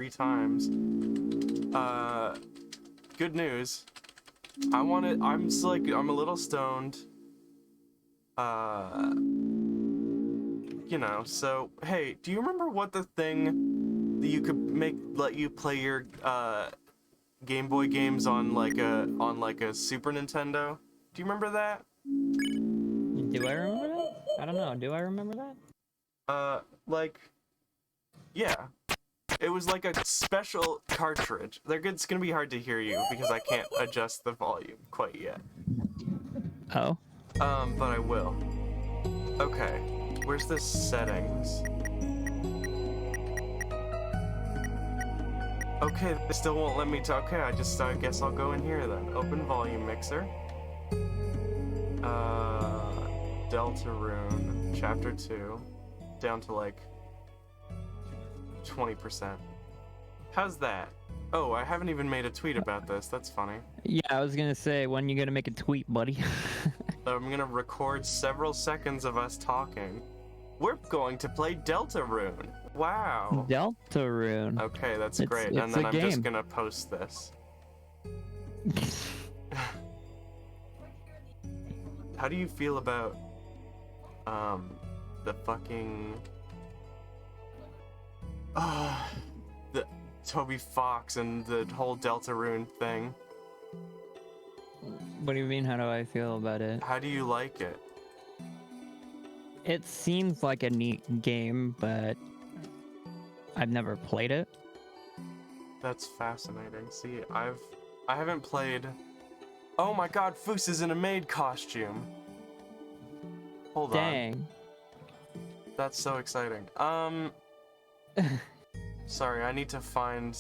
3 times. Good news. I'm a little stoned. So hey, do you remember what the thing that you could let you play your Game Boy games on like a Super Nintendo? Do you remember that? Do I remember that? I don't know. Do I remember that? Yeah. It was like a special cartridge. It's gonna be hard to hear you because I can't adjust the volume quite yet. Oh. But I will. Okay. Where's the settings? Okay, they still won't let me talk. Okay, I guess I'll go in here then. Open volume mixer. Deltarune, chapter 2. Down to like 20%. How's that? Oh, I haven't even made a tweet about this. That's funny. Yeah, I was gonna say, when you gonna make a tweet, buddy? I'm gonna record several seconds of us talking. We're going to play Deltarune. Wow. Deltarune. Okay, that's great. And then I'm just gonna post this. How do you feel about the fucking the Toby Fox and the whole Deltarune thing? What do you mean, how do I feel about it? How do you like it? It seems like a neat game, but I've never played it. That's fascinating. See, I haven't played. Oh my god, Foos is in a maid costume. Hold on. Dang. That's so exciting. Sorry, I need to find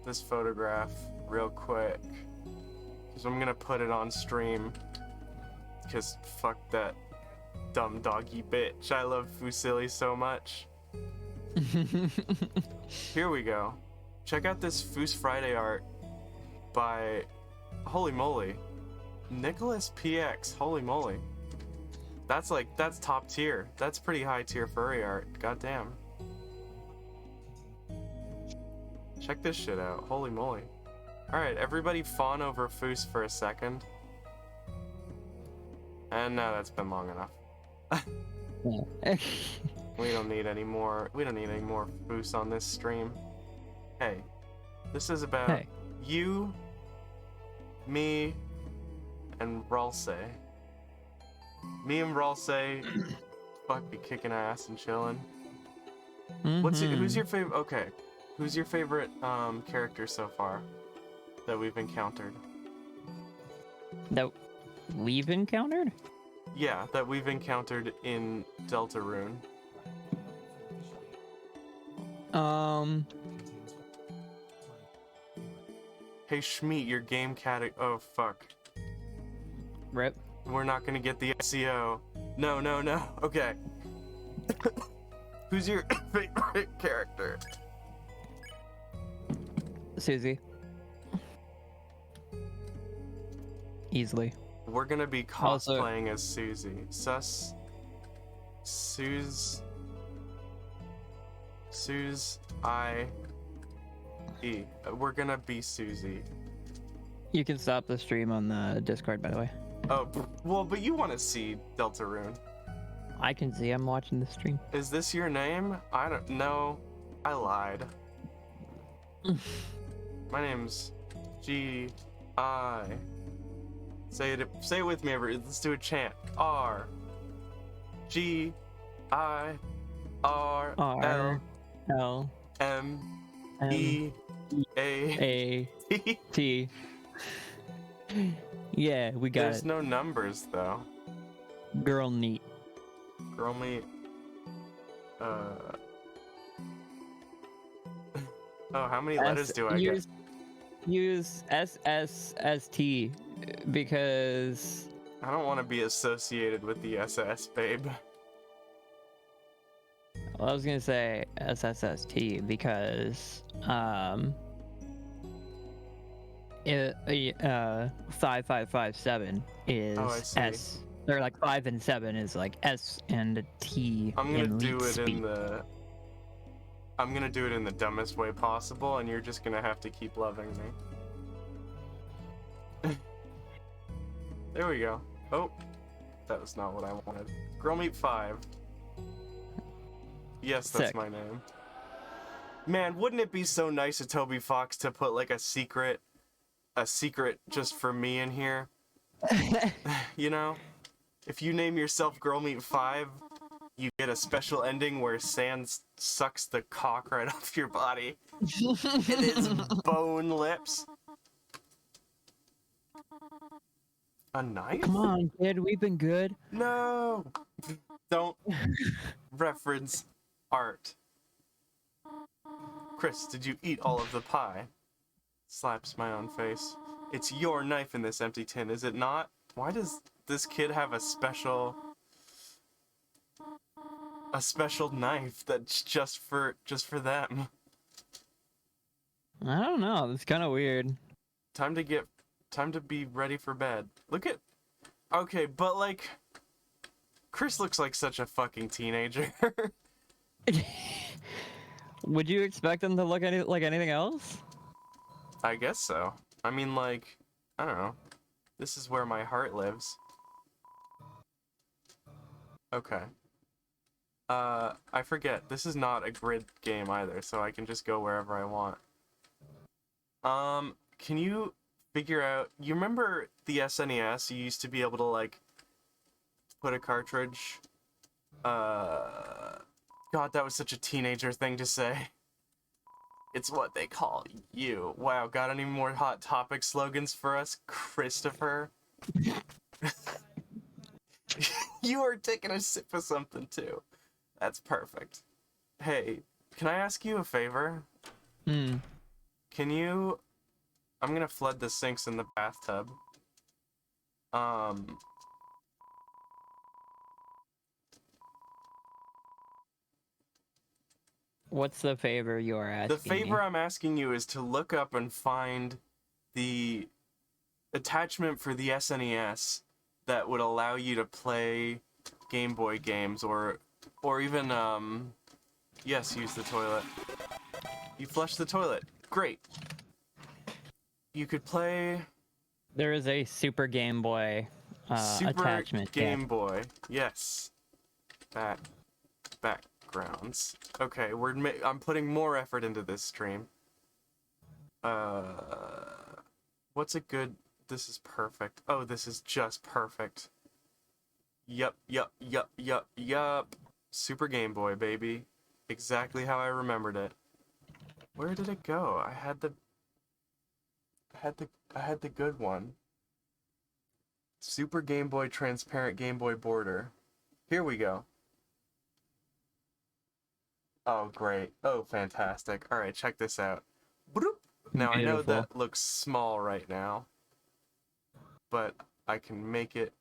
this photograph real quick. Because I'm gonna put it on stream. Because fuck that dumb doggy bitch. I love Fusili so much. Here we go. Check out this Foos Friday art by, holy moly, Nicholas PX. Holy moly. That's top tier. That's pretty high tier furry art. Goddamn. Check this shit out. Holy moly. Alright, everybody fawn over Foos for a second. And now that's been long enough. We don't need any more Foos on this stream. Hey, this is about you, me, and Ralsei. Me and Ralsei, fuck, be kicking ass and chilling. Who's your favorite? Okay, who's your favorite character so far that we've encountered? That we've encountered? Yeah, that we've encountered in Deltarune. Hey Schmeat, your game oh fuck. Rip. We're not gonna get the SEO. No. Okay. Who's your favorite character? Susie. Easily. We're gonna be cosplaying as Susie. We're gonna be Susie. You can stop the stream on the Discord, by the way. Oh, well, but you want to see Deltarune. I can see. I'm watching the stream. Is this your name? I don't know. I lied. My name's G.I. Say it with me, everybody. Let's do a chant. R. G. I. R. L. L. M. E. A. T. Yeah, we got There's no numbers though. Girl neat. Girl meat. Oh, how many letters do I get? Use SSST because I don't want to be associated with the SS, babe. Well, I was gonna say SSST because 5557 is S. Or like 5 and 7 is like S and a T. I'm gonna do it in the I'm gonna do it in the dumbest way possible, and you're just gonna have to keep loving me. There we go. Oh, that was not what I wanted. Girl Meat 5. Yes, that's Sick. my name. Man, wouldn't it be so nice of Toby Fox to put like a secret just for me in here? You know? If you name yourself Girl Meat 5, you get a special ending where Sans sucks the cock right off your body in his bone lips. A knife? Come on, kid, we've been good. No! Don't reference art. Chris, did you eat all of the pie? Slaps my own face. It's your knife in this empty tin, is it not? Why does this kid have a special knife that's just for them? I don't know. It's kind of weird. Time to be ready for bed. Look at. Okay, but like, Chris looks like such a fucking teenager. Would you expect him to look like anything else? I guess so. I mean, like, I don't know. This is where my heart lives. Okay. I forget. This is not a grid game either, so I can just go wherever I want. Can you figure out... You remember the SNES? You used to be able to, like, put a cartridge... God, that was such a teenager thing to say. It's what they call you. Wow, got any more Hot Topic slogans for us, Christopher? You are taking a sip of something, too. That's perfect. Hey, can I ask you a favor? Hmm. Can you... I'm gonna flood the sinks in the bathtub. What's the favor you're asking The favor me? I'm asking you is to look up and find the attachment for the SNES that would allow you to play Game Boy games, or even, yes, use the toilet. You flush the toilet. Great. You could play... There is a Super Game Boy Super attachment. Game Boy. Yes. Backgrounds. Okay, I'm putting more effort into this stream. What's a good... This is perfect. Oh, this is just perfect. Yup. Super Game Boy, baby. Exactly how I remembered it. Where did it go? I had the good one. Super Game Boy transparent Game Boy border. Here we go. Oh, great. Oh, fantastic. All right, check this out. Bloop. Now, I know that looks small right now, but I can make it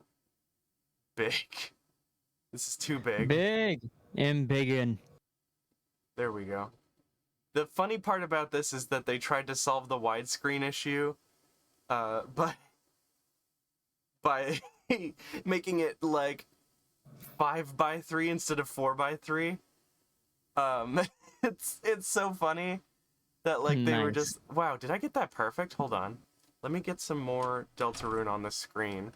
big. This is too big. Big and biggin'. There we go. The funny part about this is that they tried to solve the widescreen issue, by making it like 5:3 instead of 4:3. It's so funny that like they were just... Wow, did I get that perfect? Hold on. Let me get some more deltarune on the screen,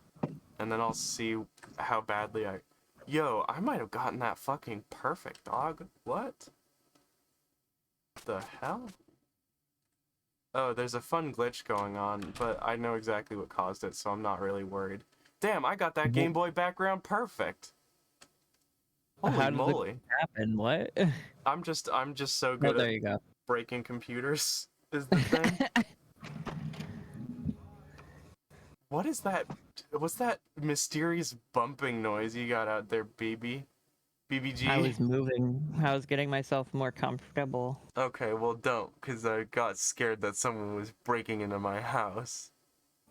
and then I'll see how badly I... Yo, I might have gotten that fucking perfect, dog. What the hell? Oh, there's a fun glitch going on, but I know exactly what caused it, so I'm not really worried. Damn, I got that Game Boy background perfect. Holy moly. It happen? What? I'm just so good there you at go. breaking computers is the thing. What is that? What's that mysterious bumping noise you got out there, baby? BBG? I was moving. I was getting myself more comfortable. Okay, well don't, because I got scared that someone was breaking into my house.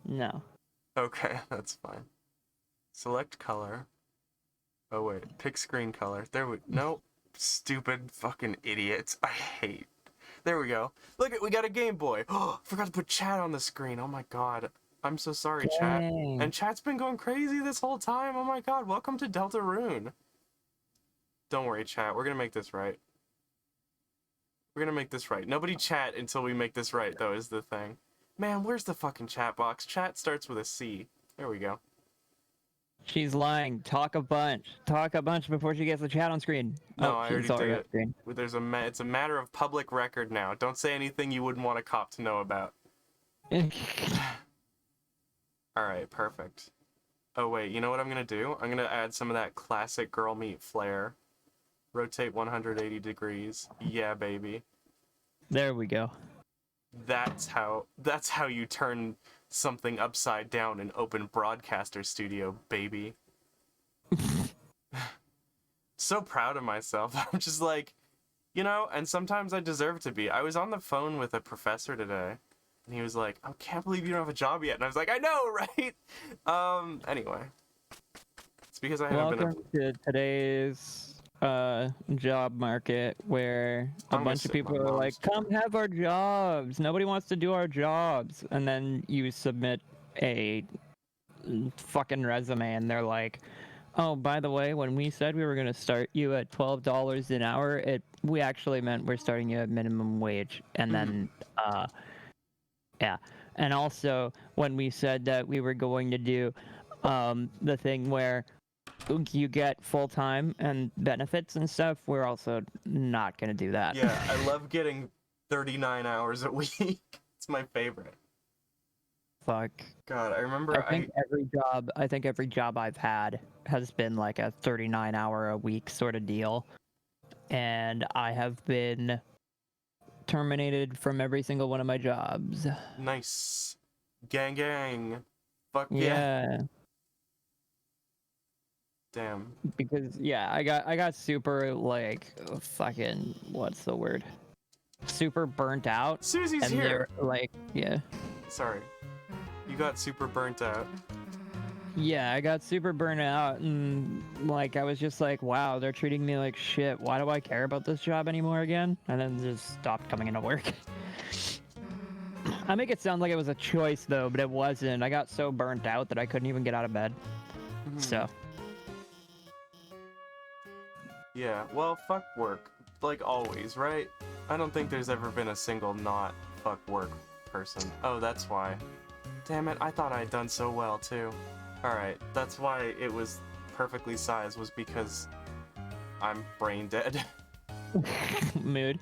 No. Okay, that's fine. Select color. Oh wait, pick screen color. There we... Nope. Stupid fucking idiots. I hate... There we go. Look, we got a Game Boy. Oh, forgot to put chat on the screen. Oh my god. I'm so sorry, chat. And chat's been going crazy this whole time. Oh my god, welcome to Deltarune. Don't worry, chat. We're gonna make this right. We're gonna make this right. Nobody chat until we make this right, though, is the thing. Man, where's the fucking chat box? Chat starts with a C. There we go. She's lying. Talk a bunch. Talk a bunch before she gets the chat on screen. No, I she's already did on screen. it. It's a matter of public record now. Don't say anything you wouldn't want a cop to know about. Alright, perfect. Oh wait, you know what I'm gonna do? I'm gonna add some of that classic girl meat flair. Rotate 180 degrees. Yeah, baby. There we go. That's how you turn something upside down in Open Broadcaster Studio, baby. So proud of myself. I'm just like, you know, and sometimes I deserve to be. I was on the phone with a professor today, and he was like, I can't believe you don't have a job yet. And I was like, I know, right? Anyway. It's because I haven't Welcome to today's job market where a bunch of people are like, come have our jobs. Nobody wants to do our jobs. And then you submit a fucking resume and they're like, oh, by the way, when we said we were going to start you at $12 an hour, we actually meant we're starting you at minimum wage. And then, yeah. And also, when we said that we were going to do the thing where you get full-time and benefits and stuff, we're also not going to do that. Yeah, I love getting 39 hours a week. It's my favorite. Fuck. God, I remember I think every job I've had has been like a 39-hour-a-week sort of deal. And I have been terminated from every single one of my jobs. Nice. Gang. Fuck yeah. Yeah. Damn. Because yeah, I got super like fucking what's the word? Super burnt out. Susie's and here. Like yeah. Sorry. You got super burnt out. Yeah, I got super burnt out and like I was just like, wow, they're treating me like shit. Why do I care about this job anymore again? And then just stopped coming into work. I make it sound like it was a choice though, but it wasn't. I got so burnt out that I couldn't even get out of bed. So yeah, well, fuck work. Like always, right? I don't think there's ever been a single not fuck work person. Oh, that's why. Damn it, I thought I had done so well, too. Alright, that's why it was perfectly sized, was because I'm brain dead. Mood.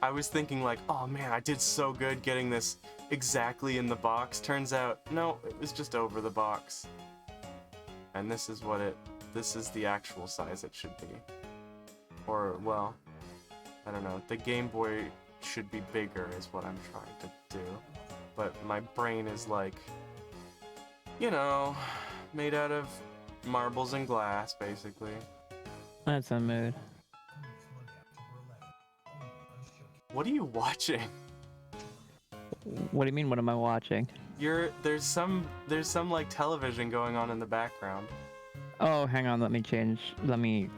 I was thinking like, oh man, I did so good getting this exactly in the box. Turns out, no, it was just over the box. And this is the actual size it should be. Or, well, I don't know. The Game Boy should be bigger is what I'm trying to do. But my brain is like, you know, made out of marbles and glass, basically. That's a mood. What are you watching? What do you mean, what am I watching? There's some like television going on in the background. Oh, hang on, let me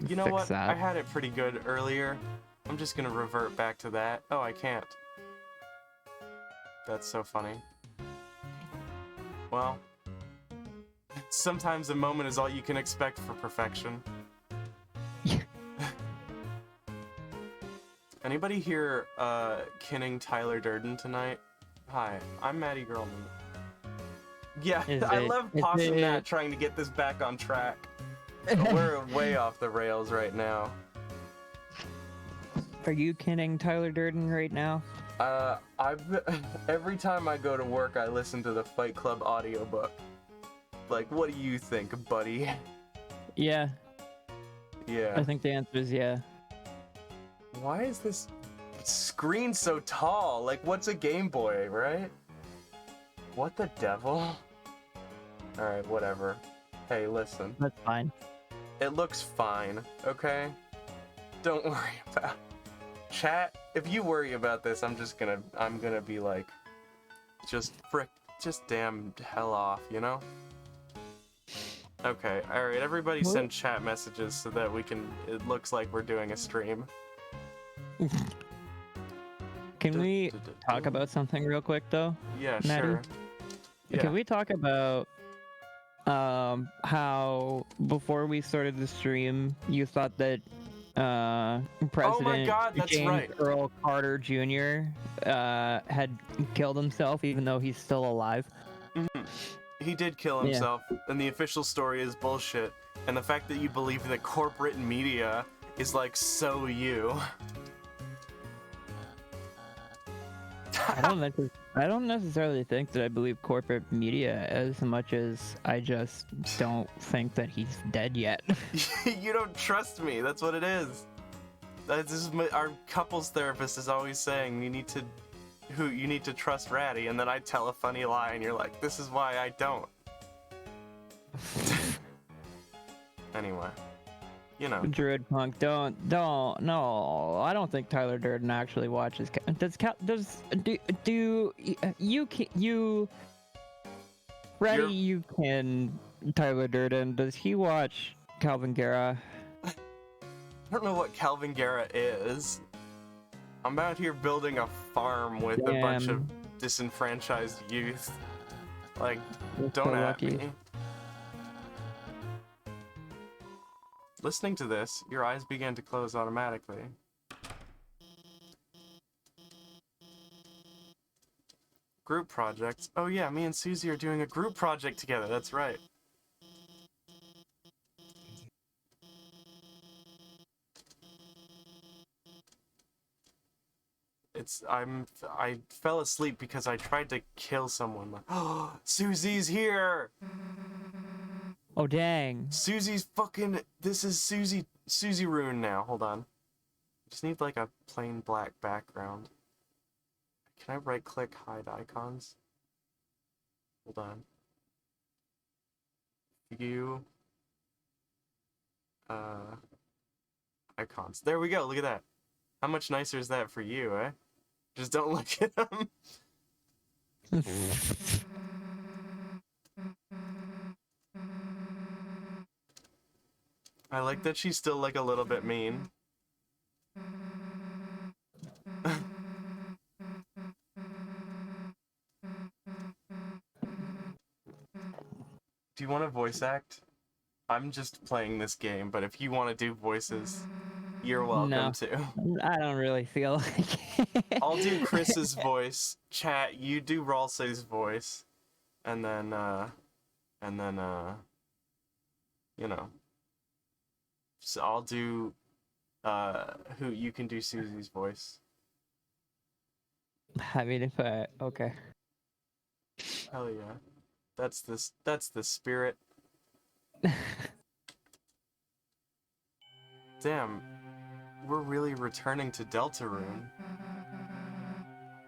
You know fix what? that. I had it pretty good earlier. I'm just gonna revert back to that. Oh, I can't. That's so funny. Well, sometimes a moment is all you can expect for perfection. Anybody here kinning Tyler Durden tonight? Hi, I'm Maddie Girlman. Yeah, I love pausing that, trying to get this back on track. But we're way off the rails right now. Are you kidding Tyler Durden right now? Every time I go to work, I listen to the Fight Club audiobook. Like, what do you think, buddy? Yeah. Yeah. I think the answer is yeah. Why is this screen so tall? Like, what's a Game Boy, right? What the devil? Alright, whatever. Hey, listen. That's fine. It looks fine, okay? Don't worry about it. Chat, if you worry about this, I'm gonna be like, just damn hell off, you know? Okay, alright, everybody send chat messages so that it looks like we're doing a stream. Can we talk about something real quick, though? Yeah, Maddie? sure. Yeah. Can we talk about how before we started the stream, you thought that President God, that's James right. Earl Carter Jr. Had killed himself, even though he's still alive. Mm-hmm. He did kill himself, and the official story is bullshit. And the fact that you believe that corporate media is like so you. I don't necessarily think that I believe corporate media as much as I just don't think that he's dead yet. You don't trust me. That's what it is. Our couples therapist is always saying you need to trust Ratty, and then I tell a funny lie, and you're like, this is why I don't. Anyway, you know. Druid Punk, no, I don't think Tyler Durden actually watches. Tyler Durden, does he watch Calvin Guerra? I don't know what Calvin Guerra is. I'm out here building a farm with a bunch of disenfranchised youth. Like, don't at me. Listening to this, your eyes began to close automatically. Group projects? Oh yeah, me and Susie are doing a group project together, that's right. I fell asleep because I tried to kill someone. Oh, Susie's here! Oh dang. Susie's fucking, this is Susie Rune now, hold on. Just need like a plain black background. Can I right click hide icons? Hold on. View. Icons. There we go, look at that. How much nicer is that for you, eh? Just don't look at them. I like that she's still like a little bit mean. Do you want to voice act? I'm just playing this game, but if you want to do voices, you're welcome to. I don't really feel like it. I'll do Chris's voice. Chat, you do Ralsei's voice. And then, you know. So I'll do, who you can do Susie's voice. I mean, if I, okay. Hell yeah. That's the spirit. Damn, we're really returning to Deltarune.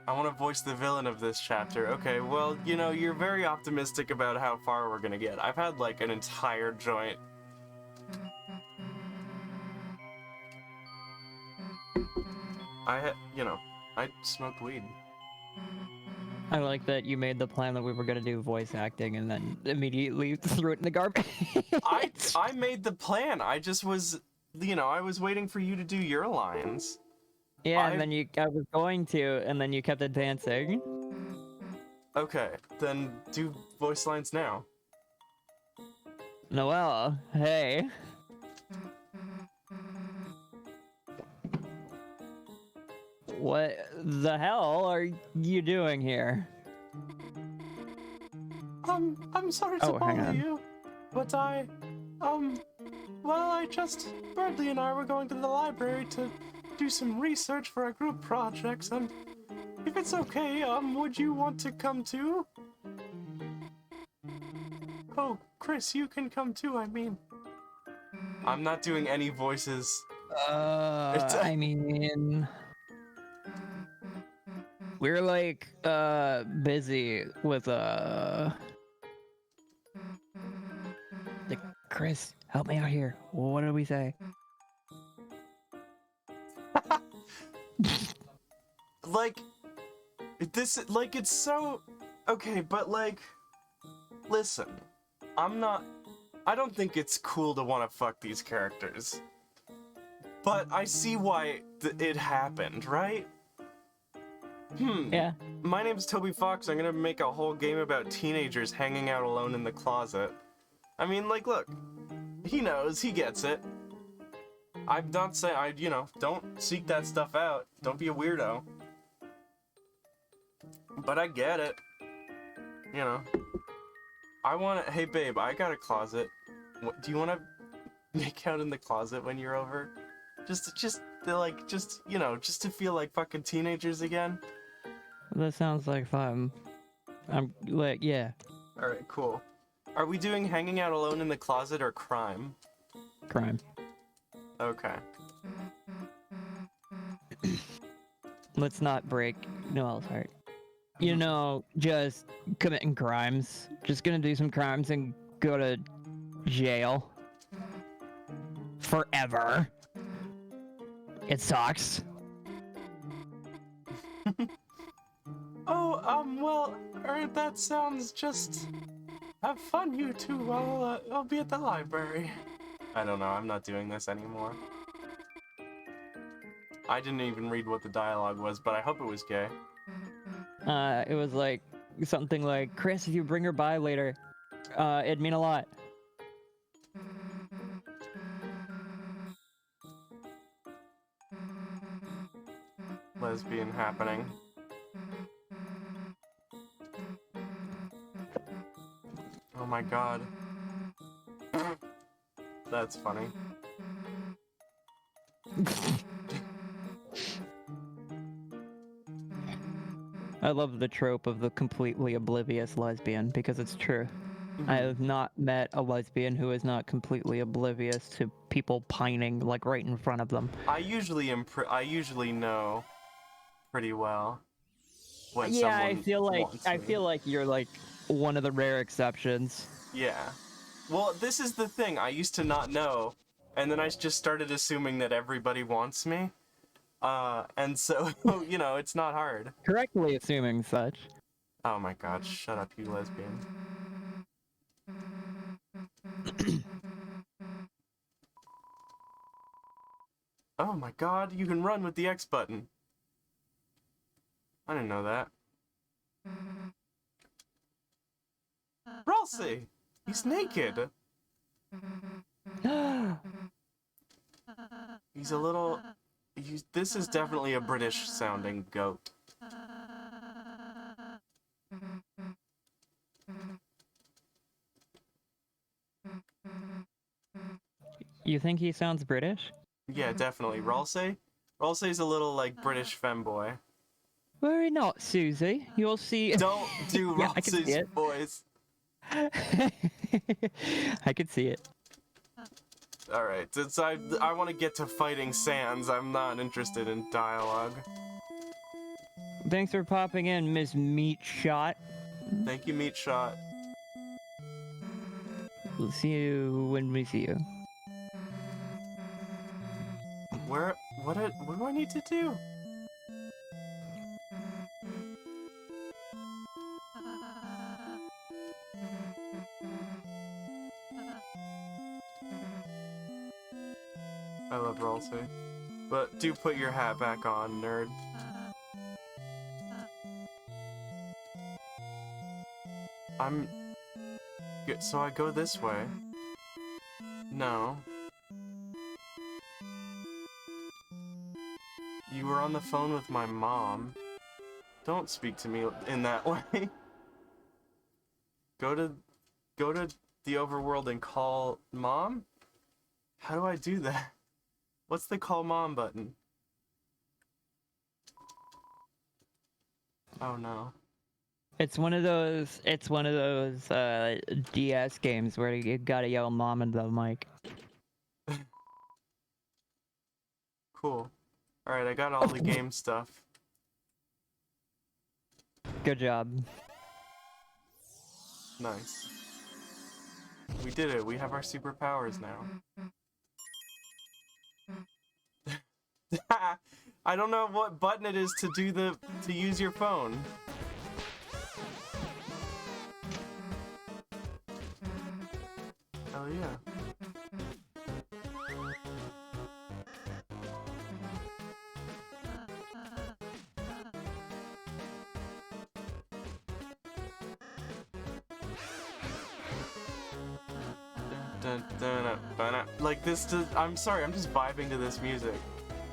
I want to voice the villain of this chapter. Okay, well, you know, you're very optimistic about how far we're gonna get. I've had like an entire joint. I smoked weed. I like that you made the plan that we were gonna do voice acting and then immediately threw it in the garbage. I made the plan. I just was, you know, I was waiting for you to do your lines. Yeah, and then I was going to, and then you kept advancing. Okay, then do voice lines now. Noelle, hey. What the hell are you doing here? I'm sorry to bother you, but Bradley and I were going to the library to do some research for our group projects, and if it's okay, would you want to come too? Oh, Chris, you can come too, I mean. I'm not doing any voices. I mean... We're like, busy with, like, Chris, help me out here. What did we say? Like, it's so... Okay, but like, listen, I don't think it's cool to want to fuck these characters. But I see why it happened, right? Yeah. My name's Toby Fox. I'm gonna make a whole game about teenagers hanging out alone in the closet. I mean, like, look. He knows. He gets it. I'm not saying, don't seek that stuff out. Don't be a weirdo. But I get it. I want to, hey babe, I got a closet. Do you want to make out in the closet when you're over? Just to feel like fucking teenagers again? That sounds like fun. I'm like, yeah. Alright, cool. Are we doing hanging out alone in the closet or crime? Crime. Okay. Let's not break Noel's heart. Just committing crimes. Just gonna do some crimes and go to jail. Forever. It sucks. Well, that sounds just... Have fun, you two. I'll be at the library. I don't know, I'm not doing this anymore. I didn't even read what the dialogue was, but I hope it was gay. It was like, something like, Chris, if you bring her by later, it'd mean a lot. Lesbian happening. Oh my god. That's funny. I love the trope of the completely oblivious lesbian, because it's true. I have not met a lesbian who is not completely oblivious to people pining, like, right in front of them. I usually know pretty well when yeah, someone I feel like you're, like, one of the rare exceptions. Yeah. Well, this is the thing. I used to not know, and then I just started assuming that everybody wants me. And so, it's not hard. Correctly assuming such. Oh my god, shut up, you lesbian. Oh my god, you can run with the X button. I didn't know that. Ralsei! He's naked! He's a little... this is definitely a British-sounding goat. You think he sounds British? Yeah, definitely. Ralsei's a little, like, British femboy. Worry not, Susie. You'll see... Don't do yeah, Ralsei's voice. I could see it. Alright, since I want to get to fighting Sans, I'm not interested in dialogue. Thanks for popping in, Miss Meat Shot. Thank you, Meat Shot. We'll see you when we see you. What do I need to do? I love Ralsei. But do put your hat back on, nerd. So I go this way. No. You were on the phone with my mom. Don't speak to me in that way. Go to the overworld and call mom? How do I do that? What's the call mom button? Oh no. It's one of those DS games where you gotta yell mom into the mic. Cool. Alright, I got all the game stuff. Good job. Nice. We did it. We have our superpowers now. I don't know what button it is to use your phone. Hell yeah. Dun, dun, dun, dun, dun. Like this, I'm sorry, I'm just vibing to this music.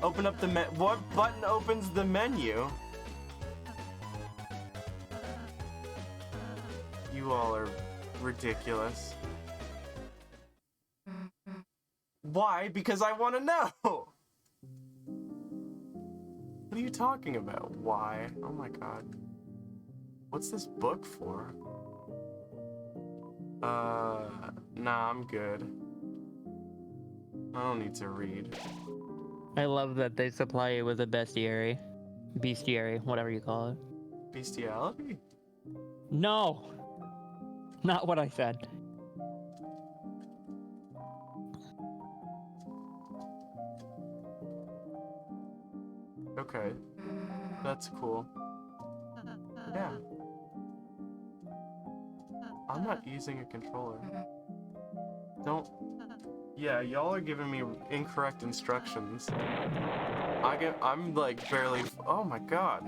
Open up the what button opens the menu? You all are ridiculous. Why? Because I want to know! What are you talking about? Why? Oh my god. What's this book for? Nah, I'm good. I don't need to read. I love that they supply you with a bestiary. Bestiary, whatever you call it. Bestiality? No! Not what I said. Okay. That's cool. Yeah. I'm not using a controller. Don't... Yeah, y'all are giving me incorrect instructions. I'm like barely... Oh my god.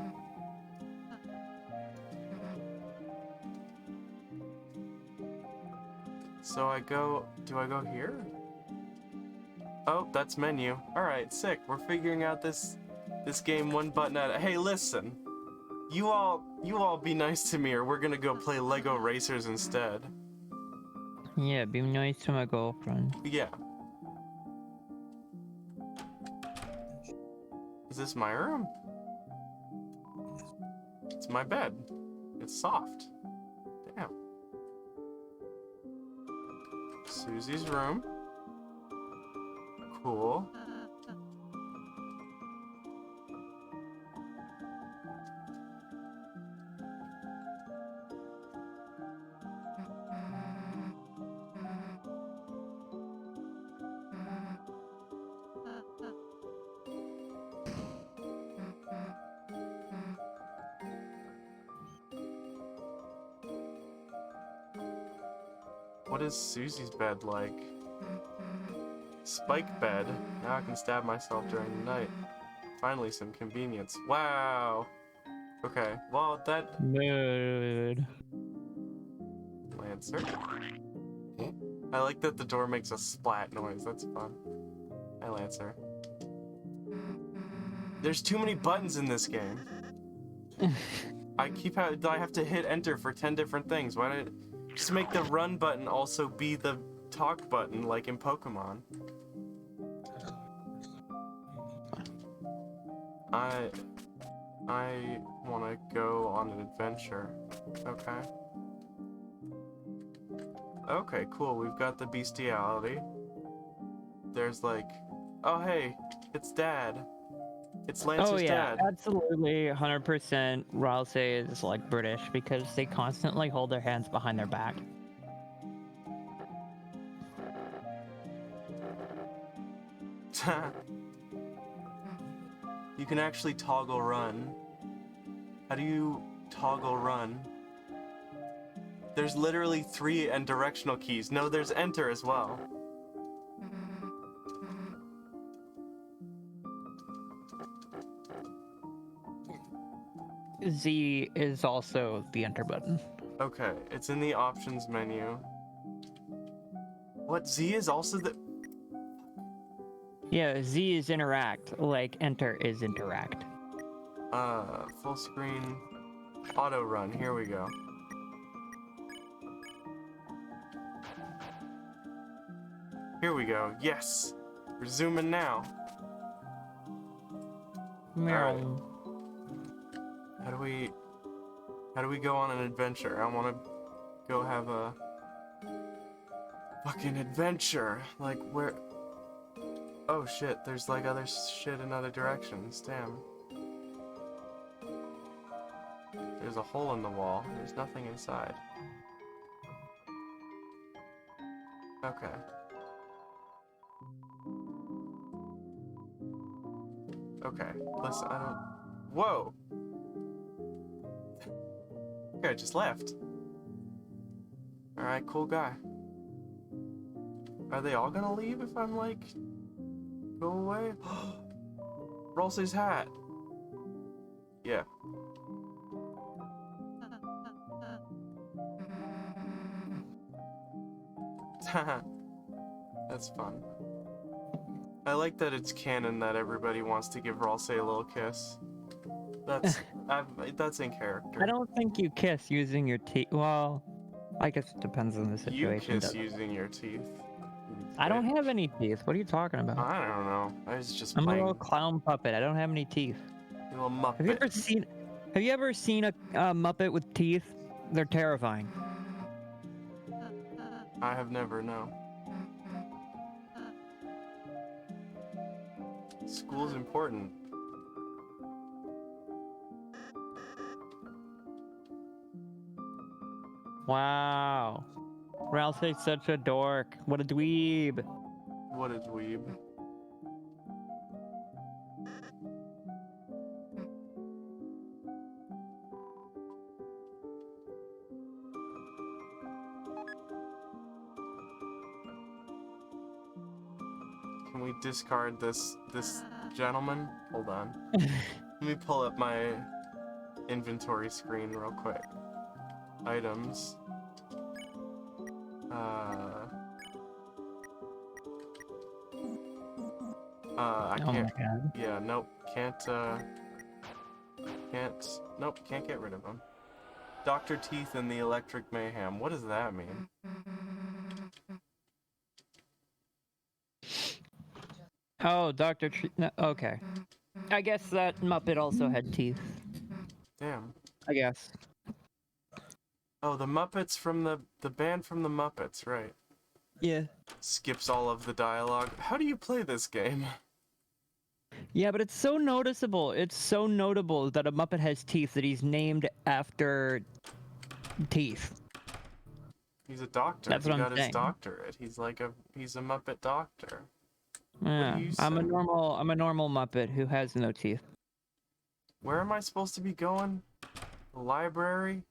So I go... Do I go here? Oh, that's menu. Alright, sick. We're figuring out this game one button at a... Hey, listen. You all be nice to me or we're gonna go play Lego Racers instead. Yeah, be nice to my girlfriend. Yeah. Is this my room? It's my bed. It's soft. Damn. Susie's room. Cool. What is Susie's bed like? Spike bed. Now I can stab myself during the night. Finally, some convenience. Wow. Okay. Well, that... Mood. Lancer. I like that the door makes a splat noise. That's fun. Hi, Lancer. There's too many buttons in this game. I have to hit enter for 10 different things. Why did just make the run button also be the talk button like in Pokemon? I want to go on an adventure. Okay. Okay, cool. We've got the bestiality. There's like, oh hey, it's Dad. It's Lancer's dad. Absolutely, 100%. Ralsei is like British because they constantly hold their hands behind their back. You can actually toggle run. How do you toggle run? There's literally 3 and directional keys. No, there's enter as well. Z is also the enter button. Okay, it's in the options menu. What, Z is also the... Yeah, Z is interact, like enter is interact. Full screen, auto run, here we go. Here we go, yes! We're zooming now. Alright. How do we go on an adventure? I wanna go have a fucking adventure. Like where... Oh shit, there's like other shit in other directions, damn. There's a hole in the wall, there's nothing inside. Okay. Okay, listen, I don't... Whoa! Okay, I just left. Alright, cool guy. Are they all gonna leave if I'm like... Go away? Ralsei's hat! Yeah. That's fun. I like that it's canon that everybody wants to give Ralsei a little kiss. That's in character. I don't think you kiss using your teeth. Well, I guess it depends on the situation. You kiss using your teeth. I don't have any teeth. What are you talking about? I don't know. I was just I'm playing. a little clown puppet. I don't have any teeth. You little muppet. Have you ever seen a Muppet with teeth? They're terrifying. I have never, no. School's important. Wow. Ralphie's such a dork. What a dweeb. What a dweeb. Can we discard this gentleman? Hold on. Let me pull up my inventory screen real quick. Items. I can't. Oh my god. Yeah, nope. Can't get rid of him. Dr. Teeth and the Electric Mayhem. What does that mean? Oh, no, okay. I guess that Muppet also had teeth. Damn. I guess. Oh, the Muppets from the band from the Muppets, right. Yeah. Skips all of the dialogue. How do you play this game? Yeah, but it's so noticeable. It's so notable that a Muppet has teeth that he's named after teeth. He's a doctor. That's what he I'm got saying. his doctorate. He's a Muppet doctor. Yeah, I'm a normal Muppet who has no teeth. Where am I supposed to be going? The library?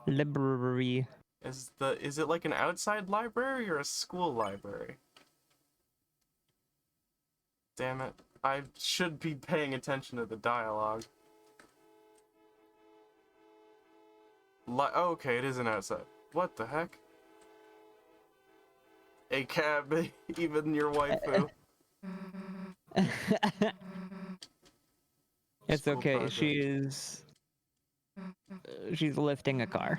Library. Is it like an outside library or a school library? Damn it. I should be paying attention to the dialogue. Oh, okay, it is an outside. What the heck? A cab, even your waifu. It's School okay. project. She's lifting a car.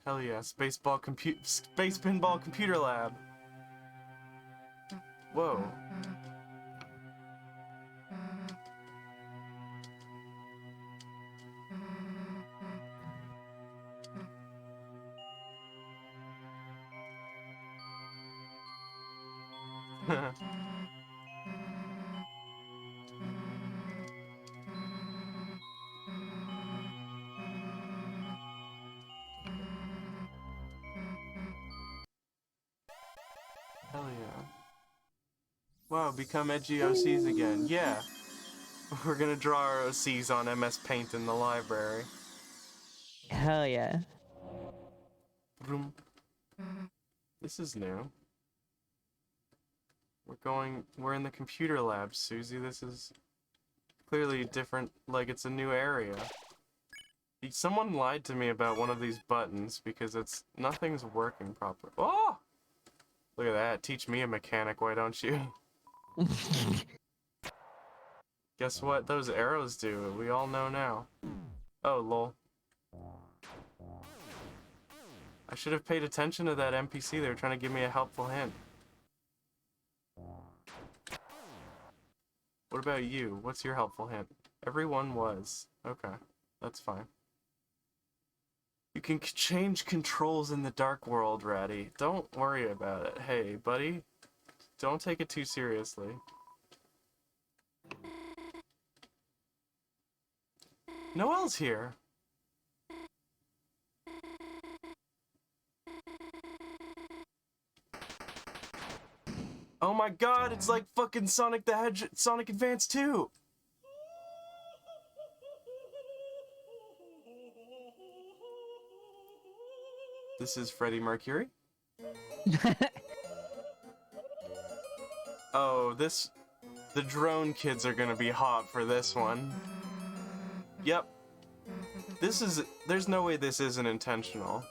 Hell yeah, Space Pinball Computer Lab. Whoa. Hell yeah. Wow, become edgy OCs again. Yeah. We're gonna draw our OCs on MS Paint in the library. Hell yeah. Vroom. This is new. We're in the computer lab, Susie. This is clearly different, like it's a new area. Someone lied to me about one of these buttons because nothing's working properly. Oh! Look at that. Teach me a mechanic, why don't you? Guess what those arrows do? We all know now. Oh, lol. I should have paid attention to that NPC. They were trying to give me a helpful hint. What about you? What's your helpful hint? Everyone was. Okay, that's fine. You can change controls in the dark world, Ratty. Don't worry about it. Hey, buddy. Don't take it too seriously. Noelle's here. Oh my god, it's like fucking Sonic Advance 2! This is Freddie Mercury? Oh, the drone kids are gonna be hot for this one. Yep. There's no way this isn't intentional.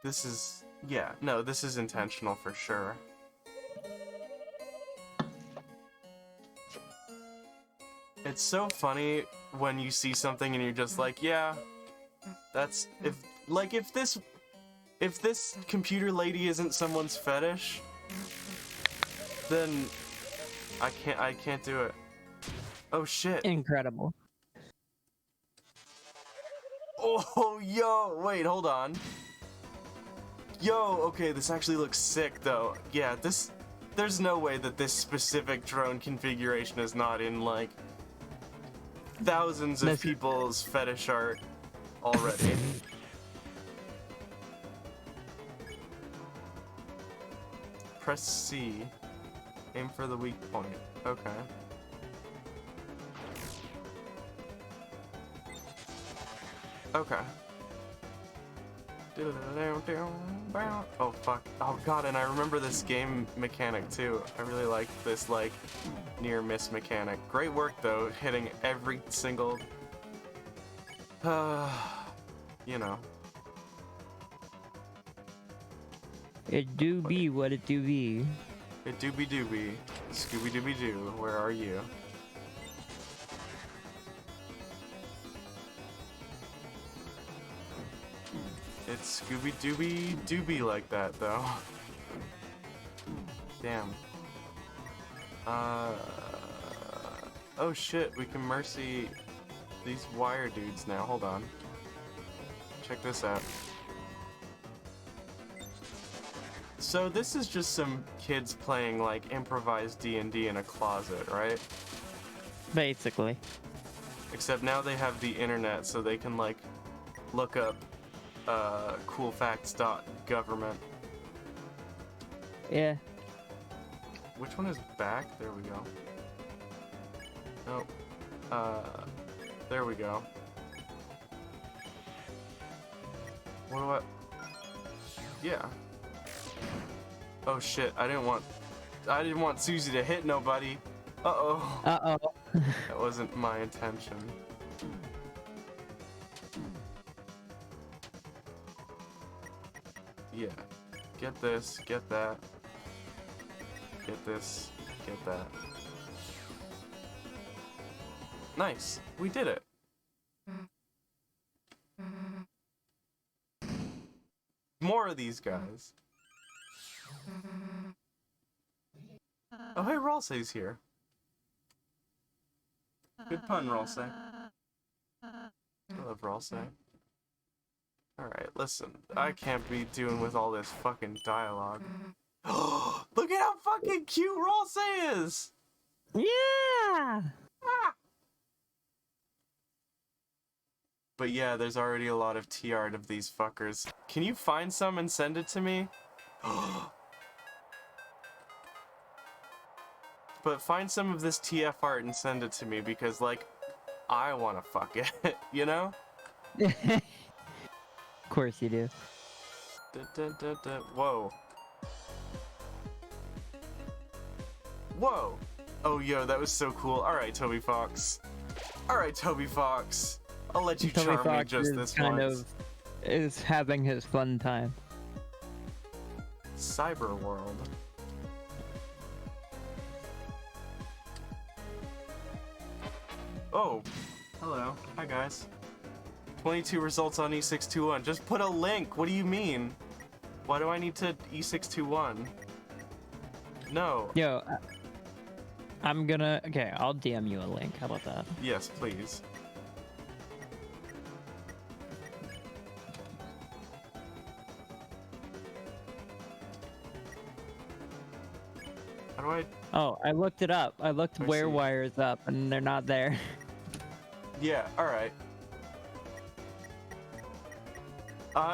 This is, yeah, no, this is intentional for sure. It's so funny when you see something and you're just like, yeah, that's, if this computer lady isn't someone's fetish, then I can't do it. Oh shit. Incredible. Oh, yo, wait, hold on. Yo, okay, this actually looks sick, though. Yeah, there's no way that this specific drone configuration is not in, like, thousands of people's fetish art already. Press C. Aim for the weak point. Okay. Okay. Oh fuck. Oh god, and I remember this game mechanic too. I really like this, like, near miss mechanic. Great work though, hitting every single you know. It do be what it do be. It dooby dooby. Scooby dooby doo, where are you? It's Scooby Dooby Dooby like that, though. Damn. Oh shit, we can mercy these wire dudes now. Hold on. Check this out. So this is just some kids playing, like, improvised D&D in a closet, right? Basically. Except now they have the internet, so they can, like, look up coolfacts.government. Yeah. Which one is back? There we go. Nope. There we go. What do I... Yeah. Oh shit, I didn't want Susie to hit nobody. Uh-oh. Uh-oh. That wasn't my intention. Yeah. Get this, get that. Get this, get that. Nice. We did it. More of these guys. Oh, hey, Ralsei's here. Good pun, Ralsei. I love Ralsei. Alright, listen. I can't be doing with all this fucking dialogue. Look at how fucking cute Ralsei is! Yeah! Ah! But yeah, there's already a lot of T-art of these fuckers. Can you find some and send it to me? But find some of this TF art and send it to me because, like, I want to fuck it, you know? Of course you do. Whoa. Whoa! Oh, yo, that was so cool. Alright, Toby Fox. Alright, Toby Fox. I'll let you charm me just this once. Is having his fun time. Cyber world. Oh, hello. Hi, guys. 22 results on E621. Just put a link. What do you mean? Why do I need to E621? No. Yo, I'm gonna... Okay, I'll DM you a link. How about that? Yes, please. How do I... Oh, I looked it up. I looked where wires up, and they're not there. Yeah, alright.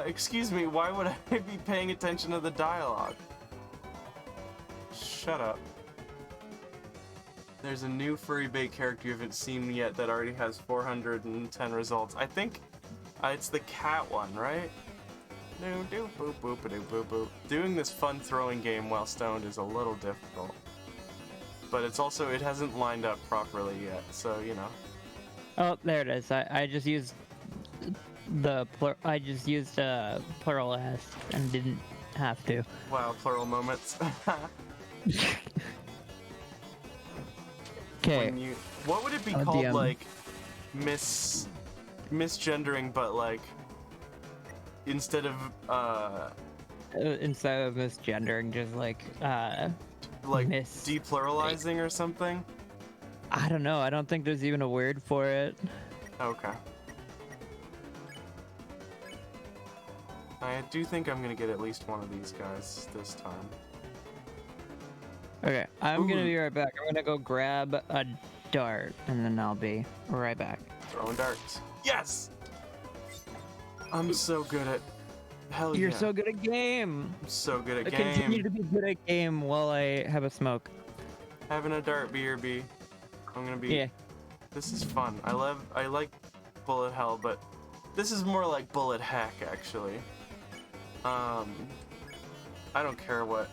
Excuse me, why would I be paying attention to the dialogue? Shut up. There's a new furry bait character you haven't seen yet that already has 410 results. I think it's the cat one, right? Doing this fun throwing game while stoned is a little difficult. But it's also, it hasn't lined up properly yet, so, you know. Oh, there it is. I just used plural s and didn't have to. Wow, plural moments. Okay. What would it be called, DM. like, misgendering, but, like, instead of misgendering, just like depluralizing or something? I don't know. I don't think there's even a word for it. Okay. I do think I'm gonna get at least one of these guys this time. Okay, I'm gonna be right back. I'm gonna go grab a dart, and then I'll be right back. Throwing darts. Yes! I'm so good at... Hell yeah. You're so good at game! I'm so good at I game. continue to be good at game while I have a smoke. Having a dart BRB. I'm gonna be... Yeah. This is fun. I like bullet hell, but this is more like bullet heck, actually. I don't care what...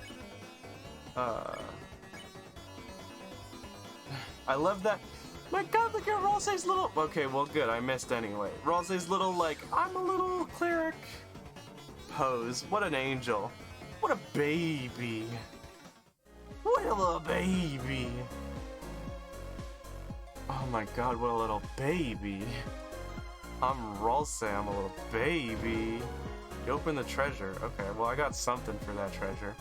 I love that... My god, look at Ralsei's little... Okay, well good, I missed anyway. Ralsei's little, like, I'm a little cleric pose. What an angel. What a baby. What a little baby. Oh my god, what a little baby. I'm Ralsei, I'm a little baby. You open the treasure. Okay, well I got something for that treasure.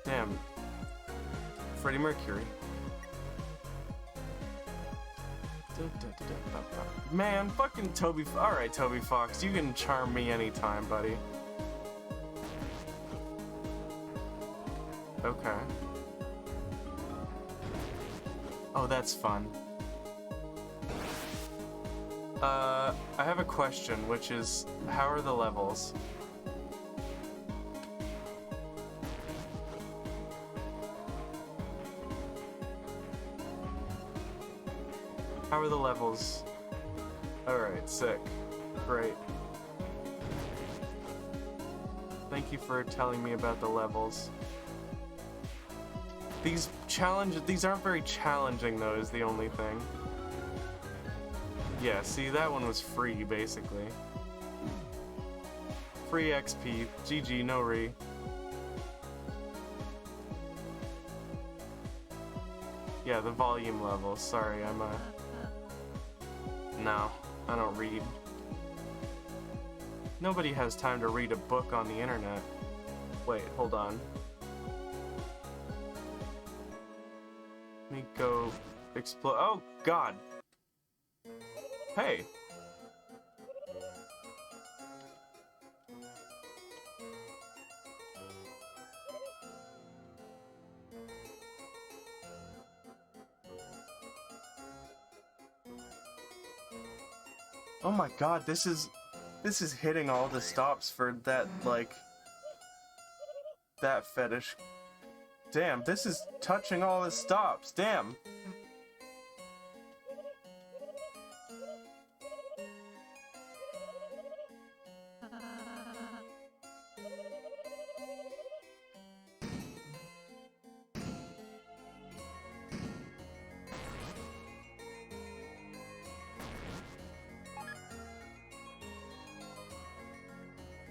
Damn. Freddie Mercury. Man, fucking Toby. Alright, Toby Fox, you can charm me anytime, buddy. Okay. Oh, that's fun. I have a question, which is, how are the levels? How are the levels? Alright, sick. Great. Thank you for telling me about the levels. These aren't very challenging though, is the only thing. Yeah, see, that one was free, basically. Free XP. GG, no re. Yeah, the volume level. Sorry, I'm No, I don't read. Nobody has time to read a book on the internet. Wait, hold on. Let me go explore. Oh, God! Hey! Oh my god, this is hitting all the stops for that, like, that fetish. Damn, this is touching all the stops, damn!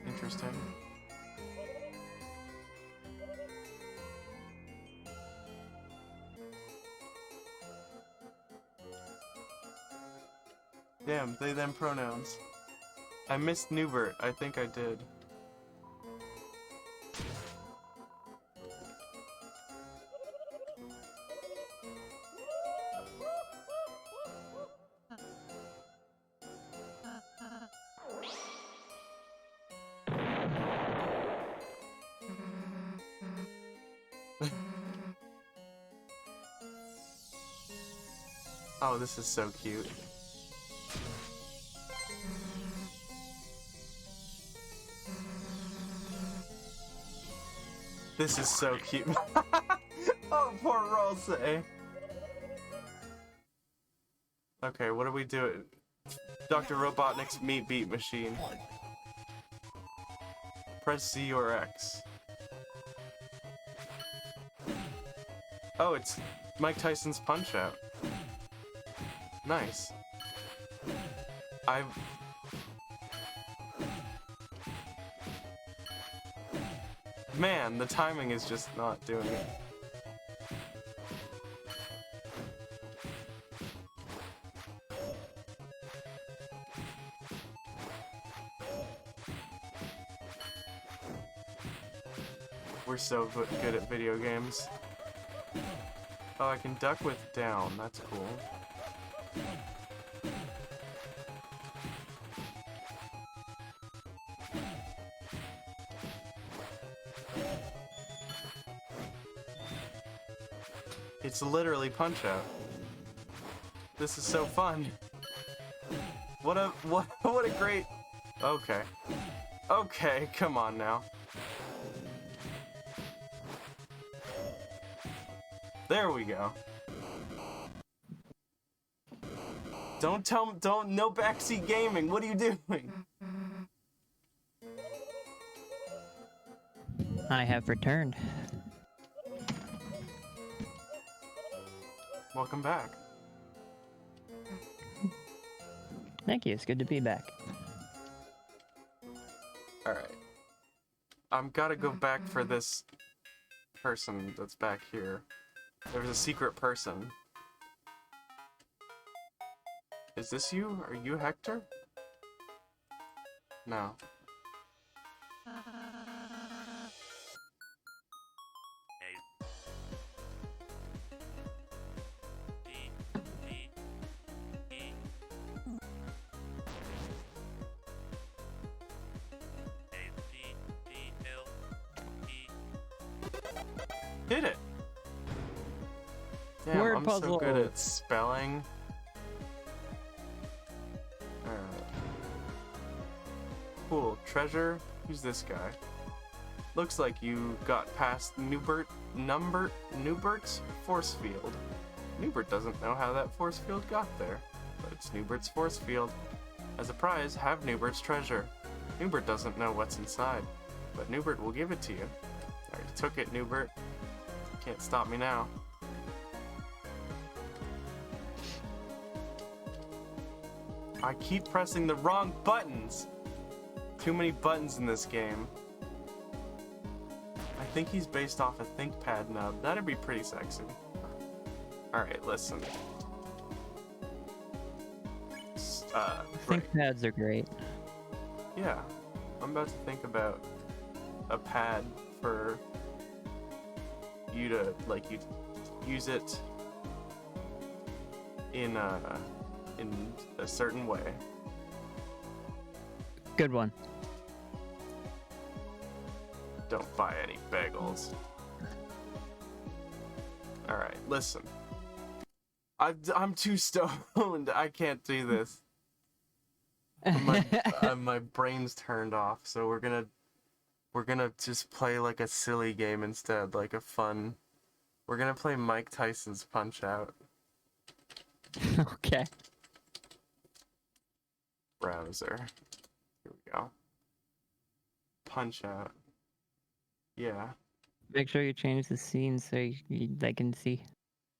Interesting. Damn, they them pronouns. I missed Newbert. I think I did. Oh, this is so cute. This is so cute. Oh, poor Ralsei. Okay, what do we do? Dr. Robotnik's meat beat machine. Press Z or X. Oh, it's Mike Tyson's Punch-Out. Nice. Man, the timing is just not doing it. We're so good at video games. Oh, I can duck with down. That's cool. It's literally Punch-Out. This is so fun. What a great... Okay. Okay, come on now. There we go. No backseat gaming. What are you doing? I have returned. Welcome back. Thank you. It's good to be back. Alright. I've got to go back for this person that's back here. There's a secret person. Is this you? Are you Hector? No. Did it! Damn, Word I'm puzzle. so good at spelling. Cool. Treasure? Who's this guy? Looks like you got past Newbert's force field. Newbert doesn't know how that force field got there, but it's Newbert's force field. As a prize, have Newbert's treasure. Newbert doesn't know what's inside, but Newbert will give it to you. I already took it, Newbert. Can't stop me now. I keep pressing the wrong buttons! Too many buttons in this game. I think he's based off a ThinkPad nub. That'd be pretty sexy. Alright, listen. ThinkPads are great. Yeah. I'm about to think about a pad for you to, like, you use it in a certain way. Good one. Don't buy any bagels. Alright, listen. I'm too stoned. I can't do this. My brain's turned off, so we're gonna just play like a silly game instead, like a fun. We're gonna play Mike Tyson's Punch-Out. Okay. Browser. Here we go. Punch-Out. Yeah. Make sure you change the scene so they can see.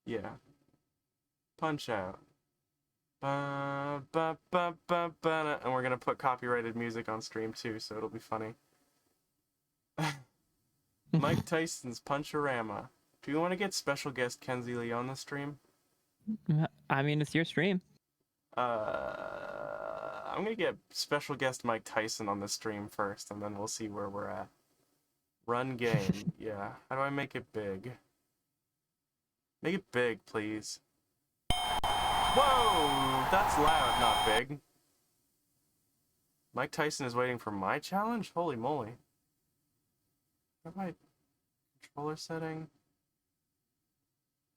Yeah. Punch-Out. Ba, ba, ba, ba, ba, and we're gonna put copyrighted music on stream too, so it'll be funny. Mike Tyson's Punch-O-Rama. Do you want to get special guest Kenzie Lee on the stream? I mean, it's your stream. I'm gonna get special guest Mike Tyson on the stream first, and then we'll see where we're at. Run game. Yeah. How do I make it big? Make it big, please. Whoa! That's loud, not big. Mike Tyson is waiting for my challenge? Holy moly. How do I... Controller setting?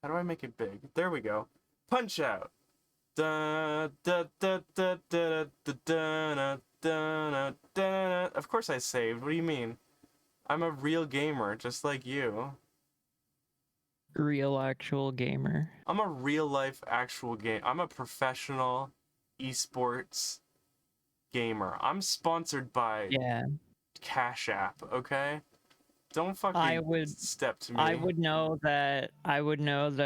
How do I make it big? There we go. Punch-Out! Da, da, da, da, da, da, da, da, da. Of course I saved. What do you mean? I'm a real gamer, just like you. Real actual gamer. I'm a real life actual game. I'm a professional esports gamer. I'm sponsored by Cash App, okay? Don't fucking step to me. I would know that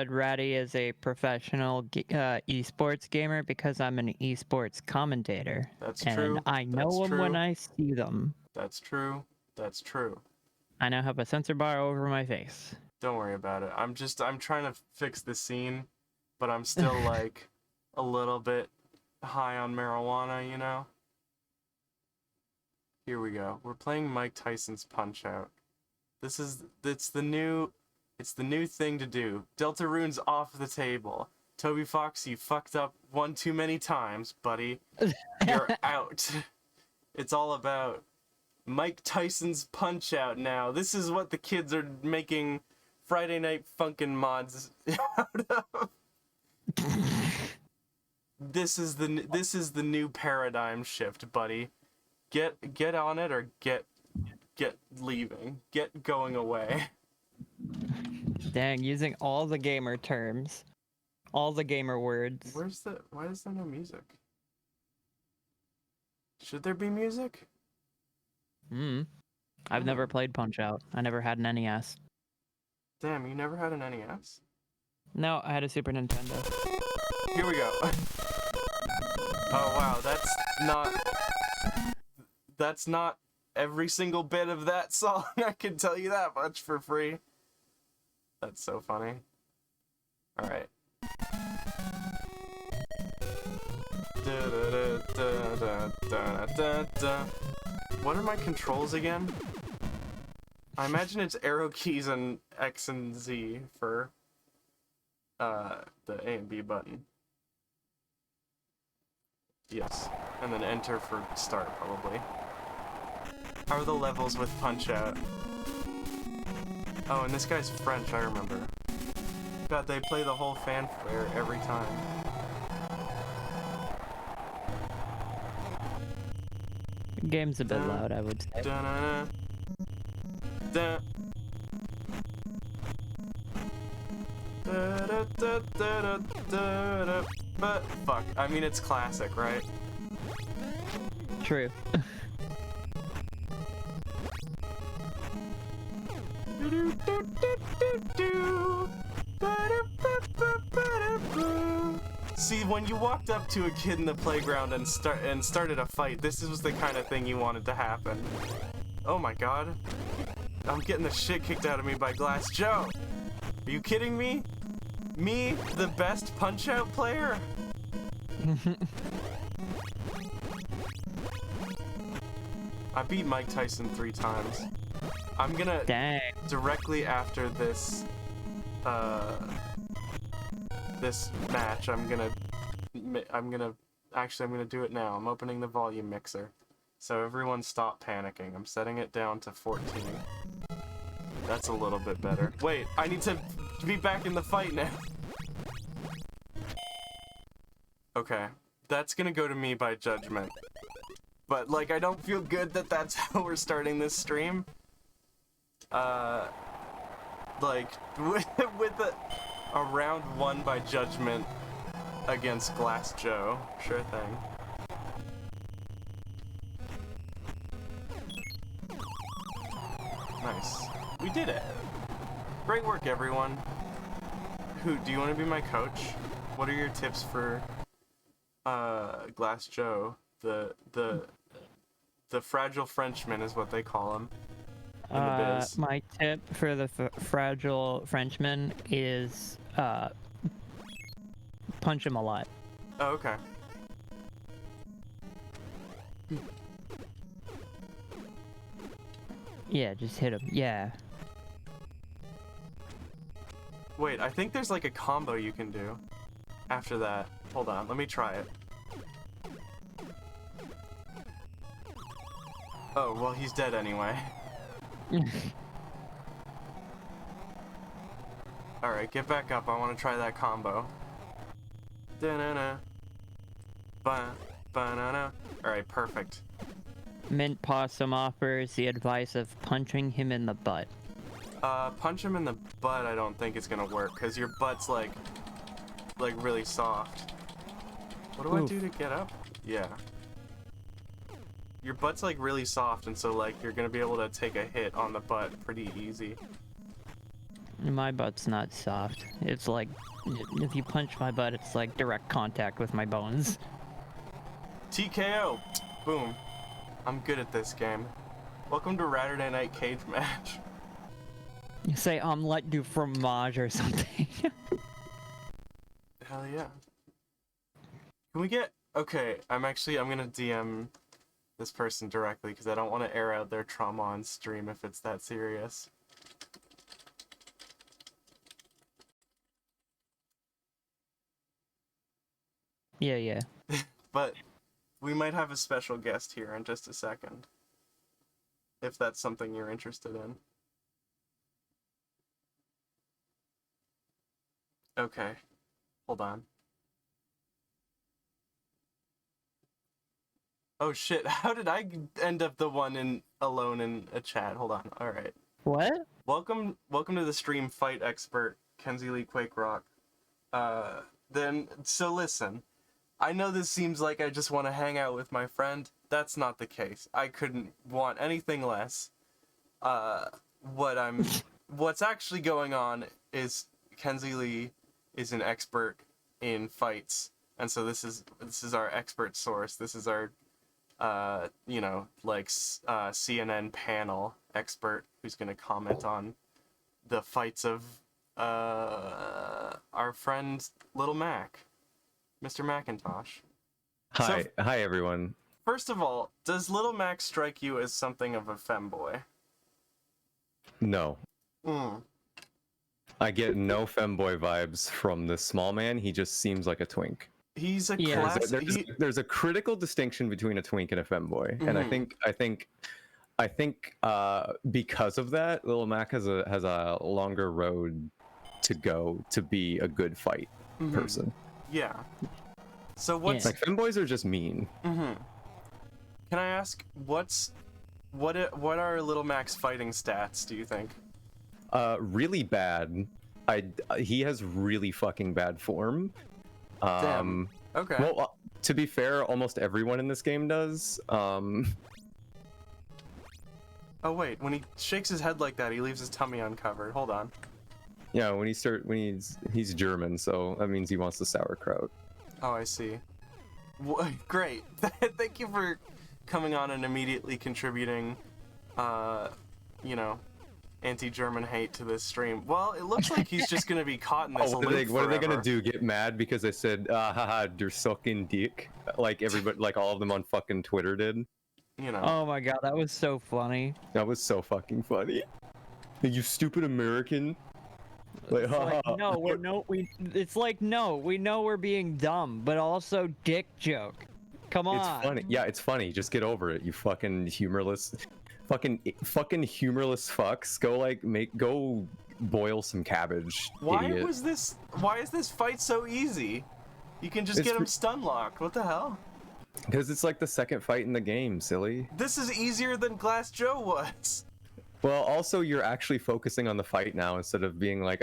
Ratty is a professional esports gamer because I'm an esports commentator. That's and true. I know them when I see them. That's true. That's true. I now have a sensor bar over my face. Don't worry about it. I'm trying to fix the scene, but I'm still like a little bit high on marijuana, you know? Here we go. We're playing Mike Tyson's Punch-Out. It's the new thing to do. Deltarune's off the table. Toby Fox, you fucked up one too many times, buddy. You're out. It's all about Mike Tyson's Punch-Out now. This is what the kids are making Friday Night Funkin' mods out of. This is the new paradigm shift, buddy. Get on it or get leaving. Get going away. Dang, using all the gamer terms. All the gamer words. Why is there no music? Should there be music? I've never played Punch-Out. I never had an NES. Damn, you never had an NES? No, I had a Super Nintendo. Here we go. Oh wow, that's not every single bit of that song. I can tell you that much for free. That's so funny. All right. What are my controls again? I imagine it's arrow keys and X and Z for the A and B button. Yes, and then enter for start probably. How are the levels with Punch-Out? Oh, and this guy's French, I remember. God, they play the whole fanfare every time. The game's a bit loud, I would say. But fuck, I mean it's classic, right? True. See, when you walked up to a kid in the playground and started a fight, this was the kind of thing you wanted to happen. Oh my god. I'm getting the shit kicked out of me by Glass Joe. Are you kidding me? Me, the best Punch-Out player? I beat Mike Tyson 3 times. I'm gonna directly after this this match, I'm gonna do it now. I'm opening the volume mixer. So everyone stop panicking. I'm setting it down to 14. That's a little bit better. Wait, I need to be back in the fight now. Okay, that's gonna go to me by judgment. But, like, I don't feel good that that's how we're starting this stream. Like, with a round 1 by judgment against Glass Joe. Sure thing. Nice. We did it. Great work, everyone. Who, do you want to be my coach? What are your tips for, Glass Joe? The fragile Frenchman is what they call him in the biz. My tip for the fragile Frenchman is punch him a lot. Oh, okay. Yeah, just hit him. Yeah. Wait, I think there's like a combo you can do after that. Hold on, let me try it. Oh, well, he's dead anyway. Alright, get back up. I want to try that combo. Da-na-na. Ba-na-na. Alright, perfect. Mint Possum offers the advice of punching him in the butt. Punch him in the butt I don't think is gonna work, because your butt's like really soft. What do I do to get up? Yeah. Your butt's like really soft, and so like you're gonna be able to take a hit on the butt pretty easy. My butt's not soft. It's like, if you punch my butt, it's like direct contact with my bones. TKO! Boom. I'm good at this game. Welcome to Saturday Night Cage Match. You say omelette du fromage or something. Hell yeah. Can we get... Okay, I'm gonna DM this person directly because I don't want to air out their trauma on stream if it's that serious. Yeah. But we might have a special guest here in just a second. If that's something you're interested in. Okay. Hold on. Oh shit, how did I end up the one alone in a chat? Hold on, alright. What? Welcome to the stream, fight expert, Kenzie Lee Quakeroc. So listen. I know this seems like I just want to hang out with my friend. That's not the case. I couldn't want anything less. What's actually going on is Kenzie Lee is an expert in fights, and so this is our expert source. This is our CNN panel expert who's going to comment on the fights of our friend Little Mac, Mr. Macintosh. Hi everyone. First of all, does Little Mac strike you as something of a femboy? No. Mm. I get no femboy vibes from this small man. He just seems like a twink. He's a There's a critical distinction between a twink and a femboy, and I think because of that, Little Mac has a longer road to go to be a good fight person. Yeah. So what's like femboys are just mean. Can I ask what are Little Mac's fighting stats, do you think? Really bad. He has really fucking bad form. Damn. Okay. Well, to be fair, almost everyone in this game does. Oh wait, when he shakes his head like that, he leaves his tummy uncovered. Hold on. Yeah, when he's German, so that means he wants the sauerkraut. Oh, I see. Great. Thank you for coming on and immediately contributing, anti-German hate to this stream. Well, it looks like he's just gonna be caught in this loop what are they gonna forever. do? Get mad because I said, haha, you're sucking dick? Like everybody, like all of them on fucking Twitter did. Oh my god, that was so funny. That was so fucking funny. You stupid American. Like, it's like, no, we know we're being dumb, but also dick joke. Come on. It's funny. Yeah, it's funny. Just get over it, you fucking humorless, fucking humorless fucks. Go boil some cabbage. Why idiot. is this fight so easy? You can just get him stun locked. What the hell? Because it's like the second fight in the game, silly. This is easier than Glass Joe was. Well, also you're actually focusing on the fight now instead of being like,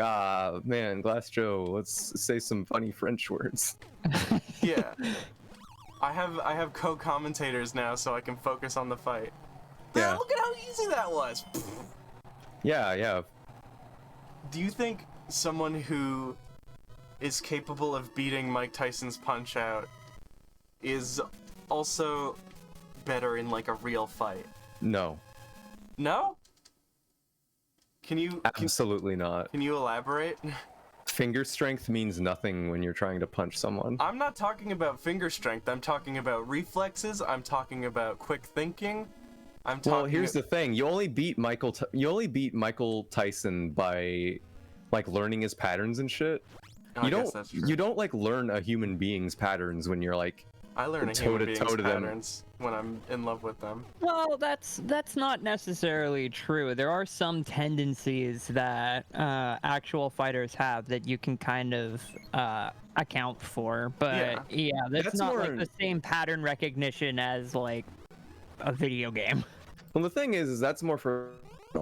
man, Glass Joe, let's say some funny French words. Yeah. I have co-commentators now, so I can focus on the fight. Yeah. Look at how easy that was. Yeah. Do you think someone who is capable of beating Mike Tyson's Punch-Out is also better in like a real fight? No. No? Absolutely not. Can you elaborate? Finger strength means nothing when you're trying to punch someone. I'm not talking about finger strength. I'm talking about reflexes. I'm talking about quick thinking. Well, here's the thing. You only beat Michael Tyson by like learning his patterns and shit. You don't like learn a human being's patterns when you're like I learn a human being's patterns when I'm in love with them. Well, that's not necessarily true. There are some tendencies that actual fighters have that you can kind of account for, but yeah that's not like the same pattern recognition as like a video game. Well, the thing is that's more for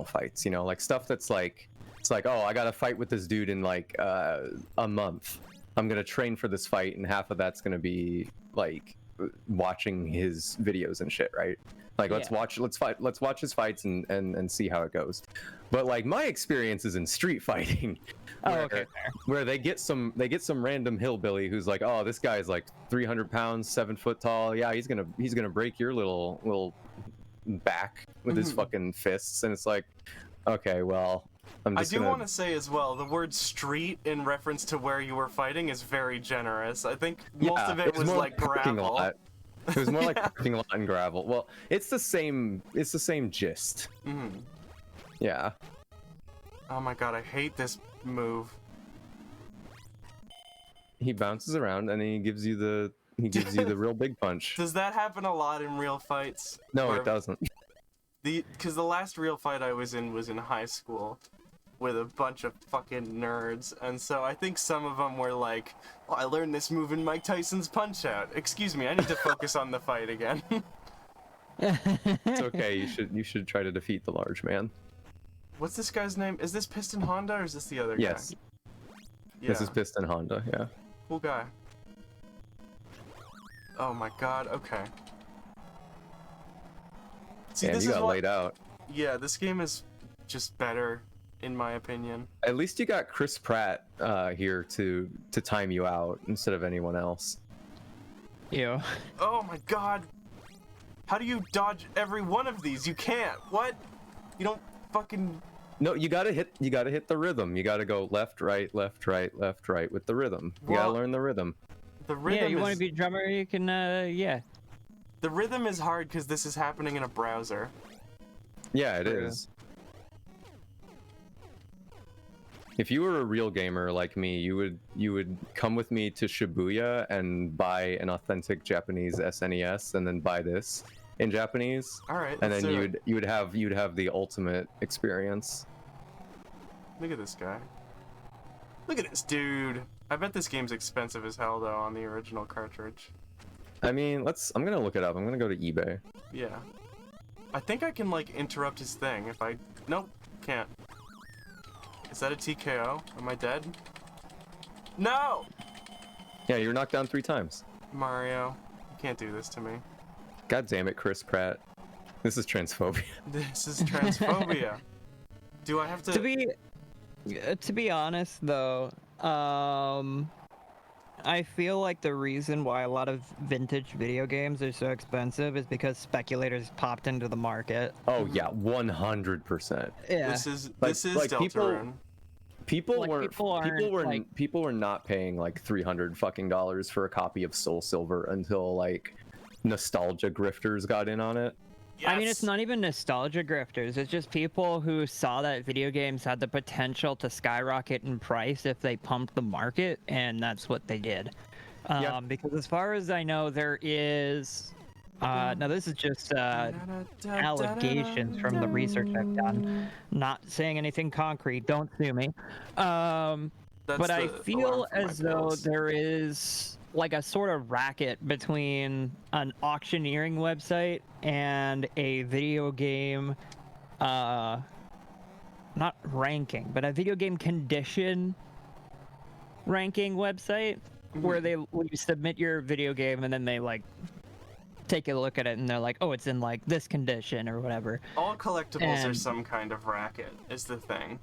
fights, like stuff that's like, it's like, oh, I gotta fight with this dude in like a month. I'm gonna train for this fight, and half of that's gonna be like watching his videos and shit, right? Like let's watch his fights and see how it goes. But like my experience is in street fighting, where they get some random hillbilly who's like, oh, this guy's like 300 pounds, 7 foot tall. Yeah, he's gonna break your little back with his fucking fists, and it's like, okay, well, I do want to say as well, the word street in reference to where you were fighting is very generous. I think most of it was like gravel. It was more like parking lot and gravel. Well, it's the same gist. Yeah. Oh my god, I hate this move. He bounces around and he gives you the real big punch. Does that happen a lot in real fights? No, it doesn't. Because the last real fight I was in high school with a bunch of fucking nerds, and so I think some of them were like, oh, I learned this move in Mike Tyson's Punch Out. Excuse me, I need to focus on the fight again. It's okay, you should try to defeat the large man. What's this guy's name? Is this Piston Honda or is this the other guy? Yes. Yeah. This is Piston Honda, yeah. Cool guy. Oh my god, okay. See, yeah, you got laid out. Yeah, this game is just better, in my opinion. At least you got Chris Pratt here to time you out instead of anyone else. Ew. Oh my god. How do you dodge every one of these? You can't. What? You don't fucking... No, you gotta hit the rhythm. You gotta go left, right, left, right, left, right with the rhythm. You gotta learn the rhythm. The rhythm. Yeah, you want to be a drummer? You can. Yeah. The rhythm is hard because this is happening in a browser. Yeah, it is. If you were a real gamer like me, you would come with me to Shibuya and buy an authentic Japanese SNES, and then buy this in Japanese. All right. And then you'd have the ultimate experience. Look at this guy. Look at this dude. I bet this game's expensive as hell though on the original cartridge. I mean, I'm gonna look it up. I'm gonna go to eBay. Yeah. I think I can like interrupt his thing if I... Nope, can't. Is that a TKO? Am I dead? No! Yeah, you're knocked down 3 times. Mario, you can't do this to me. God damn it, Chris Pratt. This is transphobia. This is transphobia. Do I have to... To be honest though, I feel like the reason why a lot of vintage video games are so expensive is because speculators popped into the market. Oh yeah, 100%. Yeah. This is deltarune. People were not paying like $300 fucking for a copy of Soul Silver until like nostalgia grifters got in on it. Yes. I mean, it's not even nostalgia grifters. It's just people who saw that video games had the potential to skyrocket in price if they pumped the market, and that's what they did. Because as far as I know, there is... now, this is just allegations from the research I've done. Not saying anything concrete. Don't sue me. But I feel as though there is... like a sort of racket between an auctioneering website and a video game, not ranking, but a video game condition ranking website where you submit your video game and then they like take a look at it and they're like, oh, it's in like this condition or whatever. All collectibles are some kind of racket, is the thing.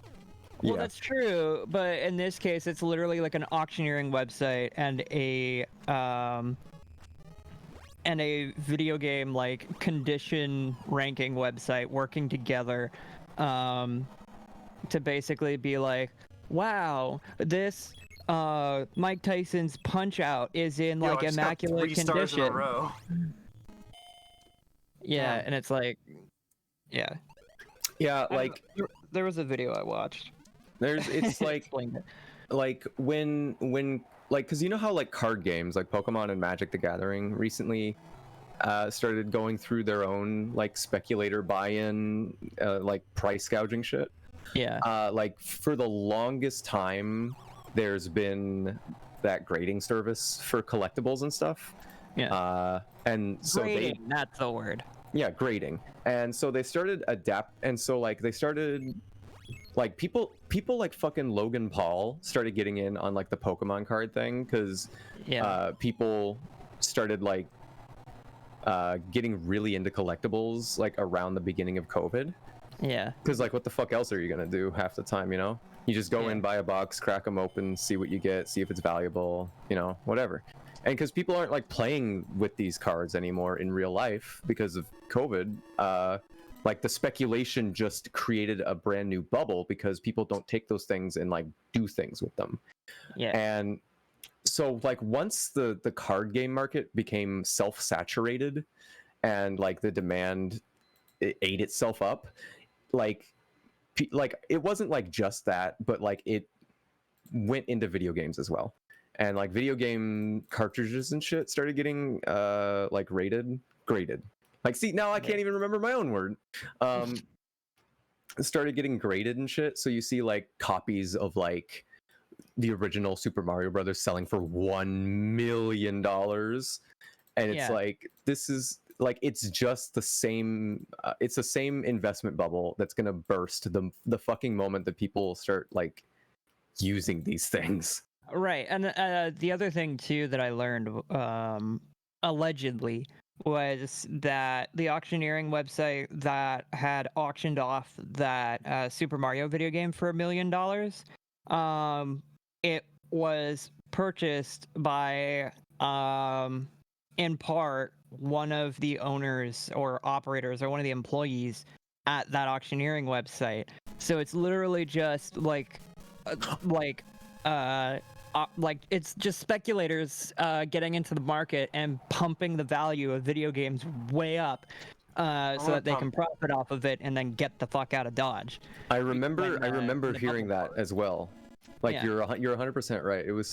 Well, that's true, but in this case, it's literally like an auctioneering website and a video game like condition ranking website working together to basically be like, wow, this Mike Tyson's Punch Out is in like immaculate condition. 3 stars in a row. Yeah, and it's like, yeah, like there was a video I watched. It's like like when like, because you know how like card games like Pokemon and Magic the Gathering recently started going through their own like speculator buy-in like price gouging shit. Like for the longest time there's been that grading service for collectibles and stuff. And so grading, that's the word. Grading. And so they started like people like fucking Logan Paul started getting in on like the Pokemon card thing because people started like getting really into collectibles like around the beginning of COVID. Yeah. Because like, what the fuck else are you gonna do half the time? You know, you just go in, buy a box, crack them open, see what you get, see if it's valuable. You know, whatever. And because people aren't like playing with these cards anymore in real life because of COVID, like the speculation just created a brand new bubble because people don't take those things and like do things with them. Yeah. And so like once the card game market became self-saturated and like the demand it ate itself up, like it wasn't like just that, but like it went into video games as well. And like video game cartridges and shit started getting like graded. Like, see, now I can't even remember my own word. Started getting graded and shit. So you see like copies of like the original Super Mario Brothers selling for $1 million, and it's like, this is like, it's just the same. It's the same investment bubble that's gonna burst the fucking moment that people start like using these things. Right, and the other thing too that I learned, allegedly, was that the auctioneering website that had auctioned off that Super Mario video game for $1 million, it was purchased by, in part, one of the owners or operators or one of the employees at that auctioneering website. So it's literally just like it's just speculators getting into the market and pumping the value of video games way up so that they can profit off of it and then get the fuck out of Dodge. I remember hearing that as well. Like, you're 100% right. It was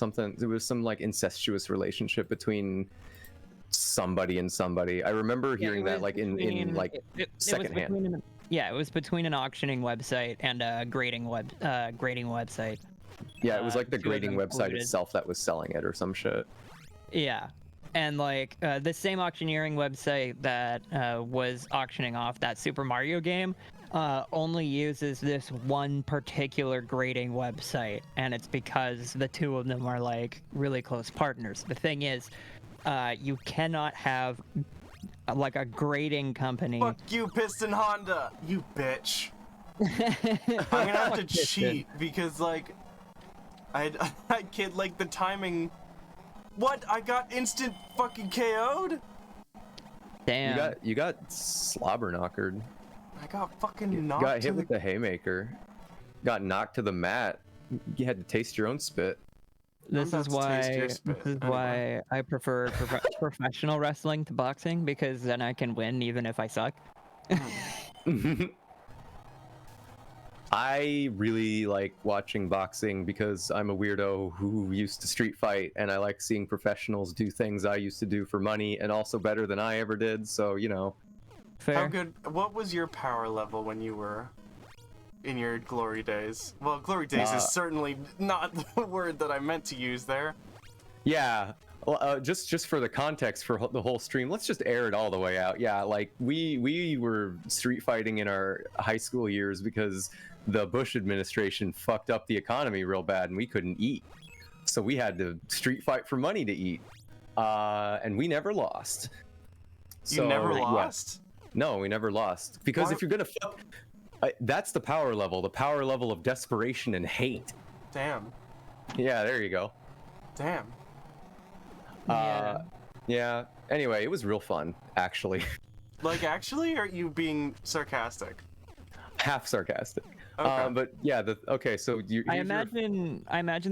some like incestuous relationship between somebody and somebody. I remember hearing that like in like secondhand. It was between an auctioning website and a grading website. Yeah, it was like the grading website itself that was selling it or some shit. Yeah, and like the same auctioneering website that was auctioning off that Super Mario game only uses this one particular grading website, and it's because the two of them are like really close partners. The thing is, you cannot have like a grading company. Fuck you, Piston Honda, you bitch. I'm gonna have to cheat because like I kid, like the timing. What? I got instant fucking KO'd? Damn. You got slobber knockered. I got fucking knocked. Got hit with the haymaker. Got knocked to the mat. You had to taste your own spit. This is why I prefer professional wrestling to boxing, because then I can win even if I suck. I really like watching boxing because I'm a weirdo who used to street fight, and I like seeing professionals do things I used to do for money and also better than I ever did, so, you know. Fair. How good? What was your power level when you were in your glory days? Well, glory days is certainly not the word that I meant to use there. Yeah. Well, just for the context for the whole stream, let's just air it all the way out. Yeah, like we were street fighting in our high school years because the Bush administration fucked up the economy real bad and we couldn't eat. So we had to street fight for money to eat. And we never lost. You never lost? No, we never lost. Because if you're gonna fuck... that's the power level of desperation and hate. Damn. Yeah, there you go. Damn. Yeah. Anyway, it was real fun, actually. Like, actually, or are you being sarcastic? Half sarcastic. Okay. But yeah, so I imagine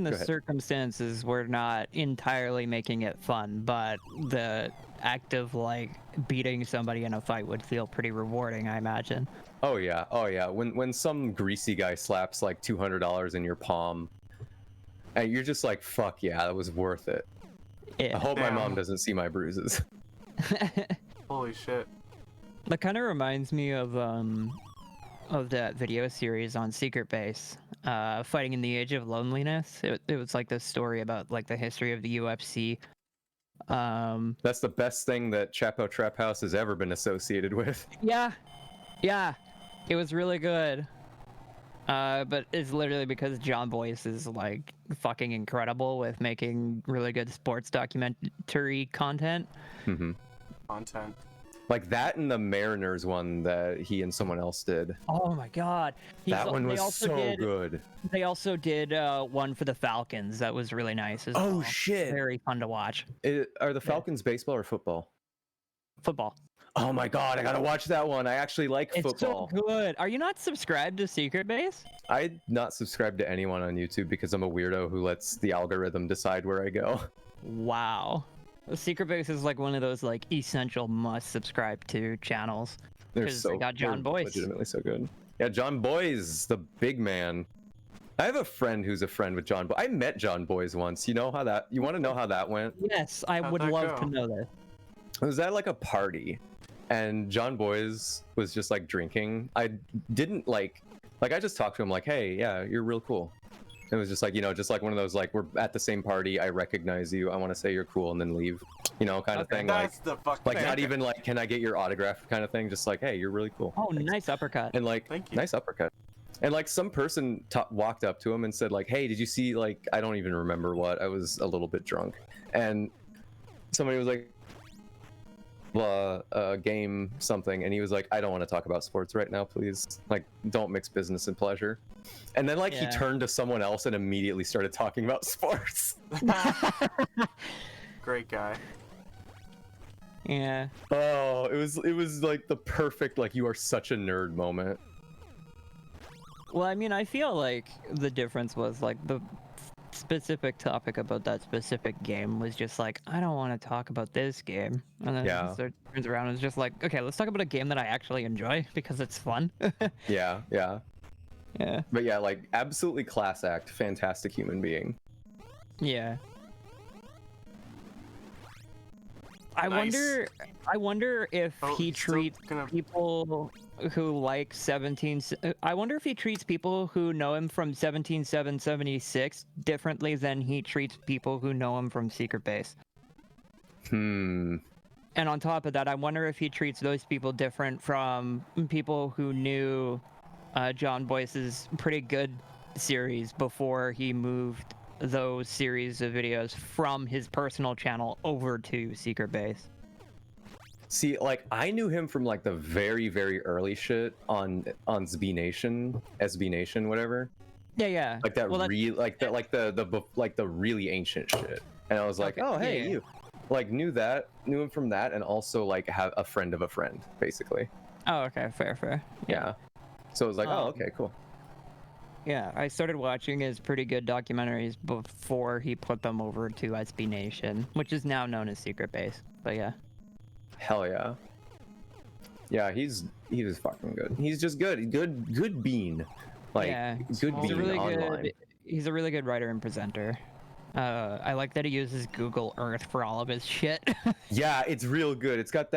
the circumstances were not entirely making it fun, but the act of like beating somebody in a fight would feel pretty rewarding, I imagine. Oh yeah. When some greasy guy slaps like $200 in your palm, and you're just like, fuck yeah, that was worth it. Yeah. I hope my mom doesn't see my bruises. Holy shit. That kind of reminds me of that video series on Secret Base, Fighting in the Age of Loneliness. It was like this story about like the history of the UFC. That's the best thing that Chapo Trap House has ever been associated with. Yeah, it was really good. But it's literally because John Boyce is like fucking incredible with making really good sports documentary content. Content. Like that and the Mariners one that he and someone else did. Oh my god. That one was so good. They also did one for the Falcons that was really nice as well. Oh shit. Very fun to watch. Are the Falcons baseball or football? Football. Oh my god, I gotta watch that one. I actually like football. It's so good. Are you not subscribed to Secret Base? I'm not subscribed to anyone on YouTube because I'm a weirdo who lets the algorithm decide where I go. Wow. Secret Base is like one of those like essential must subscribe to channels. They got John Boyce. Legitimately so good. Yeah, John Boyce, the big man. I have a friend who's a friend with John Boyce. I met John Boyce once. You want to know how that went? Yes, I would love to know that. It was at like a party, and John Boyce was just like drinking. I didn't like I just talked to him like, hey, yeah, you're real cool. It was just like, just like one of those, like, we're at the same party, I recognize you, I want to say you're cool, and then leave, kind of thing. That's the fucking thing. Not even like, can I get your autograph kind of thing, just like, hey, you're really cool. Oh, nice uppercut. And like, thank you. Nice uppercut. And like some person walked up to him and said like, hey, did you see, like, I don't even remember what, I was a little bit drunk. And somebody was like, game something, and he was like, I don't want to talk about sports right now, please, like, don't mix business and pleasure. And then like he turned to someone else and immediately started talking about sports. Great guy. Yeah. Oh, it was like the perfect, like, you are such a nerd moment. Well, I mean, I feel like the difference was like the specific topic about that specific game was just like, I don't want to talk about this game, and then it turns around and it's just like, okay, let's talk about a game that I actually enjoy because it's fun. yeah But yeah, like, absolutely class act, fantastic human being. Yeah. I wonder if he treats people who like 17. I wonder if he treats people who know him from 17776 differently than he treats people who know him from Secret Base. And on top of that, I wonder if he treats those people different from people who knew John Boyce's pretty good series before he moved those series of videos from his personal channel over to Secret Base. See, like, I knew him from like the very, very early shit on SB Nation, whatever. Yeah. Like that, the really ancient shit. And I was like, okay, oh hey, you, like, knew him from that, and also like have a friend of a friend, basically. Oh, okay, fair. Yeah. So it was like, oh, okay, cool. Yeah, I started watching his pretty good documentaries before he put them over to SB Nation, which is now known as Secret Base. But yeah. Hell yeah. Yeah, he was fucking good. He's just good. Good bean. Like, good bean online. He's a really good writer and presenter. I like that he uses Google Earth for all of his shit. Yeah, it's real good. It's got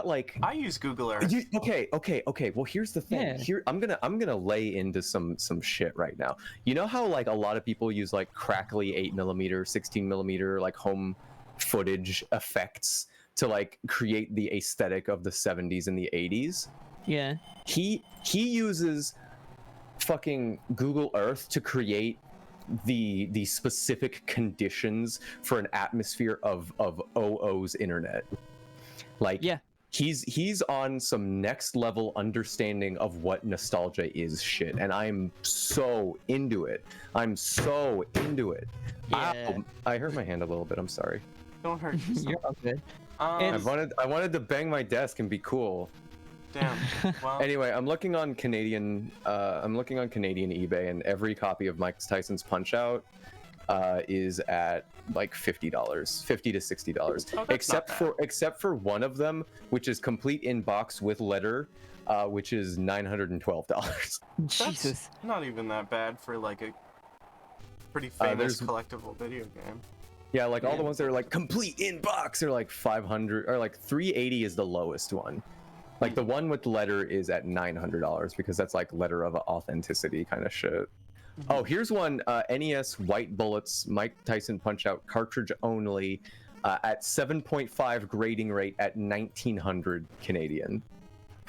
like, I use Google Earth. Okay. Well, here's the thing. Yeah. Here, I'm gonna lay into some shit right now. You know how like a lot of people use like crackly 8mm, 16mm like home footage effects to like create the aesthetic of the 70s and the 80s? Yeah. He uses fucking Google Earth to create the specific conditions for an atmosphere of OO's internet. Like, yeah, he's on some next level understanding of what nostalgia is shit, and I'm so into it. Yeah. I hurt my hand a little bit, I'm sorry. Don't hurt yourself. You're all good. I wanted to bang my desk and be cool. Damn. Well. Anyway, I'm looking on Canadian eBay, and every copy of Mike Tyson's Punch-Out is at like $50, $50 to $60, except for one of them, which is complete in box with letter, which is $912. Jesus. That's not even that bad for like a pretty famous collectible video game. Yeah, like all the ones that are like complete in box are like 500, or like 380 is the lowest one. Like the one with letter is at $900 because that's like letter of authenticity kind of shit. Oh, here's one, NES White Bullets Mike Tyson Punch-Out cartridge only, at 7.5 grading rate at 1900 Canadian.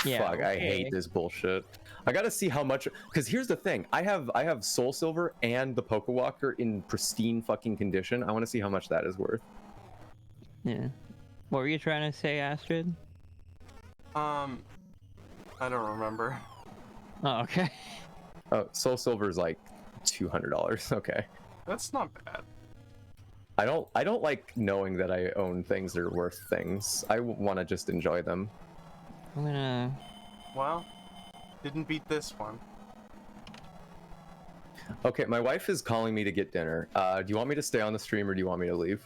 Yeah, Fuck, I hate this bullshit. I gotta see how much, because here's the thing. I have Soul Silver and the Pokewalker in pristine fucking condition. I want to see how much that is worth. Yeah. What were you trying to say, Astrid? I don't remember. Oh, okay. Oh, Soul Silver is like $200. Okay. That's not bad. I don't like knowing that I own things that are worth things. I want to just enjoy them. I'm gonna... Well, didn't beat this one. Okay, my wife is calling me to get dinner. Do you want me to stay on the stream or do you want me to leave?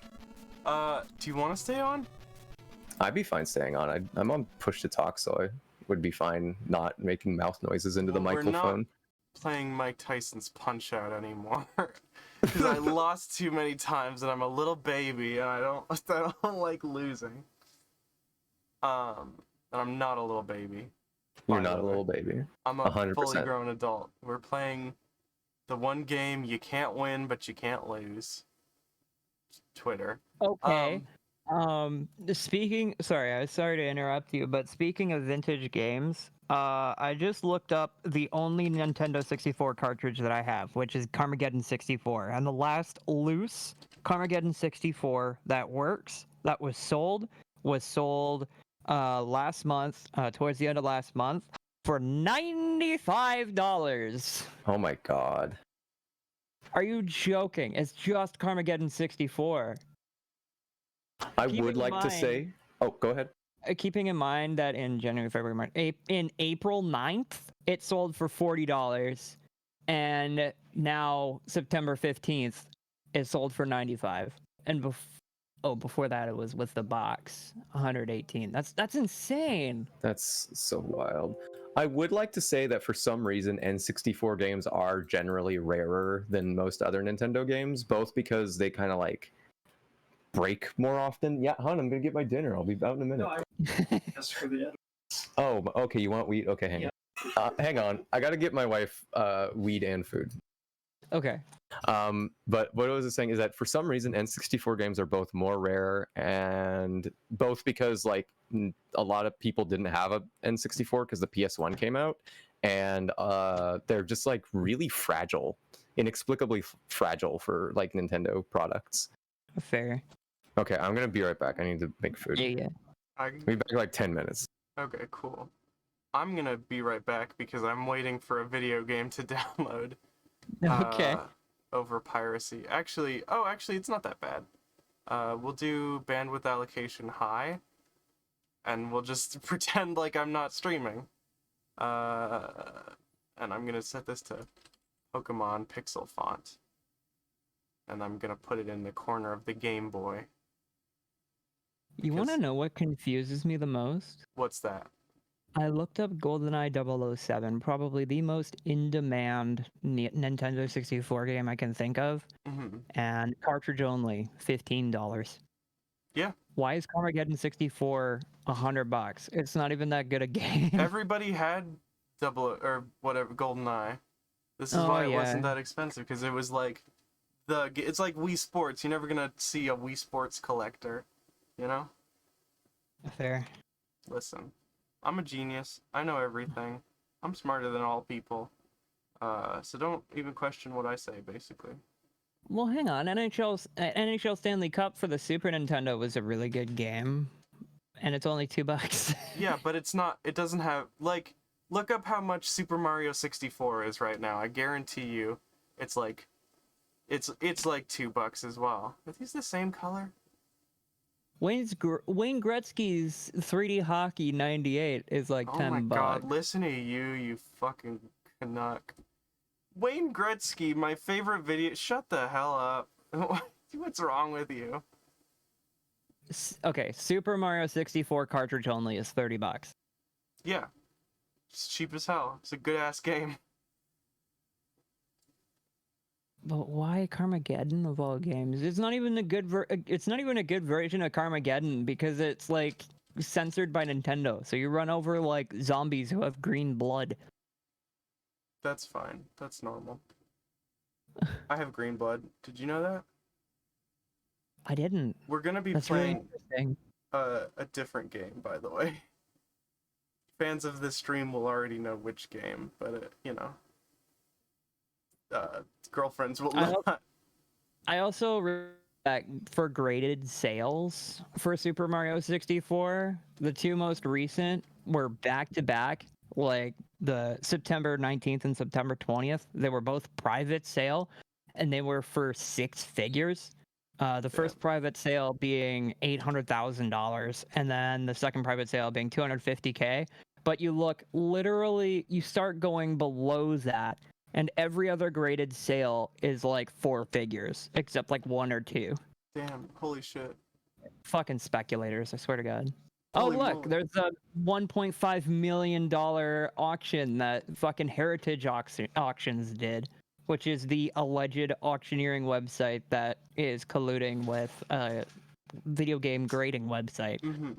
Do you want to stay on? I'd be fine staying on. I'm on push to talk, so I would be fine not making mouth noises into the microphone. We're not playing Mike Tyson's Punch Out anymore. Because I lost too many times and I'm a little baby and I don't like losing. And I'm not a little baby. You're not a little baby. I'm a 100%. fully grown adult. We're playing the one game you can't win but you can't lose. Twitter. Okay. Sorry to interrupt you, but speaking of vintage games, I just looked up the only Nintendo 64 cartridge that I have, which is Carmageddon 64, and the last loose Carmageddon 64 that works, that was sold last month, towards the end of last month, for $95. Oh my god. Are you joking? It's just Carmageddon 64. I would like to say... Oh, go ahead. Keeping in mind that in January, February, March, in April 9th, it sold for $40, and now September 15th, it sold for $95. And before that, it was with the box, $118. That's insane. That's so wild. I would like to say that for some reason, N64 games are generally rarer than most other Nintendo games, both because they kind of like break more often. Yeah, hon, I'm gonna get my dinner. I'll be out in a minute. Just for the Oh, okay. You want weed? Okay, hang on. Hang on. I gotta get my wife weed and food. Okay. But what I was saying is that for some reason, N64 games are both more rare, and both because like a lot of people didn't have a N64 because the PS1 came out, and they're just like really fragile, inexplicably fragile for like Nintendo products. Fair. Okay, I'm gonna be right back. I need to make food. Yeah. I'll be back in like 10 minutes. Okay, cool. I'm gonna be right back because I'm waiting for a video game to download. Okay. Over piracy. Actually, it's not that bad. We'll do bandwidth allocation high, and we'll just pretend like I'm not streaming. And I'm gonna set this to Pokemon pixel font. And I'm gonna put it in the corner of the Game Boy. You want to know what confuses me the most? What's that? I looked up GoldenEye 007, probably the most in-demand Nintendo 64 game I can think of, and cartridge only, $15. Yeah. Why is Carmageddon 64 $100? It's not even that good a game. Everybody had GoldenEye. This is why it wasn't that expensive, because it was like it's like Wii Sports. You're never gonna see a Wii Sports collector, you know? Fair. Listen, I'm a genius. I know everything. I'm smarter than all people. So don't even question what I say, basically. Well, hang on. NHL Stanley Cup for the Super Nintendo was a really good game, and it's only $2. Yeah, but it doesn't have, like, look up how much Super Mario 64 is right now. I guarantee you it's like $2 as well. Are these the same color? Wayne Gretzky's 3D Hockey 98 is like $10. Oh my god, listen to you fucking Canuck. Wayne Gretzky, my favorite video. Shut the hell up. What's wrong with you? Okay, Super Mario 64 cartridge only is $30. Yeah. It's cheap as hell. It's a good ass game. But why Carmageddon of all games? It's not even a good version of Carmageddon because it's like censored by Nintendo. So you run over like zombies who have green blood. That's fine. That's normal. I have green blood. Did you know that? I didn't. We're gonna be That's playing really interesting. a different game, by the way. fans of this stream will already know which game, but you know, girlfriends will not. I also that for graded sales for Super Mario 64, the two most recent were back to back, like the September 19th and September 20th. They were both private sale, and they were for 6 figures. The first private sale being $800,000, and then the second private sale being $250K. But you look literally, you start going below that, and every other graded sale is like 4 figures, except like 1 or 2. Damn! Holy shit! Fucking speculators! I swear to God. Holy oh look, moly. there's a $1.5 million auction that fucking Heritage Auctions did, which is the alleged auctioneering website that is colluding with a video game grading website. Mm-hmm.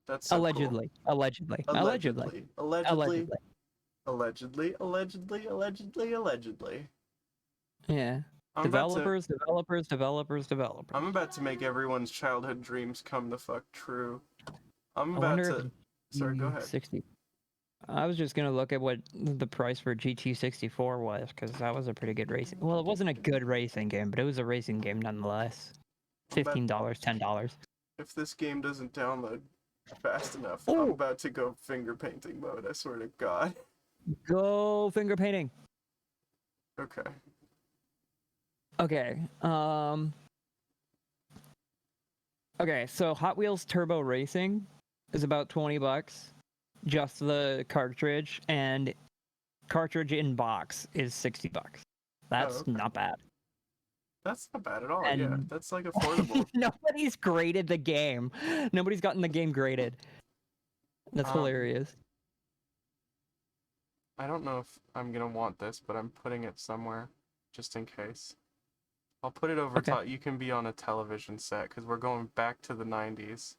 That's so allegedly. Cool. Allegedly. Allegedly. Allegedly. Allegedly. Allegedly. Allegedly. Allegedly. Yeah. Developers. I'm about to make everyone's childhood dreams come the fuck true. I'm I about wonder to. if Sorry, go ahead. 60. I was just gonna look at what the price for GT64 was, because that was a pretty good racing. Well, it wasn't a good racing game, but it was a racing game nonetheless. $15, $10. If this game doesn't download fast enough, Ooh. I'm about to go finger painting mode. I swear to God. Go finger painting. Okay. Okay. Okay, so Hot Wheels Turbo Racing is about $20. Just the cartridge, and cartridge in box is $60. That's not bad. That's not bad at all. And yeah, that's like affordable. Nobody's graded the game. Nobody's gotten the game graded. That's hilarious. I don't know if I'm gonna want this, but I'm putting it somewhere just in case. I'll put it over top. You can be on a television set because we're going back to the 90s.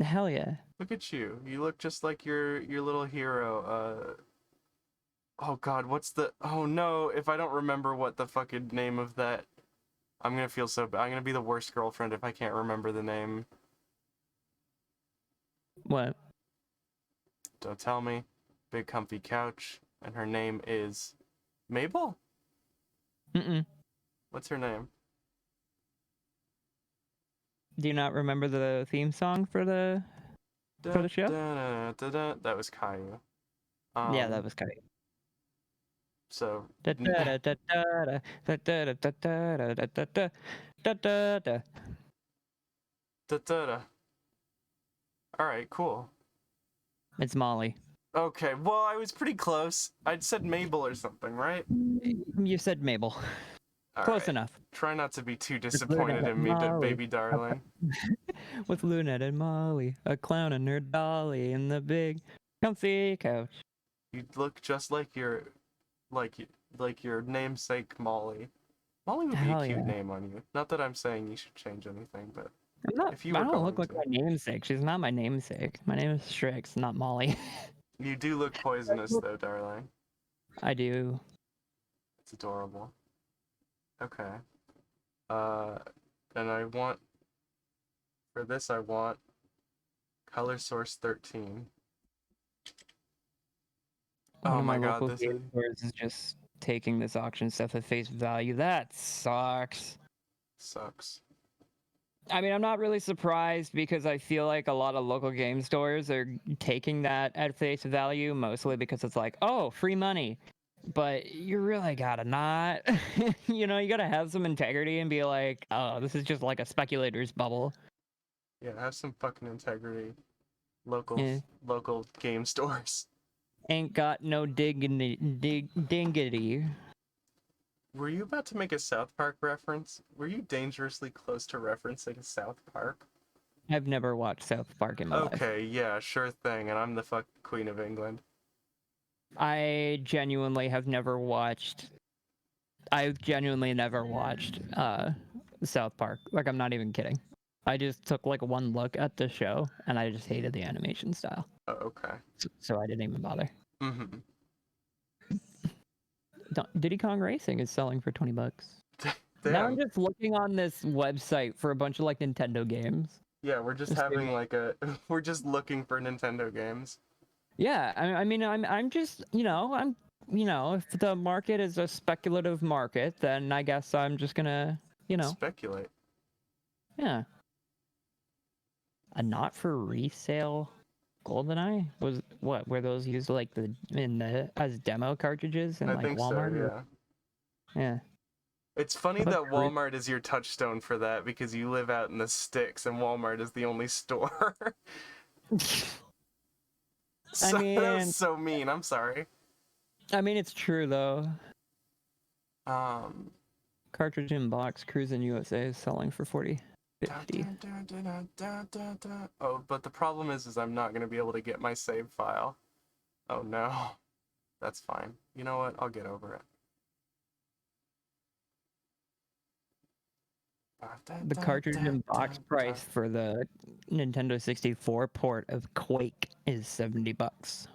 Hell yeah. Look at you. You look just like your little hero. Oh god, what's the... Oh no, if I don't remember what the fucking name of that... I'm gonna feel so bad. I'm gonna be the worst girlfriend if I can't remember the name. What? Don't tell me. Big comfy couch. And her name is... Mabel? Mm-mm. What's her name? Do you not remember the theme song for the show? That was Caillou. Yeah, that was Caillou. So. Alright, cool. It's Molly. Okay, well, I was pretty close. I'd said Mabel or something, right? You said Mabel. Close enough. Try not to be too disappointed in me, baby darling. With Lunette and Molly, a clown and her dolly, and the big comfy couch. You look just like your namesake Molly. Molly would be a cute name on you. Not that I'm saying you should change anything, but if you were I don't look like my namesake. She's not my namesake. My name is Strix, not Molly. You do look poisonous, though, darling. I do. It's adorable. Okay. And I want... For this, I want... Color Source 13. Oh my god, this is just taking this auction stuff at face value. That sucks. Sucks. I mean, I'm not really surprised because I feel like a lot of local game stores are taking that at face value, mostly because it's like, oh, free money. But you really gotta not. You gotta have some integrity and be like, oh, this is just like a speculator's bubble. Yeah, have some fucking integrity. Local game stores. Ain't got no dignity. Were you about to make a South Park reference? Were you dangerously close to referencing South Park? I've never watched South Park in my life. Okay, yeah, sure thing, and I'm the fuck Queen of England. I genuinely never watched South Park. Like, I'm not even kidding. I just took like one look at the show, and I just hated the animation style. Oh, okay. So I didn't even bother. Mm-hmm. Diddy Kong Racing is selling for $20. Damn. Now I'm just looking on this website for a bunch of like Nintendo games. Yeah, we're just having like we're just looking for Nintendo games. Yeah, I mean, I'm just, if the market is a speculative market, then I guess I'm just gonna, speculate. yeah. A not for resale GoldenEye was what? Were those used like as demo cartridges in I like think Walmart? so, yeah. Yeah. It's funny How that about Walmart is your touchstone for that because you live out in the sticks and Walmart is the only store. I That was mean, so mean. I'm sorry. it's true though. Um. Cartridge in box Cruisin' USA is selling for $40.50. Oh, but the problem is I'm not gonna be able to get my save file. Oh no. That's fine. You know what? I'll get over it. The cartridge in box price for the Nintendo 64 port of Quake is $70.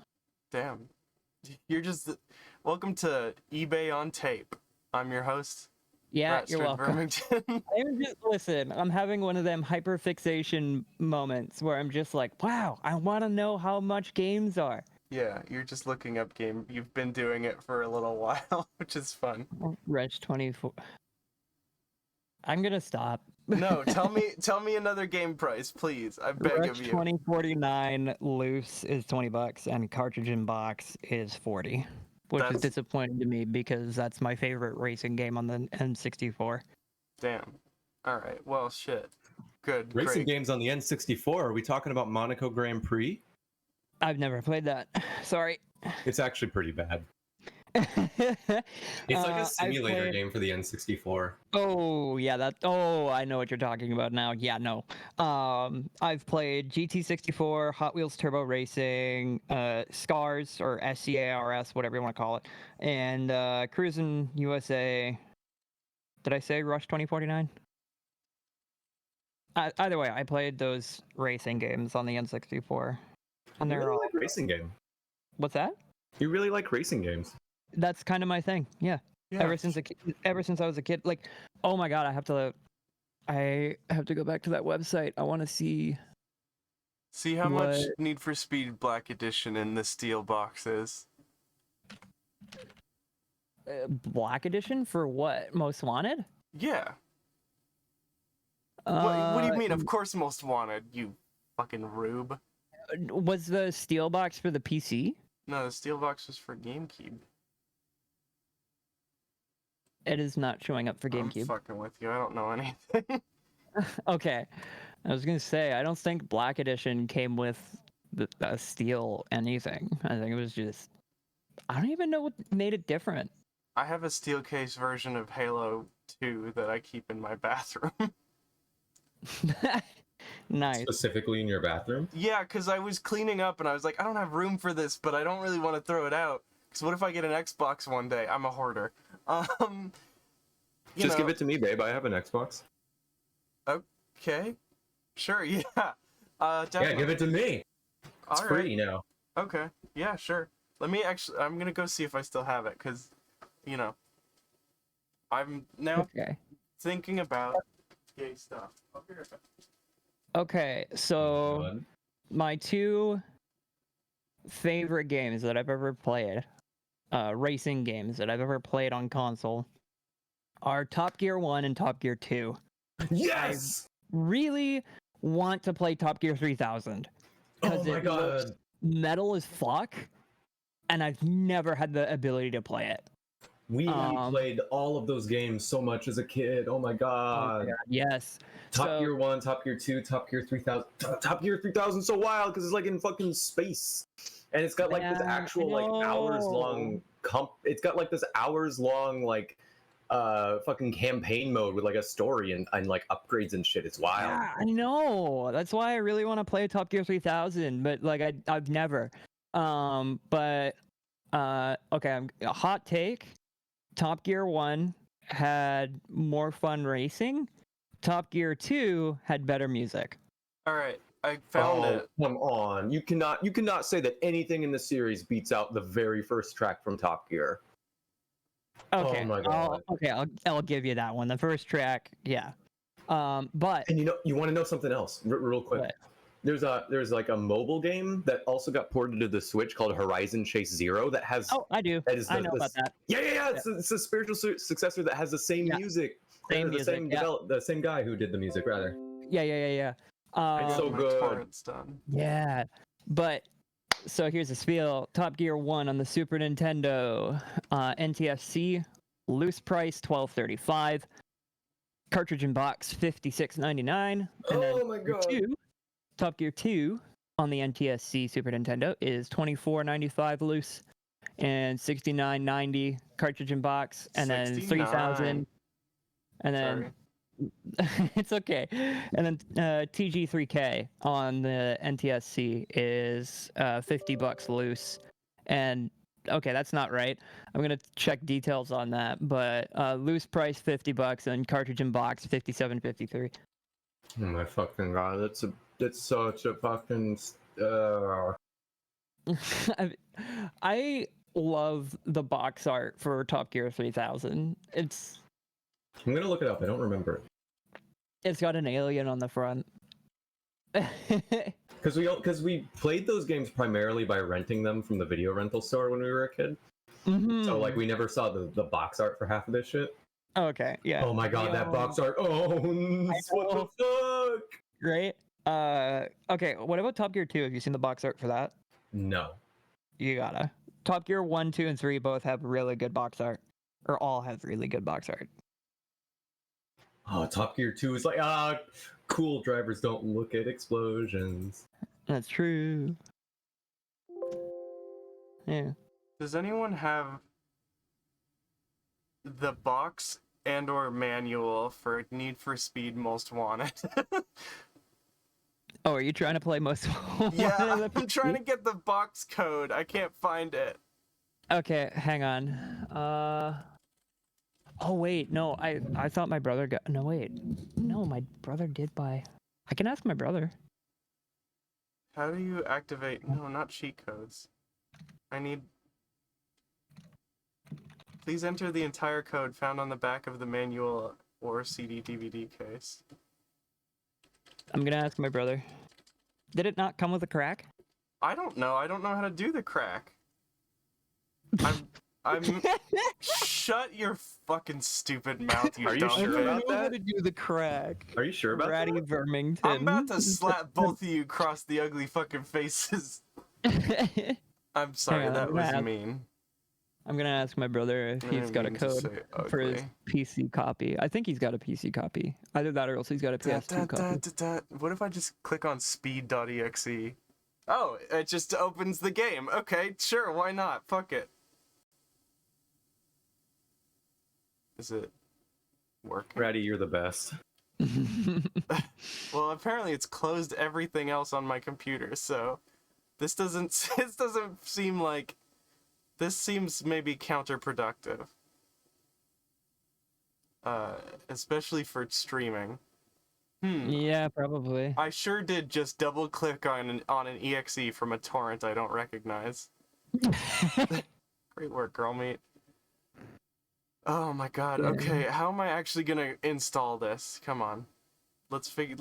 Damn. You're just welcome to eBay on tape. I'm your host, Yeah, you're Ratstrid welcome. Vermington. Listen, I'm having one of them hyperfixation moments where I'm just like, wow, I want to know how much games are. Yeah, you're just looking up game. You've been doing it for a little while, which is fun. Reg 24. I'm gonna stop. No, tell me another game price, please. I beg Reg of you. 2049 loose is $20 and cartridge in box is 40, which is disappointing to me because that's my favorite racing game on the N64. Damn. All right. Well, shit. Good. Racing great. games on the N64. Are we talking about Monaco Grand Prix? I've never played that. Sorry. It's actually pretty bad. It's like a simulator game for the N64. Oh yeah, I know what you're talking about now. Yeah, no. I've played GT64, Hot Wheels Turbo Racing, Scars or SCARS, whatever you want to call it, and Cruisin' USA. Did I say Rush 2049? Either way, I played those racing games on the N64, and they're really all like racing game. What's that? You really like racing games. That's kind of my thing. Yeah. Ever since I was a kid, like, oh my god, I have to go back to that website. I want to see how much Need for Speed Black Edition in the steel box is. Black Edition for what? Most Wanted? Yeah. What do you mean? Of course, Most Wanted. You fucking rube. Was the steel box for the PC? No, the steel box was for GameCube. It is not showing up for GameCube. I'm fucking with you. I don't know anything. Okay. I was gonna say, I don't think Black Edition came with the steel anything. I think it was just... I don't even know what made it different. I have a steel case version of Halo 2 that I keep in my bathroom. Nice. Specifically in your bathroom? Yeah, because I was cleaning up and I was like, I don't have room for this, but I don't really want to throw it out. Because what if I get an Xbox one day? I'm a hoarder. Just give it to me, babe. I have an Xbox. Okay. Sure, yeah. Yeah, give it to me. It's free right. now. Okay. Yeah, sure. I'm going to go see if I still have it, because, I'm now thinking about gay stuff. I'll be right back. Okay, so my two favorite games that I've ever played, racing games that I've ever played on console, are Top Gear 1 and Top Gear 2. Yes! I really want to play Top Gear 3000. Oh my god. Metal as fuck, and I've never had the ability to play it. We played all of those games so much as a kid. Oh my god. Yes. Top Gear 1, Top Gear 2, Top Gear 3000. Top Gear 3000 is so wild because it's like in fucking space. And it's got like this actual like hours long it's got like this hours long like fucking campaign mode with like a story and like upgrades and shit. It's wild. Yeah, I know. That's why I really want to play Top Gear 3000, but like I've never. But okay, a hot take. Top Gear 1 had more fun racing. Top Gear 2 had better music. All right, I found it. Come on. You cannot say that anything in the series beats out the very first track from Top Gear. Okay. Oh my god. I'll give you that one. The first track, yeah. But and you want to know something else real quick. What? there's like a mobile game that also got ported to the Switch called Horizon Chase Zero that has. Oh, I do. I know about that. Yeah. It's a spiritual successor that has the same music. Same music. The same guy who did the music, rather. Yeah. It's so good. Torrent's done. Yeah, but so here's the spiel: Top Gear 1 on the Super Nintendo, NTSC, loose price $12.35, cartridge and box $56.99, and then my god! Top Gear 2 on the NTSC Super Nintendo is $24.95 loose and $69.90 cartridge and box, and then $3,000, and then it's okay. And then TG3K on the NTSC is $50 loose, and okay, that's not right. I'm gonna check details on that, but loose price $50 and cartridge and box $57.53. Oh my fucking god! That's such a fucking. I love the box art for Top Gear 3000. I'm gonna look it up. I don't remember it. It's got an alien on the front. Because we played those games primarily by renting them from the video rental store when we were a kid. Mm-hmm. So like we never saw the box art for half of this shit. Okay, yeah. Oh my god, that box art! Oh, what the fuck? Right. Okay. What about Top Gear 2? Have you seen the box art for that? No. You gotta. Top Gear 1, 2, and 3 both have really good box art, or all have really good box art. Oh, Top Gear 2 is like cool drivers don't look at explosions. That's true. Yeah. Does anyone have the box and/or manual for Need for Speed Most Wanted? Oh, are you trying to play Most Wanted? Yeah, I'm trying to get the box code. I can't find it. Okay, hang on. Oh wait, no, I thought my brother got. No wait, no, my brother did buy. I can ask my brother. How do you activate? No, not cheat codes. I need. Please enter the entire code found on the back of the manual or CD DVD case. I'm gonna ask my brother. Did it not come with a crack? I don't know. I don't know how to do the crack. I'm. Shut your fucking stupid mouth, you Are you dumb sure bitch. about I know how that? to do the crack. Are you sure about Ratty that? Vermington. I'm about to slap both of you across the ugly fucking faces. I'm sorry, on, that was mean. I'm gonna ask my brother if he's got a code for his PC copy. I think he's got a PC copy. Either that or else he's got a PS2 copy. What if I just click on speed.exe? Oh, it just opens the game. Okay, sure, why not? Fuck it. Is it working? Ratty, you're the best. Well, apparently it's closed everything else on my computer, so this doesn't seem like. This seems maybe counterproductive. Especially for streaming. Yeah, probably. I sure did just double click on an exe from a torrent I don't recognize. Great work, girl meat. Oh my god. Okay, how am I actually gonna install this? Come on. Let's figure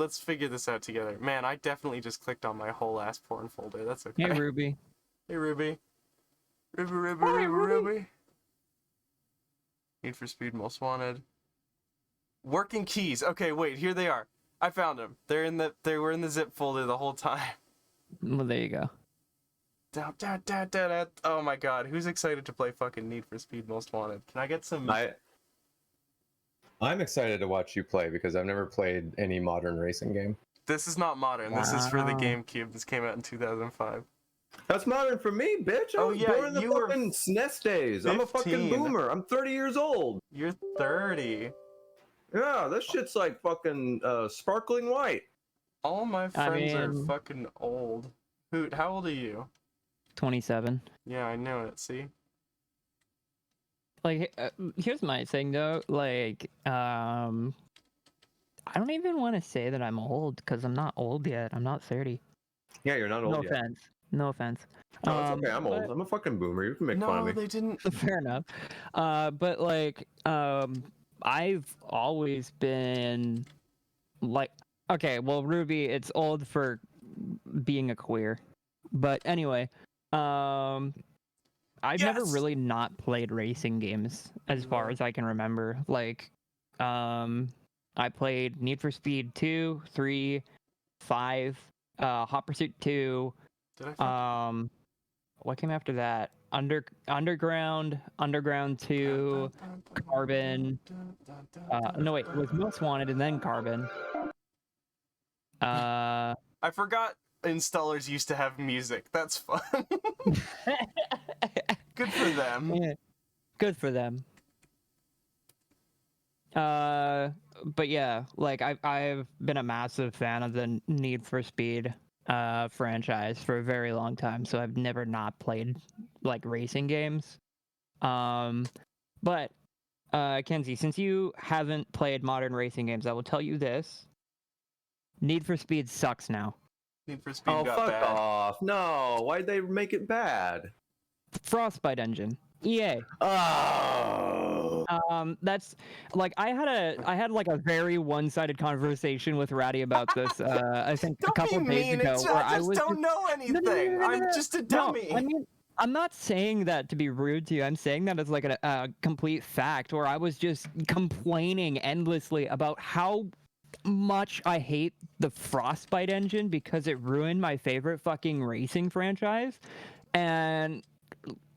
this out together. Man, I definitely just clicked on my whole ass porn folder. That's okay. Hey, Ruby. Hey, Ruby. Ruby. Need for Speed Most Wanted. Working keys. Okay, wait, here they are. I found them. They were in the zip folder the whole time. Well, there you go. Oh my god, who's excited to play fucking Need for Speed Most Wanted? Can I get some... I'm excited to watch you play because I've never played any modern racing game. This is not modern. This is for the GameCube. This came out in 2005. That's modern for me, bitch. I was born in the fucking SNES days. 15. I'm a fucking boomer. I'm 30 years old. You're 30. Yeah, this shit's like fucking sparkling white. All my friends are fucking old. Hoot, how old are you? 27. Yeah, I knew it. See? Like, here's my thing though. Like, I don't even want to say that I'm old because I'm not old yet. I'm not 30. Yeah, you're not old yet. No offense. No, it's okay. I'm old. I'm a fucking boomer. You can make fun of me. No, they didn't. Fair enough. But like, I've always been like, okay, well, Ruby, it's old for being a queer. But anyway, I've never really not played racing games as far as I can remember. Like, I played Need for Speed 2, 3, 5, Hot Pursuit 2. What came after that? Underground 2, Carbon. No wait, it was Most Wanted and then Carbon. I forgot installers used to have music. That's fun. Good for them. Yeah, good for them. But yeah, like I've been a massive fan of the Need for Speed franchise for a very long time, so I've never not played like racing games. But Kenzie, since you haven't played modern racing games, I will tell you this: Need for Speed sucks now. Need for Speed got fuck bad. off! No, why'd they make it bad? Frostbite engine. EA. Oh. That's like I had like a very one-sided conversation with Ratty about this. I think a couple days ago, where I just don't know anything. I'm just a dummy. No, I mean, I'm not saying that to be rude to you. I'm saying that as like a complete fact. Where I was just complaining endlessly about how much I hate the Frostbite engine because it ruined my favorite fucking racing franchise, and.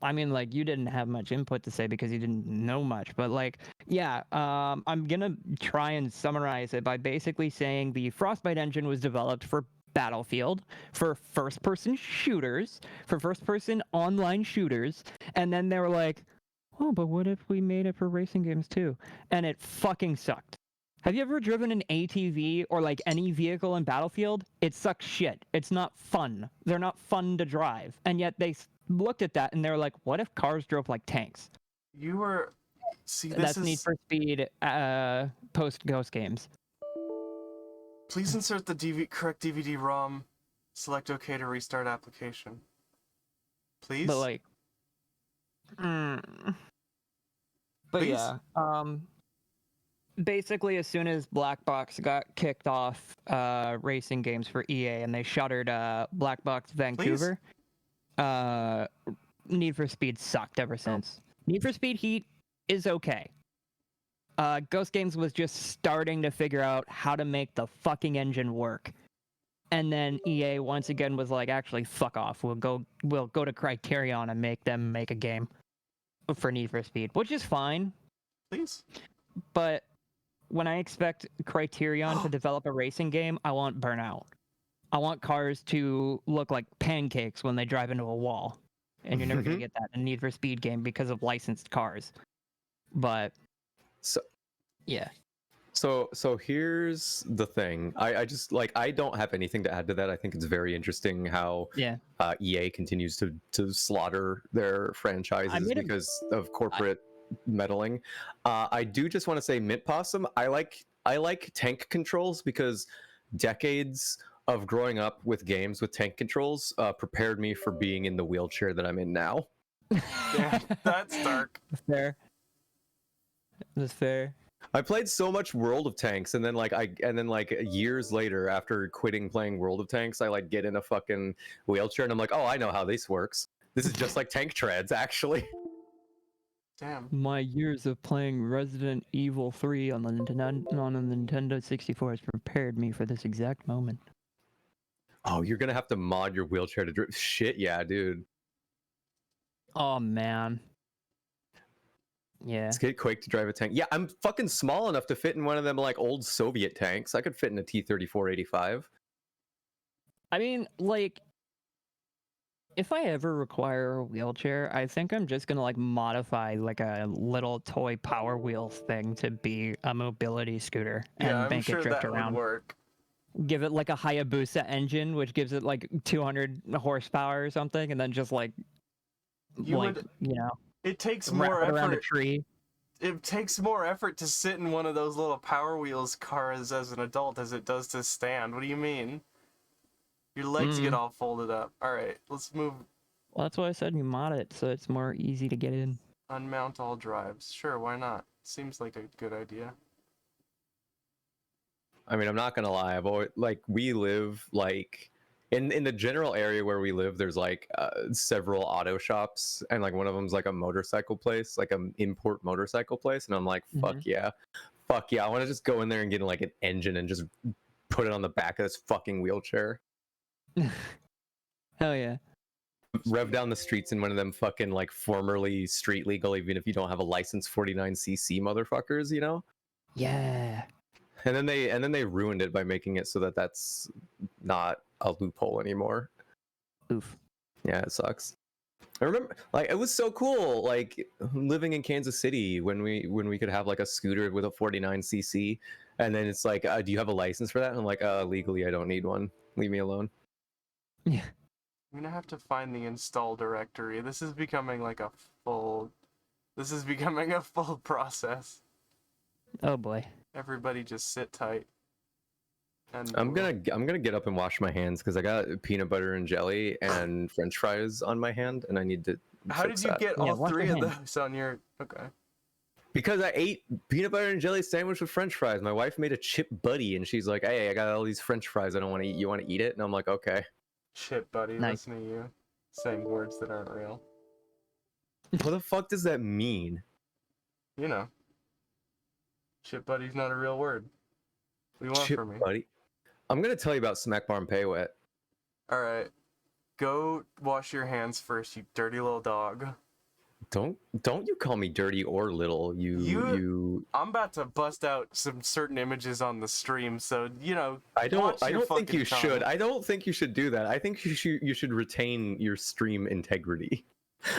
I mean, like, you didn't have much input to say because you didn't know much, but like, yeah, I'm gonna try and summarize it by basically saying the Frostbite engine was developed for Battlefield, for first-person shooters, for first-person online shooters, and then they were like, oh, but what if we made it for racing games too? And it fucking sucked. Have you ever driven an ATV or like any vehicle in Battlefield? It sucks shit. It's not fun. They're not fun to drive, and yet they looked at that and they were like, what if cars drove like tanks? You were... See, That's Need for Speed post Ghost games. Please insert the correct DVD-ROM. Select OK to restart application. Please? But like... But Please? yeah, basically as soon as Black Box got kicked off racing games for EA and they shuttered Black Box Vancouver, Need for Speed sucked ever since. Need for Speed Heat is okay. Ghost Games was just starting to figure out how to make the fucking engine work. And then EA once again was like, actually, fuck off. We'll go to Criterion and make them make a game for Need for Speed, which is fine. Please. But when I expect Criterion to develop a racing game, I want Burnout. I want cars to look like pancakes when they drive into a wall. And you're never going to get that in a Need for Speed game because of licensed cars. But, yeah. So here's the thing. I just, like, I don't have anything to add to that. I think it's very interesting how EA continues to slaughter their franchises because of corporate meddling. I do just want to say, Mint Possum, I like tank controls because decades of growing up with games with tank controls prepared me for being in the wheelchair that I'm in now. Yeah, that's dark. That's fair. I played so much World of Tanks, and then years later, after quitting playing World of Tanks, I like get in a fucking wheelchair, and I'm like, oh, I know how this works. This is just like tank treads, actually. Damn. My years of playing Resident Evil 3 on the Nintendo 64 has prepared me for this exact moment. Oh, you're gonna have to mod your wheelchair to drift. Shit, yeah, dude. Oh man. Yeah. Let's get Quake to drive a tank. Yeah, I'm fucking small enough to fit in one of them like old Soviet tanks. I could fit in a T-34-85. I mean, like, if I ever require a wheelchair, I think I'm just gonna like modify like a little toy Power Wheels thing to be a mobility scooter and make it drift around. Would work. Give it like a Hayabusa engine, which gives it like 200 horsepower or something, and then just like, it takes more effort around a tree. It takes more effort to sit in one of those little Power Wheels cars as an adult as it does to stand. What do you mean? Your legs get all folded up. All right, let's move. Well, that's why I said you mod it so it's more easy to get in. Unmount all drives. Sure, why not? Seems like a good idea. I mean, I'm not gonna lie. We live like in the general area where we live, there's like several auto shops, and like one of them's like a motorcycle place, like an import motorcycle place, and I'm like, fuck yeah, I want to just go in there and get like an engine and just put it on the back of this fucking wheelchair. Hell yeah. Rev down the streets in one of them fucking like formerly street legal, even if you don't have a license 49cc motherfuckers, you know? Yeah. And then they ruined it by making it so that that's not a loophole anymore. Oof. Yeah, it sucks. I remember, like, it was so cool, like living in Kansas City when we could have like a scooter with a 49cc, and then it's like, do you have a license for that? And I'm like, legally, I don't need one. Leave me alone. Yeah. I'm gonna have to find the install directory. This is becoming a full process. Oh boy. Everybody just sit tight. And I'm gonna get up and wash my hands because I got peanut butter and jelly and French fries on my hand, and I need to. How did you get all three of those on your? Okay. Because I ate peanut butter and jelly sandwich with French fries. My wife made a chip buddy, and she's like, "Hey, I got all these French fries. I don't want to eat. You want to eat it?" And I'm like, "Okay." Chip buddy, nice. Listen to you saying words that aren't real. What the fuck does that mean? You know, chip buddy's not a real word. What do you want chip from me? Buddy? I'm gonna tell you about Smack Barn Pay Wet. All right, go wash your hands first, you dirty little dog. Don't you call me dirty or little. You. I'm about to bust out some certain images on the stream, so you know. I don't think you tongue. should. I don't think you should do that. I think you should retain your stream integrity.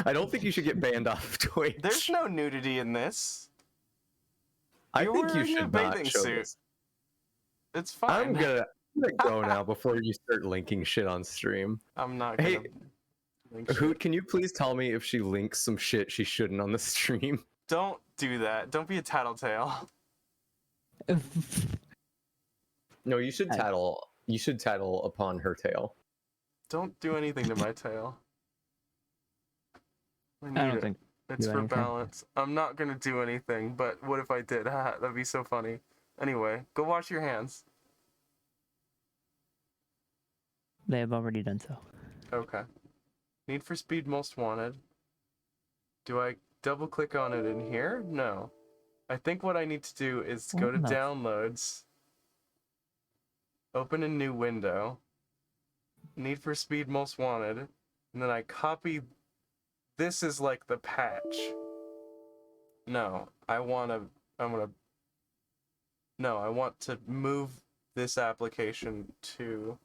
I don't think you should get banned off Twitch. There's no nudity in this. I think you should not show this. It's fine. I'm gonna go now before you start linking shit on stream. I'm not gonna. Hey, Hoot, can you please tell me if she links some shit she shouldn't on the stream? Don't do that. Don't be a tattletale. No, you should tattle. You should tattle upon her tail. Don't do anything to my tail. I don't think it's for balance. I'm not gonna do anything, but what if I did? That'd be so funny. Anyway, go wash your hands. They have already done so. Okay. Need for Speed Most Wanted. Do I double click on it in here? No. I think what I need to do is go to downloads, open a new window, Need for Speed Most Wanted, and then I copy. This is like the patch. No, I want to move this application to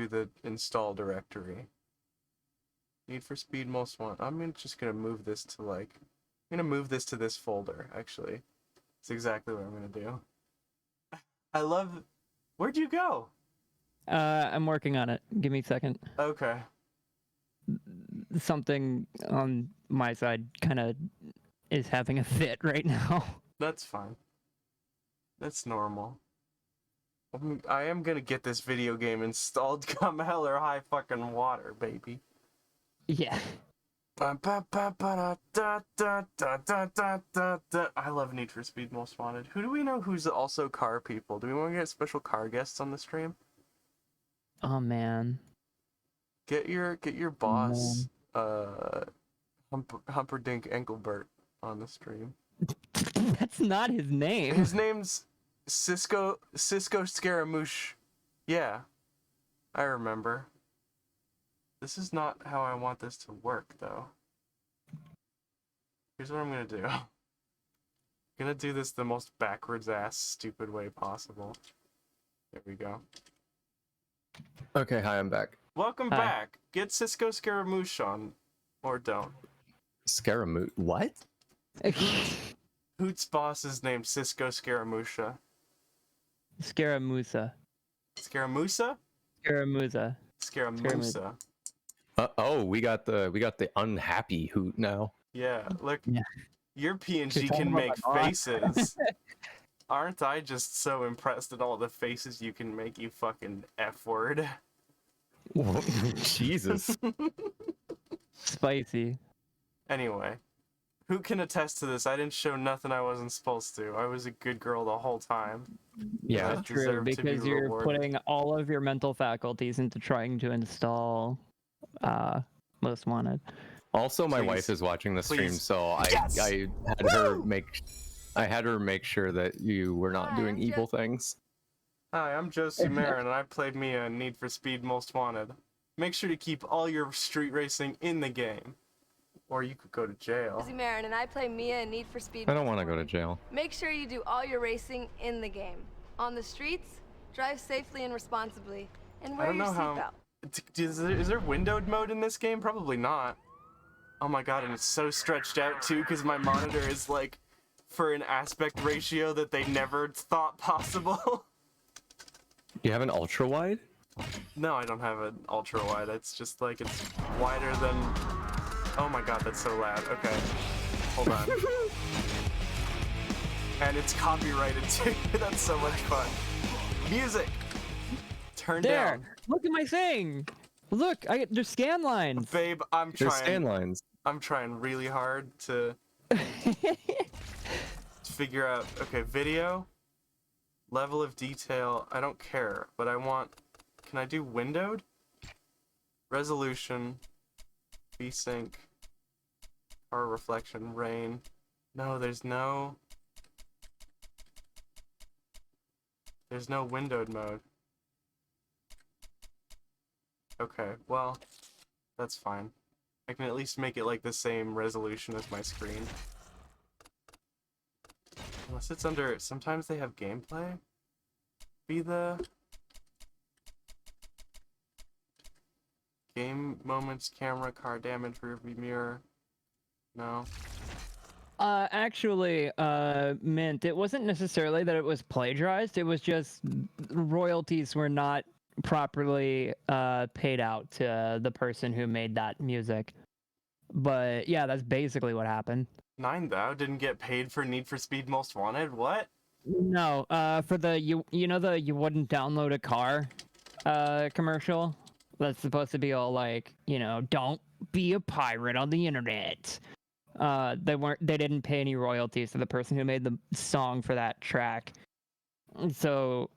the install directory. Need for Speed Most Wanted. I'm just gonna move this to this folder, actually. It's exactly what I'm gonna do. I love. Where'd you go? I'm working on it. Give me a second. Okay. Something on my side kind of is having a fit right now. That's fine. That's normal. I am gonna get this video game installed come hell or high fucking water, baby. Yeah. I love Need for Speed Most Wanted. Who do we know who's also car people? Do we want to get special car guests on the stream? Oh man. Get your boss, Humperdinck Engelbert on the stream. That's not his name. His name's Cisco Scaramouche. Yeah, I remember. This is not how I want this to work, though. Here's what I'm gonna do. I'm gonna do this the most backwards ass stupid way possible. There we go. Okay, hi, I'm back. Welcome back. Get Cisco Scaramouche on, or don't. Scaramouche? What? Hoot's boss is named Cisco Scaramuccia. Scaramuza. Scaramuza? Scaramuza. Scaramuza. Oh, we got the unhappy Hoot now. Yeah, look. Yeah. Your PNG can make faces. Aren't I just so impressed at all the faces you can make, you fucking F-word? Jesus. Spicy. Anyway, Who can attest to this? I didn't show nothing I wasn't supposed to. I was a good girl the whole time. Yeah, that's true, because you're putting all of your mental faculties into trying to install Most Wanted. Also, my wife is watching the stream, so Yes! I had her make sure that you were not doing evil things. Hi, I'm Josie Marin, and I played Mia in Need for Speed Most Wanted. Make sure to keep all your street racing in the game, or you could go to jail. Josie Marin, and I play Mia in Need for Speed. I don't want to go to jail. Make sure you do all your racing in the game. On the streets, drive safely and responsibly, and wear your seatbelt. Is there windowed mode in this game? Probably not. Oh my god, and it's so stretched out too, because my monitor is like for an aspect ratio that they never thought possible. You have an ultra wide? No, I don't have an ultra wide. It's just like it's wider than. Oh my god, that's so loud. Okay, hold on. And it's copyrighted too. That's so much fun. Music. Turn down. Look at my thing. Look, there's scan lines. Babe, I'm trying. There's scan lines. I'm trying really hard to figure out. Okay, video, level of detail. I don't care, but I want. Can I do windowed? Resolution, VSync, car reflection, rain. No, there's no windowed mode. Okay, well, that's fine. I can at least make it like the same resolution as my screen. Unless it's under, sometimes they have gameplay. Be the game moments, camera, car damage, rearview mirror. No. Actually, Mint, it wasn't necessarily that it was plagiarized, it was just royalties were not properly paid out to the person who made that music. But yeah, that's basically what happened. Nine Thou didn't get paid for Need for Speed Most Wanted? What? No, for the you know the you wouldn't download a car commercial that's supposed to be all like, you know, don't be a pirate on the internet. They didn't pay any royalties to the person who made the song for that track. So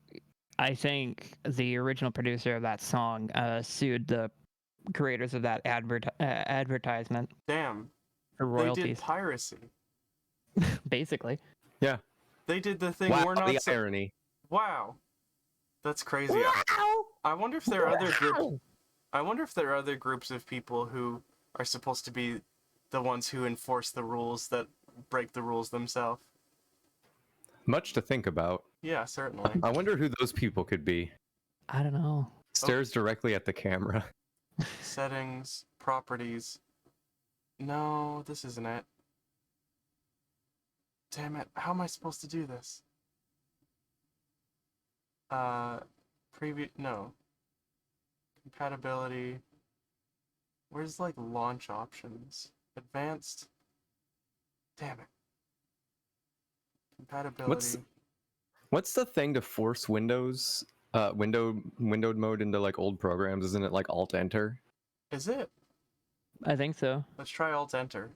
I think the original producer of that song sued the creators of that advertisement. Damn. For royalties. They did piracy. Basically. Yeah. They did the thing wow, we're not. The irony. Wow. That's crazy. Wow. I wonder if there are other groups. I wonder if there are other groups of people who are supposed to be the ones who enforce the rules that break the rules themselves. Much to think about. Yeah, certainly. I wonder who those people could be. I don't know. Stares directly at the camera. Settings, properties. No, this isn't it. Damn it, how am I supposed to do this? No. Compatibility. Where's like launch options? Advanced. Damn it. Compatibility. What's the thing to force Windows windowed mode into like old programs? Isn't it like Alt Enter? Is it? I think so. Let's try Alt Enter.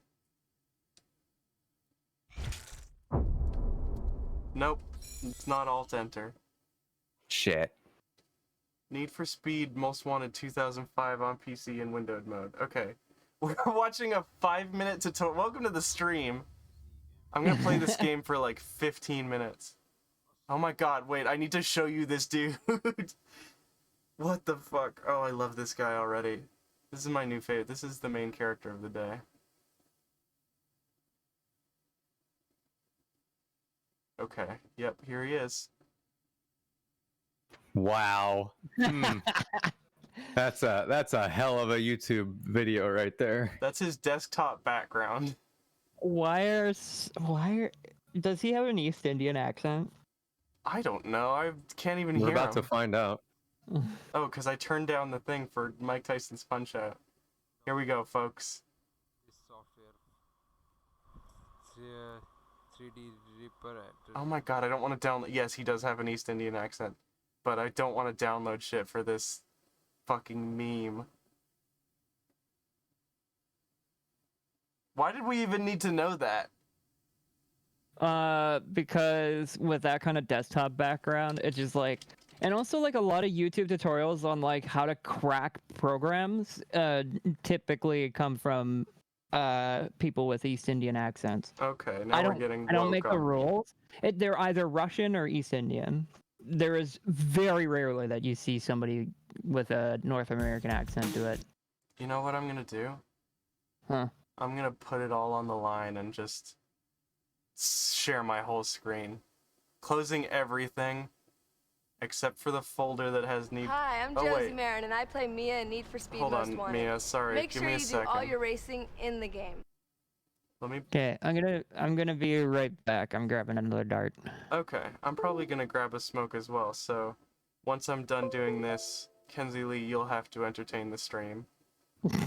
Nope, it's not Alt Enter. Shit. Need for Speed Most Wanted 2005 on PC in windowed mode. Okay, we're watching a 5-minute tutorial. Welcome to the stream. I'm gonna play this game for like 15 minutes. Oh my god, wait, I need to show you this dude. What the fuck? Oh, I love this guy already. This is my new favorite. This is the main character of the day. Okay, yep, here he is. Wow. That's a hell of a YouTube video right there. That's his desktop background. Does he have an East Indian accent? I don't know. I can't even hear him. We're about to find out. Oh, because I turned down the thing for Mike Tyson's Punch-Out. Here we go, folks. Oh my god, I don't want to download... Yes, he does have an East Indian accent. But I don't want to download shit for this fucking meme. Why did we even need to know that? Because with that kind of desktop background, it's just like, and also like a lot of YouTube tutorials on like how to crack programs typically come from people with East Indian accents. Okay, now we're getting woke I don't make the on me. rules. They're either Russian or East Indian. There is very rarely that you see somebody with a North American accent do it. You know what I'm gonna do? Huh. I'm gonna put it all on the line and just share my whole screen. Closing everything except for the folder that has need. Hi, I'm Josie Marin, and I play Mia in Need for Speed Hold Most on, Wanted. Mia, sorry. Make Give sure me a you second. do all your racing in the game. Let me. Okay, I'm gonna be right back. I'm grabbing another dart. Okay, I'm probably gonna grab a smoke as well. So, once I'm done doing this, Kenzie Lee, you'll have to entertain the stream.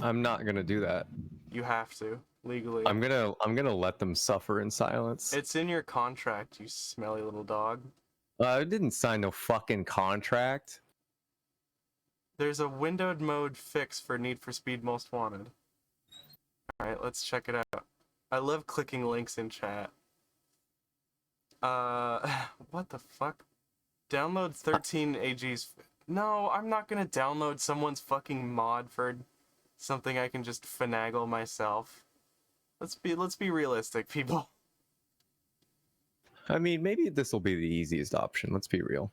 I'm not gonna do that. You have to legally. I'm gonna let them suffer in silence. It's in your contract, you smelly little dog. I didn't sign no fucking contract. There's a windowed mode fix for Need for Speed Most Wanted. Alright, let's check it out. I love clicking links in chat. What the fuck? Download 13 AG's... No, I'm not gonna download someone's fucking mod for something I can just finagle myself. Let's be realistic, people. I mean, maybe this will be the easiest option. Let's be real.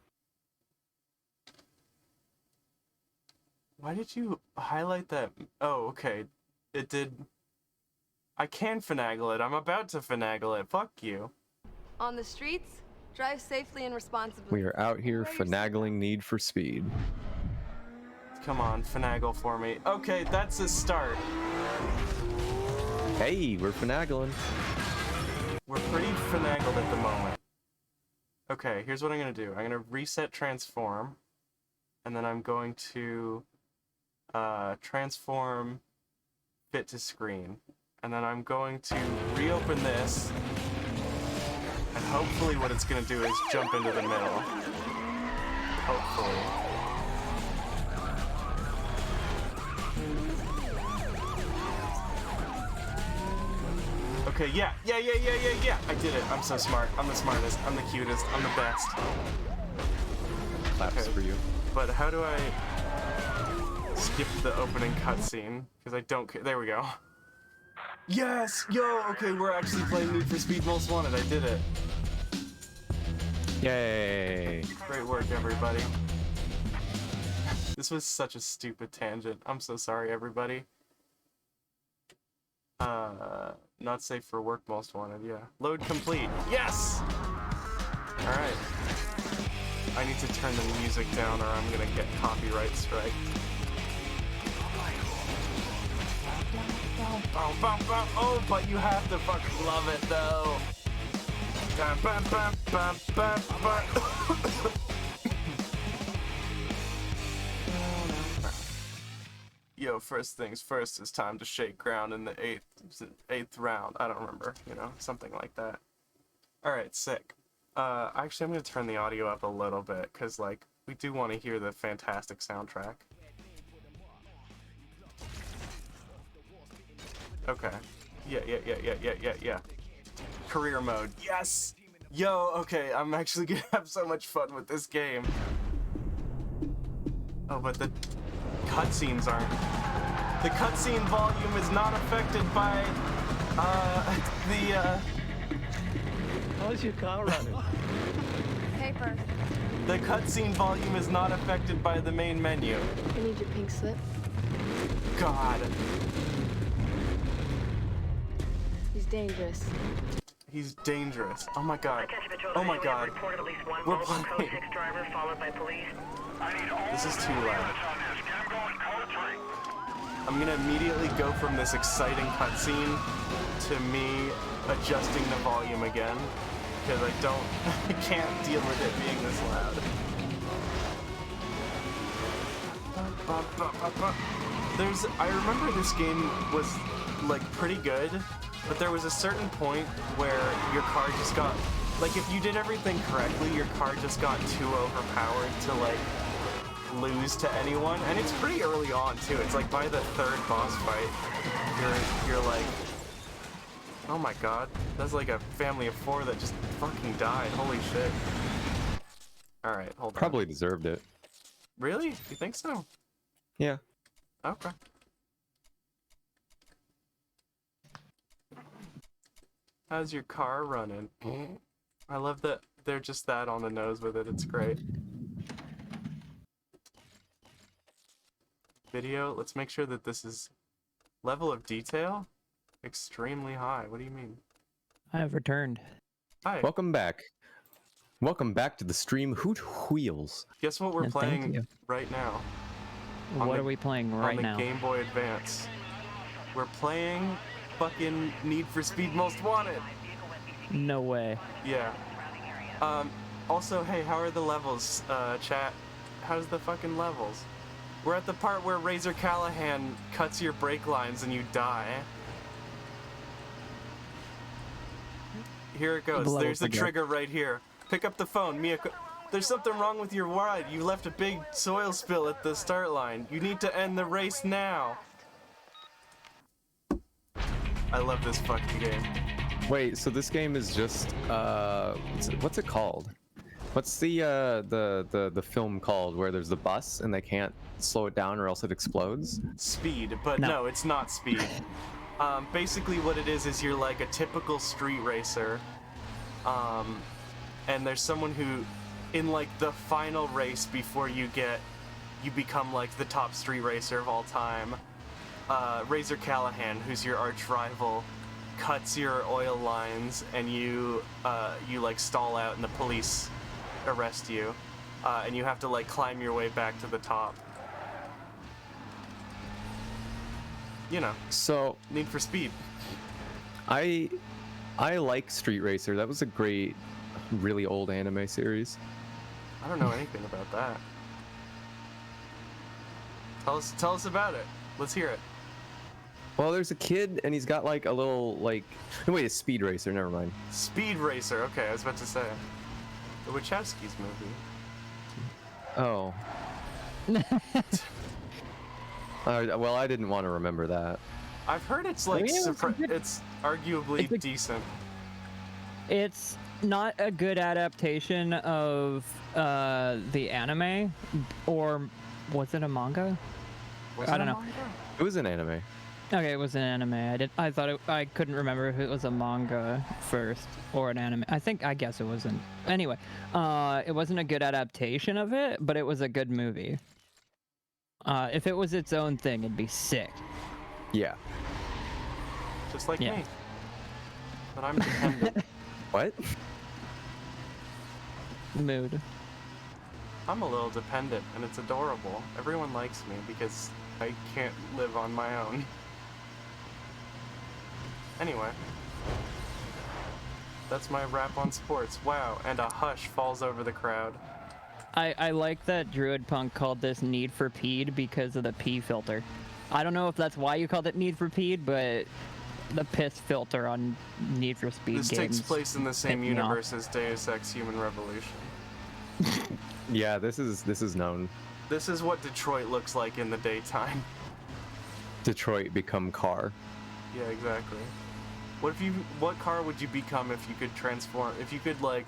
Why did you highlight that? Oh, okay. It did... I can finagle it. I'm about to finagle it. Fuck you. On the streets, drive safely and responsibly. We are out here finagling Need for Speed. Come on, finagle for me. Okay, that's a start. Hey, we're finagling. We're pretty finagled at the moment. Okay, here's what I'm gonna do. I'm gonna reset transform, and then I'm going to transform fit to screen. And then I'm going to reopen this, and hopefully what it's going to do is jump into the middle. Hopefully. Okay, yeah. I did it. I'm so smart. I'm the smartest. I'm the cutest. I'm the best. Claps for you. But how do I skip the opening cutscene? Because I don't care. There we go. Yes! Yo! Okay, we're actually playing Need for Speed Most Wanted. I did it. Yay! Great work, everybody. This was such a stupid tangent. I'm so sorry, everybody. Not safe for work, Most Wanted, yeah. Load complete. Yes! Alright. I need to turn the music down or I'm gonna get copyright strike. Oh, but you have to fucking love it, though. Yo, first things first, it's time to shake ground in the eighth round. I don't remember, you know, something like that. Alright, sick. Actually, I'm gonna turn the audio up a little bit, because, like, we do want to hear the fantastic soundtrack. Okay. Yeah. Career mode. Yes! Yo, okay, I'm actually gonna have so much fun with this game. Oh, but the cutscenes aren't. The cutscene volume is not affected by, How's your car running? Paper. The cutscene volume is not affected by the main menu. I need your pink slip. God. He's dangerous. He's dangerous. Oh my god. Oh my god. We're playing. This is too loud. I'm gonna immediately go from this exciting cutscene to me adjusting the volume again, because I can't deal with it being this loud. I remember this game was like pretty good, but there was a certain point where your car just got, like, if you did everything correctly, your car just got too overpowered to like lose to anyone, and it's pretty early on too. It's like by the third boss fight, you're like Oh my god. That's like a family of 4 that just fucking died. Holy shit. Alright, hold on. Probably deserved it. Really? You think so? Yeah. Okay. How's your car running? I love that they're just that on the nose with it. It's great. Video, let's make sure that this is level of detail extremely high. What do you mean? I have returned. Hi. Welcome back. Welcome back to the stream Hoot Wheels. Guess what we're And thank playing you. right now? What are we playing right on now? the Game Boy Advance. We're playing fucking Need for Speed Most Wanted. No way. Yeah. Also, hey, how are the levels, chat? How's the fucking levels? We're at the part where Razor Callahan cuts your brake lines and you die. Here it goes. There's the trigger right here. Pick up the phone. There's something wrong with your ride. You left a big soil spill at the start line. You need to end the race now. I love this fucking game. Wait, so this game is just what's it called? What's the film called where there's the bus and they can't slow it down or else it explodes? Speed, but no, it's not Speed. Basically what it is you're like a typical street racer. And there's someone who, in like the final race before you become like the top street racer of all time, Razor Callahan, who's your arch rival, cuts your oil lines and you like stall out and the police arrest you, and you have to like climb your way back to the top. You know. So Need for Speed. I like Street Racer. That was a great, really old anime series. I don't know anything about that. Tell us about it. Let's hear it. Well, there's a kid and he's got like a little like no, wait, it's Speed Racer, never mind. Speed Racer, okay, I was about to say. The Wachowskis movie. Oh. Well, I didn't want to remember that. I've heard it's like it's arguably decent. It's not a good adaptation of the anime, or was it a manga? I don't know. It was an anime. Okay, it was an anime. I couldn't remember if it was a manga first or an anime. I guess it wasn't. Anyway, it wasn't a good adaptation of it, but it was a good movie. If it was its own thing, it'd be sick. Yeah. Just like me. But I'm dependent. What? Mood. I'm a little dependent, and it's adorable. Everyone likes me because I can't live on my own. Anyway. That's my wrap on sports. Wow, and a hush falls over the crowd. I like that Druid Punk called this Need for Peed because of the pee filter. I don't know if that's why you called it Need for Peed, but the piss filter on Need for Speed This games takes place in the same universe as Deus Ex Human Revolution. Yeah, this is known. This is what Detroit looks like in the daytime. Detroit become car. Yeah, exactly. What car would you become if you could transform? If you could like,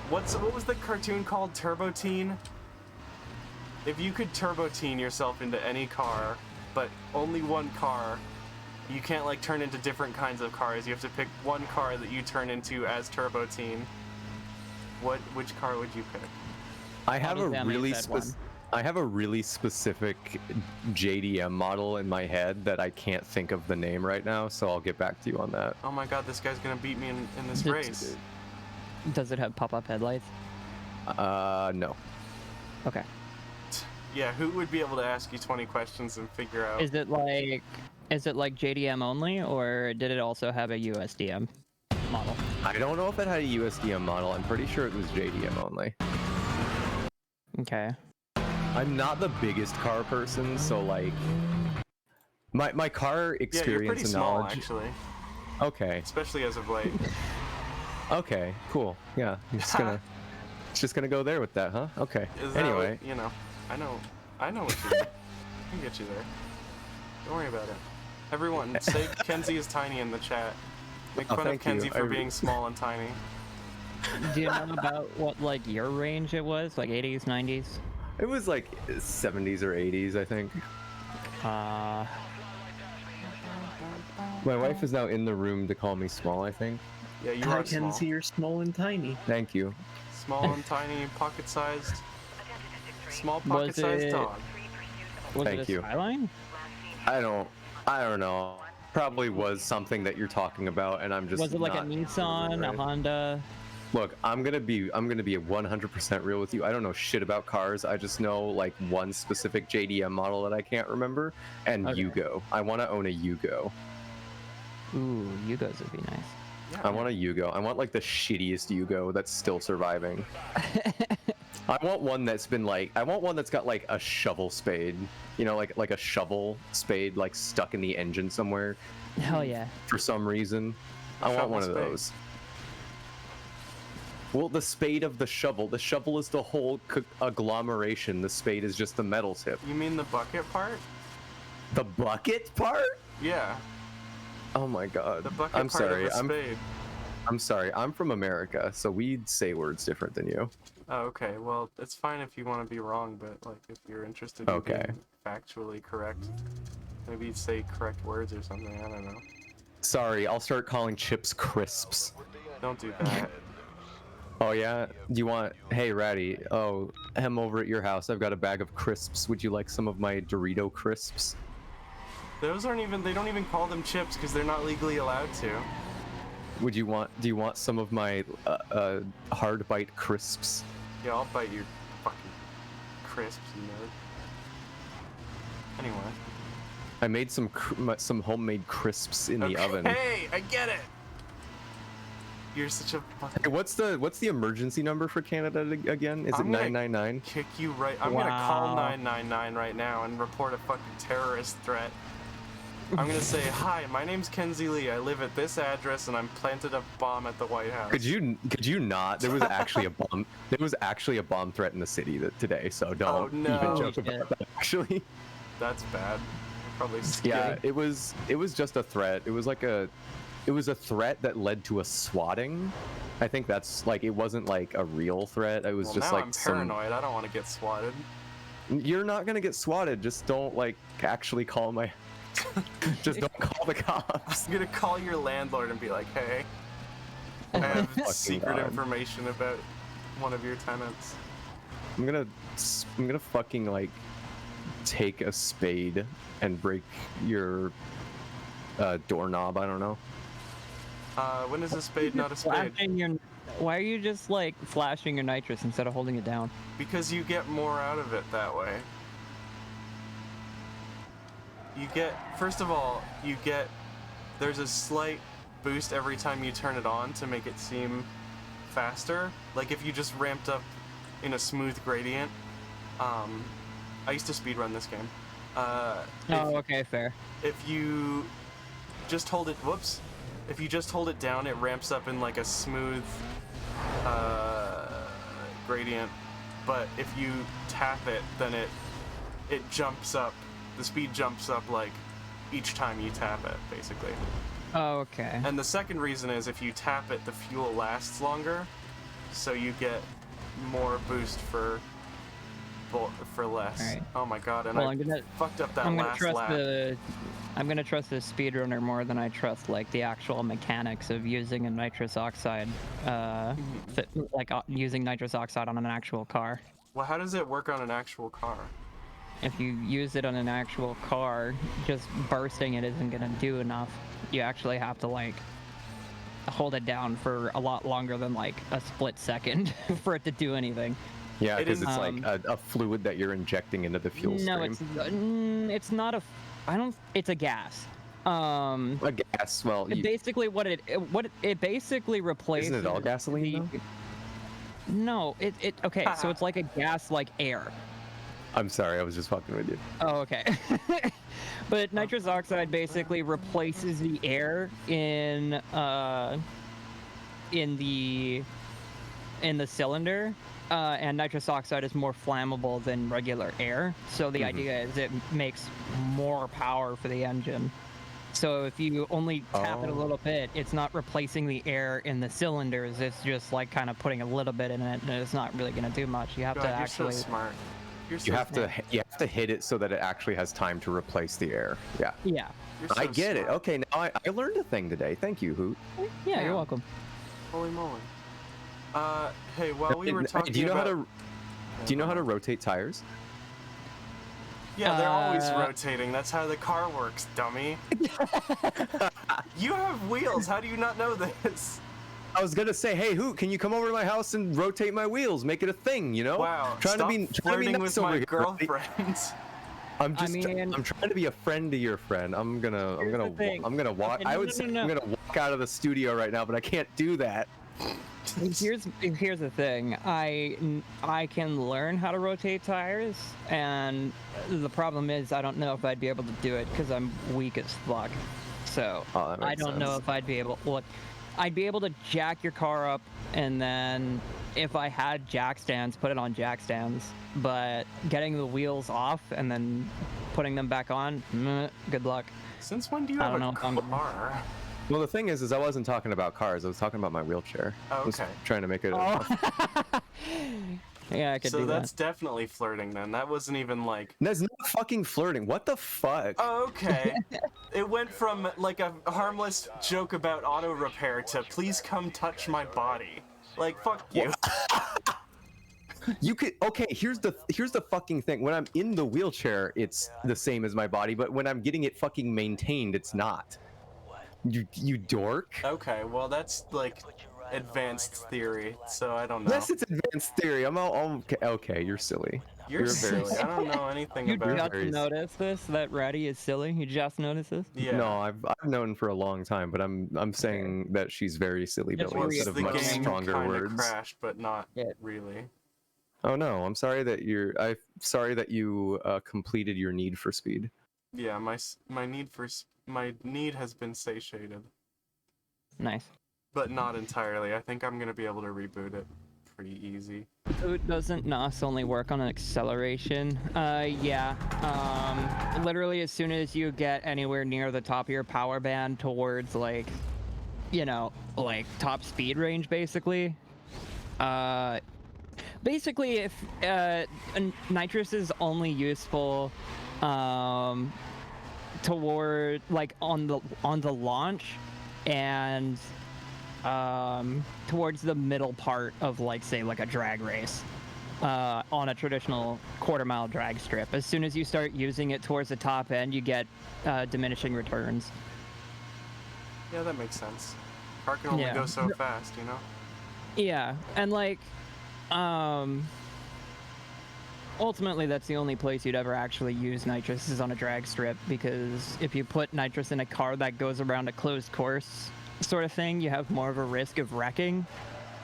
what was the cartoon called? Turbo Teen? If you could Turbo Teen yourself into any car, but only one car, you can't like turn into different kinds of cars. You have to pick one car that you turn into as Turbo Teen. Which car would you pick? I have a really specific JDM model in my head that I can't think of the name right now, so I'll get back to you on that. Oh my god, this guy's gonna beat me in this race. Does it have pop-up headlights? No. Okay. Yeah, who would be able to ask you 20 questions and figure out? Is it like JDM only, or did it also have a USDM model? I don't know if it had a USDM model. I'm pretty sure it was JDM only. Okay. I'm not the biggest car person, so like my car experience yeah, you're pretty and small, knowledge. actually. Okay. Especially as of late. Okay. Cool. Yeah. I'm just gonna go there with that, huh? Okay. Anyway. You know, I know what you mean. I can get you there. Don't worry about it. Everyone, say Kenzie is tiny in the chat. Make fun of Kenzie for being small and tiny. Do you know about what like your range it was? Like 80s, 90s? It was like 70s or 80s, I think. My wife is now in the room to call me small, I think. Yeah, you are small. Kenzie, you're small and tiny. Thank you. Small and tiny, pocket-sized. Small pocket-sized dog. Thank you. Skyline? I don't know. Probably was something that you're talking about, and I'm just. Was it like a Nissan, a Honda? Look, I'm gonna be 100% real with you. I don't know shit about cars. I just know like one specific JDM model that I can't remember, and Yugo. I want to own a Yugo. Ooh, Yugos would be nice. Yeah. I want a Yugo. I want like the shittiest Yugo that's still surviving. I want one that's been like. I want one that's got like a shovel spade. You know, like a shovel spade like stuck in the engine somewhere. Hell yeah. For some reason, I want one of those. Well, the spade of the shovel. The shovel is the whole agglomeration. The spade is just the metal tip. You mean the bucket part? The bucket part? Yeah. Oh my god. The bucket I'm part sorry. of the spade. I'm sorry. I'm from America, so we'd say words different than you. Oh, okay. Well, it's fine if you want to be wrong, but like if you're interested in being factually correct, maybe you'd say correct words or something. I don't know. Sorry, I'll start calling chips crisps. Don't do that. Oh yeah? Do you want... Hey, Ratty. Oh, I'm over at your house. I've got a bag of crisps. Would you like some of my Dorito crisps? Those aren't even... They don't even call them chips because they're not legally allowed to. Would you want... Do you want some of my hard bite crisps? Yeah, I'll bite your fucking crisps, you nerd. Anyway. I made some homemade crisps in the oven. Hey, I get it! You're such a fucking... Hey, what's the emergency number for Canada again? Is it 999? Kick you right... I'm gonna call 999 right now and report a fucking terrorist threat. I'm gonna say, hi, my name's Kenzie Lee. I live at this address and I'm planted a bomb at the White House. Could you not? There was actually a bomb. There was actually a bomb threat in the city today, so don't even joke about that. Actually, that's bad. Probably yeah. It was just a threat. It was like a threat that led to a swatting. I think that's like it wasn't like a real threat. It was just now like I'm paranoid. I don't want to get swatted. You're not gonna get swatted. Just don't like actually call my. Just don't call the cops. I'm gonna call your landlord and be like, hey, I have secret information about one of your tenants. I'm gonna fucking like take a spade and break your doorknob. I don't know. When is a spade not a spade? Why are you just like flashing your nitrous instead of holding it down? Because you get more out of it that way. You get, first of all, there's a slight boost every time you turn it on to make it seem faster. Like if you just ramped up in a smooth gradient. I used to speedrun this game. Okay, fair. If you just hold it, if you just hold it down, it ramps up in like a smooth gradient. But if you tap it, then it jumps up. The speed jumps up like each time you tap it, basically. Oh, okay. And the second reason is if you tap it, the fuel lasts longer, so you get more boost for less. Right. Oh my god! And well, I fucked up that last lap. I'm gonna trust the speedrunner more than I trust like the actual mechanics of using a nitrous oxide, using nitrous oxide on an actual car. Well, how does it work on an actual car? If you use it on an actual car, just bursting it isn't gonna do enough. You actually have to like hold it down for a lot longer than like a split second for it to do anything. Yeah, because it's like a fluid that you're injecting into the fuel stream. No, it's not a. It's a gas. A gas. Well, basically what it basically replaces. Isn't it all gasoline? No, okay. So it's like a gas, like air. I'm sorry, I was just fucking with you. Oh, okay. But nitrous oxide basically replaces the air in the cylinder, and nitrous oxide is more flammable than regular air. So the idea is it makes more power for the engine. So if you only tap it a little bit, it's not replacing the air in the cylinders. It's just like kind of putting a little bit in it, and it's not really going to do much. You have God, to you're actually. so smart. You have to hit it so that it actually has time to replace the air. Yeah. Yeah. You're so I get it. smart. Okay, now I learned a thing today. Thank you, Hoot. Yeah, you're welcome. Holy moly. Hey, while we were talking do you know about... do you know how to rotate tires? Yeah, they're always rotating. That's how the car works, dummy. You have wheels. How do you not know this? I was gonna say, hey, Hoot, can you come over to my house and rotate my wheels, make it a thing, you know? Wow. Trying to be flirting nice with over my here, right? girlfriend. I'm trying to be a friend to your friend. I'm gonna walk. Okay, I would say I'm gonna walk out of the studio right now, but I can't do that. Here's the thing. I can learn how to rotate tires, and the problem is I don't know if I'd be able to do it because I'm weak as fuck. So I don't know if I'd be able. Look, I'd be able to jack your car up, and then if I had jack stands, put it on jack stands. But getting the wheels off and then putting them back on, good luck. Since when do you have a car? Well, the thing is I wasn't talking about cars. I was talking about my wheelchair. Oh, I was okay. trying to make it. Yeah, I could do that. So that's definitely flirting then. That wasn't even like... That's not fucking flirting. What the fuck? Oh, okay. It went from like a harmless joke about auto repair to please come touch my body. Like, fuck you. You could here's the fucking thing. When I'm in the wheelchair, it's the same as my body, but when I'm getting it fucking maintained, it's not. You dork. Okay, well that's like advanced theory, so I don't know. Yes, it's advanced theory. I'm all okay. You're silly. You're silly. I don't know anything about it. You just noticed this? That Ratty is silly? You just noticed this? Yeah. No, I've known for a long time, but I'm saying that she's very silly, Billy, instead of much stronger words. Crashed, but not really. Oh no, I'm sorry that you completed your need for speed. Yeah, my need has been satiated. Nice. But not entirely. I think I'm gonna be able to reboot it pretty easy. Doesn't NOS only work on acceleration? Yeah. Literally as soon as you get anywhere near the top of your power band towards like, like top speed range basically. Basically, if nitrous is only useful toward like on the launch and towards the middle part of like say like a drag race on a traditional quarter-mile drag strip. As soon as you start using it towards the top end, you get diminishing returns. Yeah, that makes sense. Car can only go so fast, you know? Yeah, and like ultimately that's the only place you'd ever actually use nitrous is on a drag strip, because if you put nitrous in a car that goes around a closed course sort of thing, you have more of a risk of wrecking,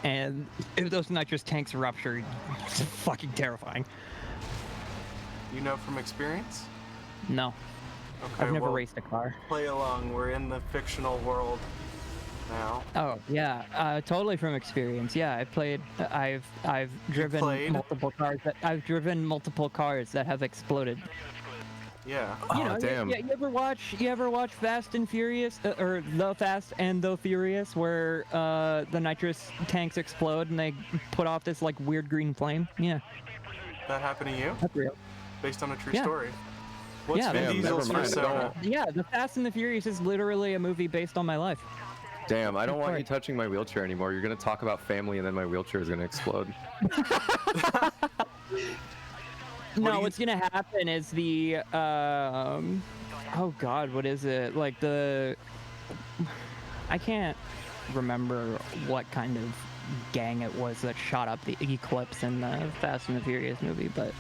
and if those nitrous tanks rupture, it's fucking terrifying. You know from experience? No. Okay, I've never raced a car. Play along, we're in the fictional world now. Oh yeah, totally from experience. Yeah, I've driven multiple cars multiple cars that have exploded. Yeah. Damn. You ever watch Fast and Furious or The Fast and the Furious, where the nitrous tanks explode and they put off this like weird green flame? Yeah. That happened to you? That's real. Based on a true story. What's Yeah, Vin Diesel's persona? Yeah, The Fast and the Furious is literally a movie based on my life. Damn, I don't want you touching my wheelchair anymore. You're gonna talk about family and then my wheelchair is gonna explode. No, what's gonna happen is the oh god, what is it? Like I can't remember what kind of gang it was that shot up the Eclipse in the Fast and the Furious movie, but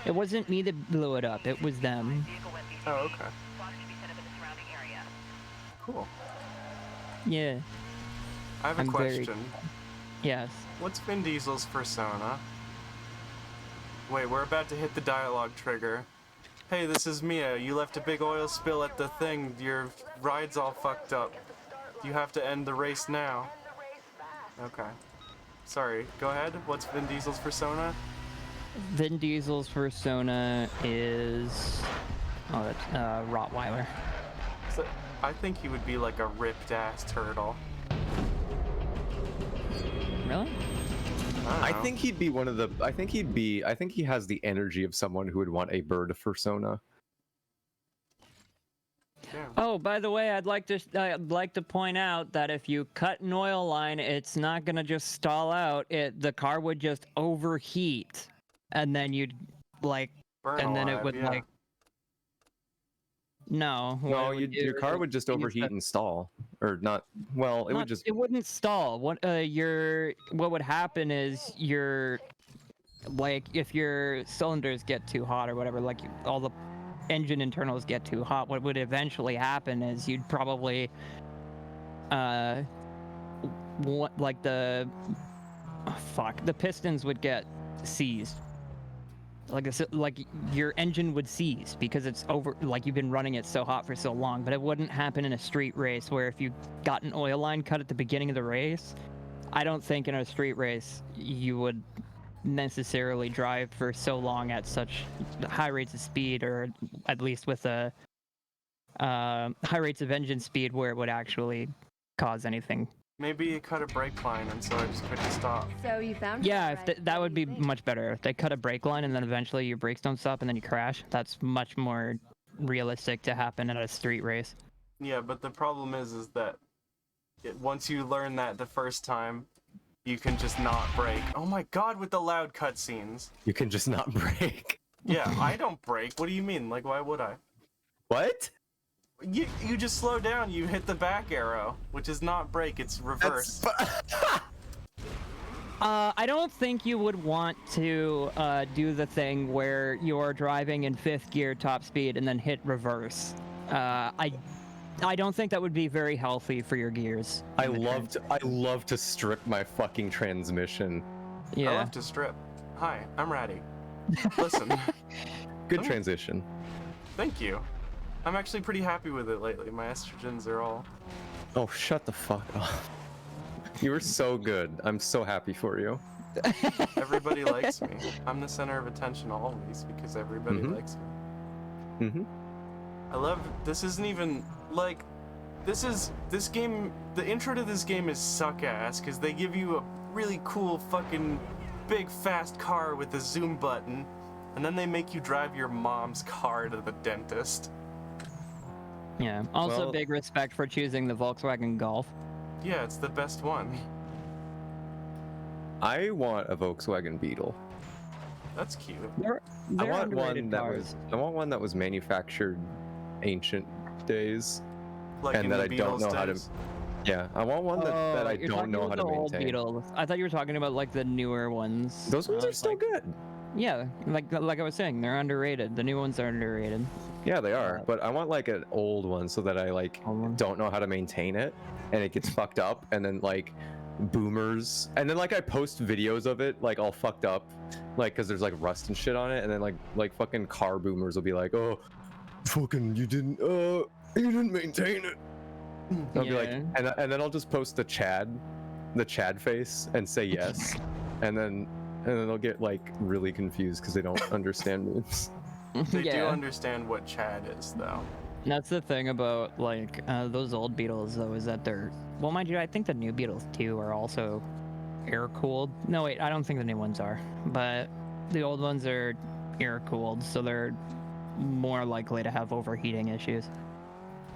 it wasn't me that blew it up, it was them. Oh, okay. Cool. Yeah. I have a question. Yes. What's Vin Diesel's persona? Wait, we're about to hit the dialogue trigger. Hey, this is Mia. You left a big oil spill at the thing. Your ride's all fucked up. You have to end the race now. Okay. Sorry, go ahead. What's Vin Diesel's persona? Vin Diesel's persona is... Oh, that's Rottweiler. I think he would be like a ripped ass turtle. Really? I think he'd be one of the. I think he has the energy of someone who would want a bird persona. Yeah. Oh, by the way, I'd like to point out that if you cut an oil line, it's not gonna just stall out. The car would just overheat, and then you'd like, Burn and then it alive, would yeah. like. No. No, your car would just overheat and stall, or not. Well, it would just. It wouldn't stall. What would happen is like if your cylinders get too hot or whatever, like all the engine internals get too hot, what would eventually happen is you'd probably the pistons would get seized. Like your engine would seize because it's over, like you've been running it so hot for so long. But it wouldn't happen in a street race where if you got an oil line cut at the beginning of the race, I don't think in a street race you would necessarily drive for so long at such high rates of speed, or at least with a high rates of engine speed where it would actually cause anything. Maybe you cut a brake line and so I just couldn't stop. So you found Yeah, it, if right? that would be much better. If they cut a brake line and then eventually your brakes don't stop and then you crash, that's much more realistic to happen in a street race. Yeah, but the problem is that once you learn that the first time, you can just not brake. Oh my god, with the loud cutscenes. You can just not brake. Yeah, I don't brake. What do you mean? Like, why would I? What? You just slow down. You hit the back arrow, which is not brake. It's reverse. I don't think you would want to do the thing where you're driving in 5th gear top speed and then hit reverse. I don't think that would be very healthy for your gears. I love to strip my fucking transmission. Yeah. I love to strip. Hi, I'm Ratty. Listen. Good transition. Thank you. I'm actually pretty happy with it lately. My estrogens are all... Oh, shut the fuck up. You were so good. I'm so happy for you. Everybody likes me. I'm the center of attention always because everybody likes me. Mm-hmm. I love... This isn't even... Like... This game... The intro to this game is suck-ass because they give you a really cool fucking big fast car with a zoom button and then they make you drive your mom's car to the dentist. Yeah. Also, big respect for choosing the Volkswagen Golf. Yeah, it's the best one. I want a Volkswagen Beetle. That's cute. I want one that was manufactured ancient days, Like and that I don't know how to. Yeah, I want one that I don't know how to maintain. Old Beetles. I thought you were talking about like the newer ones. Those ones are still good. Yeah, like I was saying, they're underrated. The new ones are underrated. Yeah, they are. But I want like an old one so that I like don't know how to maintain it, and it gets fucked up, and then like boomers, and then like I post videos of it like all fucked up, like because there's like rust and shit on it, and then like fucking car boomers will be like, oh, fucking you didn't maintain it. I'll be like, and then I'll just post the Chad face and say yes, and then they'll get like really confused because they don't understand memes. They do understand what Chad is, though. That's the thing about like those old Beetles, though, is that they're, well, mind you, I think the new Beetles too are also air cooled. No, wait, I don't think the new ones are, but the old ones are air cooled, so they're more likely to have overheating issues.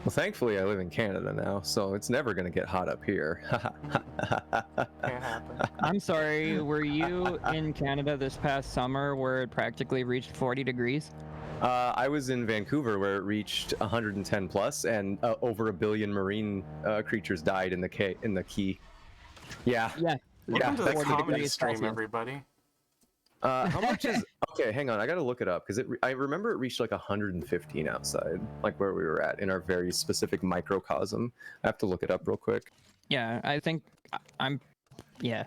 Well, thankfully I live in Canada now, so it's never gonna get hot up here. Can't happen. I'm sorry, were you in Canada this past summer where it practically reached 40 degrees? I was in Vancouver where it reached 110 plus, and over 1 billion marine creatures died in the key. Yeah. Welcome to the 40 comedy degrees stream, Celsius. everybody. How much is... Okay, hang on. I gotta look it up because I remember it reached like 115 outside, like where we were at in our very specific microcosm. I have to look it up real quick. Yeah, I think yeah.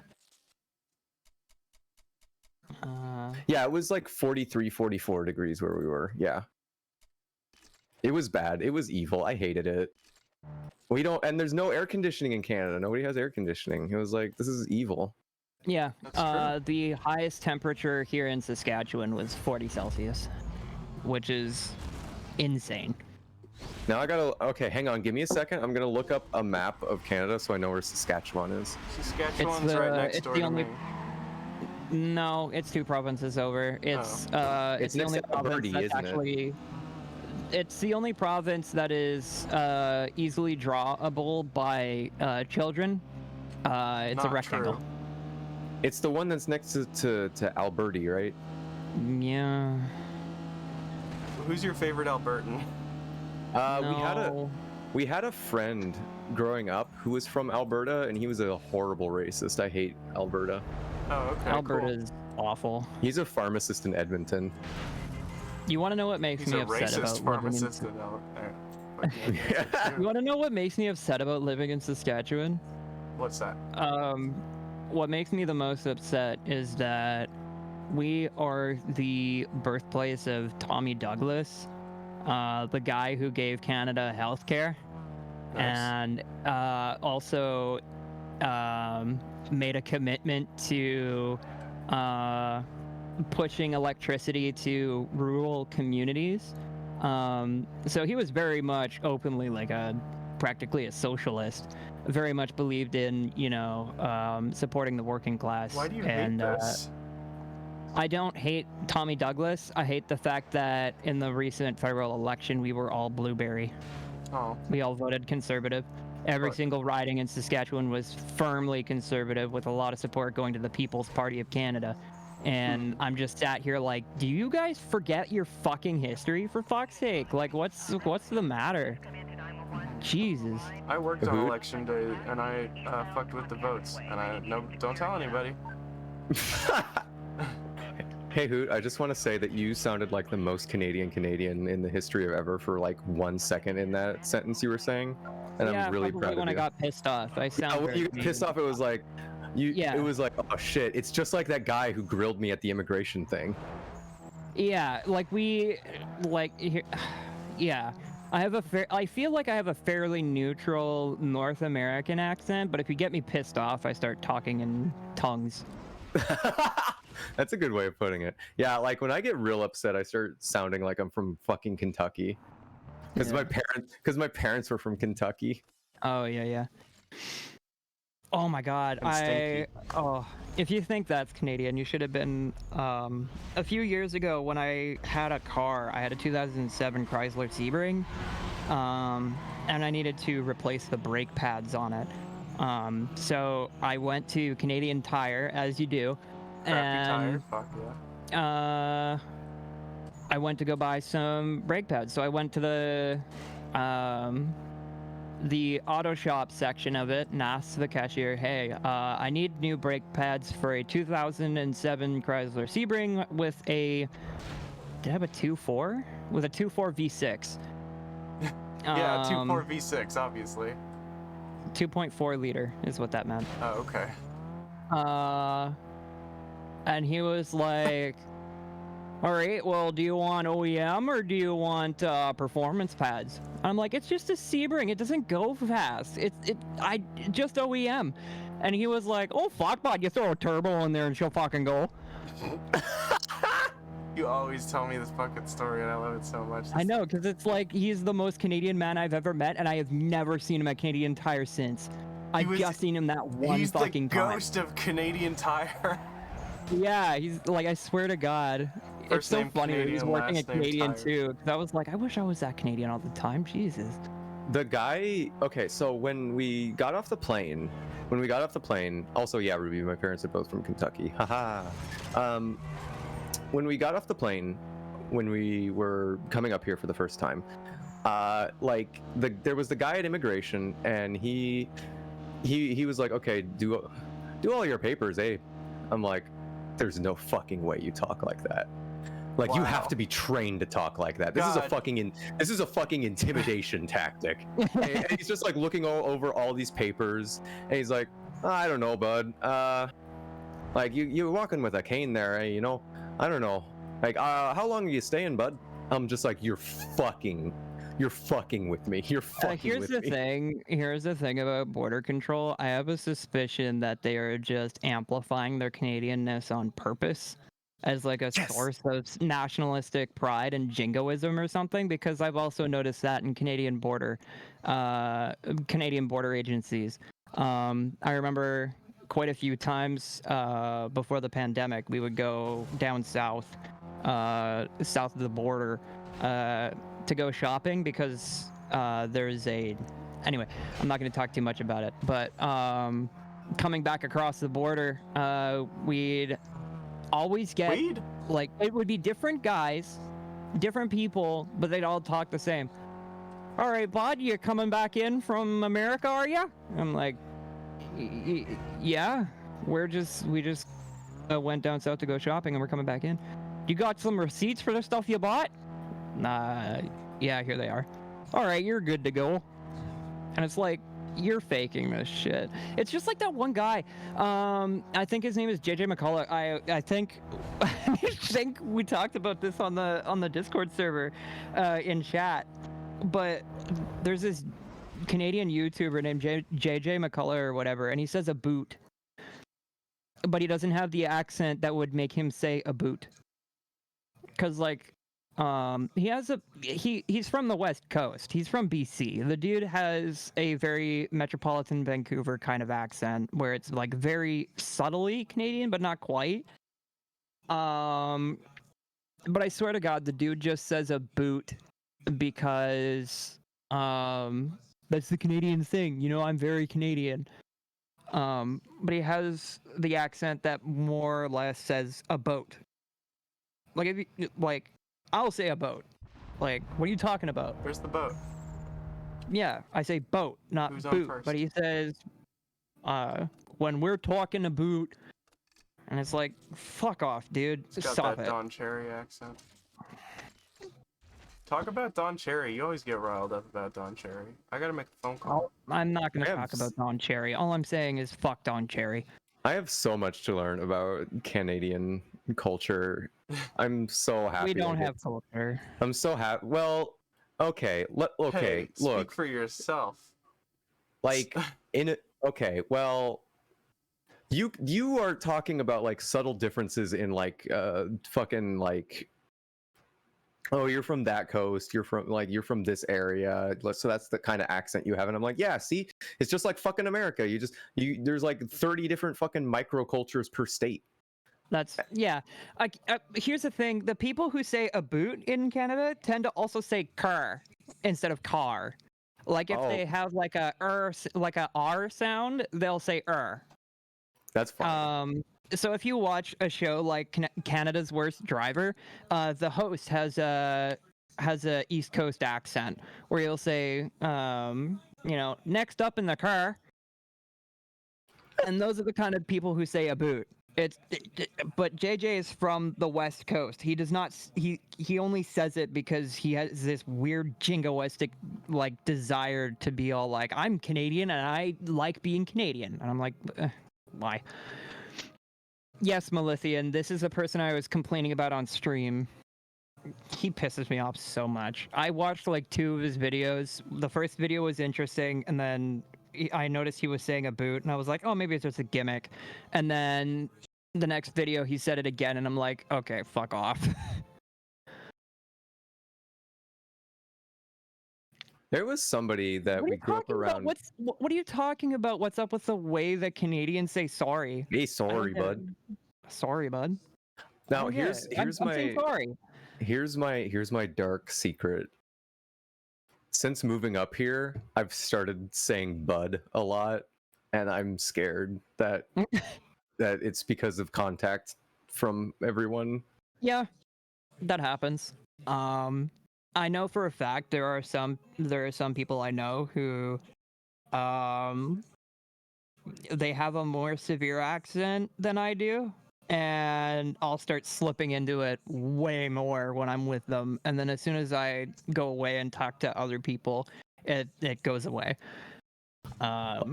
Yeah, it was like 43, 44 degrees where we were. Yeah. It was bad. It was evil. I hated it. We don't... And there's no air conditioning in Canada. Nobody has air conditioning. It was like, this is evil. Yeah, the highest temperature here in Saskatchewan was 40 Celsius, which is insane. Now I gotta. Okay, hang on. Give me a second. I'm gonna look up a map of Canada so I know where Saskatchewan is. Saskatchewan's right next door to me. No, it's 2 provinces over. It's the only province that's actually. It's the only province that is easily drawable by children. It's a rectangle. True. It's the one that's next to Alberta, right? Yeah. Who's your favorite Albertan? No. We had a friend growing up who was from Alberta, and he was a horrible racist. I hate Alberta. Oh, okay. Alberta's awful. He's a pharmacist in Edmonton. You want to know what makes me upset about pharmacist living in You want to know what makes me upset about living in Saskatchewan? What's that? What makes me the most upset is that we are the birthplace of Tommy Douglas, the guy who gave Canada healthcare, and also made a commitment to pushing electricity to rural communities. So he was very much openly like practically a socialist, very much believed in, supporting the working class. Why do you hate this? I don't hate Tommy Douglas. I hate the fact that in the recent federal election, we were all blueberry. Oh. We all voted conservative. Every single riding in Saskatchewan was firmly conservative, with a lot of support going to the People's Party of Canada. And I'm just sat here like, do you guys forget your fucking history, for fuck's sake? Like, what's the matter? Jesus. I worked on election day, and I fucked with the votes, and don't tell anybody. Hey Hoot, I just want to say that you sounded like the most Canadian in the history of ever for like 1 second in that sentence you were saying, and I'm really proud of you. When I got pissed off, I sound. When you got pissed off, it was like, it was like, oh shit, it's just like that guy who grilled me at the immigration thing. Yeah, yeah. I feel like I have a fairly neutral North American accent, but if you get me pissed off, I start talking in tongues. That's a good way of putting it. Yeah, like when I get real upset, I start sounding like I'm from fucking Kentucky. Because my parents were from Kentucky. Oh yeah. Oh my God. If you think that's Canadian, you should have been. A few years ago, when I had a car, I had a 2007 Chrysler Sebring, and I needed to replace the brake pads on it. So I went to Canadian Tire, as you do. Tire? Fuck yeah. I went to go buy some brake pads. So I went to the auto shop section of it and asked the cashier, hey, I need new brake pads for a 2007 Chrysler Sebring with a... Did I have a 2.4? With a 2.4 V6. Yeah, 2.4 V6, obviously. 2.4 liter is what that meant. Oh, okay. And he was like, all right, well, do you want OEM or do you want performance pads? I'm like, it's just a Sebring. It doesn't go fast. Just OEM. And he was like, oh, fuck, bud, you throw a turbo in there and she'll fucking go. You always tell me this fucking story and I love it so much. I know, because it's like, he's the most Canadian man I've ever met, and I have never seen him at Canadian Tire since. I've just seen him that one fucking time. He's the ghost of Canadian Tire. Yeah, he's like, I swear to God. It's so funny that he's working at Canadian too, because I was like, I wish I was that Canadian all the time. Jesus. The guy, okay, so when we got off the plane, also, yeah, Ruby, my parents are both from Kentucky. Haha. When we got off the plane, when we were coming up here for the first time, there was the guy at immigration, and he was like, okay, do all your papers, eh? I'm like, there's no fucking way you talk like that. Like, wow. You have to be trained to talk like that. This is a fucking intimidation tactic. And he's just like looking over all these papers, and he's like, I don't know, bud. Like you're walking with a cane there, you know? I don't know. Like, how long are you staying, bud? I'm just like, you're fucking with me. You're fucking with me. Here's the thing about border control. I have a suspicion that they are just amplifying their Canadianness on purpose. as like a source of nationalistic pride and jingoism or something, because I've also noticed that in Canadian border agencies. I remember quite a few times before the pandemic, we would go down south of the border to go shopping because there's a... Anyway, I'm not going to talk too much about it, but coming back across the border, we'd always get like, it would be different guys, different people, but they'd all talk the same. All right, bud, you coming back in from America, are you? I'm like, yeah, we just went down south to go shopping and we're coming back in. You got some receipts for the stuff you bought? Yeah, here they are. All right, you're good to go. And it's like, you're faking this shit. It's just like that one guy. I think his name is JJ McCullough. I think we talked about this on the Discord server in chat. But there's this Canadian YouTuber named JJ McCullough or whatever, and he says a boot. But he doesn't have the accent that would make him say a boot. Cause like he's from the West Coast. He's from BC. The dude has a very metropolitan Vancouver kind of accent where it's like very subtly Canadian, but not quite. But I swear to God, the dude just says a boot because that's the Canadian thing. You know, I'm very Canadian. But he has the accent that more or less says a boat. Like if you, like, I'll say a boat. Like, what are you talking about? Where's the boat? Yeah, I say boat, not Who's on boot. first? But he says, when we're talking a boot, and it's like, fuck off, dude. He's got Stop that it. Don Cherry accent. Talk about Don Cherry. You always get riled up about Don Cherry. I gotta make a phone call. I'm not gonna talk about Don Cherry. All I'm saying is fuck Don Cherry. I have so much to learn about Canadian culture. I'm so happy. We don't have culture. I'm so happy. Well, okay. Hey, look. Speak for yourself. Like okay. Well, you are talking about like subtle differences in like fucking like, oh, you're from that coast, you're from this area, so that's the kind of accent you have. And I'm like, yeah, see, it's just like fucking America. There's like 30 different fucking microcultures per state. That's, yeah. Here's the thing: the people who say a boot in Canada tend to also say car instead of car. Like if they have like a R sound, they'll say . That's fine. So if you watch a show like Canada's Worst Driver, the host has a East Coast accent where he'll say, next up in the car. And those are the kind of people who say a boot. But JJ is from the West Coast. He does not. He only says it because he has this weird jingoistic like desire to be all like, I'm Canadian and I like being Canadian. And I'm like, why? Yes, Malithian, this is the person I was complaining about on stream. He pisses me off so much. I watched like 2 of his videos. The first video was interesting, and then I noticed he was saying a boot, and I was like, oh, maybe it's just a gimmick. And then the next video, he said it again, and I'm like, okay, fuck off. There was somebody that we grew up around. What are you talking about? What's up with the way that Canadians say sorry? Hey, sorry, bud. Sorry, bud. Now here's my dark secret. Since moving up here, I've started saying bud a lot, and I'm scared that that it's because of contact from everyone. Yeah, that happens. I know for a fact there are some people I know who they have a more severe accent than I do, and I'll start slipping into it way more when I'm with them, and then as soon as I go away and talk to other people, it goes away. I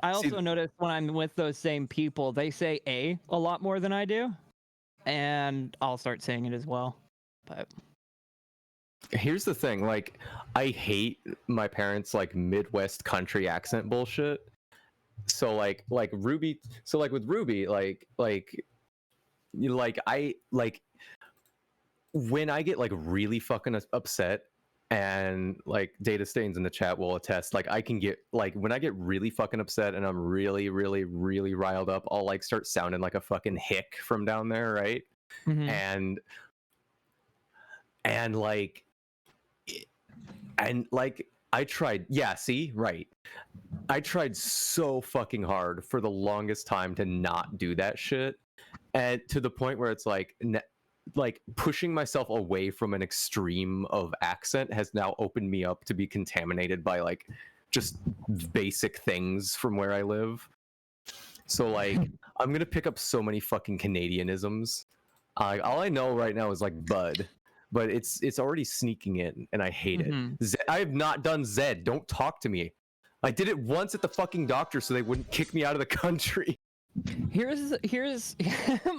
also notice when I'm with those same people, they say a lot more than I do, and I'll start saying it as well. But here's the thing, like, I hate my parents' like Midwest country accent bullshit. So like Ruby, so like with Ruby, like when I get like really fucking upset, and like Data Stains in the chat will attest, like I can get like when I get really fucking upset and I'm really really riled up, I'll like start sounding like a fucking hick from down there, right? Mm-hmm. And like I tried, yeah, see, right, I tried so fucking hard for the longest time to not do that shit, and to the point where it's like pushing myself away from an extreme of accent has now opened me up to be contaminated by like just basic things from where I live. So like I'm gonna pick up so many fucking Canadianisms. All I know right now is like bud, but it's already sneaking in and I hate it. I have not done Zed. Don't talk to me. I did it once at the fucking doctor so they wouldn't kick me out of the country. Here's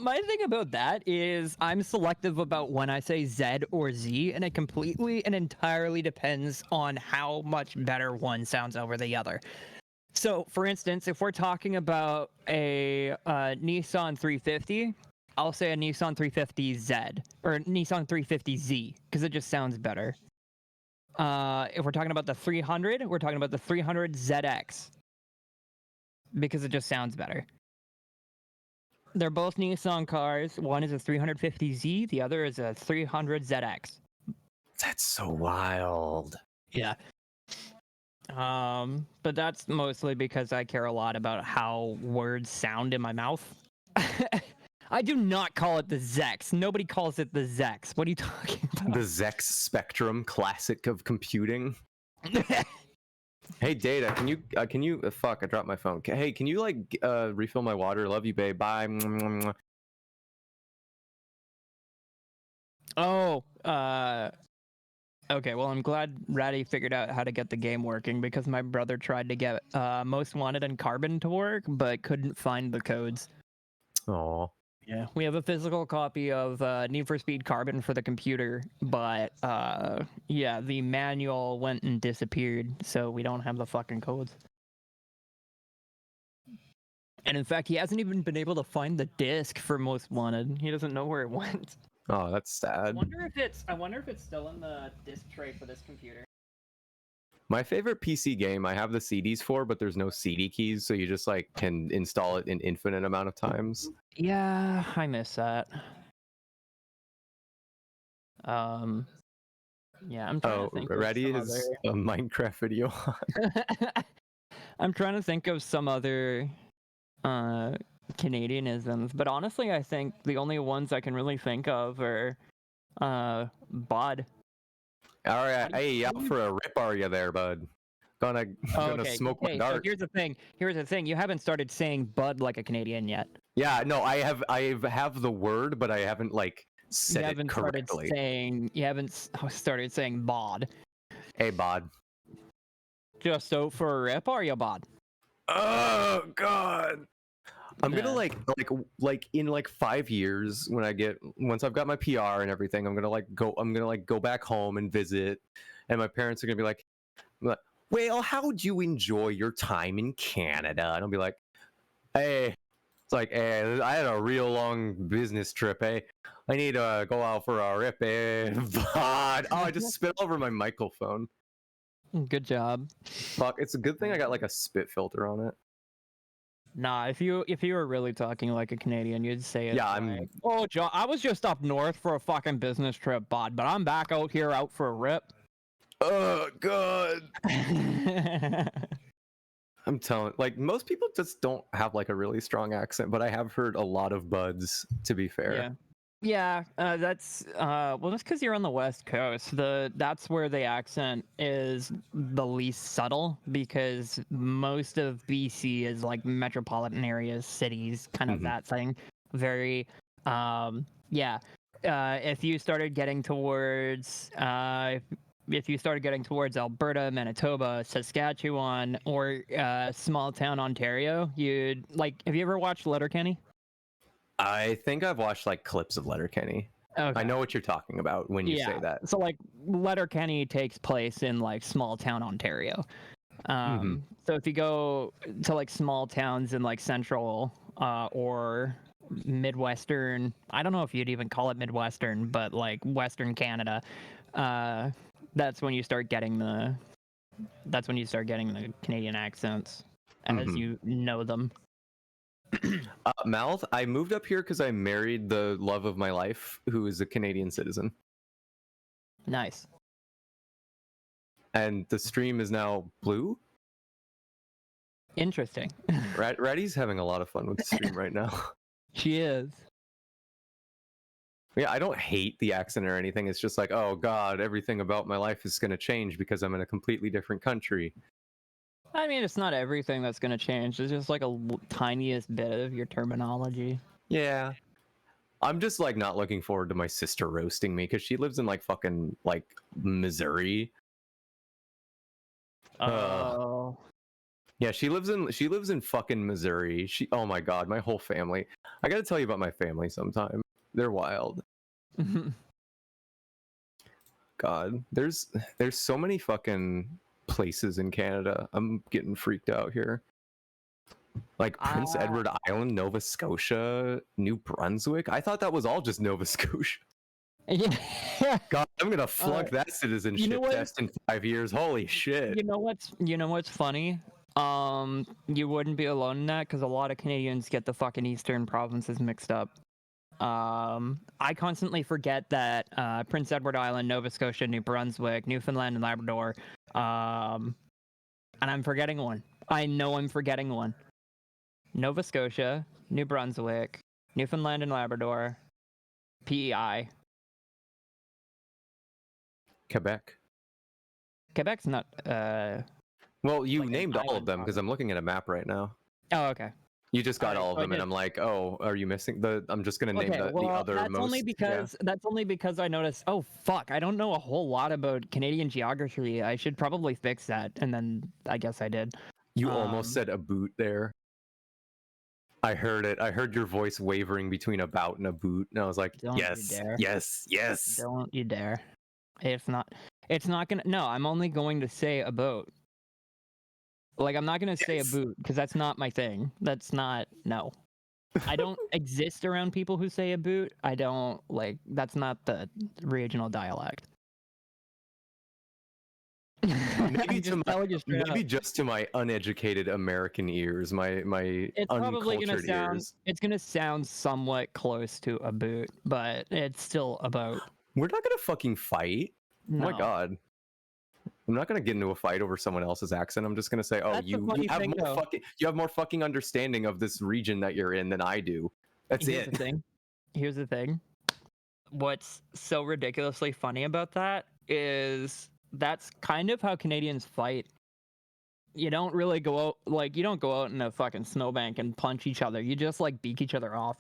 my thing about that is I'm selective about when I say Z or Z, and it completely and entirely depends on how much better one sounds over the other. So, for instance, if we're talking about a Nissan 350, I'll say a Nissan 350Z or Nissan 350Z because it just sounds better. If we're talking about the 300, we're talking about the 300ZX because it just sounds better. They're both Nissan cars. One is a 350Z, the other is a 300ZX. That's so wild. Yeah. But that's mostly because I care a lot about how words sound in my mouth. I do not call it the Zex. Nobody calls it the Zex. What are you talking about? The Zex Spectrum, classic of computing. Hey Data, can you fuck, I dropped my phone. Hey, can you like refill my water? Love you, babe. Bye. Oh, okay, well I'm glad Ratty figured out how to get the game working because my brother tried to get Most Wanted and Carbon to work but couldn't find the codes. Aw. Yeah, we have a physical copy of Need for Speed Carbon for the computer, but yeah, the manual went and disappeared, so we don't have the fucking codes. And in fact, he hasn't even been able to find the disc for Most Wanted. He doesn't know where it went. Oh, that's sad. I wonder if it's still in the disc tray for this computer. My favorite PC game I have the CDs for, but there's no CD keys, so you just like can install it an infinite amount of times. Yeah, I miss that. Yeah, I'm trying to think Ready of is a Minecraft video. I'm trying to think of some other Canadianisms, but honestly, I think the only ones I can really think of are bod. All right, hey, out for a rip are you there, bud? Gonna smoke my dart. So here's the thing. You haven't started saying bud like a Canadian yet. Yeah, no, I have the word, but I haven't like said it correctly. You haven't started saying bod. Hey, bod. Just out for a rip, are you, bod? Oh God. I'm gonna like in like 5 years once I've got my PR and everything, I'm gonna go back home and visit, and my parents are gonna be like, well, how'd you enjoy your time in Canada? And I'll be like, hey, it's like, hey, I had a real long business trip, hey. I need to go out for a rip, eh? But I just spit over my microphone. Good job. Fuck, it's a good thing I got like a spit filter on it. Nah, if you were really talking like a Canadian, you'd say it. Yeah, like, oh, John, I was just up north for a fucking business trip, bud, but I'm back out here out for a rip. Oh God. I'm telling, like, most people just don't have like a really strong accent, but I have heard a lot of buds, to be fair. Yeah, that's well, that's because you're on the West Coast. That's where the accent is the least subtle, because most of BC is like metropolitan areas, cities, kind of that thing. Very, yeah. If you started getting towards, if you started getting towards Alberta, Manitoba, Saskatchewan, or small town Ontario, you'd like. Have you ever watched Letterkenny? I think I've watched like clips of Letterkenny. Okay. I know what you're talking about when you say that. So like Letterkenny takes place in like small town Ontario. So if you go to like small towns in like central or Midwestern. I don't know if you'd even call it Midwestern, but like Western Canada. That's when you start getting the. That's when you start getting the Canadian accents as you know them. Mouth, I moved up here because I married the love of my life, who is a Canadian citizen. Nice. And the stream is now blue. Interesting. Ratty's having a lot of fun with the stream right now. She is. Yeah, I don't hate the accent or anything. It's just like, oh god, everything about my life is going to change because I'm in a completely different country. I mean, it's not everything that's going to change. It's just like a tiniest bit of your terminology. Yeah. I'm just like not looking forward to my sister roasting me because she lives in like fucking like Missouri. Oh. Yeah, she lives in fucking Missouri. Oh my god, my whole family. I got to tell you about my family sometime. They're wild. God, there's so many fucking places in Canada. I'm getting freaked out here. Like Prince Edward Island, Nova Scotia, New Brunswick. I thought that was all just Nova Scotia. Yeah. God, I'm gonna flunk that citizenship test in 5 years. Holy shit. You know what's funny? You wouldn't be alone in that because a lot of Canadians get the fucking eastern provinces mixed up. I constantly forget that Prince Edward Island, Nova Scotia, New Brunswick, Newfoundland, and Labrador. And I'm forgetting one. I know I'm forgetting one. Nova Scotia, New Brunswick, Newfoundland and Labrador, PEI. Quebec. Quebec's not. Well, you like named all of them because I'm looking at a map right now. Oh, okay. You just got all of them, and I'm like, oh, are you missing the? I'm just gonna name the other that's most. That's only because I noticed. Oh fuck! I don't know a whole lot about Canadian geography. I should probably fix that, and then I guess I did. You almost said a boot there. I heard it. I heard your voice wavering between a bout and a boot, and I was like, Don't yes, you dare. yes, yes. Don't you dare. It's not gonna. No, I'm only going to say a boat. Like, I'm not gonna say a boot because that's not my thing. That's not. No. I don't exist around people who say a boot. I don't like. That's not the regional dialect. Maybe just to my uneducated American ears, my it's probably gonna uncultured sound. ears. It's gonna sound somewhat close to a boot, but it's still a boat. We're not gonna fucking fight. No. Oh my god. I'm not gonna get into a fight over someone else's accent. I'm just gonna say, oh, you have more fucking understanding of this region that you're in than I do. That's Here's it. Here's the thing. What's so ridiculously funny about that is that's kind of how Canadians fight. You don't really go out you don't go out in a fucking snowbank and punch each other. You just like beak each other off.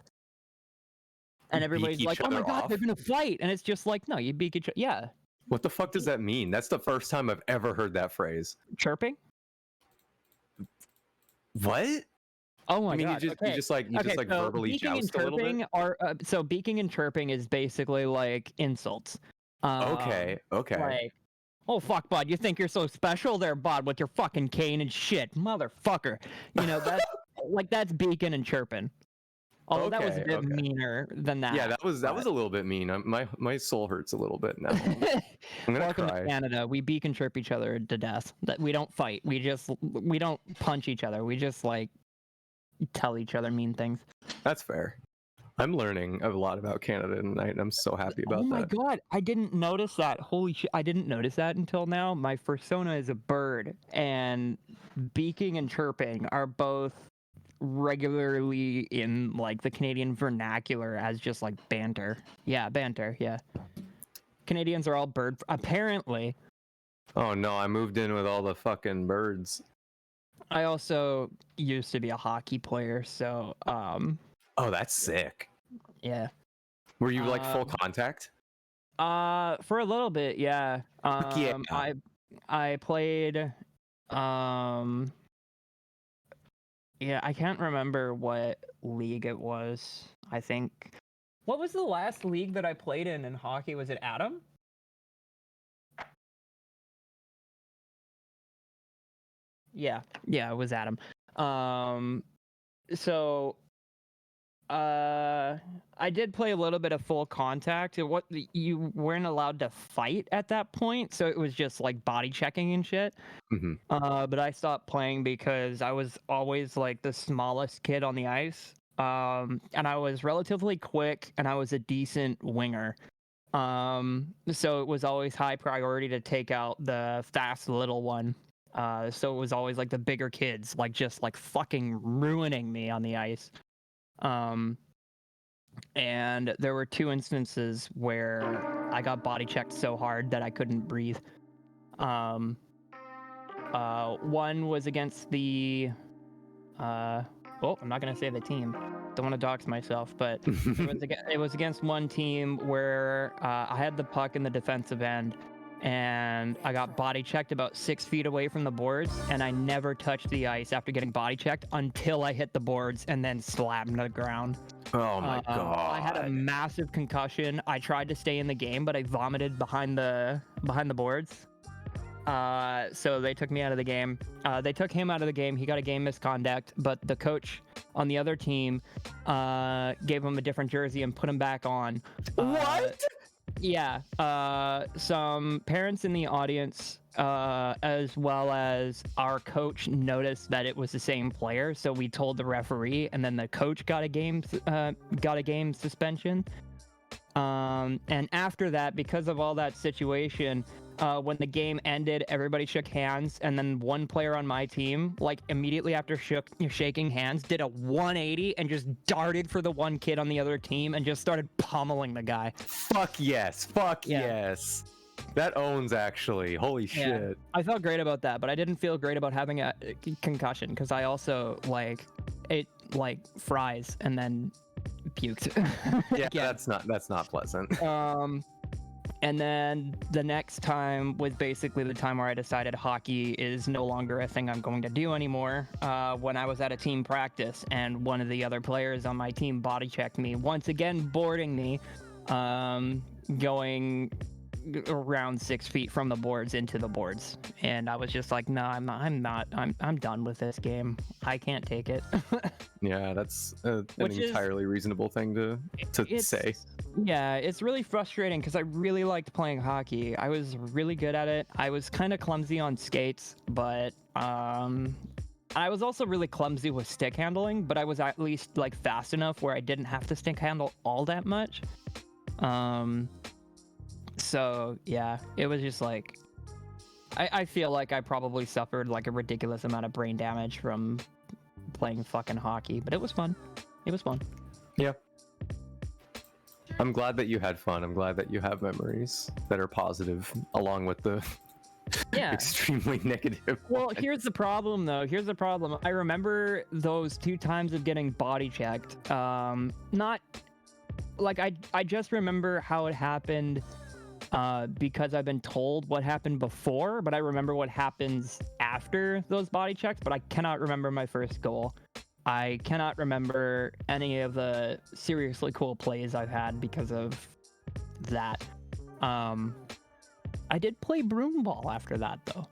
And everybody's like, "Oh my god, they're gonna fight!" And it's just like, no, you beak each other. Yeah. What the fuck does that mean? That's the first time I've ever heard that phrase. Chirping? What? Oh my god! You just verbally joust a little bit. So beaking and chirping is basically like insults. Okay. Like, oh fuck, bud, you think you're so special there, bud, with your fucking cane and shit, motherfucker. You know that's that's beaking and chirping. Although that was a bit meaner than that. Yeah, that was a little bit mean. My soul hurts a little bit now. I'm gonna Welcome cry. to Canada. We beak and chirp each other to death. That we don't fight. We don't punch each other. We just like tell each other mean things. That's fair. I'm learning a lot about Canada tonight, and I'm so happy about that. Oh my god, I didn't notice that. Holy shit, I didn't notice that until now. My persona is a bird, and beaking and chirping are both regularly in like the Canadian vernacular as just like banter. Yeah, banter, yeah. Canadians are all bird apparently. Oh no, I moved in with all the fucking birds. I also used to be a hockey player, so oh, that's sick. Yeah. Were you like full contact? For a little bit, yeah. Yeah. I played yeah, I can't remember what league it was. I think what was the last league that I played in hockey? Was it Adam? Yeah, it was Adam. So I did play a little bit of full contact. You weren't allowed to fight at that point, so it was just like body checking and shit. Mhm. But I stopped playing because I was always like the smallest kid on the ice. And I was relatively quick, and I was a decent winger. So it was always high priority to take out the fast little one. So it was always like the bigger kids, like just like fucking ruining me on the ice. And there were 2 instances where I got body checked so hard that I couldn't breathe. One was against the I'm not gonna say the team. Don't want to dox myself, but it was against one team where I had the puck in the defensive end, and I got body checked about 6 feet away from the boards, and I never touched the ice after getting body checked until I hit the boards and then slammed to the ground. Oh my god! I had a massive concussion. I tried to stay in the game, but I vomited behind the boards. So they took me out of the game. They took him out of the game. He got a game misconduct, but the coach on the other team gave him a different jersey and put him back on. What? Yeah. Some parents in the audience, as well as our coach, noticed that it was the same player. So we told the referee, and then the coach got a game suspension. And after that, because of all that situation, when the game ended, everybody shook hands, and then one player on my team, like immediately after shaking hands, did a 180 and just darted for the one kid on the other team and just started pummeling the guy. Fuck yes! Fuck yes! That owns actually. Holy shit! I felt great about that, but I didn't feel great about having a concussion because I also ate fries and then puked. Yeah, that's not pleasant. And then the next time was basically the time where I decided hockey is no longer a thing I'm going to do anymore. When I was at a team practice, and one of the other players on my team body checked me, once again boarding me, going around 6 feet from the boards into the boards, and I was just like, no, I'm done with this game. I can't take it. Yeah, that's an entirely reasonable thing to say. Yeah, it's really frustrating because I really liked playing hockey. I was really good at it. I was kind of clumsy on skates, but I was also really clumsy with stick handling, but I was at least like fast enough where I didn't have to stick handle all that much. So yeah, it was just like, I feel like I probably suffered like a ridiculous amount of brain damage from playing fucking hockey, but it was fun. It was fun. Yeah. I'm glad that you had fun. I'm glad that you have memories that are positive, along with the extremely negative. Well, here's the problem, though. Here's the problem. I remember those 2 times of getting body checked. Not like I just remember how it happened. Because I've been told what happened before, but I remember what happens after those body checks, but I cannot remember my first goal. I cannot remember any of the seriously cool plays I've had because of that. I did play broomball after that, though,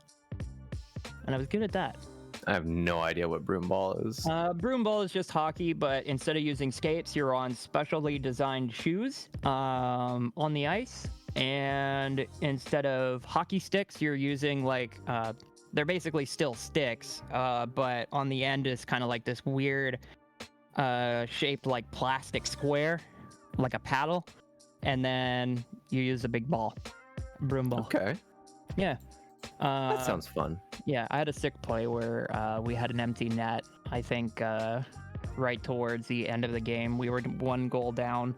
and I was good at that. I have no idea what broomball is. Broomball is just hockey, but instead of using skates, you're on specially designed shoes on the ice. And instead of hockey sticks, you're using they're basically still sticks, but on the end is kind of like this weird shaped like plastic square, like a paddle, and then you use a big ball, broom ball. Okay. Yeah. That sounds fun. Yeah, I had a sick play where we had an empty net. I think right towards the end of the game, we were 1 goal down,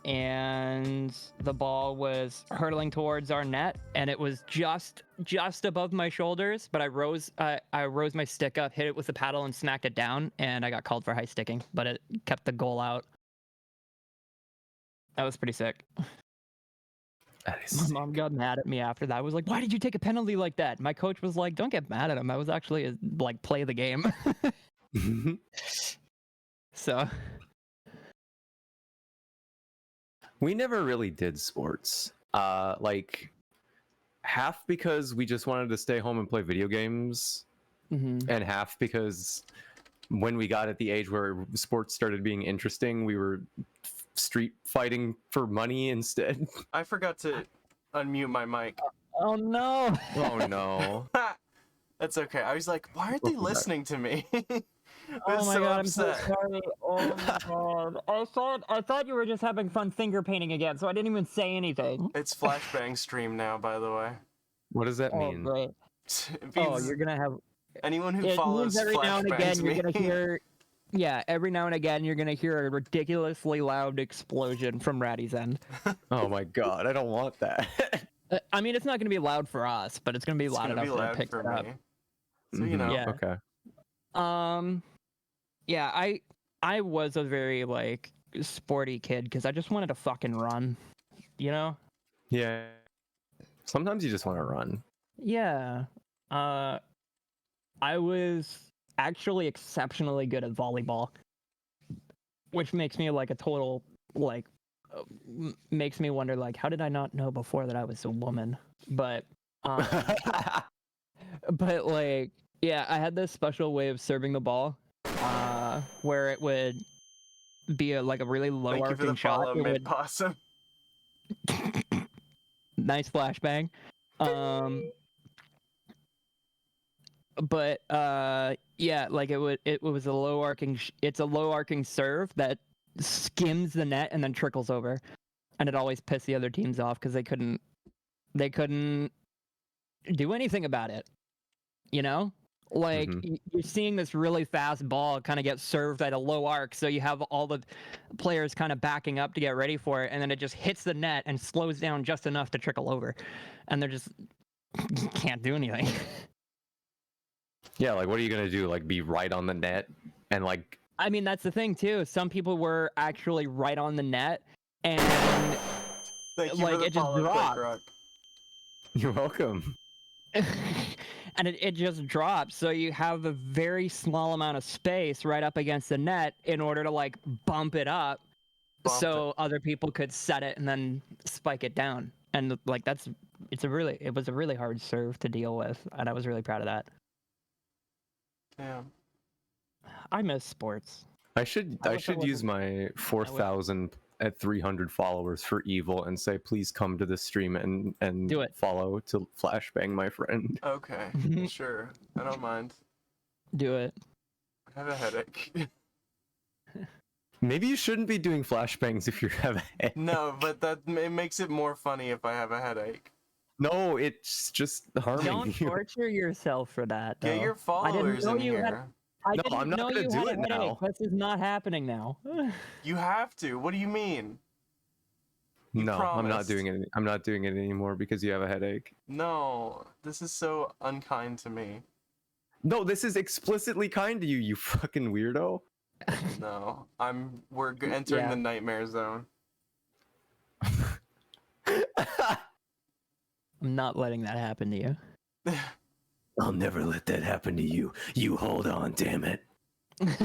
and the ball was hurtling towards our net, and it was just above my shoulders, but I rose my stick up, hit it with the paddle, and smacked it down, and I got called for high sticking, but it kept the goal out. That was pretty sick. My mom got mad at me after that. I was like, why did you take a penalty like that? My coach was like, don't get mad at him. I was actually play the game. So we never really did sports. Half because we just wanted to stay home and play video games, and half because when we got at the age where sports started being interesting, we were street fighting for money instead. I forgot to unmute my mic. Oh no! Oh no. That's okay. I was like, why aren't they listening to me? I was Oh my so god, I'm so upset. sorry. Oh my god. I thought you were just having fun finger painting again, so I didn't even say anything. It's flashbang stream now, by the way. What does that mean? Great. It Oh, means you're gonna have. anyone who It follows means every now and again flashbangs you're me. gonna hear. Yeah, every now and again you're gonna hear a ridiculously loud explosion from Ratty's end. Oh my god, I don't want that. I mean, it's not gonna be loud for us, but it's gonna be It's loud gonna enough be to loud pick for it up. me. So you know. Yeah. Okay. Yeah, I was a very like sporty kid because I just wanted to fucking run, you know? Yeah. Sometimes you just want to run. Yeah. I was actually exceptionally good at volleyball, which makes me like a total like makes me wonder like how did I not know before that I was a woman? But but like yeah, I had this special way of serving the ball where it would be a really low Thank you for the arcing shot. follow, It Mid would Possum. nice flashbang. But yeah, like it was a low arcing it's a low arcing serve that skims the net and then trickles over. And it always pissed the other teams off because they couldn't do anything about it. You know? Like you're seeing this really fast ball kind of get served at a low arc, so you have all the players kind of backing up to get ready for it, and then it just hits the net and slows down just enough to trickle over, and they're just can't do anything. Yeah, like what are you gonna do? Like be right on the net and like. I mean, that's the thing too. Some people were actually right on the net, and Thank you like for the it just follow, dropped. quakeroc. You're welcome. And it just drops, so you have a very small amount of space right up against the net in order to like bump it up, so other people could set it and then spike it down. And like it was a really hard serve to deal with, and I was really proud of that. Damn. I miss sports. I should use my 4,000 at 300 followers for evil and say please come to the stream and do it. Follow to flashbang my friend. Okay, sure. I don't mind. Do it. I have a headache. Maybe you shouldn't be doing flashbangs if you have a headache. No, but it makes it more funny if I have a headache. No, it's just harming Don't you. torture yourself for that. Though. Get your followers in here. No, I'm not gonna do it now. This is not happening now. You have to. What do you mean? No, I'm not promised. doing it. I'm not doing it anymore because you have a headache. No, this is so unkind to me. No, this is explicitly kind to you, you fucking weirdo. No, we're entering the nightmare zone. I'm not letting that happen to you. I'll never let that happen to you. You hold on, damn it. It's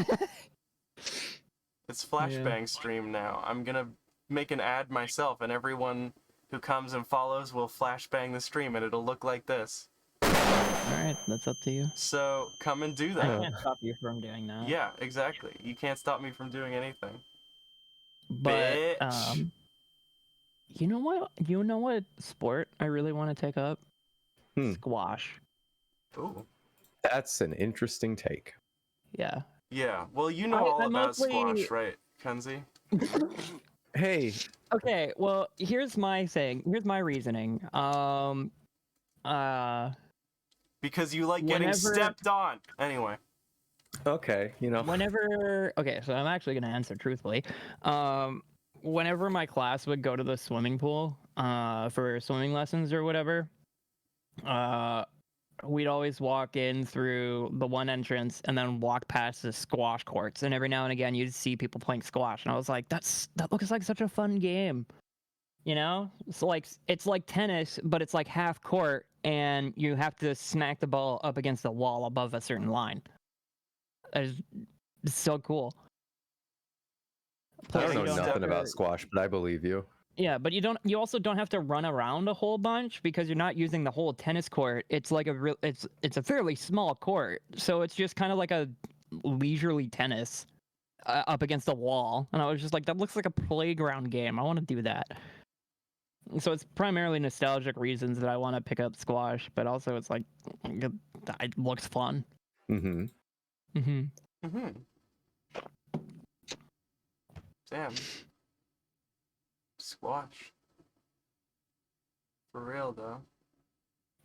flashbang stream now. I'm gonna make an ad myself, and everyone who comes and follows will flashbang the stream, and it'll look like this. Alright, that's up to you. So come and do I that. can't stop you from doing that. Yeah, exactly. You can't stop me from doing anything. But Bitch. you know what sport I really want to take up? Squash. Ooh. That's an interesting take. Yeah. Yeah. Well, you know all about squash, right, Kenzie? Hey. Okay, well, here's my thing. Here's my reasoning. Because you like getting stepped on. Anyway. Okay, Okay, so I'm actually gonna answer truthfully. Whenever my class would go to the swimming pool, for swimming lessons or whatever, we'd always walk in through the one entrance and then walk past the squash courts, and every now and again you'd see people playing squash, and I was like, that looks like such a fun game. You know, it's like tennis, but it's like half court, and you have to smack the ball up against the wall above a certain line. It's so cool. I don't know nothing about squash, but I believe you. Yeah, but you also don't have to run around a whole bunch because you're not using the whole tennis court. It's like it's a fairly small court, so it's just kind of like leisurely tennis up against a wall, and I was just like, that looks like a playground game. I want to do that. So it's primarily nostalgic reasons that I want to pick up squash, but also it's like it looks fun. Mm-hmm. Damn. Squash. For real though.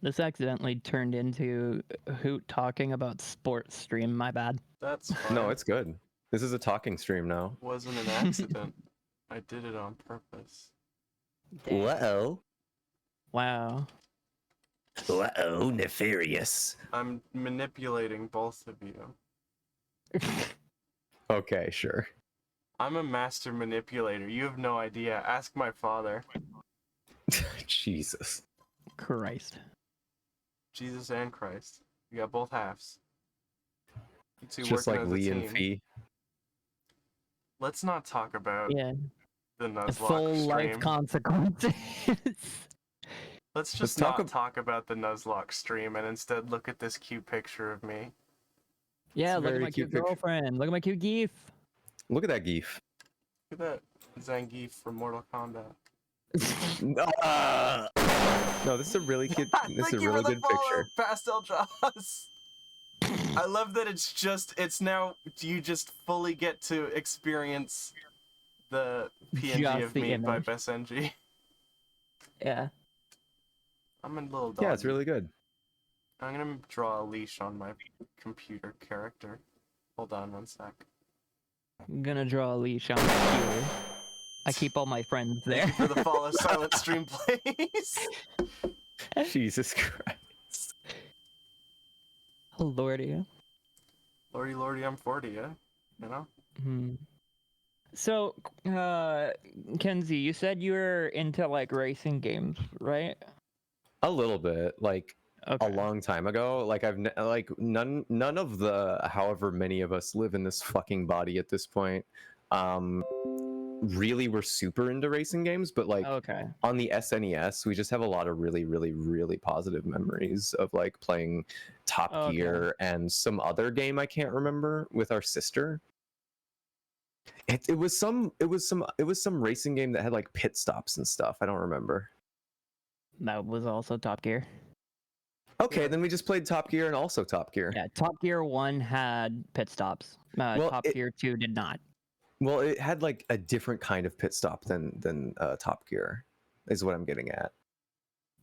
This accidentally turned into Hoot talking about sports stream. My bad. That's fine. No, it's good. This is a talking stream now. Wasn't an accident. I did it on purpose. Uh-oh. Wow. Uh-oh, nefarious. I'm manipulating both of you. Okay, sure. I'm a master manipulator. You have no idea. Ask my father. Jesus. Christ. Jesus and Christ. You got both halves. You two Just working like as a Lee and team. Fee. Let's not talk about Yeah. the Nuzlocke Full stream. life consequences. Let's just not talk about the Nuzlocke stream and instead look at this cute picture of me. Yeah, It's a look at very my cute cute picture. girlfriend. Look at my cute geef. Look at that geef. Look at that Zangief from Mortal Kombat. No, this is a really cute. This is a Thank you really for the good follow, picture. Pastel Jaws. I love that it's now you just fully get to experience the PNG Just of the me by image. BestNG. Yeah. I'm a little dog. Yeah, it's really good. I'm gonna draw a leash on my computer character. Hold on one sec. I'm gonna draw a leash on my computer. I keep all my friends there. Thank you for the follow, Silent Stream, please. Jesus Christ. Oh, lordy. Lordy, I'm 40, yeah? You know? Hmm. So, Kenzie, you said you were into like racing games, right? A little bit, like Okay. a long time ago. Like like none of the however many of us live in this fucking body at this point, really were super into racing games. But like Okay. on the SNES, we just have a lot of really, really, really positive memories of like playing Top Okay. Gear and some other game I can't remember with our sister. It was some racing game that had like pit stops and stuff. I don't remember. That was also Top Gear. Okay, then we just played Top Gear and also Top Gear. Yeah, Top Gear 1 had pit stops. Top Gear 2 did not. Well, it had like a different kind of pit stop than Top Gear, is what I'm getting at.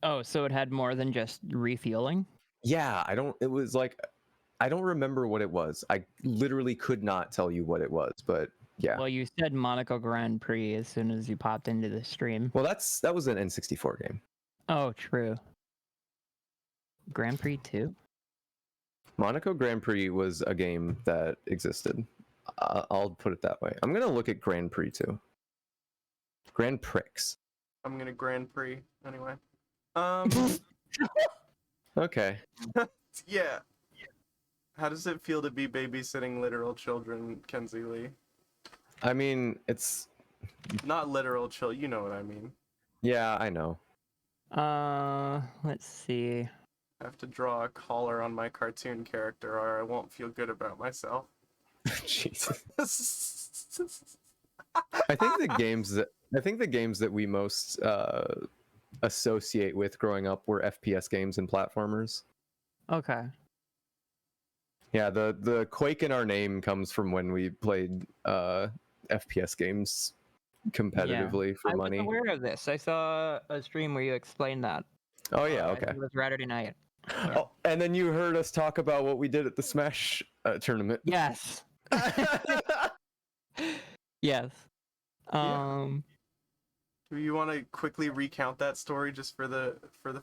Oh, so it had more than just refueling? Yeah, it was like, I don't remember what it was. I literally could not tell you what it was, but yeah. Well, you said Monaco Grand Prix as soon as you popped into the stream. Well, that was an N64 game. Oh, true. Grand Prix 2? Monaco Grand Prix was a game that existed. I'll put it that way. I'm gonna look at Grand Prix 2. Grand Prix. I'm gonna Grand Prix anyway. Okay. Yeah. How does it feel to be babysitting literal children, Kenzie Lee? I mean, it's Not literal children, you know what I mean. yeah, I know. Let's see. I have to draw a collar on my cartoon character or I won't feel good about myself. Jesus. I think the games that we most associate with growing up were FPS games and platformers. Okay. Yeah, the Quake in our name comes from when we played FPS games competitively for money. I was aware of this. I saw a stream where you explained that. Oh yeah, I okay. think it was Saturday night. Yeah. Oh, and then you heard us talk about what we did at the Smash tournament. Yes. Yes. Do you want to quickly recount that story just for the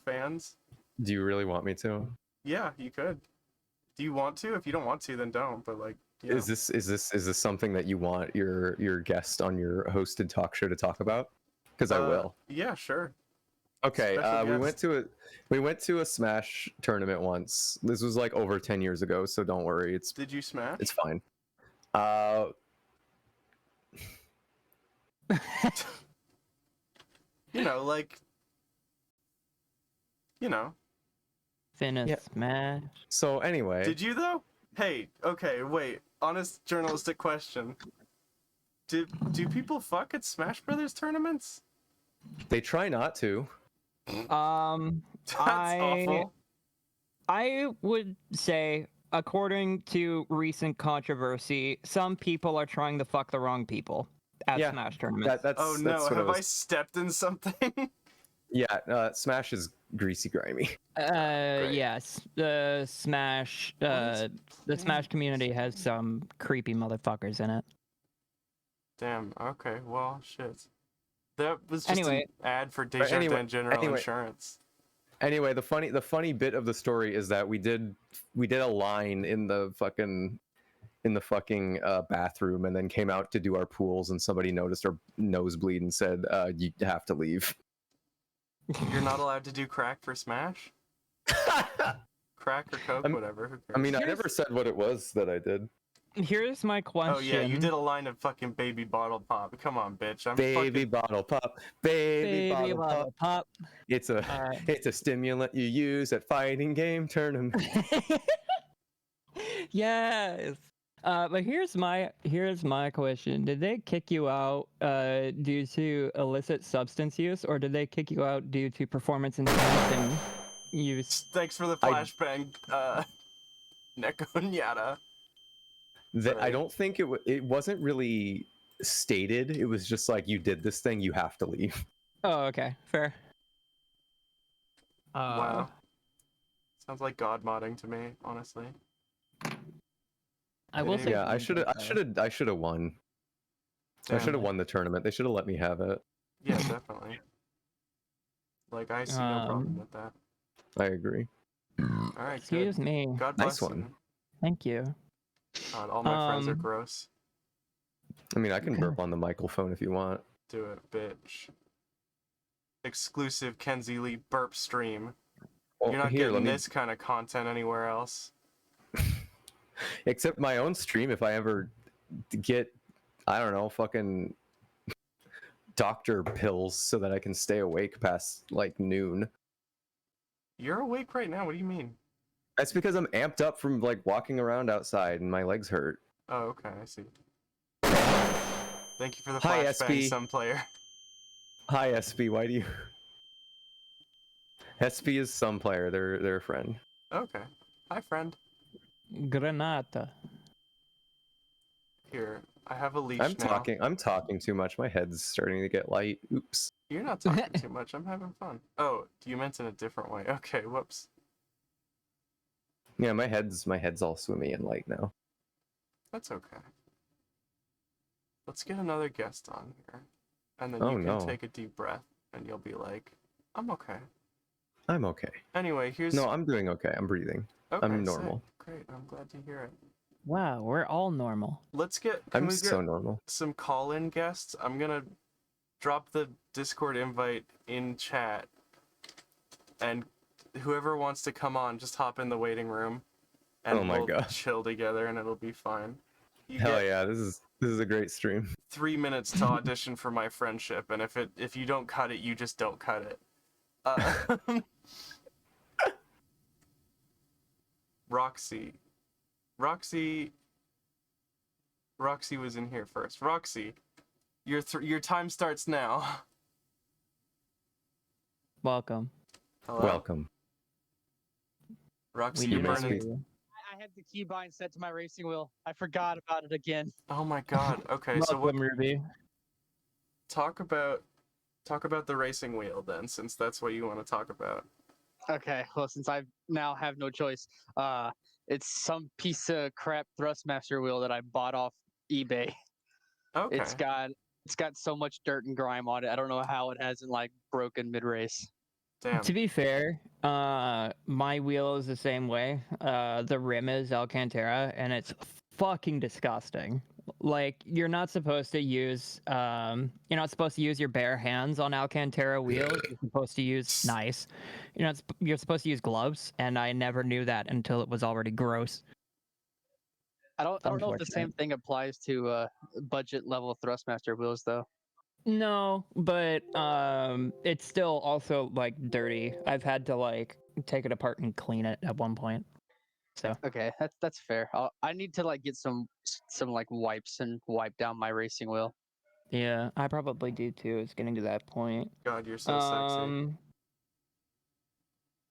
fans? Do you really want me to? Yeah, you could. Do you want to? If you don't want to, then don't. But like, yeah. Is this something that you want your guest on your hosted talk show to talk about? Because I will. Yeah, sure. Okay, Special guest. we went to a Smash tournament once. This was like over 10 years ago, so don't worry. Did you smash? It's fine. You know, like, you know. Finish Yeah. Smash. So anyway, Did you though? Hey, okay, wait. honest journalistic question. Do people fuck at Smash Brothers tournaments? They try not to. That's I awful. I would say, according to recent controversy, some people are trying to fuck the wrong people at Yeah, Smash tournaments. That's Oh no, that's what have I was. stepped in something? Yeah, Smash is greasy, grimy. Yes, the Smash community has some creepy motherfuckers in it. Damn, okay, well, shit. That was just Anyway. an ad for Desjardins General Insurance. Anyway, the funny bit of the story is that we did a line in the fucking bathroom, and then came out to do our pools, and somebody noticed our nosebleed and said, "You have to leave." You're not allowed to do crack for Smash? Crack or coke, whatever. Who cares? I mean, I never said what it was that I did. Here's my question. Oh yeah, you did a line of fucking baby bottle pop. Come on, bitch. Baby bottle pop. Baby bottle pop. It's a stimulant you use at fighting game tournaments. Yes. But here's my question. Did they kick you out due to illicit substance use, or did they kick you out due to performance enhancing use? Thanks for the flashbang, Neko Nyata. I don't think it wasn't really stated. It was just like, you did this thing, you have to leave. Oh, okay, fair. Wow. Sounds like God modding to me, honestly. I will say. Yeah, I should have won. Damn. I should have won the tournament. They should have let me have it. Yeah, definitely. Like, I see no problem with that. I agree. All right, excuse me. God bless nice one. you. Thank you. God, all my friends are gross. I mean, I can burp on the microphone if you want. Do it, bitch. Exclusive Kenzie Lee burp stream. Well, You're not getting this kind of content anywhere else. Except my own stream, if I ever get, I don't know, fucking doctor pills so that I can stay awake past like noon. You're awake right now. What do you mean? That's because I'm amped up from like walking around outside and my legs hurt. Oh, okay, I see. Thank you for the Hi, flashbang, SB. some player. Hi, SB. Why do you? SB is some player. They're a friend. Okay. Hi, friend. Granata. Here, I have a leash now. I'm talking too much. My head's starting to get light. Oops. You're not talking too much. I'm having fun. Oh, you meant in a different way. Okay, whoops. Yeah, my head's all swimmy and light now. That's okay. Let's get another guest on here, and then you can take a deep breath, and you'll be like, "I'm okay." I'm okay. Anyway, here's. No, I'm doing okay. I'm breathing. Okay, I'm normal. Sick. Great. I'm glad to hear it. Wow, we're all normal. Let's get. I'm so normal. Some call-in guests. I'm gonna drop the Discord invite in chat, and whoever wants to come on, just hop in the waiting room, and we'll chill together, and it'll be fine. Hell yeah, this is a great stream. 3 minutes to audition for my friendship, and if you don't cut it, you just don't cut it. Roxy was in here first. Roxy, your time starts now. Welcome. Hello? Welcome. Roxy, you're burning. I had the keybind set to my racing wheel. I forgot about it again. Oh my god. Okay, so Welcome, Ruby. Talk about the racing wheel then, since that's what you want to talk about. Okay, well, since I now have no choice, it's some piece of crap Thrustmaster wheel that I bought off eBay. Okay. It's got so much dirt and grime on it. I don't know how it hasn't like broken mid race. Damn. To be fair, my wheel is the same way. The rim is Alcantara, and it's fucking disgusting. Like, you're not supposed to use your bare hands on Alcantara wheels. You're supposed to use you're supposed to use gloves, and I never knew that until it was already gross. I don't know if the same thing applies to budget level Thrustmaster wheels though. No, but it's still also like dirty. I've had to like take it apart and clean it at one point. So Okay, that's fair. I need to like get some like wipes and wipe down my racing wheel. yeah, I probably do too. It's getting to that point. God, you're so sexy.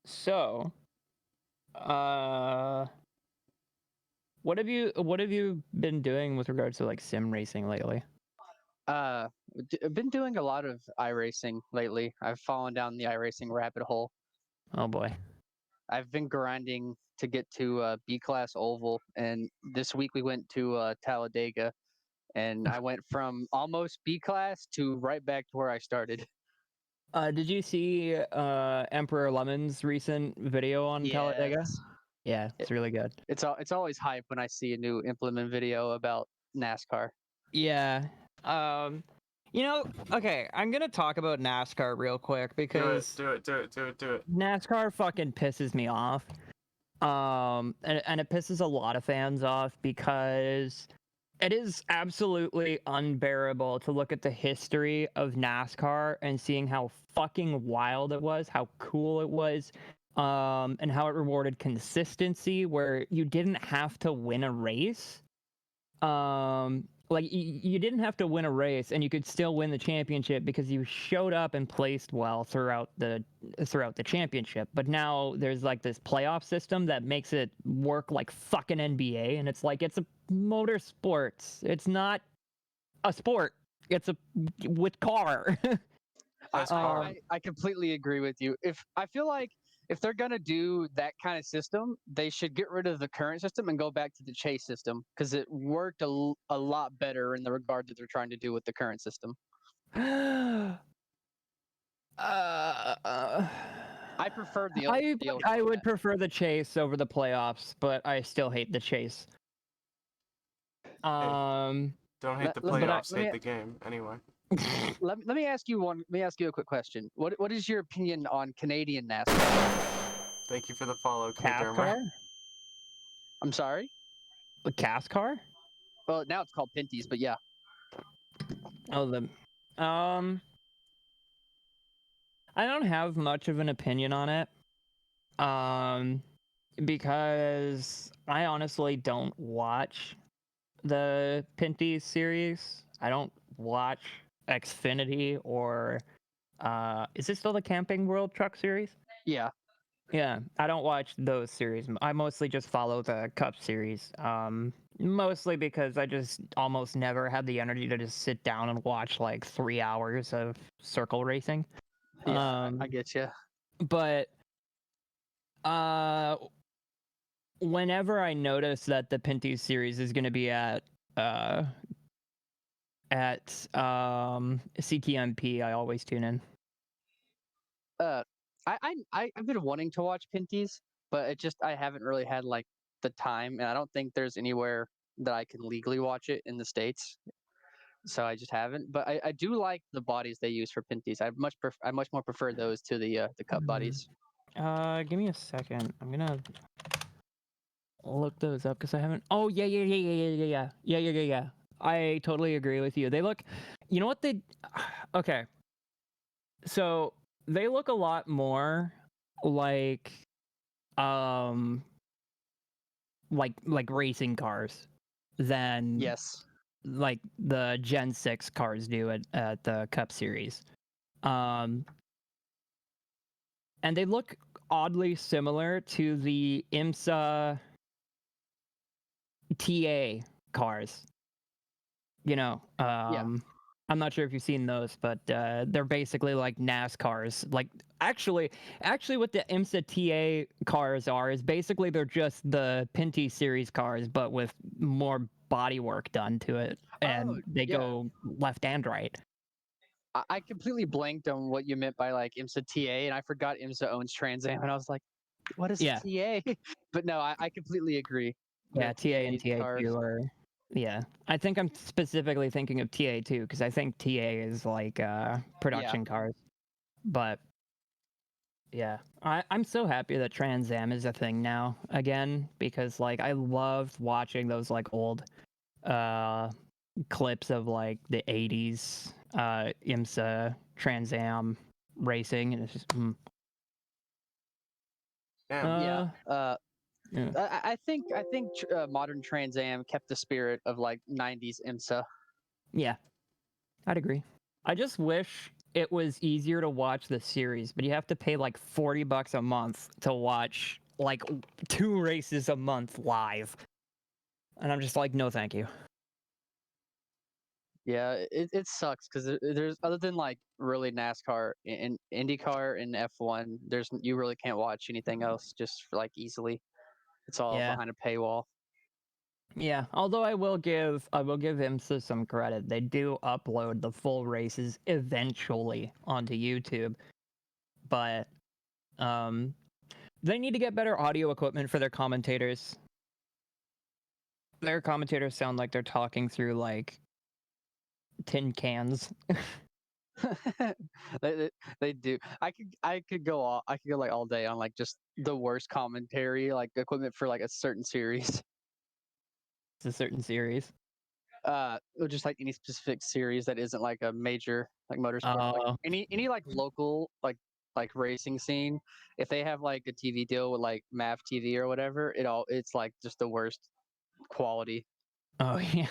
So, what have you been doing with regards to like sim racing lately? I've been doing a lot of iRacing lately. I've fallen down the iRacing rabbit hole. Oh boy. I've been grinding to get to B class oval, and this week we went to Talladega, and I went from almost B class to right back to where I started. Did you see Emperor Lemon's recent video on Talladega? Yes. Yeah, it's really good. It's always hype when I see a new implement video about NASCAR. Yeah. Okay, I'm gonna talk about NASCAR real quick because Do it. NASCAR fucking pisses me off. And it pisses a lot of fans off because it is absolutely unbearable to look at the history of NASCAR and seeing how fucking wild it was, how cool it was, and how it rewarded consistency where you didn't have to win a race. Like you didn't have to win a race and you could still win the championship because you showed up and placed well throughout the championship. But now there's like this playoff system that makes it work like fucking NBA, and it's like it's a motorsports. It's not a sport. It's a with car. I completely agree with you. I feel like if they're gonna do that kind of system, they should get rid of the current system and go back to the chase system because it worked a lot better in the regard that they're trying to do with the current system. I prefer the old I would prefer the chase over the playoffs, but I still hate the chase. Don't hate the playoffs, hate the game. Anyway. Let me ask you one. Let me ask you a quick question. What is your opinion on Canadian NASCAR? Thank you for the follow, NASCAR? I'm sorry. The CASCAR? Well, now it's called Pinty's, but yeah. Oh, I don't have much of an opinion on it. Because I honestly don't watch the Pinty's series. I don't watch Xfinity or is it still the Camping World Truck series? Yeah. Yeah, I don't watch those series. I mostly just follow the Cup series. Mostly because I just almost never had the energy to just sit down and watch like 3 hours of circle racing. Yeah, I get you. But whenever I notice that the Pinty series is going to be at CTMP, I always tune in. I've been wanting to watch Pinty's, but I haven't really had like the time, and I don't think there's anywhere that I can legally watch it in the States. So I just haven't. But I do like the bodies they use for Pinty's. I much more prefer those to the Cup bodies. Give me a second. I'm gonna look those up because I haven't. Oh yeah. I totally agree with you. They look. You know what they? Okay. So they look a lot more like like racing cars than yes, like the Gen 6 cars do at the Cup series. And they look oddly similar to the IMSA TA cars. I'm not sure if you've seen those, but they're basically like NASCARs. Like actually what the IMSA TA cars are is basically they're just the Pinty series cars, but with more body work done to it, and they go left and right. I completely blanked on what you meant by like IMSA TA, and I forgot IMSA owns Trans Am, and I was like, what is TA? But no, I completely agree. Yeah, TA and TA2 are. Yeah, I think I'm specifically thinking of TA2 because I think TA is like production cars. But yeah, I'm so happy that Trans Am is a thing now again because like I loved watching those like old clips of like the 80s IMSA Trans Am racing, and it's just Yeah. I think modern Trans Am kept the spirit of like '90s IMSA. Yeah, I'd agree. I just wish it was easier to watch the series, but you have to pay like $40 a month to watch like 2 races a month live. And I'm just like, no, thank you. Yeah, it sucks because there's other than like really NASCAR and IndyCar and F1, you really can't watch anything else just for, like easily. It's all Yeah. behind a paywall. Yeah, although I will give IMSA some credit. They do upload the full races eventually onto YouTube, but they need to get better audio equipment for their commentators. Their commentators sound like they're talking through like tin cans. they do. I could go like all day on like just the worst commentary like equipment for like a certain series. It's a certain series. Or just like any specific series that isn't like a major like motorsport. Like any like local like racing scene. If they have like a TV deal with like MAV TV or whatever, it's like just the worst quality. Oh yeah,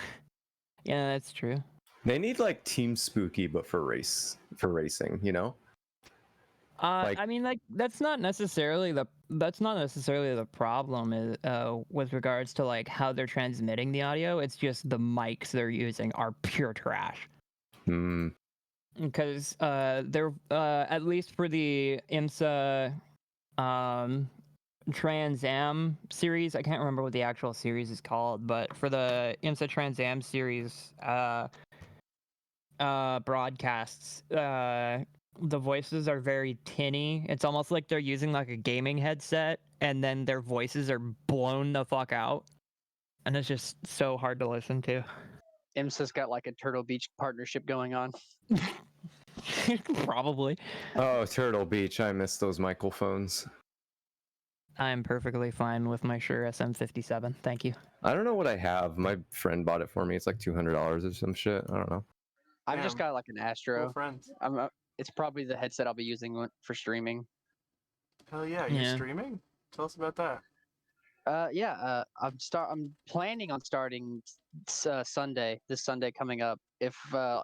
yeah, that's true. They need like Team Spooky, but for racing, you know. I mean, like that's not necessarily the problem with regards to like how they're transmitting the audio. It's just the mics they're using are pure trash. Because they're at least for the IMSA Trans Am series, I can't remember what the actual series is called, but for the IMSA Trans Am series broadcasts, the voices are very tinny. It's almost like they're using like a gaming headset, and then their voices are blown the fuck out, and it's just so hard to listen to. IMSA's got like a Turtle Beach partnership going on. Probably. Oh, Turtle Beach! I miss those microphones. I'm perfectly fine with my Shure SM57. Thank you. I don't know what I have. My friend bought it for me. It's like $200 or some shit. I don't know. I've just got like an Astro. Cool friends. It's probably the headset I'll be using for streaming. Hell yeah, you're streaming? Tell us about that. I'm planning on starting this Sunday coming up if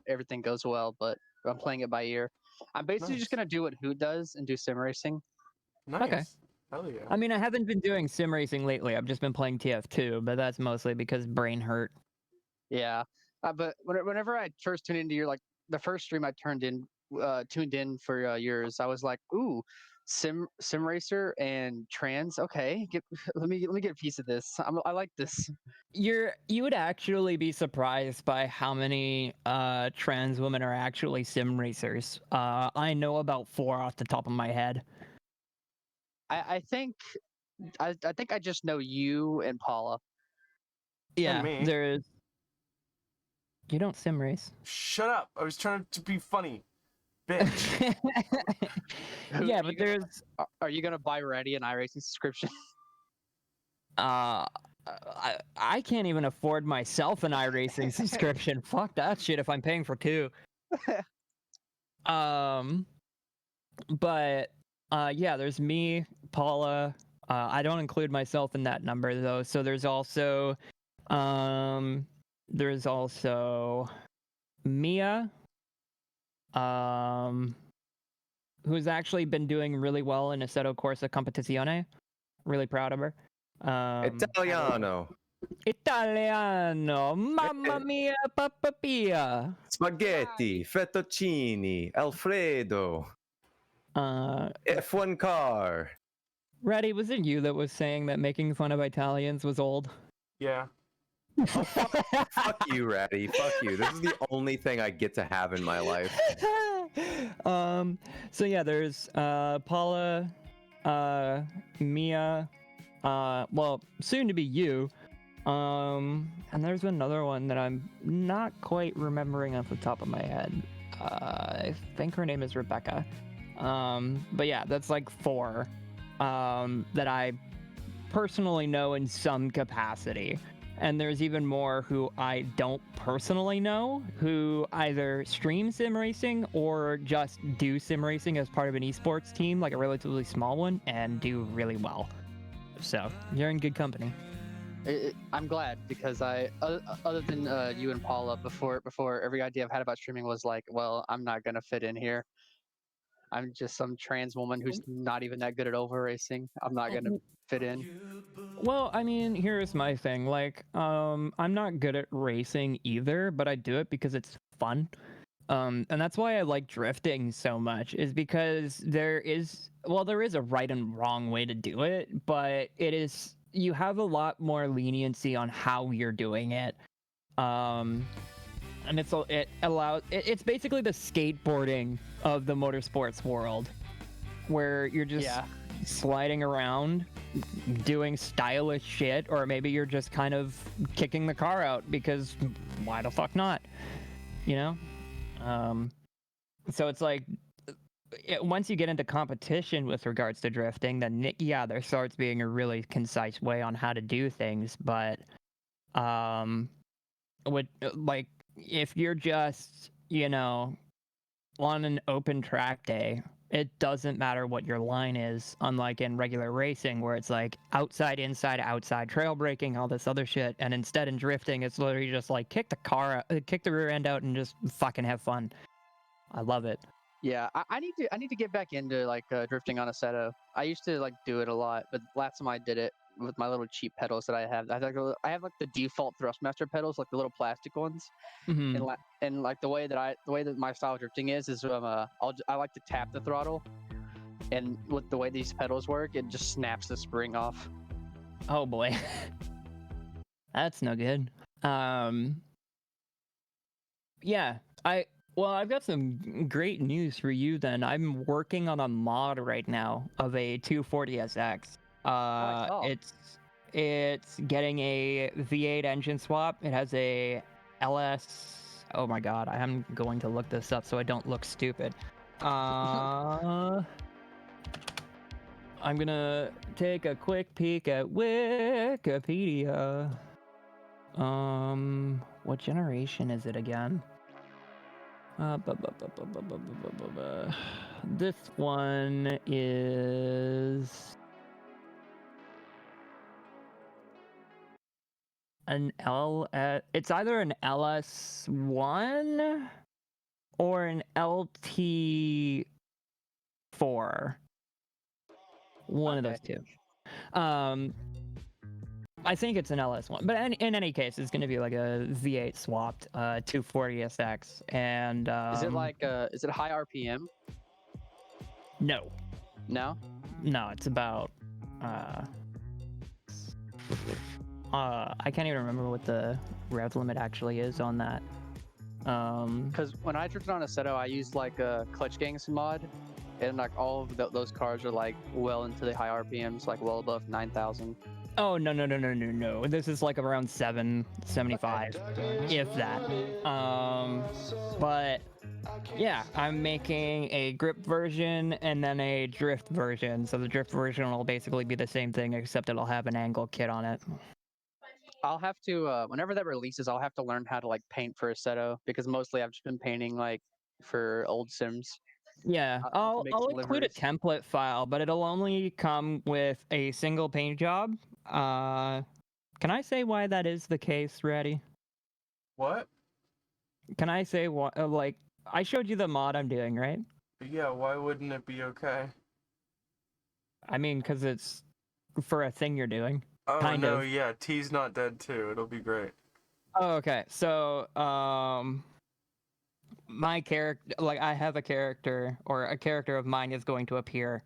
everything goes well, but I'm playing it by ear. I'm basically just gonna do what Hoot does and do sim racing. Nice. Okay. Hell yeah. I mean, I haven't been doing sim racing lately. I've just been playing TF2, but that's mostly because brain hurt. Yeah, but whenever I first tuned into the first stream I tuned in for yours, I was like, ooh, sim racer and trans. Okay, let me get a piece of this. I like this. You would actually be surprised by how many trans women are actually sim racers. I know about 4 off the top of my head. I think I just know you and Paula. Yeah, and me. there's. You don't sim race. Shut up! I was trying to be funny. Bitch. Yeah, but there's. Are you gonna buy Ready an iRacing subscription? I can't even afford myself an iRacing subscription. Fuck that shit if I'm paying for 2. But yeah, there's me, Paula. I don't include myself in that number though. So there's also Mia, who's actually been doing really well in Assetto Corsa Competizione. Really proud of her. Italiano. Mamma mia, Papa Pia. Spaghetti, fettuccini, Alfredo. F1 car. Reddy, was it you that was saying that making fun of Italians was old? Yeah. Fuck you, Ratty. Fuck you. This is the only thing I get to have in my life. So yeah, there's Paula, Mia, well, soon to be you. And there's another one that I'm not quite remembering off the top of my head. I think her name is Rebecca. But yeah, that's like 4 that I personally know in some capacity. And there's even more who I don't personally know, who either stream sim racing or just do sim racing as part of an esports team, like a relatively small one, and do really well. So you're in good company. I'm glad because other than you and Paula, before every idea I've had about streaming was like, well, I'm not gonna fit in here. I'm just some trans woman who's not even that good at over racing. I'm not gonna fit in. Well, I mean, here's my thing. Like, I'm not good at racing either, but I do it because it's fun. And that's why I like drifting so much, is because there is a right and wrong way to do it, but you have a lot more leniency on how you're doing it. And it's basically the skateboarding of the motorsports world, where you're just sliding around doing stylish shit, or maybe you're just kind of kicking the car out because why the fuck not, you know? So it's like, once you get into competition with regards to drifting, then there starts being a really concise way on how to do things. But if you're just, on an open track day, it doesn't matter what your line is, unlike in regular racing where it's like outside, inside, trail braking, all this other shit. And instead in drifting, it's literally just like kick the rear end out and just fucking have fun. I love it. Yeah, I need to get back into like drifting on a Seto. I used to like do it a lot, but last time I did it with my little cheap pedals that I have, I have like the default Thrustmaster pedals, like the little plastic ones. Mm-hmm. And like the way that my style of drifting is I like to tap the throttle, and with the way these pedals work, it just snaps the spring off. Oh boy, that's no good. Yeah, I've got some great news for you then. I'm working on a mod right now of a 240SX. It's getting a V8 engine swap. It has a LS. Oh my god, I am going to look this up so I don't look stupid. I'm gonna take a quick peek at Wikipedia. What generation is it again? This one is an it's either an LS1 or an LT4. One of those two. I think it's an LS1, but in any case, it's going to be like a V8 swapped 240SX. And is it high RPM? No, it's about I can't even remember what the rev limit actually is on that. Because when I drifted on a Seto, I used like a Clutch Gangs mod, and like all of those cars are like well into the high RPMs, like well above 9,000. Oh no! This is like around 775, if that. But yeah, I'm making a grip version and then a drift version. So the drift version will basically be the same thing, except it'll have an angle kit on it. I'll have to whenever that releases, I'll have to learn how to like paint for a Seto, because mostly I've just been painting like for old Sims. Yeah, I'll include a template file, but it'll only come with a single paint job. Can I say why that is the case, Ratty? What? Can I say what? Like, I showed you the mod I'm doing, right? Yeah, why wouldn't it be okay? I mean, because it's for a thing you're doing. Oh, kind no, of. Yeah, T's not dead too. It'll be great. Oh, okay. So, my character, like, I have a character, or a character of mine is going to appear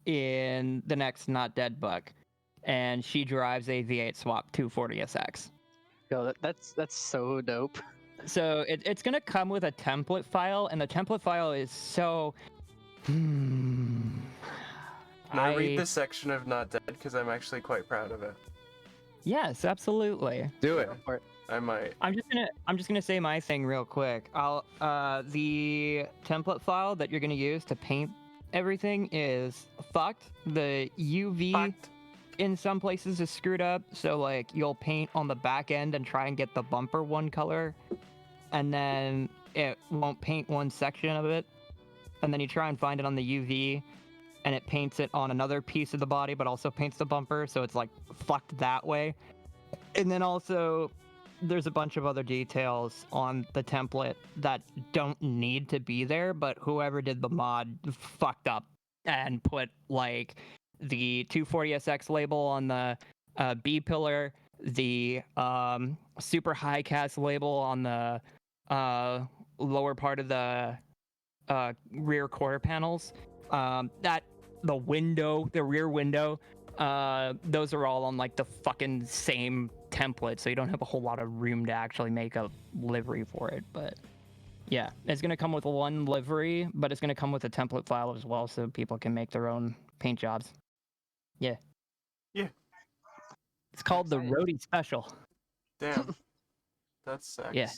in the next Not Dead book, and she drives a V8 swap 240SX. Yo, that's so dope. So it's gonna come with a template file, and the template file is so. Can I read this section of Not Dead, because I'm actually quite proud of it. Yes, absolutely. Do it. I might. I'm just gonna say my thing real quick. The template file that you're gonna use to paint everything is fucked. The UV in some places is screwed up, so like you'll paint on the back end and try and get the bumper one color, and then it won't paint one section of it, and then you try and find it on the UV, and it paints it on another piece of the body, but also paints the bumper, so it's like fucked that way. And then also, there's a bunch of other details on the template that don't need to be there, but whoever did the mod fucked up and put like the 240SX label on the B pillar, the super high cast label on the lower part of the rear quarter panels. That the window, the rear window, those are all on like the fucking same template, so you don't have a whole lot of room to actually make a livery for it. But yeah, it's gonna come with one livery, but it's gonna come with a template file as well, so people can make their own paint jobs. Yeah. Yeah. It's called the Roadie Special. Damn. That's sex. Yeah.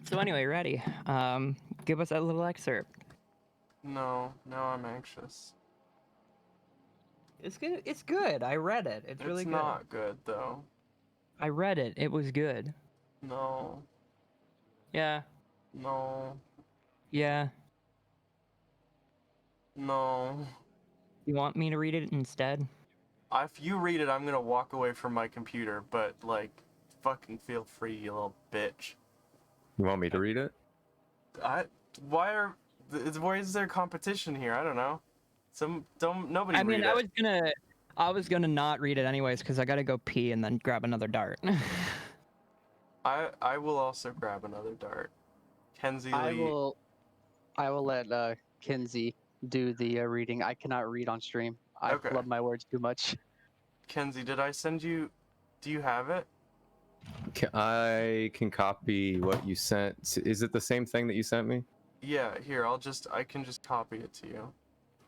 So anyway, ready. Give us a little excerpt. No, now I'm anxious. It's good. It's good. I read it. It's really good. It's not good though. I read it. It was good. No. Yeah. No. Yeah. No. You want me to read it instead? If you read it, I'm gonna walk away from my computer, but like, fucking feel free, you little bitch. You want me to read it? Why is there competition here? I don't know. Nobody I mean, read it. I was gonna not read it anyways because I gotta go pee and then grab another dart. I will also grab another dart. Kenzie Lee. I will let Kenzie do the reading. I cannot read on stream. I Okay. love my words too much. Kenzie, did I send you? Do you have it? I can copy what you sent. Is it the same thing that you sent me? Yeah, here, I can just copy it to you.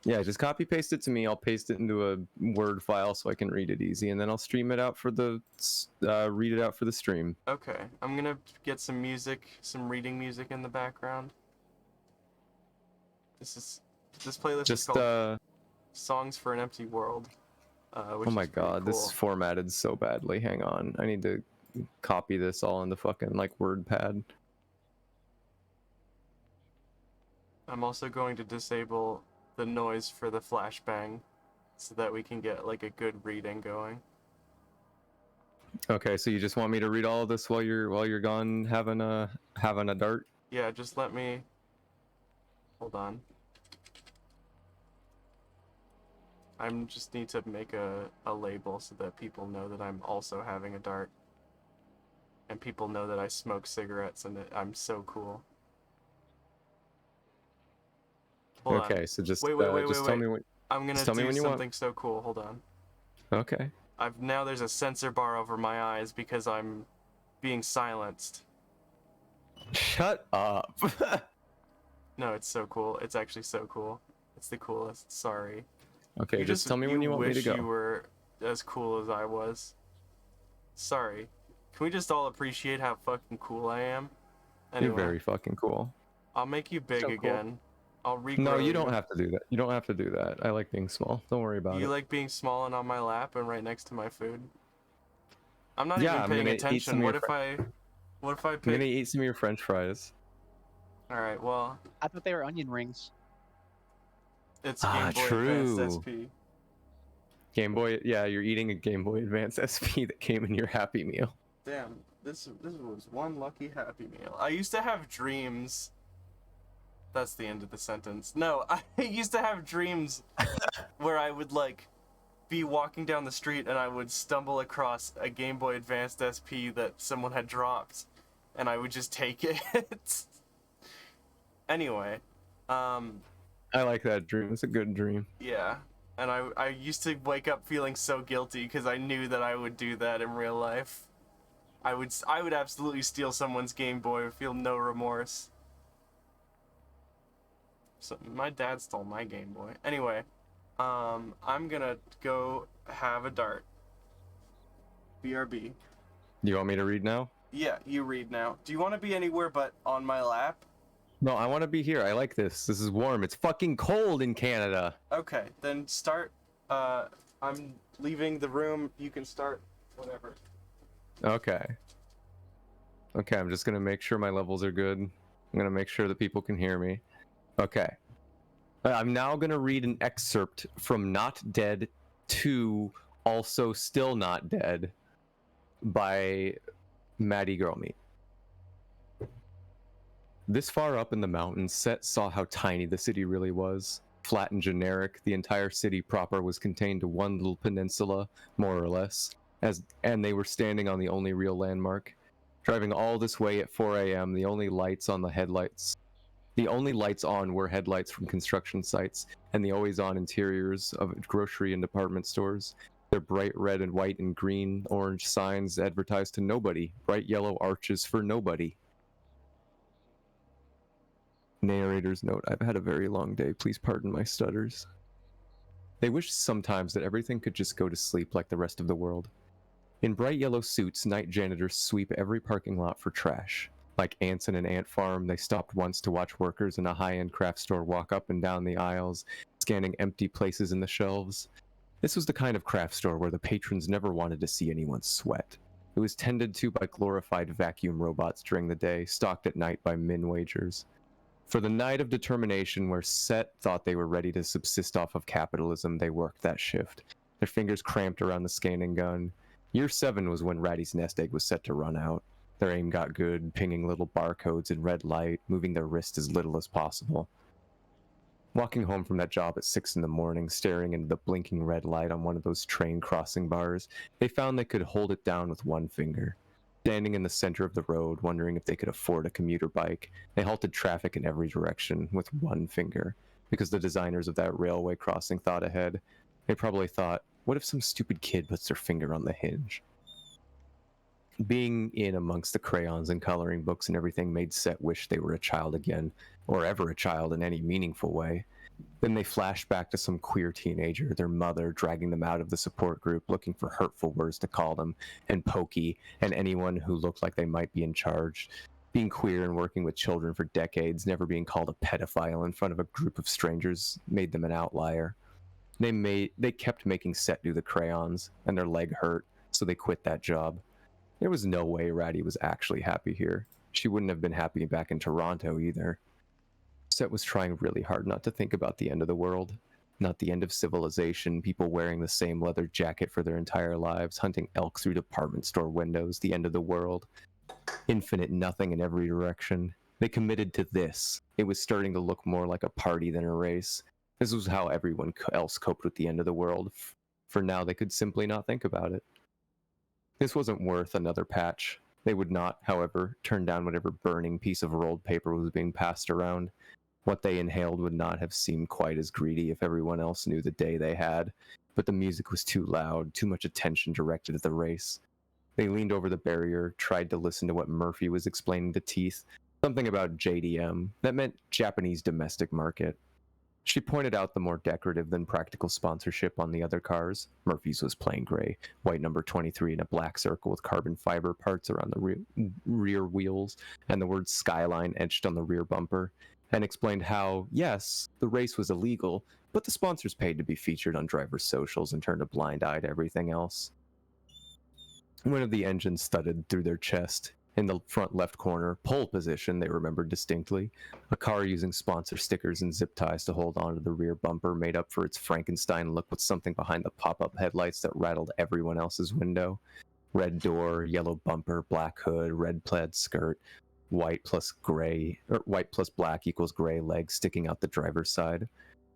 Yeah, just copy paste it to me. I'll paste it into a Word file so I can read it easy, and then I'll stream it out for the read it out for the stream. Okay, I'm gonna get some music, some reading music in the background. This playlist is called Songs for an Empty World. Which oh my is pretty god, cool. this is formatted so badly. Hang on, I need to copy this all into fucking like WordPad. I'm also going to disable the noise for the flashbang so that we can get like a good reading going. Okay, so you just want me to read all of this while you're gone having a dart? Yeah, just let me. Hold on. I just need to make a label so that people know that I'm also having a dart. And people know that I smoke cigarettes and that I'm so cool. Hold okay, on. so just wait, tell me when. I'm gonna do something so cool. Hold on. Okay. Now there's a sensor bar over my eyes because I'm being silenced. Shut up. No, it's so cool. It's actually so cool. It's the coolest. Sorry. Okay, just tell me when you want me to go. You were as cool as I was. Sorry. Can we just all appreciate how fucking cool I am? Anyway, You're very fucking cool. I'll make you big So cool. again. I'll regrow No, you don't have to do that. You don't have to do that. I like being small. Don't worry about it. You like being small and on my lap and right next to my food? I'm not Yeah, even I'm paying gonna eat attention. some of What your if I I'm pick? gonna eat some of your French fries. All right. Well, I thought they were onion rings. it's Game Boy Advance true. SP. Game Boy, yeah, you're eating a Game Boy Advance SP that came in your Happy Meal. Damn, this was one lucky Happy Meal. I used to have dreams. That's the end of the sentence. No, I used to have dreams where I would like be walking down the street and I would stumble across a Game Boy Advanced SP that someone had dropped, and I would just take it. Anyway, I like that dream. It's a good dream. yeah. And I used to wake up feeling so guilty because I knew that I would do that in real life. I would absolutely steal someone's Game Boy and feel no remorse. So my dad stole my Game Boy. Anyway, I'm gonna go have a dart. BRB. You want me to read now? Yeah, you read now. Do you want to be anywhere but on my lap? No, I want to be here. I like this. This is warm. It's fucking cold in Canada. Okay, then start. I'm leaving the room. You can start whatever. Okay. Okay, I'm just gonna make sure my levels are good. I'm gonna make sure that people can hear me. Okay. I'm now going to read an excerpt from Not Dead to Also Still Not Dead by Maddie Girlmeat. This far up in the mountains, Set saw how tiny the city really was. Flat and generic, the entire city proper was contained to one little peninsula, more or less, and they were standing on the only real landmark. Driving all this way at 4 a.m., the only lights on were headlights from construction sites and the always-on interiors of grocery and department stores. Their bright red and white and green, orange signs advertised to nobody, bright yellow arches for nobody. Narrator's note, I've had a very long day, please pardon my stutters. They wished sometimes that everything could just go to sleep like the rest of the world. In bright yellow suits, night janitors sweep every parking lot for trash. Like ants in an ant farm, they stopped once to watch workers in a high-end craft store walk up and down the aisles, scanning empty places in the shelves. This was the kind of craft store where the patrons never wanted to see anyone sweat. It was tended to by glorified vacuum robots during the day, stocked at night by min-wagers. For the night of determination where Set thought they were ready to subsist off of capitalism, they worked that shift. Their fingers cramped around the scanning gun. Year 7 was when Ratty's nest egg was set to run out. Their aim got good, pinging little barcodes in red light, moving their wrist as little as possible. Walking home from that job at 6 in the morning, staring into the blinking red light on one of those train crossing bars, they found they could hold it down with one finger. Standing in the center of the road, wondering if they could afford a commuter bike, they halted traffic in every direction with one finger, because the designers of that railway crossing thought ahead. They probably thought, what if some stupid kid puts their finger on the hinge? Being in amongst the crayons and coloring books and everything made Set wish they were a child again, or ever a child in any meaningful way. Then they flashed back to some queer teenager, their mother dragging them out of the support group, looking for hurtful words to call them, and Pokey, and anyone who looked like they might be in charge. Being queer and working with children for decades, never being called a pedophile in front of a group of strangers, made them an outlier. They kept making Set do the crayons, and their leg hurt, so they quit that job. There was no way Ratty was actually happy here. She wouldn't have been happy back in Toronto either. Set was trying really hard not to think about the end of the world, not the end of civilization, people wearing the same leather jacket for their entire lives, hunting elk through department store windows, the end of the world, infinite nothing in every direction. They committed to this. It was starting to look more like a party than a race. This was how everyone else coped with the end of the world. For now, they could simply not think about it. This wasn't worth another patch. They would not, however, turn down whatever burning piece of rolled paper was being passed around. What they inhaled would not have seemed quite as greedy if everyone else knew the day they had, but the music was too loud, too much attention directed at the race. They leaned over the barrier, tried to listen to what Murphy was explaining to Teeth, something about JDM, that meant Japanese domestic market. She pointed out the more decorative than practical sponsorship on the other cars. Murphy's was plain gray, white number 23 in a black circle with carbon fiber parts around the rear wheels, and the word Skyline etched on the rear bumper, and explained how, yes, the race was illegal, but the sponsors paid to be featured on drivers' socials and turned a blind eye to everything else. One of the engines thudded through their chest. In the front left corner, pole position, they remembered distinctly. A car using sponsor stickers and zip ties to hold onto the rear bumper made up for its Frankenstein look with something behind the pop-up headlights that rattled everyone else's window. Red door, yellow bumper, black hood, red plaid skirt, white plus black equals gray legs sticking out the driver's side.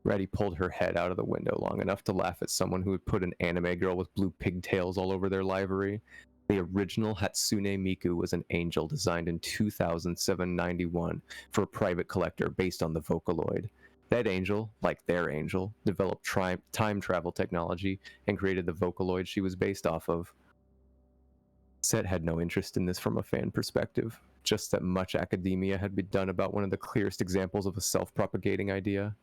Ratty pulled her head out of the window long enough to laugh at someone who had put an anime girl with blue pigtails all over their livery. The original Hatsune Miku was an angel designed in 2791 for a private collector based on the Vocaloid. That angel, like their angel, developed time travel technology and created the Vocaloid she was based off of. Set had no interest in this from a fan perspective, just that much academia had been done about one of the clearest examples of a self-propagating idea.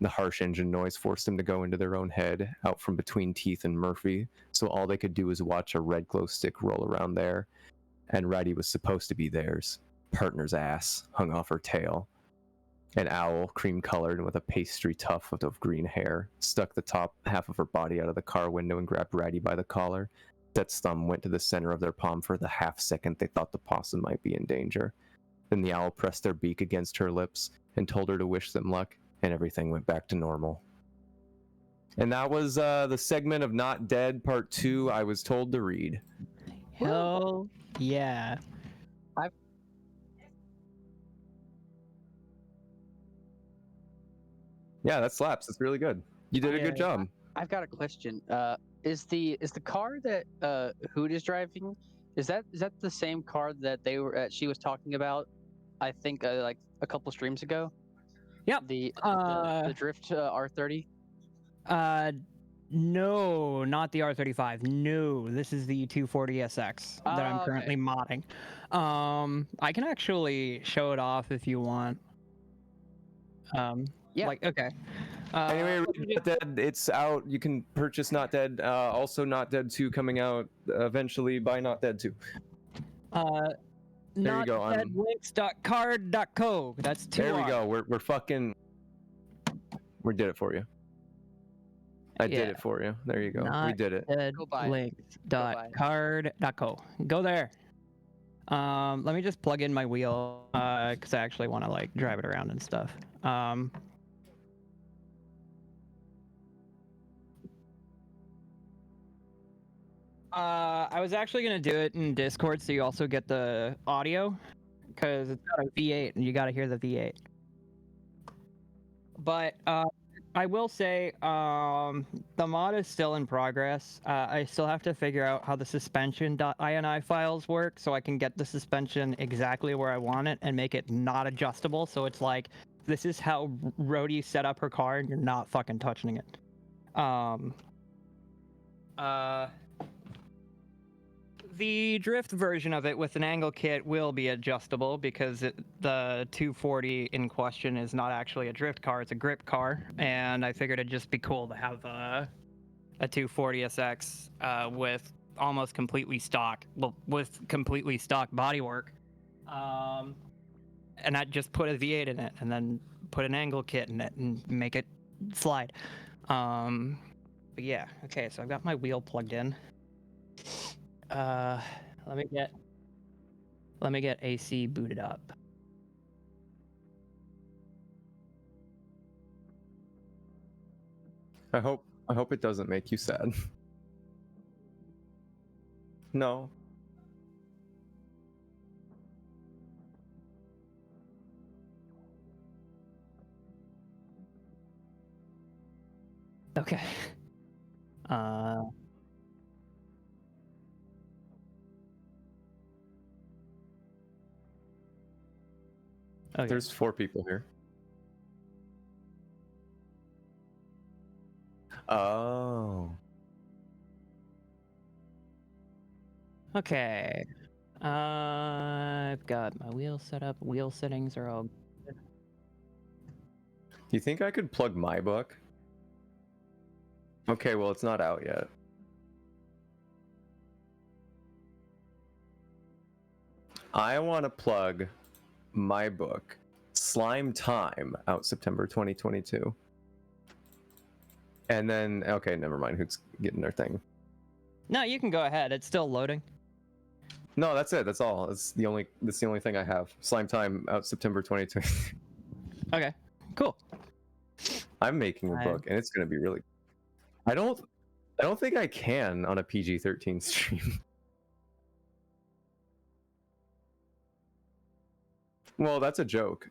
The harsh engine noise forced them to go into their own head, out from between Teeth and Murphy, so all they could do was watch a red glow stick roll around there, and Ratty was supposed to be theirs. Partner's ass hung off her tail. An owl, cream-colored and with a pastry tuft of green hair, stuck the top half of her body out of the car window and grabbed Ratty by the collar. Set's thumb went to the center of their palm for the half second they thought the possum might be in danger. Then the owl pressed their beak against her lips, and told her to wish them luck, and everything went back to normal. And that was the segment of Not Dead Part 2 I was told to read. Hell yeah. Yeah, that slaps. It's really good. You did a good job. I've got a question. Is the car that Hoot is driving? Is that the same car that she was talking about? I think like a couple streams ago. Yep. The Drift R30. No, not the R35. No, this is the 240SX that I'm currently modding. I can actually show it off if you want. Yeah. Like, okay. Anyway, Not Dead, it's out. You can purchase Not Dead. Also, Not Dead 2 coming out eventually. Buy Not Dead 2. There you go. Notdeadlinks.card.co. That's 2 There we go. We're fucking. We did it for you. I did it for you. There you go. We did it. Notdeadlinks.card.co. Go there. Let me just plug in my wheel because I actually want to like drive it around and stuff. I was actually gonna do it in Discord so you also get the audio because it's got a V8 and you got to hear the V8. But I will say the mod is still in progress. I still have to figure out how the suspension.ini files work so I can get the suspension exactly where I want it and make it not adjustable. So it's like, this is how Rhodey set up her car and you're not fucking touching it. The drift version of it with an angle kit will be adjustable because the 240 in question is not actually a drift car, it's a grip car. And I figured it'd just be cool to have a 240SX with almost completely stock, with completely stock bodywork. And I'd just put a V8 in it and then put an angle kit in it and make it slide. But yeah, okay, so I've got my wheel plugged in. Let me get AC booted up. I hope it doesn't make you sad. No. Okay. Okay. There's 4 people here. Oh. Okay. I've got my wheel set up. Wheel settings are all good. Do you think I could plug my book? Okay, well, it's not out yet. I want to plug my book, Slime Time, out September 2022. And then, okay, never mind. Who's getting their thing? No, you can go ahead. It's still loading. No, that's it. That's all. That's the only thing I have. Slime Time, out September 2022. Okay, cool. I'm making a book, and it's gonna be really. I don't think I can on a PG-13 stream. Well, that's a joke.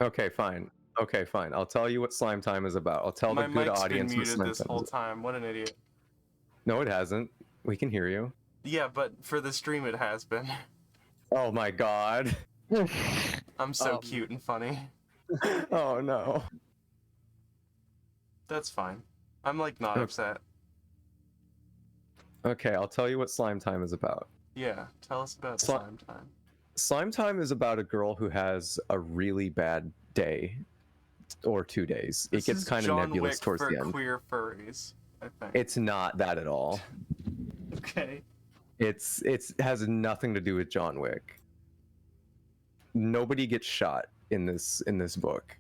Okay, fine. Okay, fine. I'll tell you what Slime Time is about. I'll tell the good audience been what muted Slime this Time whole is. time. What an idiot. No, it hasn't. We can hear you. Yeah, but for the stream it has been. Oh my god. I'm so cute and funny. Oh no. That's fine. I'm like not upset. Okay, I'll tell you what Slime Time is about. Yeah, tell us about Slime Time. Slime Time is about a girl who has a really bad day or 2 days. It gets kind of nebulous towards the end. Queer furries, I think. It's not that at all. Okay. It has nothing to do with John Wick. Nobody gets shot in this book.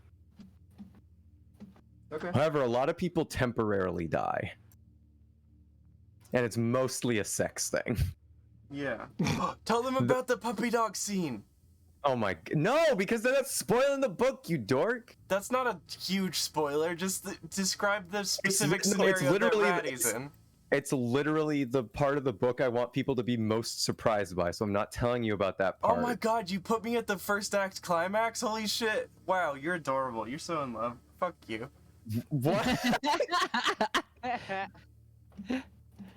Okay. However, a lot of people temporarily die. And it's mostly a sex thing. Yeah. Tell them about the puppy dog scene. Oh my... No, because then that's spoiling the book, you dork. That's not a huge spoiler. Just describe the specific it's scenario that literally- Ratty's in. It's literally the part of the book I want people to be most surprised by, so I'm not telling you about that part. Oh my god, you put me at the first act climax? Holy shit. Wow, you're adorable. You're so in love. Fuck you. What?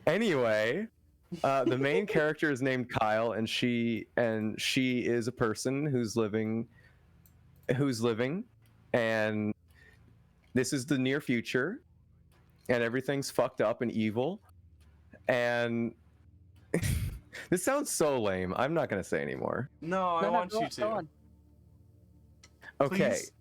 Anyway, the main character is named Kyle, and she is a person who's living, and this is the near future, and everything's fucked up and evil, and this sounds so lame. I'm not gonna say anymore. No, I want you to. Okay. Please?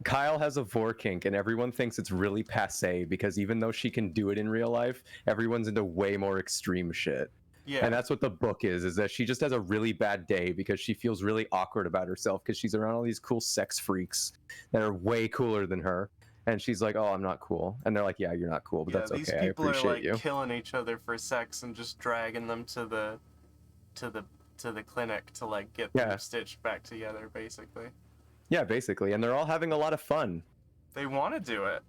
Kyle has a vor kink, and everyone thinks it's really passe because even though she can do it in real life, everyone's into way more extreme shit. Yeah. And that's what the book is that she just has a really bad day because she feels really awkward about herself because she's around all these cool sex freaks that are way cooler than her. And she's like, oh, I'm not cool. And they're like, yeah, you're not cool, but that's these okay. I people appreciate are like you. killing each other for sex and just dragging them to the clinic to like get them stitched back together, basically. Yeah, basically. And they're all having a lot of fun. They want to do it.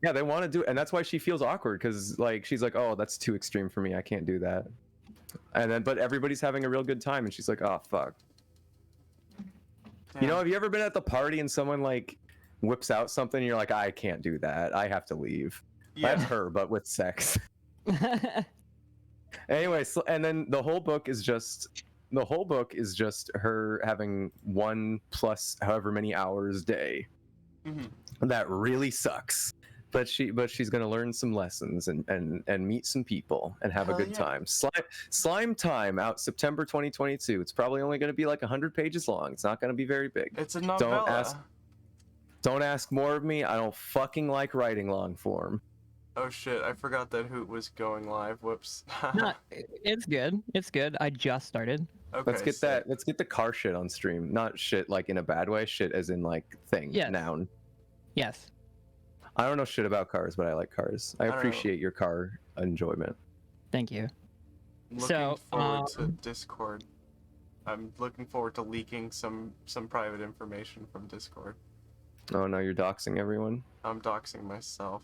Yeah, they want to do it. And that's why she feels awkward because like she's like, oh, that's too extreme for me. I can't do that. And then, but everybody's having a real good time, and she's like, oh, fuck. Damn. You know, have you ever been at the party and someone like whips out something and you're like, I can't do that. I have to leave. Yeah. That's her, but with sex. Anyway, so, and then the whole book is just her having 1 plus however many hours a day. Mm-hmm. That really sucks. But she's gonna learn some lessons and meet some people and have Hell a good time. Slime Time out September 2022. It's probably only gonna be like 100 pages long. It's not gonna be very big. It's a novella. Don't ask more of me. I don't fucking like writing long form. Oh shit, I forgot that Hoot was going live. Whoops. No, it's good. It's good. I just started. Okay, Let's get the car shit on stream. Not shit like in a bad way. Shit as in like thing. Yes. Noun. Yes. I don't know shit about cars, but I like cars. I appreciate your car enjoyment. Thank you. Looking forward to Discord. I'm looking forward to leaking some private information from Discord. Oh no, you're doxing everyone. I'm doxing myself.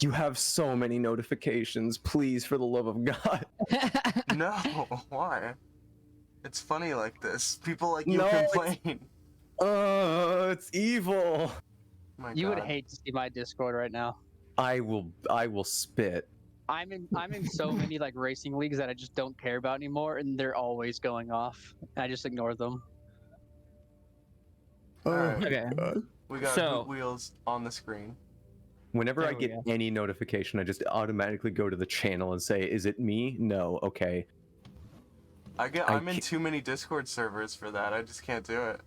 You have so many notifications. Please, for the love of God. No, why? It's funny like this. People like you No, complain. It's evil. My You would God. hate to see my Discord right now. I will spit. I'm in so many like racing leagues that I just don't care about anymore, and they're always going off. And I just ignore them. Alright. Okay. We got So- Hoot Wheels on the screen. Whenever There I we get go. any notification, I just automatically go to the channel and say, "Is it me? No. Okay." I'm in too many Discord servers for that. I just can't do it.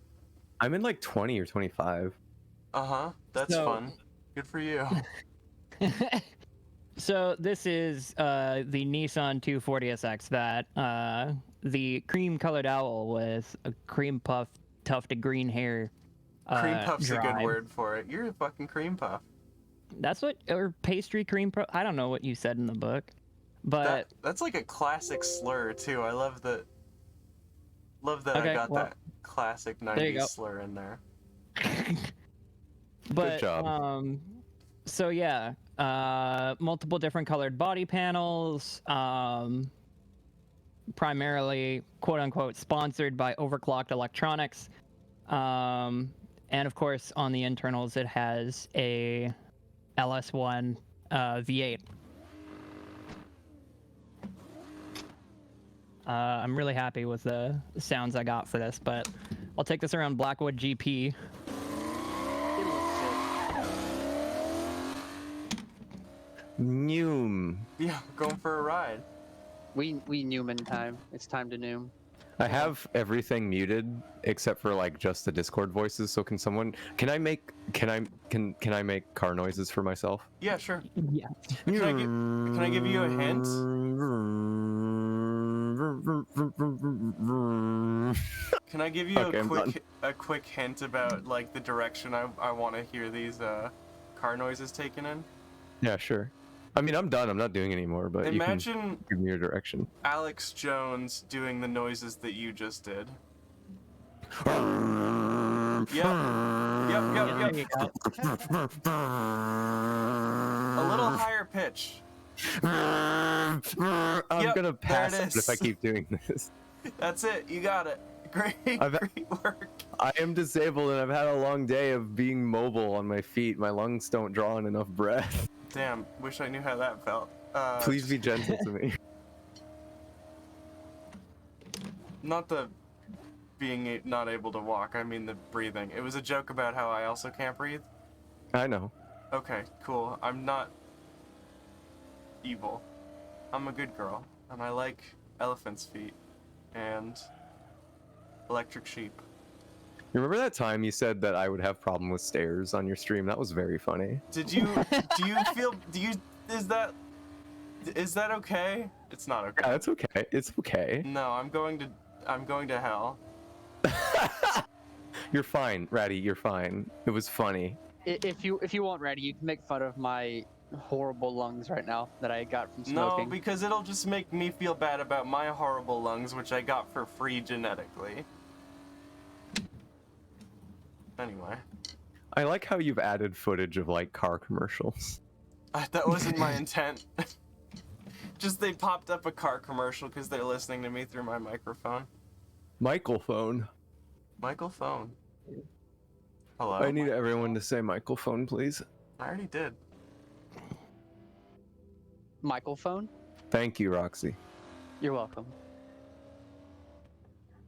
I'm in like 20 or 25. Uh-huh. That's So- fun. Good for you. So this is the Nissan 240SX that the cream-colored owl with a cream puff, tufted green hair. Cream puff's a good drive. word for it. You're a fucking cream puff. That's what, or pastry cream puff. I don't know what you said in the book, but That's like a classic slur too. I love that. I Okay, got well, that classic there you 90s go. slur in there. but job. So yeah, multiple different colored body panels. Primarily, quote unquote, sponsored by Overclocked Electronics. And of course, on the internals, it has a LS1 V8. I'm really happy with the sounds I got for this, but I'll take this around Blackwood GP. Noom. Yeah, we're going for a ride. We Newman time. It's time to Noom. I have everything muted except for like just the Discord voices. So can I make car noises for myself? Yeah, sure. Yeah. Can I give you a hint? Can I give you Okay, I'm done. a quick hint about like the direction I want to hear these car noises taken in? Yeah, sure. I mean, I'm done. I'm not doing anymore, but you can give me your direction. Alex Jones doing the noises that you just did. Yep. A little higher pitch. I'm gonna pass it if I keep doing this. That's it. You got it. Great work. I am disabled and I've had a long day of being mobile on my feet. My lungs don't draw in enough breath. Damn. Wish I knew how that felt. Please be gentle to me. Not the being not able to walk. I mean the breathing. It was a joke about how I also can't breathe. I know. Okay, cool. I'm not evil. I'm a good girl, and I like elephant's feet and electric sheep. You remember that time you said that I would have problem with stairs on your stream? That was very funny. Do you is that okay? It's not okay. Yeah, that's okay. It's okay. No, I'm going to hell. You're fine, Ratty. You're fine. It was funny. If you want, Ratty, you can make fun of my horrible lungs right now that I got from smoking. No, because it'll just make me feel bad about my horrible lungs, which I got for free genetically. Anyway. I like how you've added footage of like car commercials. That wasn't my intent. Just they popped up a car commercial because they're listening to me through my microphone. Michael phone. Michael phone. Hello? I need everyone to say Michael phone, please. I already did. Michael phone? Thank you, Roxy. You're welcome.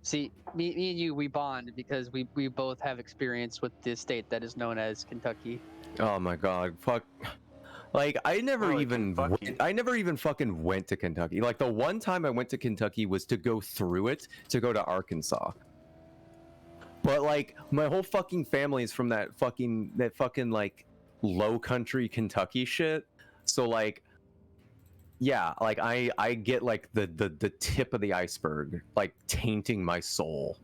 See, me and you, we bond because we both have experience with this state that is known as Kentucky. Oh my god, fuck. Like, I never even fucking went to Kentucky. Like, the one time I went to Kentucky was to go through it, to go to Arkansas. But, like, my whole fucking family is from that fucking, like, low country Kentucky shit. So, like, yeah, like, I get, like, the tip of the iceberg, like, tainting my soul.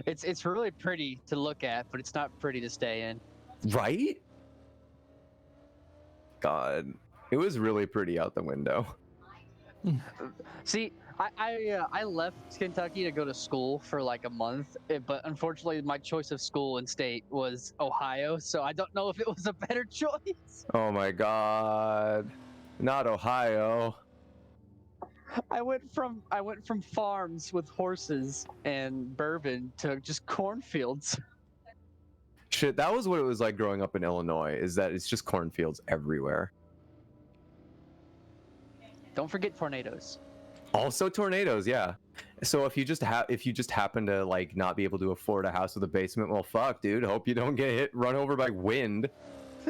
It's really pretty to look at, but it's not pretty to stay in. Right? God, it was really pretty out the window. See, I left Kentucky to go to school for like a month, but unfortunately my choice of school and state was Ohio, so I don't know if it was a better choice. Oh my god. Not Ohio. I went from farms with horses and bourbon to just cornfields. Shit, that was what it was like growing up in Illinois, is that it's just cornfields everywhere. Don't forget tornadoes. Also tornadoes, yeah. So if you just happen to like not be able to afford a house with a basement, well fuck, dude. Hope you don't get run over by wind.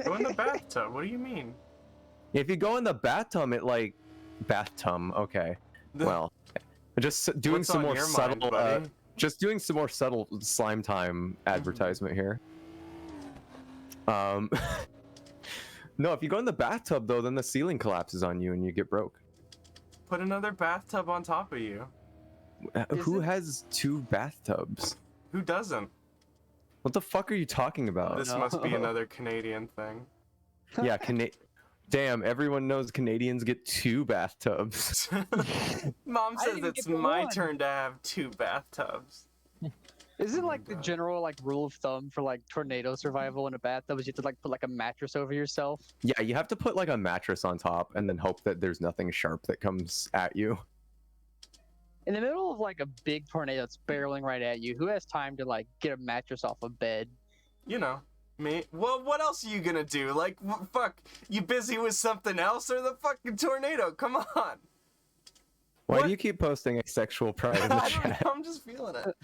Go in the bathtub. What do you mean? If you go in the bathtub, okay. Well, just doing some more subtle just doing some more subtle slime time advertisement here. No, if you go in the bathtub though, then the ceiling collapses on you and you get broke. Put another bathtub on top of you. Who has two bathtubs? Who doesn't? What the fuck are you talking about? This must be another Canadian thing. Yeah, Damn, everyone knows Canadians get two bathtubs. Mom says it's my turn to have two bathtubs. Isn't like the general like rule of thumb for like tornado survival in a bathtub is you have to like put like a mattress over yourself? Yeah, you have to put like a mattress on top and then hope that there's nothing sharp that comes at you. In the middle of like a big tornado that's barreling right at you, who has time to like get a mattress off a bed? You know, me. Well, what else are you gonna do? Like, fuck, you busy with something else or the fucking tornado? Come on. Why do you keep posting sexual pride in the chat? I'm just feeling it.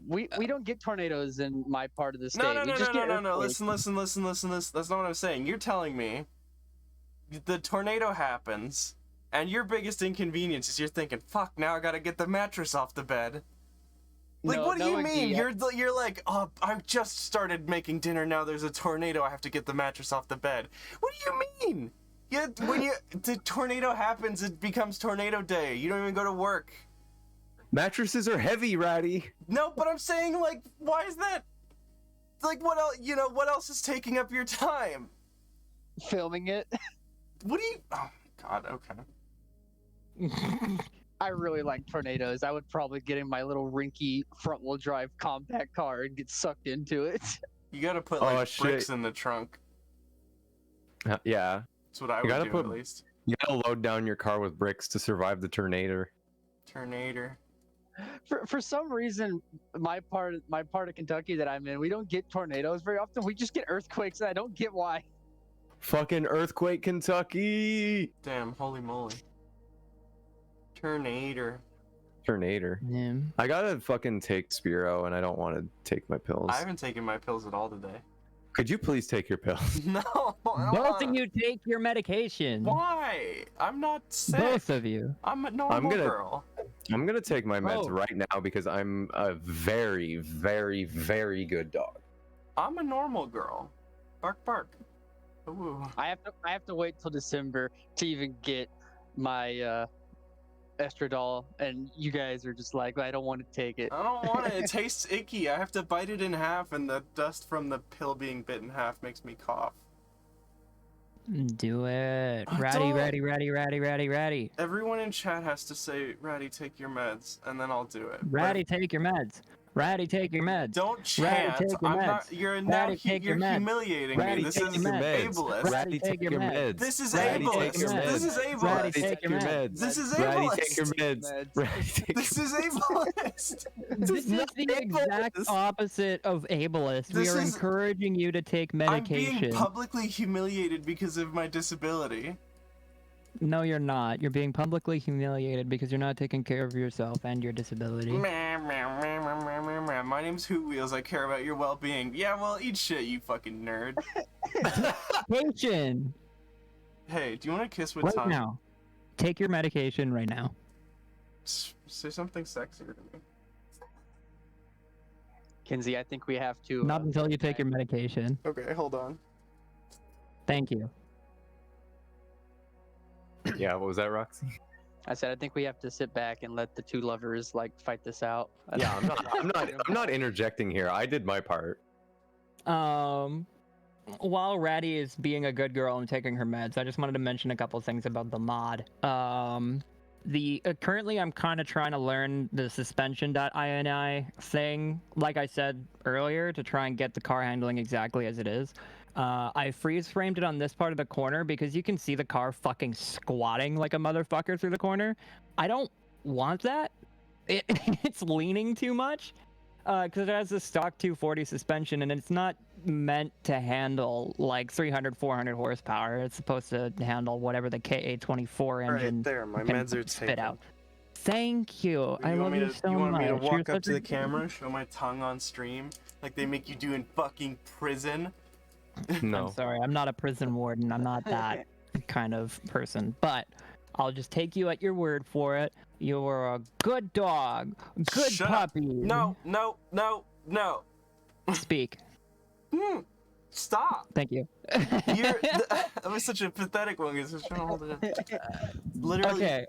We don't get tornadoes in my part of the state. No. Listen. That's not what I'm saying. You're telling me the tornado happens, and your biggest inconvenience is you're thinking, "Fuck! Now I gotta get the mattress off the bed." Like, what do you mean? You're like, "Oh, I just started making dinner. Now there's a tornado. I have to get the mattress off the bed." What do you mean? Yeah, when the tornado happens, it becomes tornado day. You don't even go to work. Mattresses are heavy, Ratty. No, but I'm saying, like, why is that? like, what else? You know, what else is taking up your time? Filming it. What do you? Oh God. Okay. I really like tornadoes. I would probably get in my little rinky front-wheel drive compact car and get sucked into it. You gotta put like bricks in the trunk. Yeah. That's what I would do at least. You gotta load down your car with bricks to survive the tornado. For some reason, my part of Kentucky that I'm in, we don't get tornadoes very often. We just get earthquakes, and I don't get why. Fucking earthquake, Kentucky! Damn, holy moly. Tornado. Yeah. I gotta fucking take Spiro, and I don't want to take my pills. I haven't taken my pills at all today. Could you please take your pills? No, I don't Both of wanna. you take your medication. Why? I'm not sick. Both of you. I'm a normal girl. I'm gonna take my meds right now because I'm a very, very, very good dog. I'm a normal girl. Bark, bark. Ooh. I have to wait till December to even get my estradiol, and you guys are just like, I don't want to take it. I don't want it. It tastes icky. I have to bite it in half, and the dust from the pill being bit in half makes me cough. Do it. I Ratty, don't- ratty, ratty, ratty, ratty, ratty. Everyone in chat has to say, Ratty, take your meds, and then I'll do it. Ratty, take your meds. Ratty, take your meds. Don't Ratty, chant. take your I'm meds. not. You're now. Ratty, take You're your meds. humiliating me. Ratty, This take is your meds. ableist. Ratty, take your meds. This is Ratty, take ableist. your meds. This is Ratty, ableist. take your meds. This is Ratty, ableist. take your meds. Ratty, take This is ableist. This is the exact opposite of ableist. We This are is- encouraging you to take I'm medication. being publicly humiliated because of my disability. No, you're not. You're being publicly humiliated because you're not taking care of yourself and your disability. My name's Hootwheels. I care about your well-being. Yeah, well, eat shit, you fucking nerd. Medication Hey, do you want to kiss with right tongue? now. Take your medication right now. Say something sexier to me. Kinsey, I think we have to. Not until you take your medication. Okay, hold on. Thank you. Yeah, what was that, Roxy? I said I think we have to sit back and let the two lovers like fight this out. Yeah, I'm not interjecting here. I did my part. While Ratty is being a good girl and taking her meds, I just wanted to mention a couple things about the mod. Currently I'm kind of trying to learn the suspension.ini thing, like I said earlier, to try and get the car handling exactly as it is. I freeze framed it on this part of the corner because you can see the car fucking squatting like a motherfucker through the corner. I don't want that. It's leaning too much because it has the stock 240 suspension and it's not meant to handle like 300, 400 horsepower. It's supposed to handle whatever the KA24 engine Right there, my can meds are spit taken. out. Thank you. I love you so much. You want me to walk You're up such to a- the camera, show my tongue on stream, like they make you do in fucking prison? No. I'm sorry, I'm not a prison warden. I'm not that kind of person. But I'll just take you at your word for it. You're a good dog, good Shut up. puppy. No. Speak. Stop. Thank you. That was such a pathetic one because I was trying to hold it in. Literally. Okay.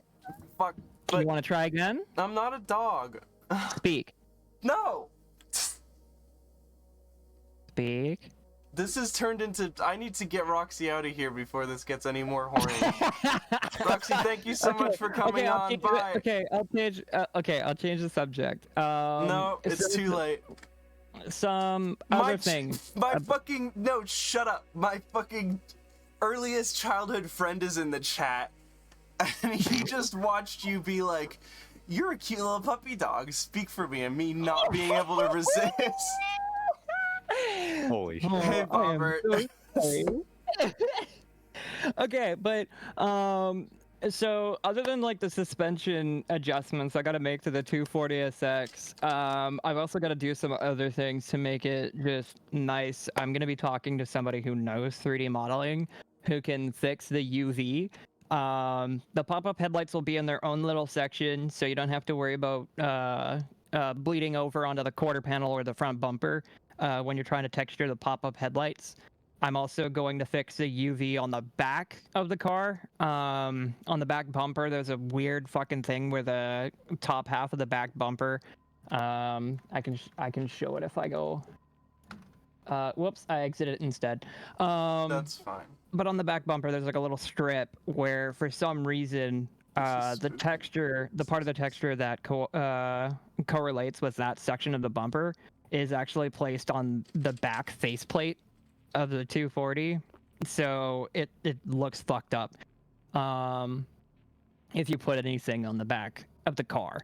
Fuck. You But want to try again? I'm not a dog. Speak. No. Speak. This has turned into. I need to get Roxy out of here before this gets any more horny. Roxy, thank you so much for coming I'll on. change Bye. I'll change the subject. No, it's too late. Some other things. My fucking no, shut up. My fucking earliest childhood friend is in the chat, and he just watched you be like, "You're a cute little puppy dog. Speak for me," and me not being able to resist. Holy shit. Hey, Bobbert. Okay, but so other than like the suspension adjustments I got to make to the 240SX, I've also got to do some other things to make it just nice. I'm gonna be talking to somebody who knows 3D modeling, who can fix the UV. The pop-up headlights will be in their own little section, so you don't have to worry about bleeding over onto the quarter panel or the front bumper when you're trying to texture the pop-up headlights. I'm also going to fix the UV on the back of the car. On the back bumper, there's a weird fucking thing where the top half of the back bumper, I can show it if I go Whoops, I exited instead. That's fine. But on the back bumper, there's like a little strip where, for some reason, the spooky. texture, the part of the texture that correlates with that section of the bumper, is actually placed on the back faceplate of the 240, so it looks fucked up. If you put anything on the back of the car.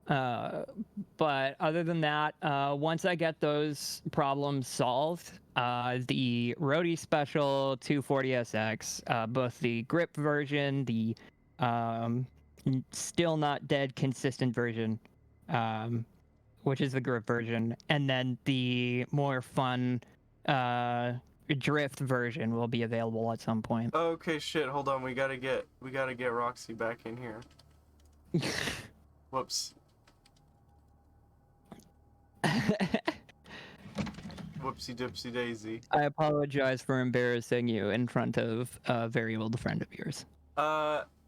But other than that, once I get those problems solved, the Roadie Special 240SX, both the grip version, the still not dead consistent version, which is the grip version, and then the more fun drift version will be available at some point. Okay, shit. Hold on. We gotta get Roxy back in here. Whoops. Whoopsie dipsy daisy. I apologize for embarrassing you in front of a very old friend of yours.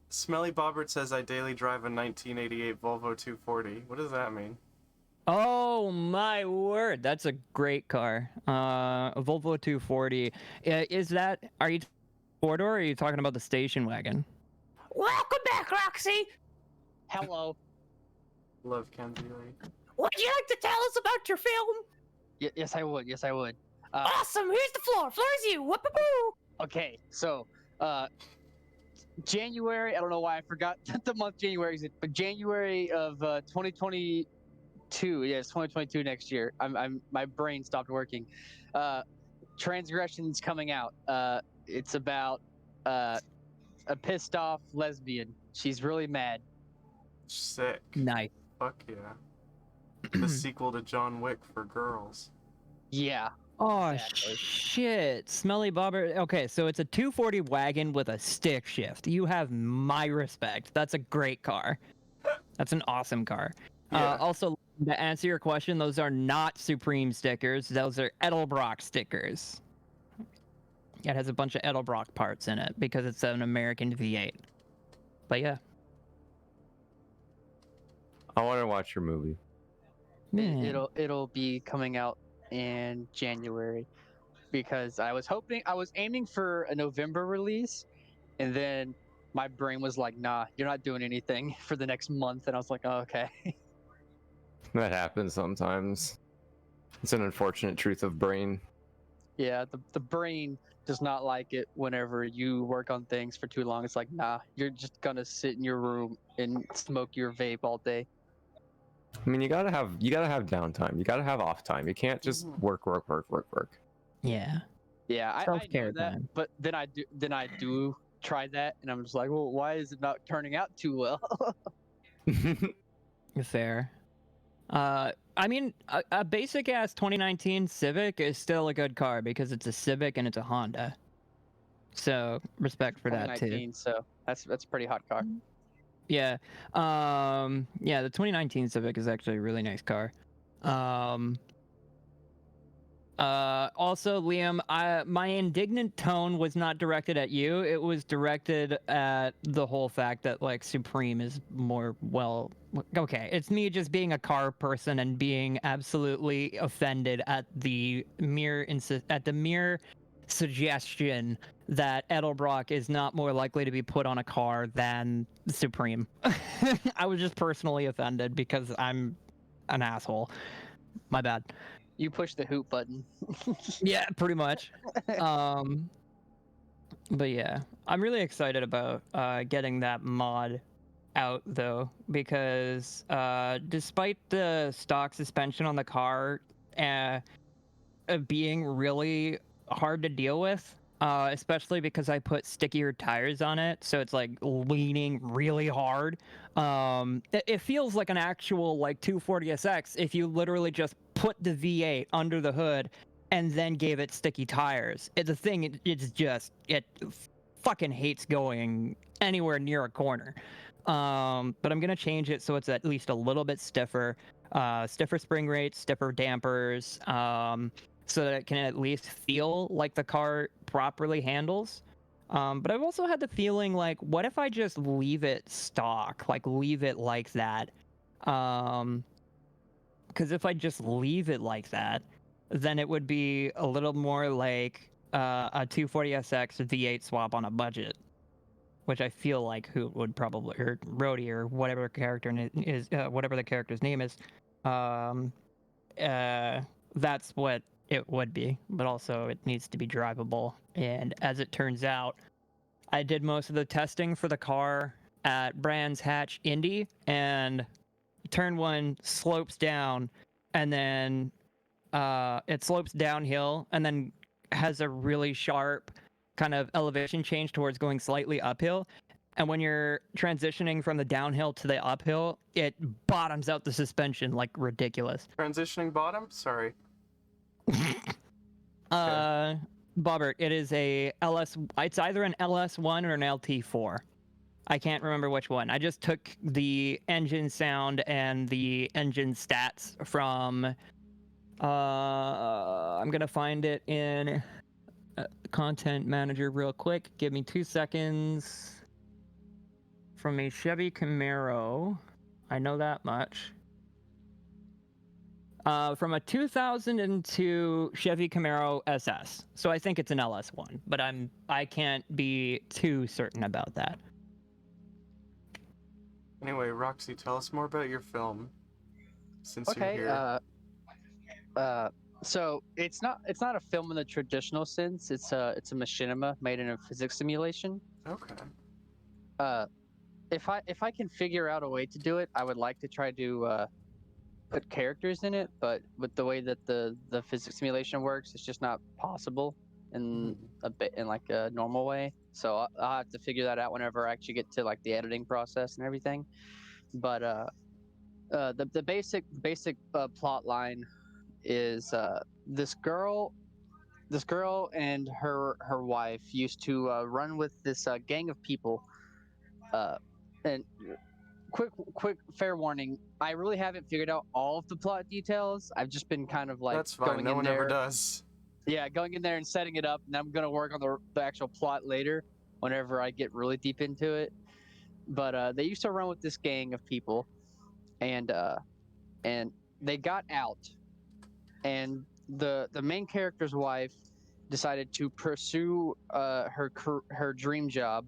Smelly Bobbert says I daily drive a 1988 Volvo 240. What does that mean? Oh my word, that's a great car. A Volvo 240. Is that, are you four-door or are you talking about the station wagon? Welcome back, Roxy. Hello. Love Kenzie Lee. Would you like to tell us about your film? Yes, I would. Yes, I would. Awesome. Here's the floor. Floor's you. Whoop-a-boo. Okay, so January. I don't know why I forgot the month January is, but January of 2022. Yes, 2022 next year. My brain stopped working. Transgression's coming out. It's about a pissed off lesbian. She's really mad. Sick. Nice. Fuck yeah. The sequel to John Wick for girls. Yeah. Oh Exactly. shit, Smelly Bobber. Okay, so it's a 240 wagon with a stick shift. You have my respect. That's a great car. That's an awesome car. Yeah. Also, to answer your question, those are not Supreme stickers. Those are Edelbrock stickers. It has a bunch of Edelbrock parts in it because it's an American V8. But yeah. I want to watch your movie. It'll be coming out in January because I was aiming for a November release, and then my brain was like, nah, you're not doing anything for the next month, and I was like, oh, okay. That happens sometimes. It's an unfortunate truth of brain. Yeah, the brain does not like it whenever you work on things for too long. It's like, nah, you're just gonna sit in your room and smoke your vape all day. I mean, you gotta have downtime. You gotta have off time. You can't just work. Yeah. Yeah, I Self-care know that, time. but then I do try that, and I'm just like, well, why is it not turning out too well? Fair. I mean, a basic ass 2019 Civic is still a good car because it's a Civic and it's a Honda. So respect for that too. 2019, so that's a pretty hot car. Yeah. Yeah, the 2019 Civic is actually a really nice car. Also, Liam, my indignant tone was not directed at you. It was directed at the whole fact that, like, Supreme is more, well, okay, it's me just being a car person and being absolutely offended at the mere suggestion that Edelbrock is not more likely to be put on a car than Supreme. I was just personally offended because I'm an asshole. My bad. You push the hoot button. Yeah, pretty much. But yeah, I'm really excited about getting that mod out though, because despite the stock suspension on the car being really hard to deal with, especially because I put stickier tires on it, so it's like leaning really hard. It feels like an actual like 240SX if you literally just put the V8 under the hood and then gave it sticky tires. The thing, it fucking hates going anywhere near a corner. But I'm gonna change it so it's at least a little bit stiffer, stiffer spring rates, stiffer dampers, so that it can at least feel like the car properly handles. But I've also had the feeling like, what if I just leave it stock, like leave it like that? Because if I just leave it like that, then it would be a little more like a 240SX V8 swap on a budget, which I feel like Hoot would probably, or Rhodey, or whatever character is, whatever the character's name is. That's what it would be, but also it needs to be drivable. And as it turns out, I did most of the testing for the car at Brands Hatch Indy, and turn one slopes down, and then it slopes downhill, and then has a really sharp kind of elevation change towards going slightly uphill. And when you're transitioning from the downhill to the uphill, it bottoms out the suspension like ridiculous. Transitioning bottom? Sorry. Bobbert, it is a LS. It's either an LS1 or an LT4. I can't remember which one. I just took the engine sound and the engine stats from. I'm gonna find it in Content Manager real quick. Give me 2 seconds. From a Chevy Camaro, I know that much. From a 2002 Chevy Camaro SS. So I think it's an LS1, but I can't be too certain about that. Anyway, Roxy, tell us more about your film. Since you're Okay. here. So it's not a film in the traditional sense. It's a machinima made in a physics simulation. Okay. If I can figure out a way to do it, I would like to try to put characters in it, but with the way that the physics simulation works, it's just not possible in like a normal way. So I'll have to figure that out whenever I actually get to like the editing process and everything. But the basic plot line is this girl and her wife used to run with this gang of people, and quick fair warning, I really haven't figured out all of the plot details. I've just been kind of like That's fine. going No in one there. ever does. Yeah, going in there and setting it up, and I'm gonna work on the actual plot later whenever I get really deep into it. But they used to run with this gang of people, and they got out, and the main character's wife decided to pursue her dream job,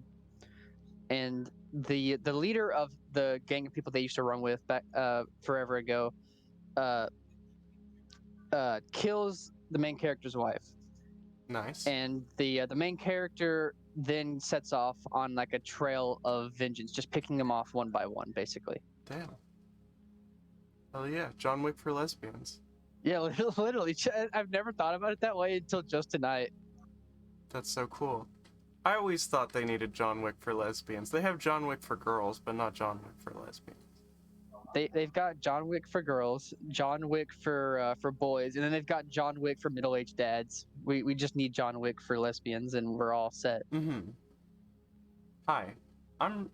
and the leader of the gang of people they used to run with back forever ago kills the main character's wife. Nice. And the main character then sets off on like a trail of vengeance, just picking them off one by one, basically. Damn. Hell yeah, John Wick for lesbians. Yeah, literally. I've never thought about it that way until just tonight. That's so cool. I always thought they needed John Wick for lesbians. They have John Wick for girls, but not John Wick for lesbians. They've got John Wick for girls, John Wick for boys, and then they've got John Wick for middle-aged dads. We just need John Wick for lesbians, and we're all set. Hi, I'm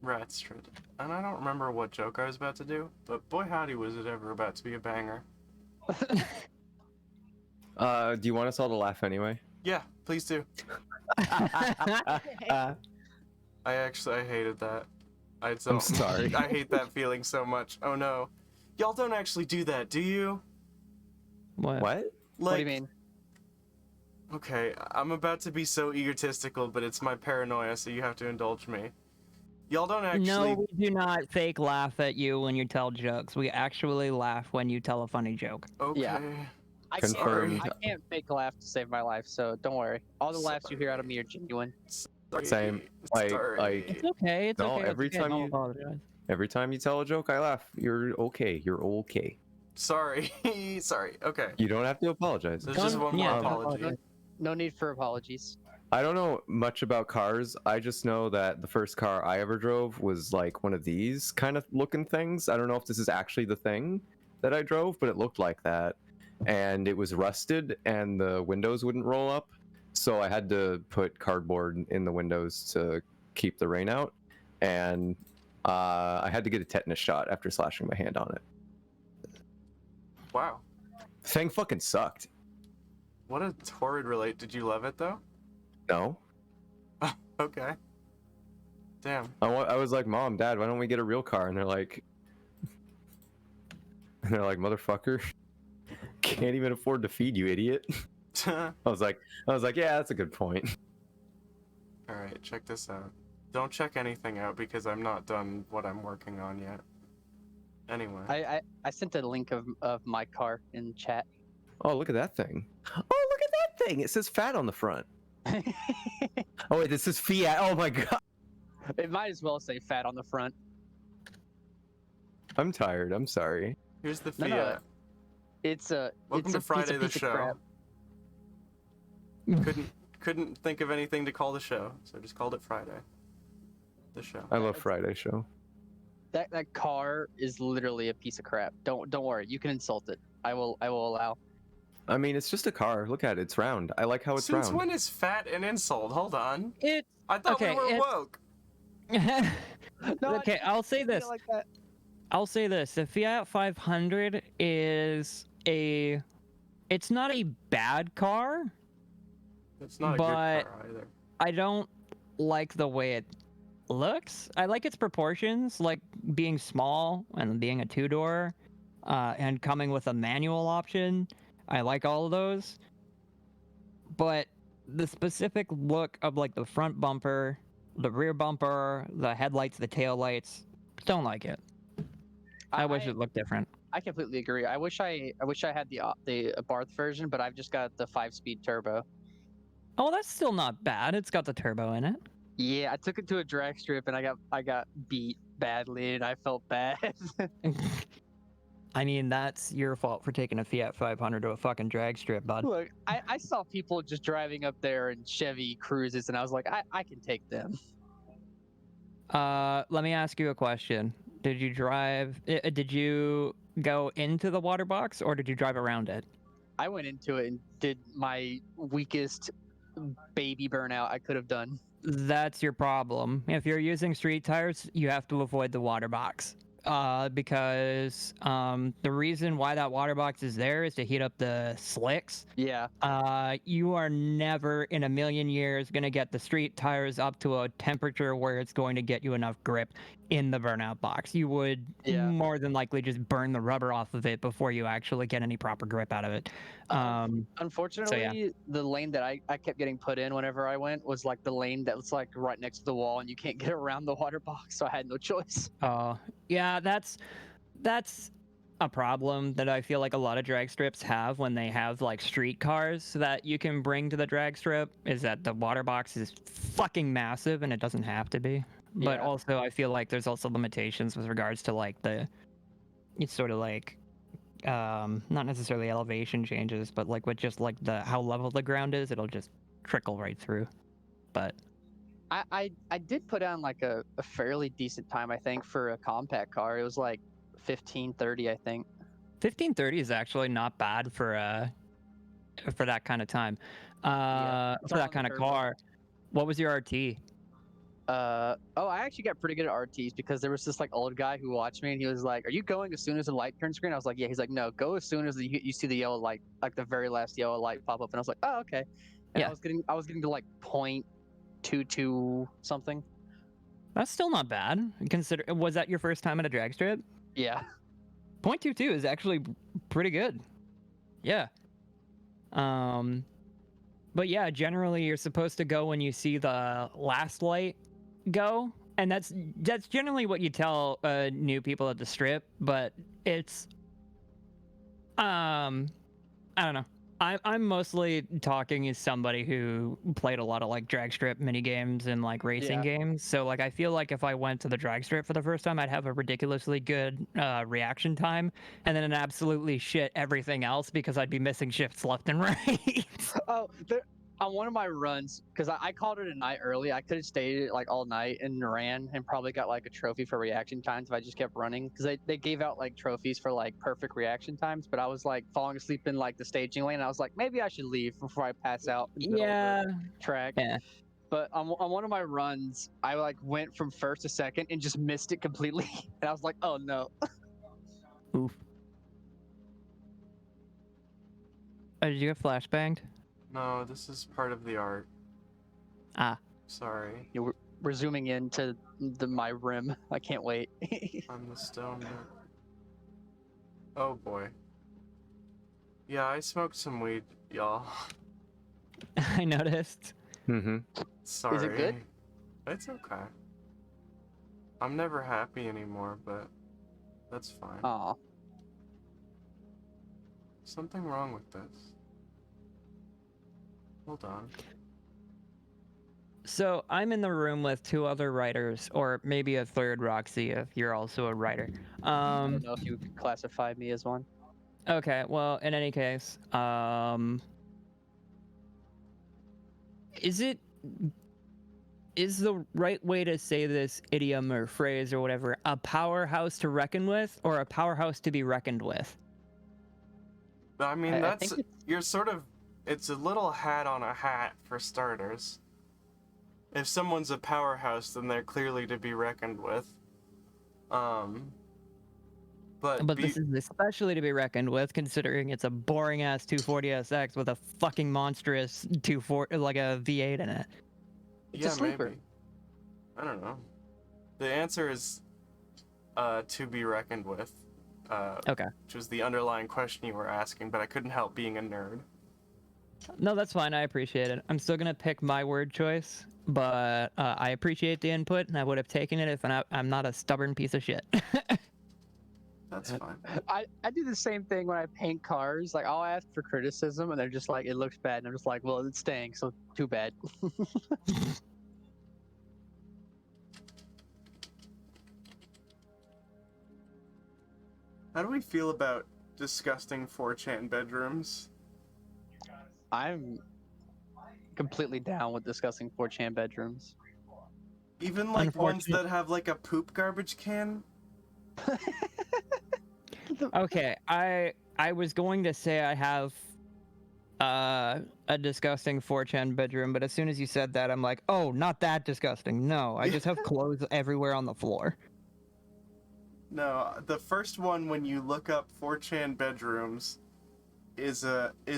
Ratstrud, and I don't remember what joke I was about to do, but boy howdy was it ever about to be a banger. Do you want us all to laugh anyway? Yeah, please do. I hated that. I'm sorry. I hate that feeling so much. Oh no. Y'all don't actually do that, do you? What? What? What do you mean? Okay, I'm about to be so egotistical, but it's my paranoia, so you have to indulge me. Y'all don't actually... No, we do not fake laugh at you when you tell jokes. We actually laugh when you tell a funny joke. Okay. Yeah. Confirmed. I can't fake a laugh to save my life, so don't worry. All the laughs you hear out of me are genuine. Same. Like, It's okay. It's no, okay. every it's okay. time Don't you- apologize. every time you tell a joke, I laugh. You're okay. You're okay. Sorry. Sorry. Okay. You don't have to apologize. There's just one more Yeah, don't apology. apologize. No need for apologies. I don't know much about cars. I just know that the first car I ever drove was like one of these kind of looking things. I don't know if this is actually the thing that I drove, but it looked like that. And it was rusted and the windows wouldn't roll up. So I had to put cardboard in the windows to keep the rain out. And I had to get a tetanus shot after slashing my hand on it. Wow. Thing fucking sucked. What a torrid relate. Did you love it, though? No. Okay. Damn. I was like, Mom, Dad, why don't we get a real car? And they're like, motherfucker, can't even afford to feed you, idiot. I was like, yeah, that's a good point. All right, check this out. Don't check anything out because I'm not done what I'm working on yet. Anyway. I sent a link of my car in chat. Oh, look at that thing. Oh, look at that thing. It says fat on the front. Oh, wait, this is Fiat. Oh my god. It might as well say fat on the front. I'm tired. I'm sorry. Here's the No, Fiat. no, it's a Welcome it's to a Friday the piece of show. Couldn't think of anything to call the show, so just called it Friday. The show. I love Friday show. That car is literally a piece of crap. Don't worry. You can insult it. I will allow. I mean, it's just a car. Look at it. It's round. I like how it's Since round. when is fat an insult? Hold on. I thought we were woke. No, Okay, I'll say this. Like that. I'll say this. The Fiat 500 is it's not a bad car. It's not a but good car either. I don't like the way it looks. I like its proportions, like being small and being a two-door, and coming with a manual option. I like all of those. But the specific look of like the front bumper, the rear bumper, the headlights, the taillights, don't like it. I wish it looked different. I completely agree. I wish I had the Barth version, but I've just got the 5-speed turbo. Oh, that's still not bad. It's got the turbo in it. Yeah, I took it to a drag strip and I got beat badly and I felt bad. I mean, that's your fault for taking a Fiat 500 to a fucking drag strip, bud. Look, I saw people just driving up there in Chevy Cruises and I was like, I can take them. Let me ask you a question. Did you go into the water box or did you drive around it? I went into it and did my weakest baby burnout I could have done. That's your problem. If you're using street tires, you have to avoid the water box. Because the reason why that water box is there is to heat up the slicks. Yeah. You are never in a million years going to get the street tires up to a temperature where it's going to get you enough grip in the burnout box. You would more than likely just burn the rubber off of it before you actually get any proper grip out of it. Unfortunately, the lane that I kept getting put in whenever I went was like the lane that was like right next to the wall and you can't get around the water box, so I had no choice. Yeah, that's a problem that I feel like a lot of drag strips have when they have like street cars that you can bring to the drag strip, is that the water box is fucking massive and it doesn't have to be. But also I feel like there's also limitations with regards to like it's sort of like not necessarily elevation changes, but like with just like how level the ground is, it'll just trickle right through. But I did put on like a fairly decent time, I think, for a compact car. It was like 15:30, I think. 15:30 is actually not bad for that kind of time. For that kind of car. What was your RT? I actually got pretty good at RTs because there was this like old guy who watched me and he was like, "Are you going as soon as the light turns green?" I was like, "Yeah." He's like, "No, go as soon as you see the yellow light, like the very last yellow light pop up." And I was like, "Oh, okay." And yeah. I was getting to like 0.22 something. That's still not bad. Was that your first time at a drag strip? Yeah. 0.22 is actually pretty good. Yeah. But yeah, generally you're supposed to go when you see the last light go, and that's generally what you tell new people at the strip, but it's I don't know. I'm mostly talking as somebody who played a lot of like drag strip mini games and like racing games. So like I feel like if I went to the drag strip for the first time, I'd have a ridiculously good reaction time, and then an absolutely shit everything else because I'd be missing shifts left and right. On one of my runs, because I called it a night early, I could have stayed like all night and ran and probably got like a trophy for reaction times if I just kept running, because they gave out like trophies for like perfect reaction times, but I was like falling asleep in like the staging lane and I was like, maybe I should leave before I pass out in the middle of the track. But on one of my runs, I like went from first to second and just missed it completely and I was like, oh no. Oof. Oh, did you get flashbanged? No, this is part of the art. Sorry. We're zooming into my rim. I can't wait. I'm the stone. Oh boy. Yeah, I smoked some weed, y'all. I noticed. Mm-hmm. Sorry. Is it good? It's okay. I'm never happy anymore, but that's fine. Aw. Something wrong with this. Hold on. So I'm in the room with 2 other writers, or maybe a third, Roxy, if you're also a writer. I don't know if you could classify me as one. Okay, well, in any case, is the right way to say this idiom or phrase or whatever a powerhouse to reckon with, or a powerhouse to be reckoned with? I mean, I that's think you're sort of. It's a little hat on a hat for starters. If someone's a powerhouse, then they're clearly to be reckoned with. But This is especially to be reckoned with, considering it's a boring ass 240SX with a fucking monstrous 240, like a V8 in it. it's a sleeper. Maybe. I don't know. The answer is to be reckoned with. Okay. Which was the underlying question you were asking, but I couldn't help being a nerd. No, that's fine. I appreciate it. I'm still gonna pick my word choice, but I appreciate the input, and I would have taken it if I'm not a stubborn piece of shit. That's fine. I do the same thing when I paint cars. Like I'll ask for criticism, and they're just like, "It looks bad," and I'm just like, "Well, it's staying, so too bad." How do we feel about disgusting 4chan bedrooms? I'm completely down with discussing 4chan bedrooms. Even like ones that have like a poop garbage can? Okay, I was going to say I have a disgusting 4chan bedroom, but as soon as you said that, I'm like, oh, not that disgusting. No, I just have clothes everywhere on the floor. No, the first one when you look up 4chan bedrooms is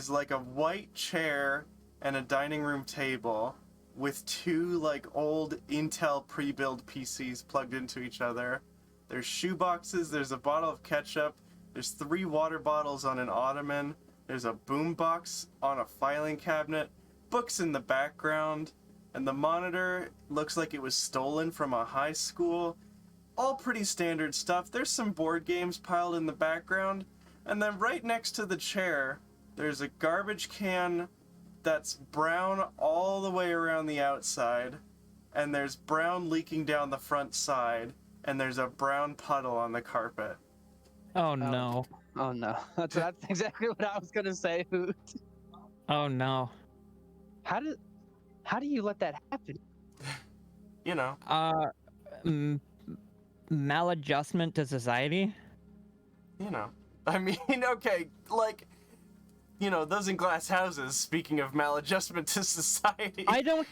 like a white chair and a dining room table with 2 like old Intel pre-built PCs plugged into each other. There's shoe boxes, there's a bottle of ketchup, there's 3 water bottles on an ottoman, there's a boombox on a filing cabinet, books in the background, and the monitor looks like it was stolen from a high school. All pretty standard stuff. There's some board games piled in the background, and then right next to the chair, there's a garbage can that's brown all the way around the outside, and there's brown leaking down the front side, and there's a brown puddle on the carpet. Oh no. Oh no. That's exactly what I was gonna say. Oh no. How do you let that happen? You know. Maladjustment to society. You know. I mean, okay, like, you know, those in glass houses, speaking of maladjustment to society. I don't.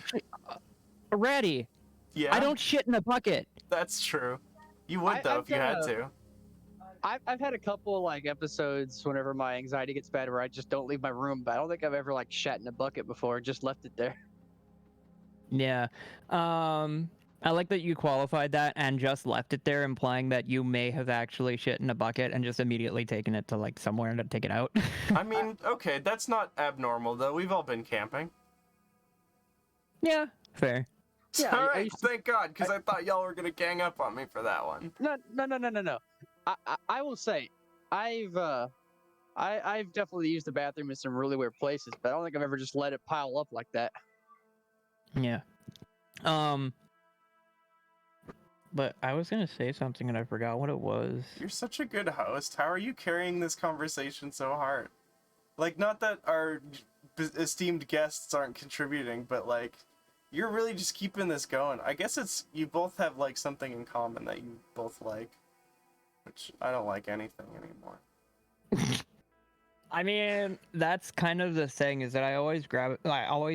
Ready. Yeah? I don't shit in a bucket. That's true. You would, though, if you had to. I've had a couple like episodes whenever my anxiety gets bad where I just don't leave my room, but I don't think I've ever like shat in a bucket before, just left it there. Yeah. I like that you qualified that and just left it there, implying that you may have actually shit in a bucket and just immediately taken it to like somewhere to take it out. I mean, okay, that's not abnormal, though. We've all been camping. Yeah, fair. Yeah, Alright, thank God, because I thought y'all were going to gang up on me for that one. No. I will say, I've definitely used the bathroom in some really weird places, but I don't think I've ever just let it pile up like that. Yeah. But I was gonna say something and I forgot what it was. You're such a good host. How are you carrying this conversation so hard? Like, not that our esteemed guests aren't contributing, but like, you're really just keeping this going. I guess it's you both have like something in common that you both like, which I don't like anything anymore. I mean, that's kind of the thing, is that I always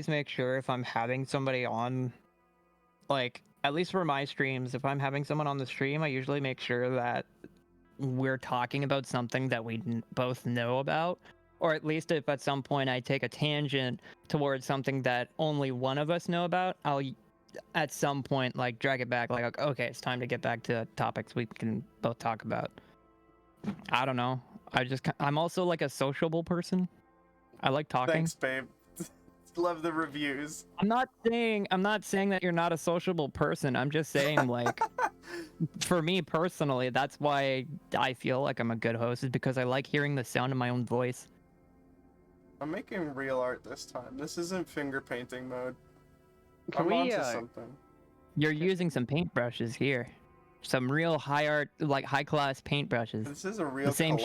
make sure if I'm having somebody on, like, at least for my streams, if I'm having someone on the stream, I usually make sure that we're talking about something that we both know about. Or at least if at some point I take a tangent towards something that only one of us know about, I'll at some point like drag it back, like, okay, it's time to get back to topics we can both talk about. I don't know. I'm also like a sociable person. I like talking. Thanks, babe. Love the reviews. I'm not saying that you're not a sociable person. I'm just saying like for me personally, that's why I feel like I'm a good host, is because I like hearing the sound of my own voice. I'm making real art this time. This isn't finger painting mode. Can I'm we, onto something. You're using some paintbrushes here. Some real high class paintbrushes. This is a real The same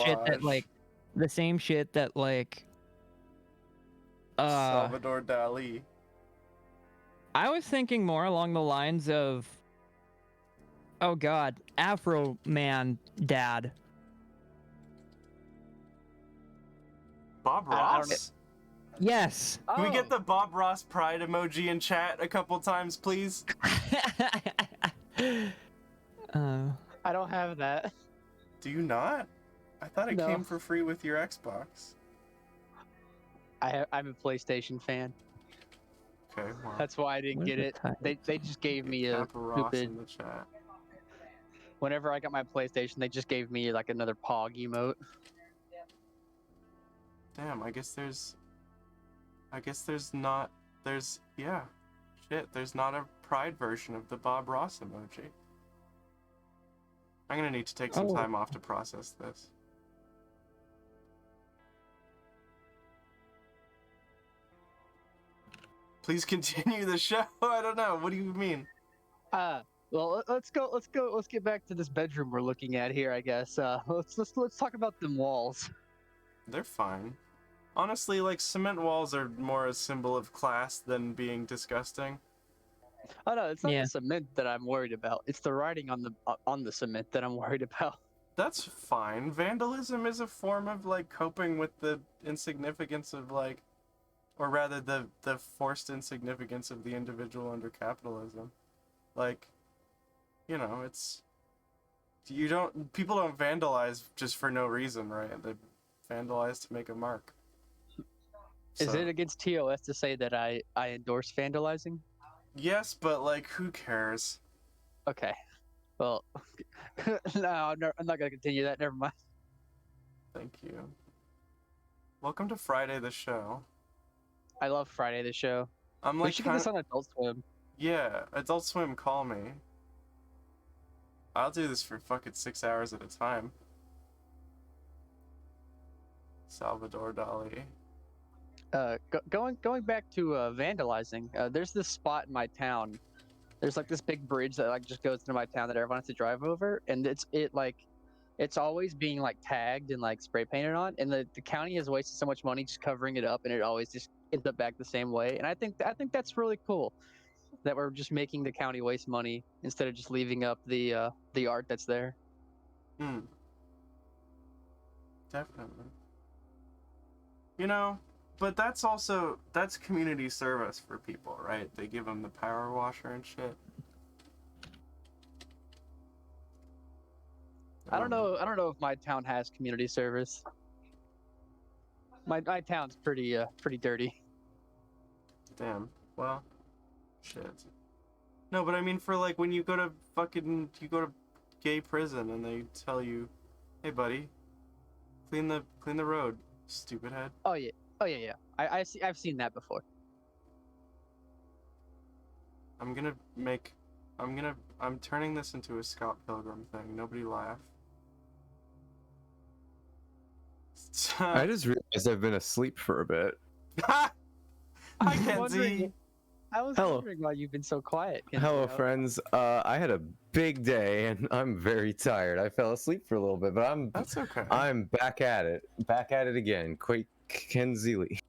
shit that like Salvador Dali. I was thinking more along the lines of, oh god, Afro Man Dad. Bob I don't Ross? Yes. Can we get the Bob Ross pride emoji in chat a couple times, please? I don't have that. Do you not? I thought it No. came for free with your Xbox. I'm a PlayStation fan. Okay, well. That's why I didn't get it. They just gave me a Kappa Ross stupid. in the chat. Whenever I got my PlayStation, they just gave me like another Pog emote. Damn, I guess there's not. Yeah. Shit, there's not a pride version of the Bob Ross emoji. I'm gonna need to take some time off to process this. Please continue the show. I don't know. What do you mean? Well, let's get back to this bedroom we're looking at here. I guess. Let's talk about them walls. They're fine. Honestly, like, cement walls are more a symbol of class than being disgusting. Oh no, it's not the cement that I'm worried about. It's the writing on the cement that I'm worried about. That's fine. Vandalism is a form of, like, coping with the insignificance of, like, or rather the forced insignificance of the individual under capitalism. Like, you know, people don't vandalize just for no reason, right? They vandalize to make a mark. Is it against TOS to say that I endorse vandalizing? Yes, but like, who cares? Okay. Well, no, I'm not gonna continue that. Never mind. Thank you. Welcome to Friday the show. I love Friday the show. I'm like, we should get this on Adult Swim. Yeah, Adult Swim, call me. I'll do this for fucking 6 hours at a time. Salvador Dali. Going back to vandalizing. There's this spot in my town. There's like this big bridge that like just goes into my town that everyone has to drive over, and it's always being like tagged and like spray painted on, and the county has wasted so much money just covering it up, and it always just ends up back the same way. And I think that's really cool that we're just making the county waste money instead of just leaving up the art that's there. Definitely. You know, but that's community service for people, right? They give them the power washer and shit. I don't know if my town has community service. My town's pretty dirty. Damn. Well, shit. No, but I mean, for like when you go to gay prison and they tell you, "Hey, buddy, clean the road, stupid head." Oh yeah. I've seen that before. I'm turning this into a Scott Pilgrim thing. Nobody laugh. I just realized I've been asleep for a bit. Hi, Kenzie. I was wondering why you've been so quiet. Kenzie. Hello, friends. I had a big day and I'm very tired. I fell asleep for a little bit, but That's okay. I'm back at it again. Quake Kenzie Lee.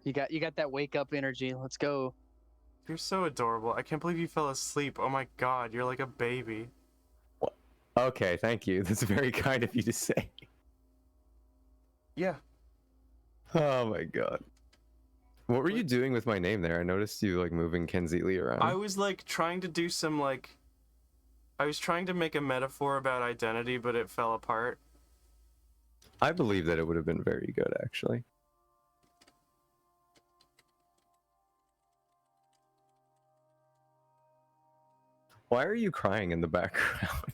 You got that wake up energy. Let's go. You're so adorable. I can't believe you fell asleep. Oh my god, you're like a baby. Okay, thank you. That's very kind of you to say. Yeah. Oh my god. What were you doing with my name there? I noticed you like moving Kenzie Lee around. I was like trying to do some like I was trying to make a metaphor about identity, but it fell apart. I believe that it would have been very good, actually. Why are you crying in the background?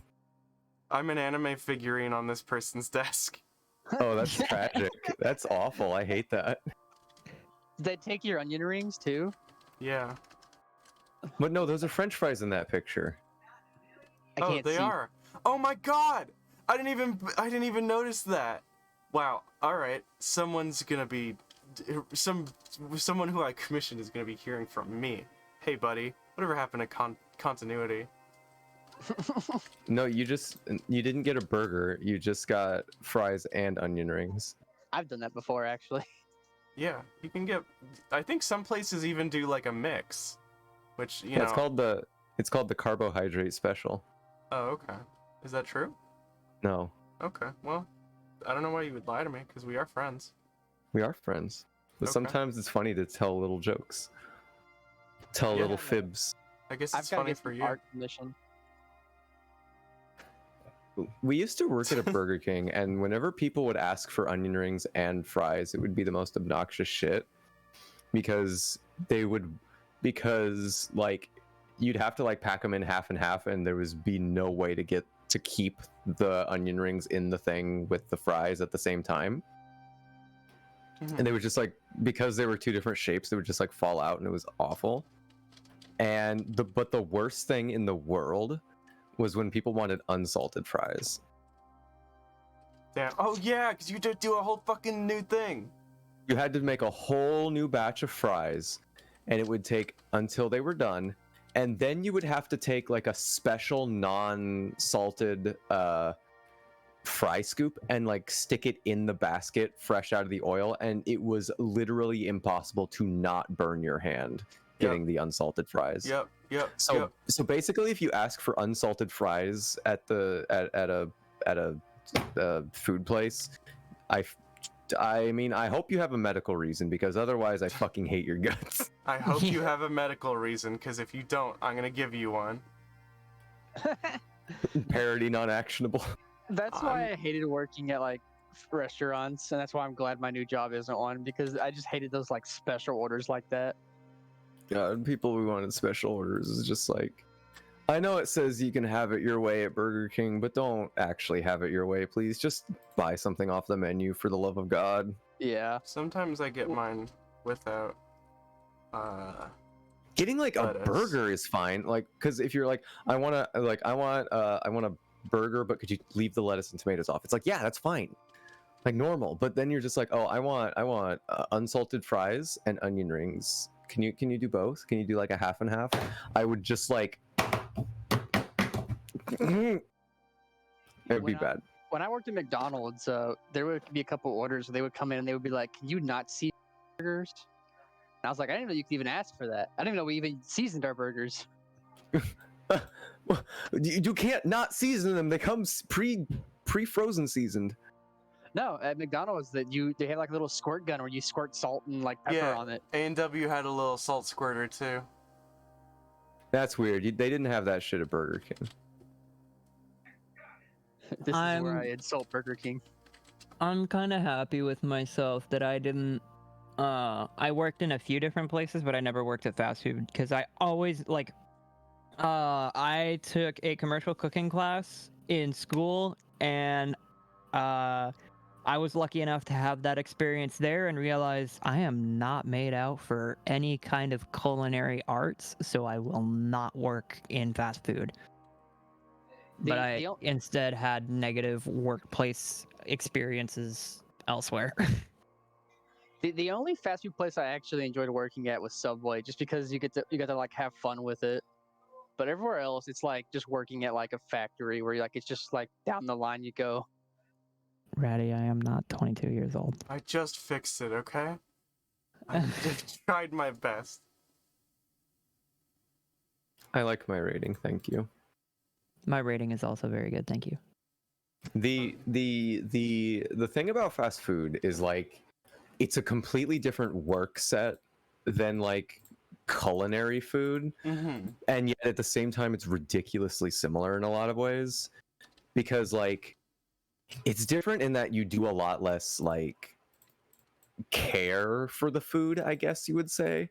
I'm an anime figurine on this person's desk. Oh, that's tragic. That's awful. I hate that. Did they take your onion rings too? Yeah. But no, those are French fries in that picture. I Oh, can't they see. are. Oh my god! I didn't even notice that. Wow. All right. Someone's gonna be someone who I commissioned is gonna be hearing from me. Hey, buddy. Whatever happened to continuity? No, you didn't get a burger. You just got fries and onion rings. I've done that before, actually. Yeah, you can get. I think some places even do like a mix, which you know. It's called the carbohydrate special. Oh, okay. Is that true? No, Okay. Well, I don't know why you would lie to me because we are friends. we are friends. But Okay. sometimes it's funny to tell little jokes, tell Yeah. little fibs. I guess I've it's got to funny get for some you. art commission. We used to work at a Burger King, and whenever people would ask for onion rings and fries, it would be the most obnoxious shit because like you'd have to like pack them in half and half, and there was be no way to keep the onion rings in the thing with the fries at the same time. Mhm. And they would just like, because they were two different shapes, they would just like fall out, and it was awful. And but the worst thing in the world was when people wanted unsalted fries. Damn. Oh yeah, because you did do a whole fucking new thing. You had to make a whole new batch of fries, and it would take until they were done, and then you would have to take like a special non-salted fry scoop and like stick it in the basket fresh out of the oil, and it was literally impossible to not burn your hand getting the unsalted fries. Yep. So basically, if you ask for unsalted fries at a food place, I mean, I hope you have a medical reason, because otherwise I fucking hate your guts. I hope you have a medical reason, because if you don't, I'm gonna give you one. Parody non-actionable. That's why I hated working at like restaurants, and that's why I'm glad my new job isn't one, because I just hated those like special orders like that. God, people who wanted special orders is just like, I know it says you can have it your way at Burger King, but don't actually have it your way, please. Just buy something off the menu, for the love of God. Yeah. Sometimes I get mine without. Getting like a lettuce. burger is fine, like, because if you're like, I want a burger, but could you leave the lettuce and tomatoes off? It's like, yeah, that's fine, like normal. But then you're just like, oh, I want unsalted fries and onion rings. Can you do both? Can you do like a half and half? I would just like, it would be bad. When I worked at McDonald's, there would be a couple orders where they would come in and they would be like, "Can you not season burgers?" And I was like, "I didn't know you could even ask for that. I didn't even know we even seasoned our burgers." You can't not season them. They come pre-frozen seasoned. No, at McDonald's they have like a little squirt gun where you squirt salt and like pepper on it. A&W had a little salt squirter too. That's weird. They didn't have that shit at Burger King. This is where I insult Burger King. I'm kind of happy with myself that I didn't. I worked in a few different places, but I never worked at fast food because I always like. I took a commercial cooking class in school, and I was lucky enough to have that experience there and realize I am not made out for any kind of culinary arts, so I will not work in fast food. But I instead had negative workplace experiences elsewhere. The only fast food place I actually enjoyed working at was Subway, just because you get to like have fun with it. But everywhere else, it's like just working at like a factory where you're like it's just like down the line you go. Ratty, I am not 22 years old. I just fixed it, okay? I just tried my best. I like my rating, thank you. My rating is also very good, thank you. The thing about fast food is like it's a completely different work set than like culinary food, and yet at the same time it's ridiculously similar in a lot of ways, because like it's different in that you do a lot less like care for the food, I guess you would say.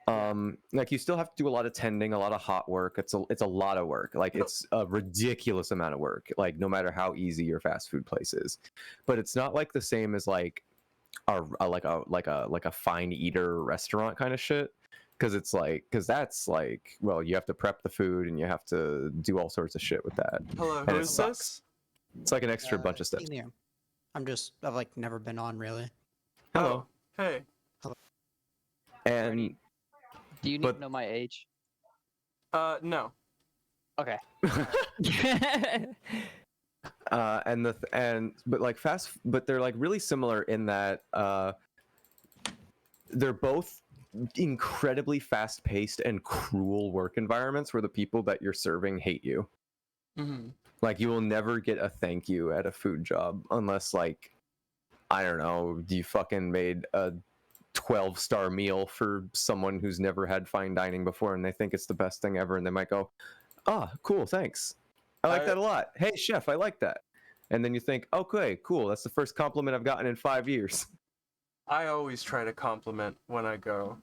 Like you still have to do a lot of tending, a lot of hot work. It's a lot of work. Like it's a ridiculous amount of work. Like no matter how easy your fast food place is, but it's not like the same as like a fine eater restaurant kind of shit. Because that's like, well, you have to prep the food and you have to do all sorts of shit with that. Hello, And who it is sucks. this? It's like an extra bunch of steps. Liam. I've like never been on really. Hello. Oh, hey. And Do you need to know my age? No. Okay. but they're like really similar in that they're both incredibly fast-paced and cruel work environments where the people that you're serving hate you. Mm-hmm. Like you will never get a thank you at a food job unless like, I don't know, you fucking made a 12-star meal for someone who's never had fine dining before and they think it's the best thing ever and they might go, cool, thanks. I like that a lot. Hey chef, I like that. And then you think, okay, cool, that's the first compliment I've gotten in 5 years. I always try to compliment when I go.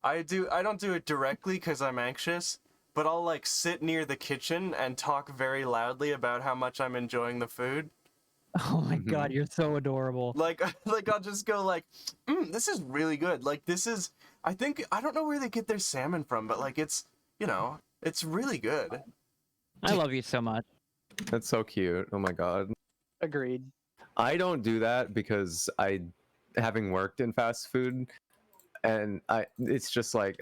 I don't do it directly because I'm anxious, but I'll like sit near the kitchen and talk very loudly about how much I'm enjoying the food. Oh my god, you're so adorable. Like I'll just go like, this is really good. Like this is, I don't know where they get their salmon from, but like it's, it's really good. I love you so much. That's so cute. Oh my god. Agreed. I don't do that because having worked in fast food, and it's just like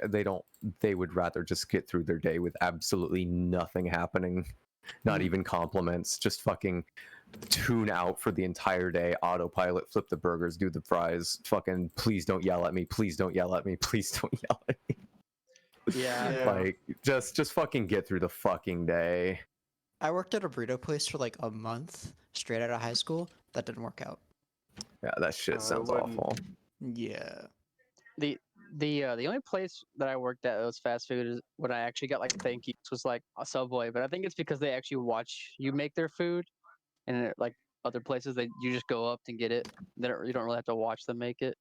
they would rather just get through their day with absolutely nothing happening, not even compliments, just fucking tune out for the entire day, autopilot, flip the burgers, do the fries, fucking please don't yell at me, please don't yell at me, please don't yell at me. Yeah. Like just fucking get through the fucking day. I worked at a burrito place for like a month straight out of high school. That didn't work out. Yeah, that shit sounds wouldn't. awful. Yeah. The only place that I worked at that was fast food is when I actually got like thank yous was like a Subway, but I think it's because they actually watch you make their food, and like other places you just go up and get it. You don't really have to watch them make it.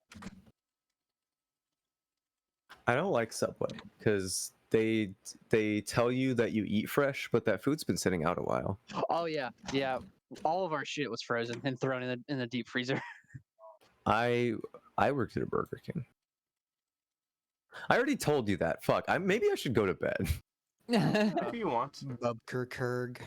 I don't like Subway because they tell you that you eat fresh, but that food's been sitting out a while. Oh yeah. All of our shit was frozen and thrown in the deep freezer. I worked at a Burger King. I already told you that. Fuck. Maybe I should go to bed. If you want. Bubkerkurg.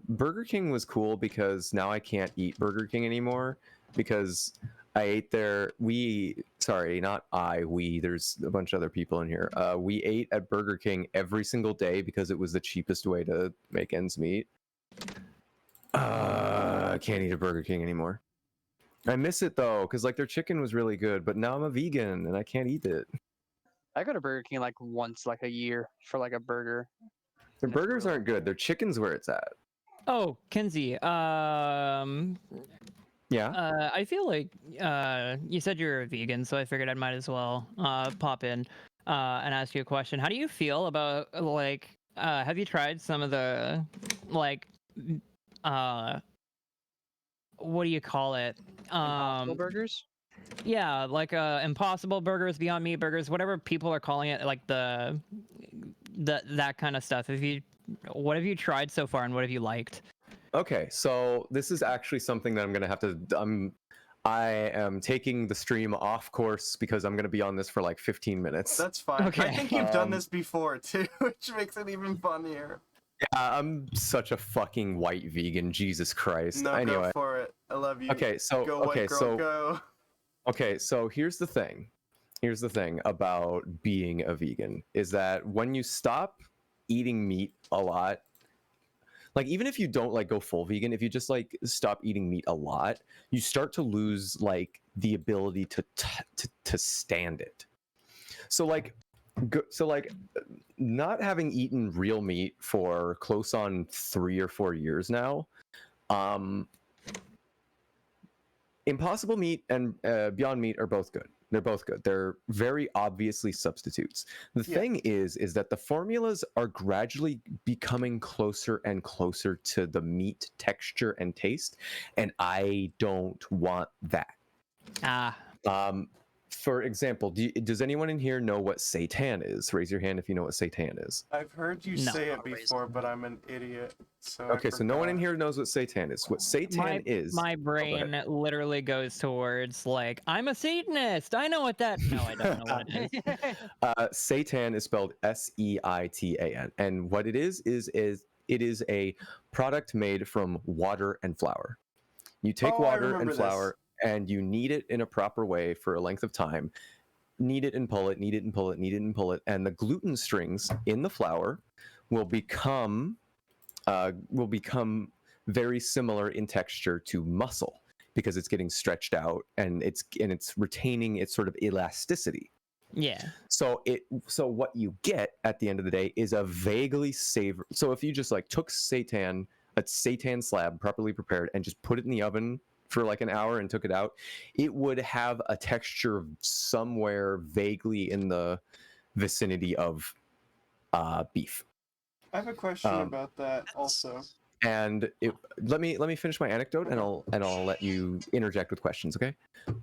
Burger King was cool because now I can't eat Burger King anymore because I ate there. There's a bunch of other people in here. We ate at Burger King every single day because it was the cheapest way to make ends meet. I can't eat at Burger King anymore. I miss it though, because like their chicken was really good, but now I'm a vegan and I can't eat it. I go to Burger King like once like a year for like a burger. Their burgers aren't good. Their chicken's where it's at. Oh, Kenzie. Yeah. I feel like you said you're a vegan, so I figured I might as well pop in and ask you a question. How do you feel about like have you tried some of the like what do you call it? Impossible burgers? Yeah, like Impossible Burgers, Beyond Meat Burgers, whatever people are calling it, like that kind of stuff. What have you tried so far, and what have you liked? Okay, so this is actually something that I'm gonna have to. I am taking the stream off course because I'm gonna be on this for like 15 minutes. That's fine. Okay. I think you've done this before too, which makes it even funnier. Yeah, I'm such a fucking white vegan. Jesus Christ. No, anyway. go for it. I love you. Okay, so Go white girl, go. Okay, so here's the thing. Here's the thing about being a vegan is that when you stop eating meat a lot, like even if you don't like go full vegan, if you just like stop eating meat a lot, you start to lose like the ability to stand it. So like not having eaten real meat for close on 3 or 4 years now, Impossible Meat and Beyond Meat are both good. They're both good. They're very obviously substitutes. The thing is that the formulas are gradually becoming closer and closer to the meat texture and taste, and I don't want that. For example, does anyone in here know what seitan is? Raise your hand if you know what seitan is. I've heard you No. say it before, but I'm an idiot. So Okay, so no one in here knows what seitan is. What seitan is... My Oh, go brain ahead. literally goes towards like, I'm a Satanist. I know what that. No, I don't know what it is. Seitan is spelled Seitan, and what it is it is a product made from water and flour. You take water and flour and you knead it in a proper way for a length of time. Knead it and pull it, knead it and pull it, knead it and pull it, and the gluten strings in the flour will become very similar in texture to muscle because it's getting stretched out and it's retaining its sort of elasticity. Yeah. So what you get at the end of the day is a vaguely savory. So if you just like took a seitan slab properly prepared and just put it in the oven for like an hour and took it out, it would have a texture somewhere vaguely in the vicinity of beef. I have a question about that also. And let me finish my anecdote, and I'll let you interject with questions, okay?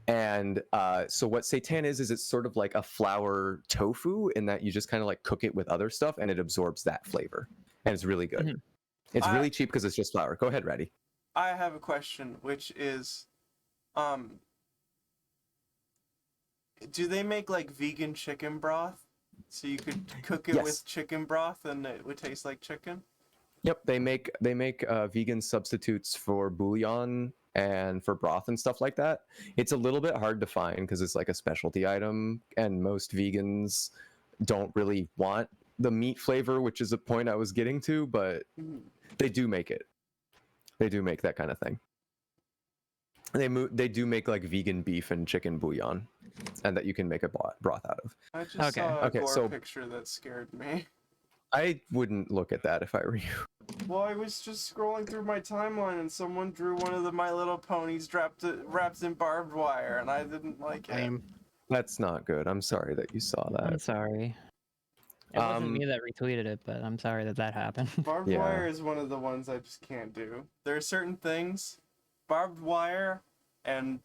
And so what seitan is it's sort of like a flour tofu in that you just kind of like cook it with other stuff, and it absorbs that flavor, and it's really good. Mm-hmm. It's really cheap because it's just flour. Go ahead, Ratty. I have a question, which is, do they make like vegan chicken broth, so you could cook it with chicken broth and it would taste like chicken? Yep, they make vegan substitutes for bouillon and for broth and stuff like that. It's a little bit hard to find because it's like a specialty item, and most vegans don't really want the meat flavor, which is a point I was getting to, but they do make it. They do make that kind of thing. They do make like vegan beef and chicken bouillon, and that you can make a broth out of. I just saw a gore picture that scared me. I wouldn't look at that if I were you. Well, I was just scrolling through my timeline and someone drew one of the My Little Ponies wrapped in barbed wire, and I didn't like it. That's not good. I'm sorry that you saw that. I'm sorry. It wasn't me that retweeted it, but I'm sorry that happened. Barbed wire is one of the ones I just can't do. There are certain things, barbed wire and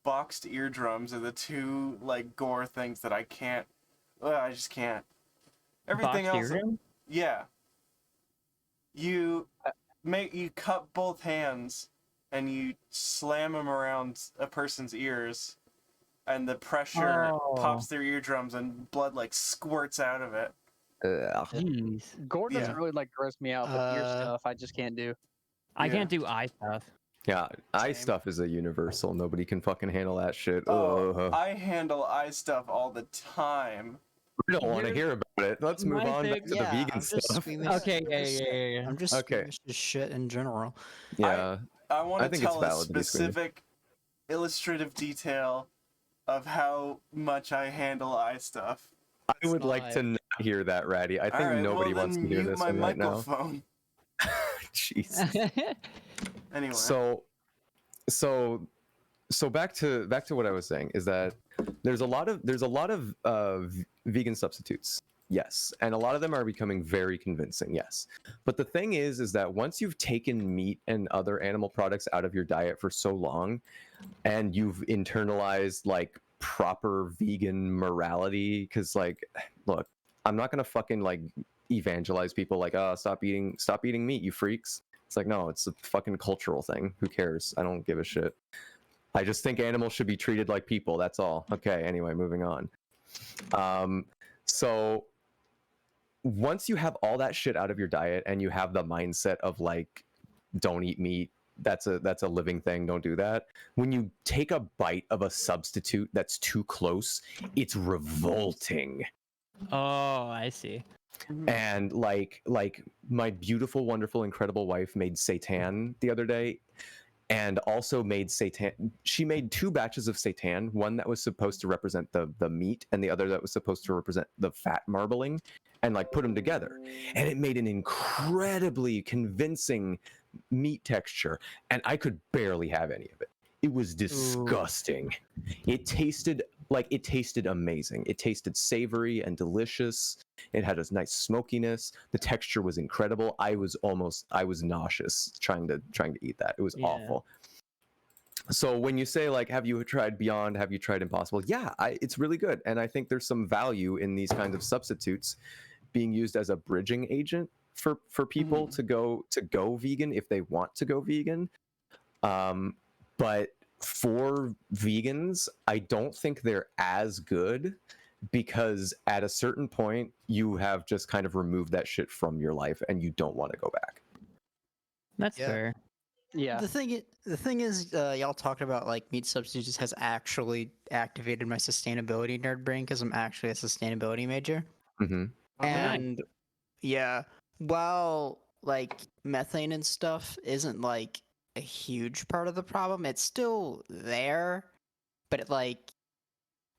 boxed eardrums are the two like gore things that I can't. I just can't. Everything else, yeah. You cup both hands and you slam them around a person's ears, and the pressure pops their eardrums and blood like squirts out of it. Jeez. Gore doesn't really like gross me out, but ear stuff I just can't do. I can't do eye stuff. Yeah, eye stuff is a universal. Nobody can fucking handle that shit. I handle eye stuff all the time. We don't want to hear about it. Let's move on back to the vegan stuff. Okay, I'm just squeamish as shit in general. Yeah. I want to tell a specific illustrative detail of how much I handle eye stuff. I would like to not hear that, Ratty. I think nobody wants to hear this one right now. Jeez. Anyway. So back to what I was saying is that there's a lot of vegan substitutes, yes, and a lot of them are becoming very convincing, yes. But the thing is that once you've taken meat and other animal products out of your diet for so long, and you've internalized like proper vegan morality, because like, look, I'm not gonna fucking like evangelize people like, stop eating meat, you freaks. It's like, no, it's a fucking cultural thing. Who cares? I don't give a shit. I just think animals should be treated like people. That's all. Okay, anyway, moving on. So once you have all that shit out of your diet and you have the mindset of like, don't eat meat, that's a living thing, don't do that. When you take a bite of a substitute that's too close, it's revolting. Oh, I see. And like my beautiful, wonderful, incredible wife made seitan the other day, and also made seitan. She made 2 batches of seitan, one that was supposed to represent the meat and the other that was supposed to represent the fat marbling, and like put them together. And it made an incredibly convincing meat texture, and I could barely have any of it. It was disgusting. It tasted amazing. It tasted savory and delicious. It had a nice smokiness. The texture was incredible. I was nauseous trying to eat that. It was awful. So when you say like, have you tried Beyond? Have you tried Impossible? Yeah, it's really good, and I think there's some value in these kinds of substitutes being used as a bridging agent for people to go vegan if they want to go vegan. But for vegans, I don't think they're as good because at a certain point you have just kind of removed that shit from your life and you don't want to go back. That's fair. Yeah. The thing is, y'all talking about like meat substitutes has actually activated my sustainability nerd brain because I'm actually a sustainability major. Mm-hmm. And yeah, while like methane and stuff isn't like a huge part of the problem, it's still there, but I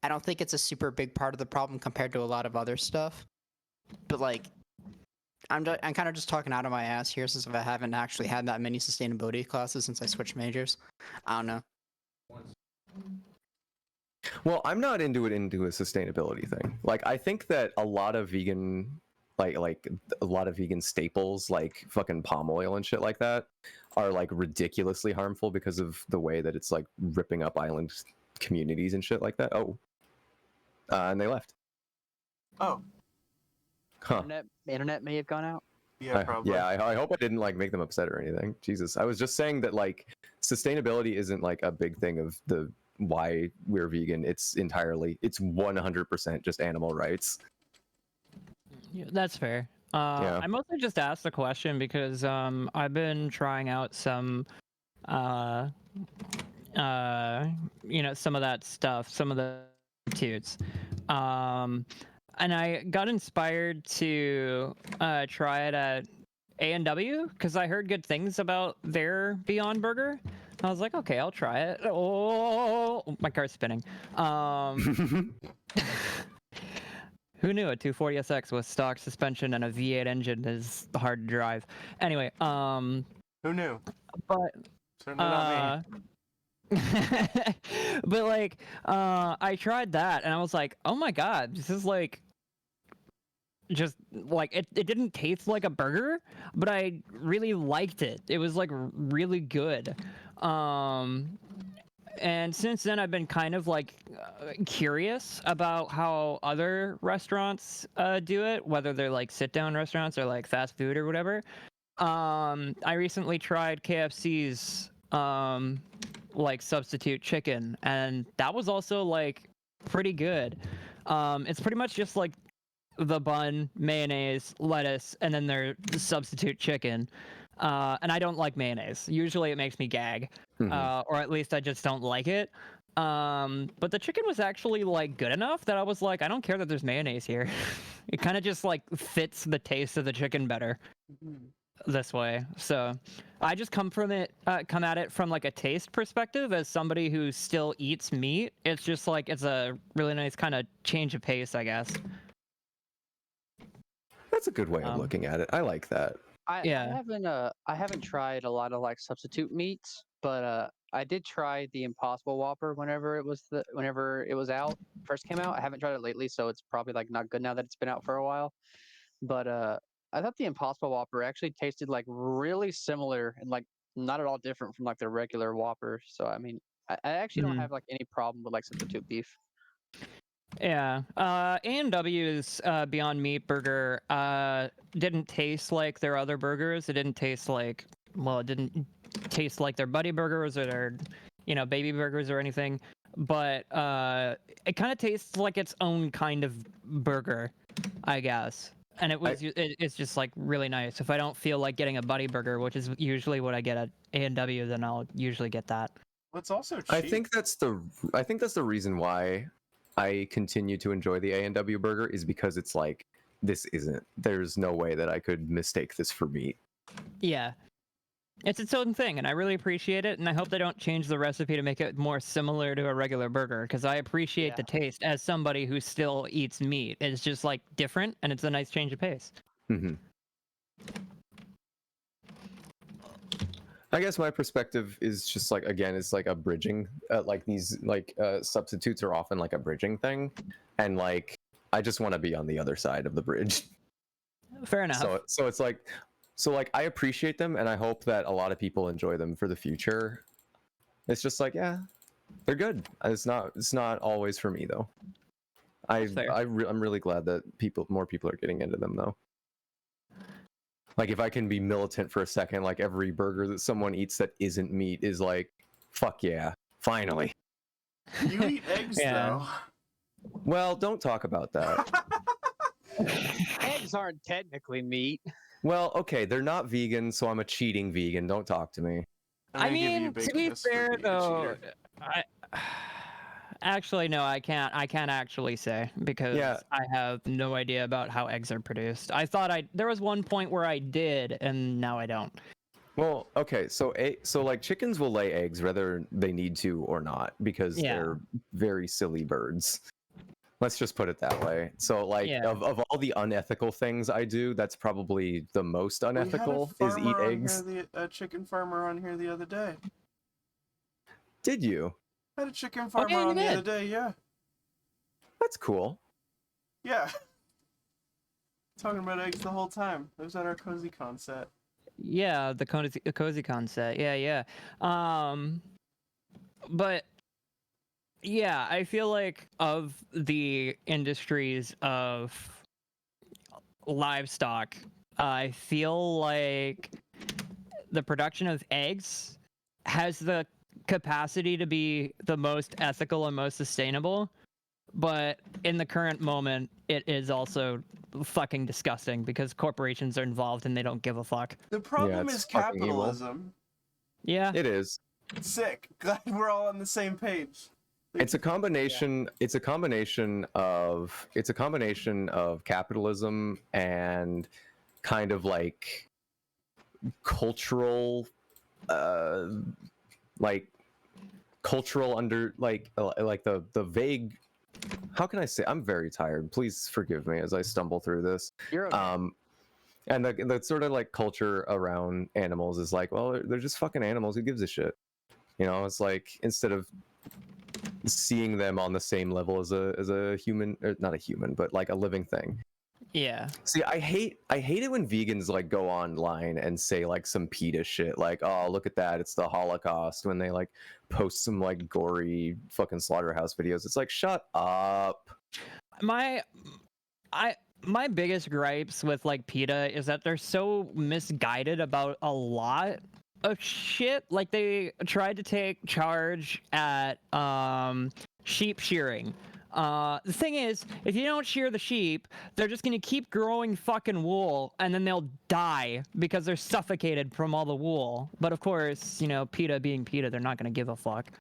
don't think it's a super big part of the problem compared to a lot of other stuff. But like I'm kind of just talking out of my ass here since I haven't actually had that many sustainability classes since I switched majors. I don't know. Well, I'm not into a sustainability thing. Like, I think that a lot of vegan, like a lot of vegan staples, like fucking palm oil and shit like that, are like ridiculously harmful because of the way that it's like ripping up island communities and shit like that. And they left. Oh. Huh. Internet may have gone out. Yeah, probably. I hope I didn't like make them upset or anything. Jesus, I was just saying that like sustainability isn't like a big thing of the why we're vegan. It's 100% just animal rights. Yeah, that's fair. I mostly just asked the question because I've been trying out some some of that stuff, some of the substitutes. And I got inspired to try it at A&W because I heard good things about their Beyond Burger. I was like, okay, I'll try it. Oh, my car's spinning. Who knew a 240SX with stock suspension and a V8 engine is hard to drive? Anyway, who knew? But certainly not me. but like I tried that and I was like, oh my god, this is like just like it didn't taste like a burger, but I really liked it. It was like really good. And since then I've been kind of like curious about how other restaurants do it, whether they're like sit down restaurants or like fast food or whatever. I recently tried KFC's like substitute chicken, and that was also like pretty good. It's pretty much just like the bun, mayonnaise, lettuce, and then their substitute chicken. And I don't like mayonnaise. Usually it makes me gag, or at least I just don't like it. But the chicken was actually like good enough that I was like, I don't care that there's mayonnaise here. It kind of just like fits the taste of the chicken better this way. So I just come at it from like a taste perspective as somebody who still eats meat. It's just like it's a really nice kind of change of pace, I guess. That's a good way of looking at it. I like that. I haven't tried a lot of like substitute meats, but I did try the Impossible Whopper whenever it was out, first came out. I haven't tried it lately, so it's probably like not good now that it's been out for a while. But I thought the Impossible Whopper actually tasted like really similar and like not at all different from like the regular Whopper. So I mean, I actually don't have like any problem with like substitute beef. Yeah, A&W's Beyond Meat burger didn't taste like their other burgers. It didn't taste like, well, it didn't taste like their buddy burgers or their, baby burgers or anything. But it kind of tastes like its own kind of burger, I guess. And it's just like really nice. If I don't feel like getting a buddy burger, which is usually what I get at A&W, then I'll usually get that. Well, it's also cheap. I think that's the reason why I continue to enjoy the A&W burger is because it's like, there's no way that I could mistake this for meat. Yeah. It's its own thing, and I really appreciate it, and I hope they don't change the recipe to make it more similar to a regular burger, because I appreciate the taste as somebody who still eats meat. It's just like different, and it's a nice change of pace. Mm-hmm. I guess my perspective is just like, again, it's like a bridging, like these like substitutes are often like a bridging thing, and like I just want to be on the other side of the bridge. Fair enough. So it's like, I appreciate them, and I hope that a lot of people enjoy them for the future. It's just like, yeah, they're good. It's not always for me though. I'm really glad that more people are getting into them though. Like if I can be militant for a second, like every burger that someone eats that isn't meat is like, fuck yeah, finally. You eat eggs though. Well, don't talk about that. Eggs aren't technically meat. Well, okay, they're not vegan, so I'm a cheating vegan. Don't talk to me. I mean, to be fair though, actually no, I can't actually say because I have no idea about how eggs are produced. I thought there was one point where I did, and now I don't. Well, okay, so like chickens will lay eggs whether they need to or not because they're very silly birds. Let's just put it that way. So like of all the unethical things I do, that's probably the most unethical is eat eggs. A chicken farmer on here the other day. Did you? I had a chicken farmer on the other day, yeah. That's cool. Yeah. Talking about eggs the whole time. It was at our CozyCon set. Yeah, the CozyCon set. Yeah. But yeah, I feel like of the industries of livestock, I feel like the production of eggs has the capacity to be the most ethical and most sustainable, but in the current moment, it is also fucking disgusting because corporations are involved and they don't give a fuck. The problem is capitalism. Yeah. It is. Sick. Glad we're all on the same page. It's a combination. Yeah. It's a combination of capitalism and kind of like cultural, like the vague. How can I say? I'm very tired. Please forgive me as I stumble through this. You're okay. And the sort of like culture around animals is like, well, they're just fucking animals. Who gives a shit? You know, it's like instead of seeing them on the same level as a human, or not a human, but like a living thing. Yeah. See, I hate it when vegans like go online and say like some PETA shit, like, oh, look at that, it's the Holocaust, when they like post some like gory fucking slaughterhouse videos. It's like, shut up. My biggest gripes with like PETA is that they're so misguided about a lot of shit. Like they tried to take charge at sheep shearing. The thing is, if you don't shear the sheep, they're just gonna keep growing fucking wool, and then they'll die because they're suffocated from all the wool. But of course, you know, PETA being PETA, they're not gonna give a fuck.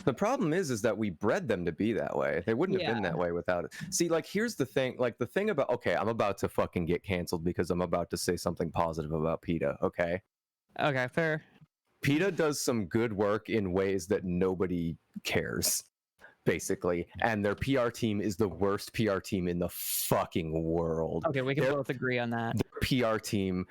The problem is that we bred them to be that way. They wouldn't have been that way without it. See, like, here's the thing. Like, the thing about... Okay, I'm about to fucking get canceled because I'm about to say something positive about PETA, okay? Okay, fair. PETA does some good work in ways that nobody cares, basically. And their PR team is the worst PR team in the fucking world. Okay, we can both agree on that. Their PR team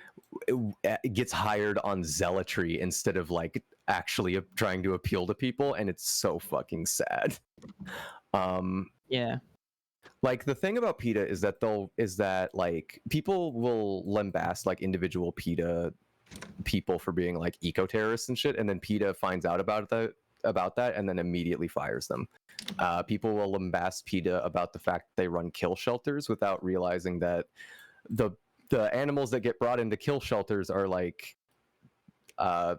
gets hired on zealotry instead of, like, actually trying to appeal to people, and it's so fucking sad. Yeah. Like, the thing about PETA is that like people will lambast like individual PETA people for being like eco-terrorists and shit, and then PETA finds out about that and then immediately fires them. People will lambast PETA about the fact that they run kill shelters without realizing that the animals that get brought into kill shelters are like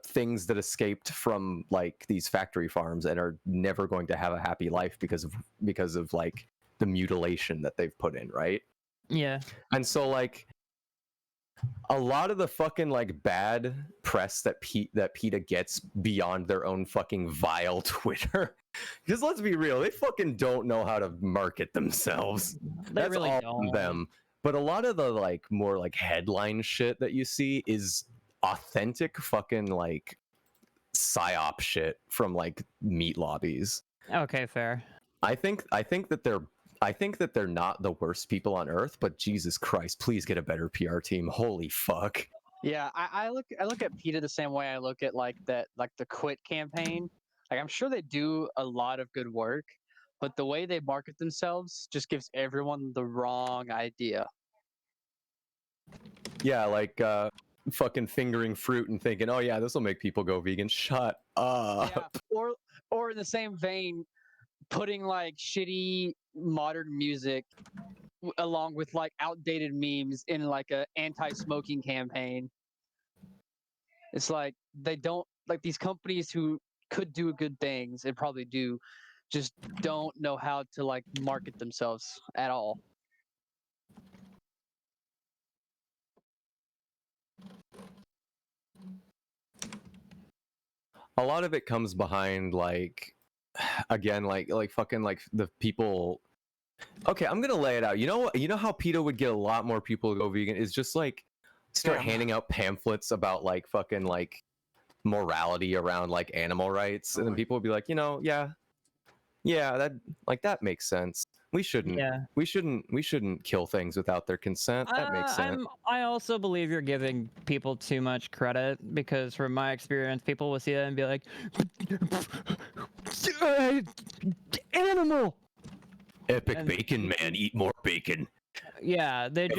things that escaped from like these factory farms and are never going to have a happy life because of like the mutilation that they've put in, right? Yeah. And so like a lot of the fucking like bad press that PETA gets beyond their own fucking vile Twitter, because let's be real, they fucking don't know how to market themselves. That's really all don't. them. But a lot of the like more like headline shit that you see is authentic fucking like psyop shit from like meat lobbies. Okay, fair. I think that they're not the worst people on earth, but Jesus Christ, please get a better PR team. Holy fuck. Yeah, I look at PETA the same way I look at like the Quit campaign. Like, I'm sure they do a lot of good work, but the way they market themselves just gives everyone the wrong idea. Yeah, like fucking fingering fruit and thinking, oh yeah, this will make people go vegan. Shut up. Yeah. Or in the same vein, putting like shitty modern music along with like outdated memes in like a anti-smoking campaign. It's like they don't like these companies who could do good things and probably do, just don't know how to like market themselves at all. A lot of it comes behind like, again, like fucking like the people. Okay, I'm gonna lay it out. You know how PETA would get a lot more people to go vegan is just like start handing out pamphlets about like fucking like morality around like animal rights, and then people would be like, yeah, that makes sense. We shouldn't kill things without their consent. That makes sense. I also believe you're giving people too much credit, because from my experience, people will see that and be like, animal. Epic bacon man, eat more bacon. Yeah, they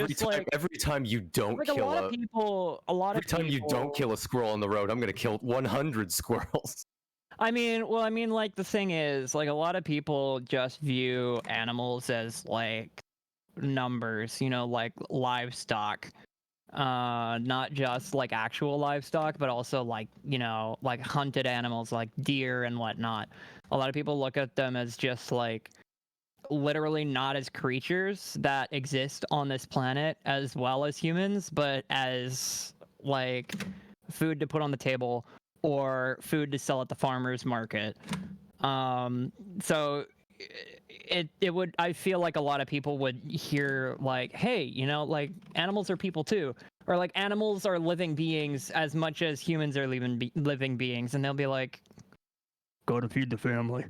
every time you don't like kill every time you don't kill a squirrel on the road, I'm gonna kill 100 squirrels. I mean, like the thing is, like a lot of people just view animals as like numbers, like livestock. Not just like actual livestock, but also like, like hunted animals like deer and whatnot. A lot of people look at them as just like literally not as creatures that exist on this planet as well as humans, but as like food to put on the table or food to sell at the farmer's market. So it would, I feel like a lot of people would hear like, hey, like animals are people too, or like animals are living beings as much as humans are living beings, and they'll be like, go to feed the family.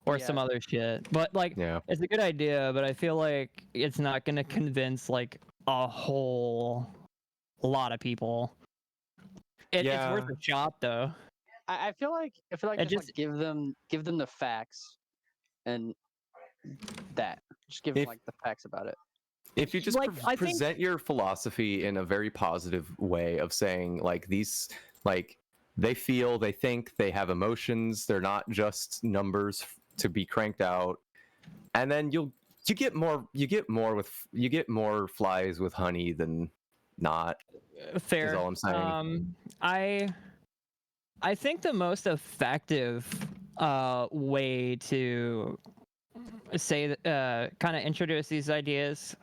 Or some other shit. But like, it's a good idea, but I feel like it's not gonna convince like a whole lot of people. It's worth a shot though. I feel like just give them the facts, and just give them like the facts about it. If you just present your philosophy in a very positive way of saying like these, like they feel, they think, they have emotions, they're not just numbers to be cranked out, and then you get more flies with honey than not. Fair. Is all I'm saying. I think the most effective way to say kind of introduce these ideas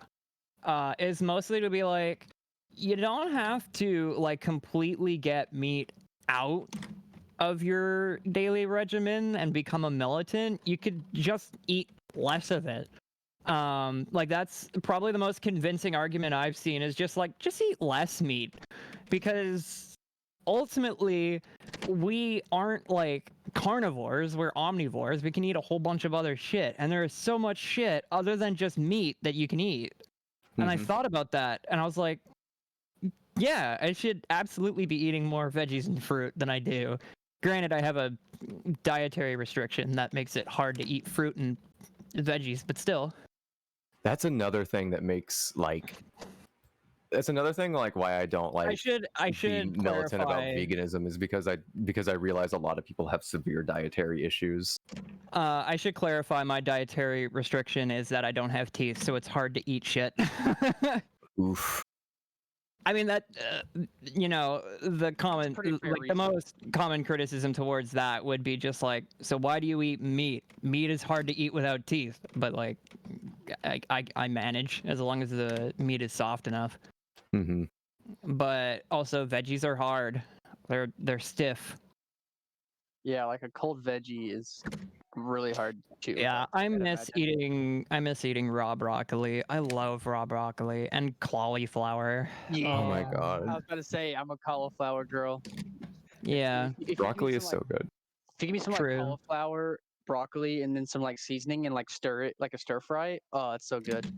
is mostly to be like, you don't have to like completely get meat out of your daily regimen and become a militant. You could just eat less of it. Like that's probably the most convincing argument I've seen, is just eat less meat, because ultimately we aren't like carnivores, we're omnivores. We can eat a whole bunch of other shit, and there is so much shit other than just meat that you can eat. And I thought about that and I was like, yeah, I should absolutely be eating more veggies and fruit than I do. Granted, I have a dietary restriction that makes it hard to eat fruit and veggies, but still. That's another thing that makes like. That's another thing like why I don't like. I should be militant about veganism is because I realize a lot of people have severe dietary issues. I should clarify my dietary restriction is that I don't have teeth, so it's hard to eat shit. Oof. I mean that, the common, like the most common criticism towards that would be just like, so why do you eat meat? Meat is hard to eat without teeth, but like, I manage as long as the meat is soft enough. Mm-hmm. But also veggies are hard. They're stiff. Yeah, like a cold veggie is really hard to chew. Yeah, I miss eating raw broccoli. I love raw broccoli and cauliflower. Yeah. Oh my god. I was about to say I'm a cauliflower girl. Yeah. Broccoli is so good. If you give me some like cauliflower, broccoli, and then some like seasoning and like stir it like a stir fry, oh, it's so good.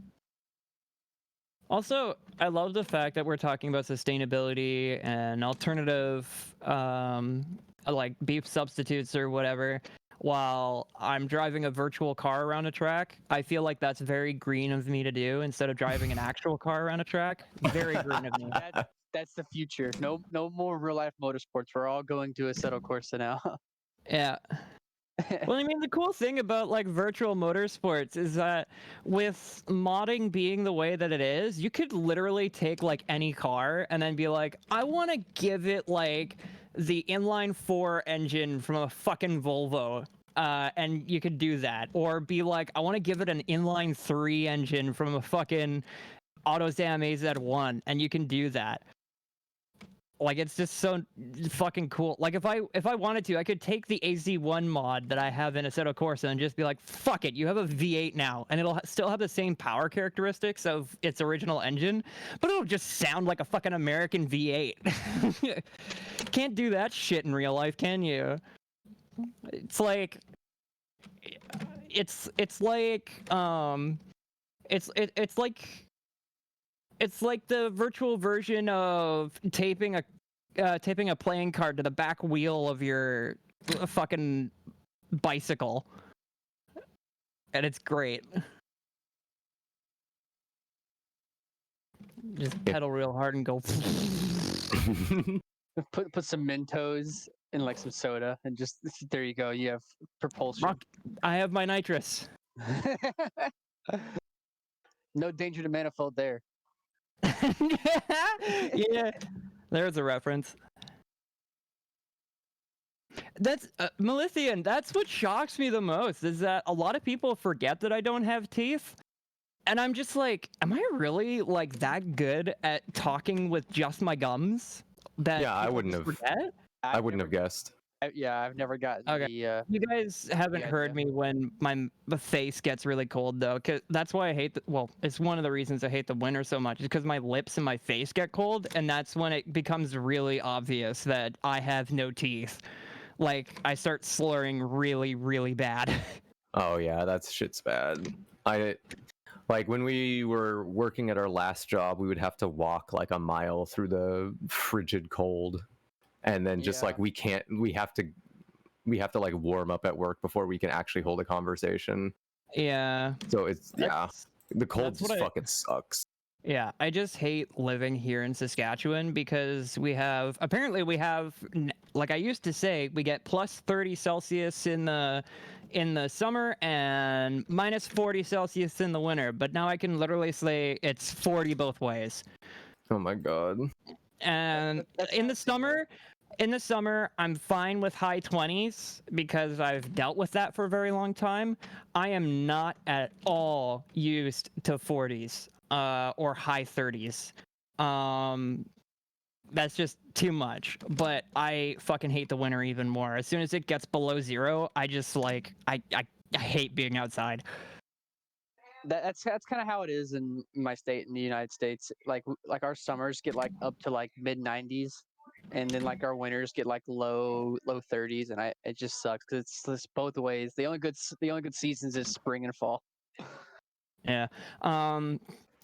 Also, I love the fact that we're talking about sustainability and alternative like beef substitutes or whatever, while I'm driving a virtual car around a track. I feel like that's very green of me to do instead of driving an actual car around a track. Very green of me. That's the future. No more real life motorsports. We're all going to Assetto Corsa now. Yeah. Well, I mean, the cool thing about like virtual motorsports is that with modding being the way that it is, you could literally take like any car and then be like, I want to give it like the inline 4 engine from a fucking Volvo. And you could do that. Or be like, I want to give it an inline 3 engine from a fucking AutoZam AZ1, and you can do that. Like, it's just so fucking cool. Like, if I wanted to, I could take the AZ1 mod that I have in Assetto Corsa and just be like, fuck it, you have a V8 now, and it'll still have the same power characteristics of its original engine, but it'll just sound like a fucking American V8. Can't do that shit in real life, can you? It's like, it's like it's like the virtual version of taping a playing card to the back wheel of your fucking bicycle, and it's great. Just pedal real hard and go. Put some Mentos in like some soda, and just there you go. You have propulsion. I have my nitrous. No danger to manifold there. Yeah, there's a reference. That's Melithian. That's what shocks me the most is that a lot of people forget that I don't have teeth, and I'm just like, am I really like that good at talking with just my gums? That yeah, I wouldn't have. Forget? I wouldn't have guessed. Yeah, I've never gotten Okay. the. You guys haven't heard me when my face gets really cold though, cause that's why I hate well, it's one of the reasons I hate the winter so much, is because my lips and my face get cold, and that's when it becomes really obvious that I have no teeth. Like, I start slurring really, really bad. Oh yeah, that's shit's bad. Like when we were working at our last job, we would have to walk like a mile through the frigid cold, and then just like we have to like warm up at work before we can actually hold a conversation. Yeah. So it's the cold just fucking sucks. Yeah, I just hate living here in Saskatchewan because apparently we have, like I used to say, we get plus 30 Celsius in the summer and minus 40 Celsius in the winter, but now I can literally say it's 40 both ways. Oh my god. And in the summer, I'm fine with high 20s because I've dealt with that for a very long time. I am not at all used to 40s. Or high 30s. That's just too much. But I fucking hate the winter even more. As soon as it gets below 0, I just like I hate being outside. That's kind of how it is in my state in the United States. Like our summers get like up to like mid 90s, and then like our winters get like low 30s, and it just sucks because it's both ways. The only good seasons is spring and fall. Yeah.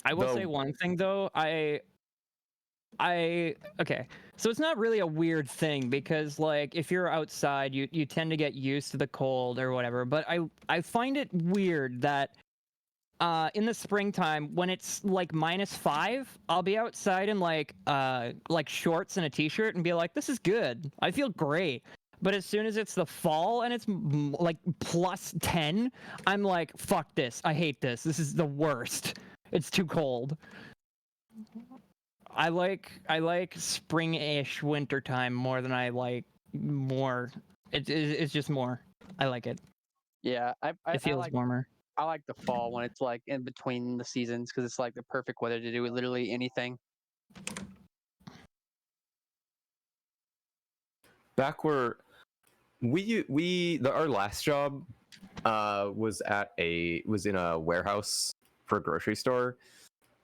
I will say one thing though. Okay, so it's not really a weird thing because like if you're outside, you tend to get used to the cold or whatever. But I find it weird that in the springtime when it's like -5, I'll be outside in like shorts and a t-shirt and be like, this is good. I feel great. But as soon as it's the fall and it's like +10, I'm like, fuck this. I hate this. This is the worst. It's too cold. I like spring-ish wintertime more than I like more. It's just more. I like it. Yeah, it feels warmer. I like the fall when it's like in between the seasons because it's like the perfect weather to do literally anything. Back where our last job was in a warehouse for a grocery store,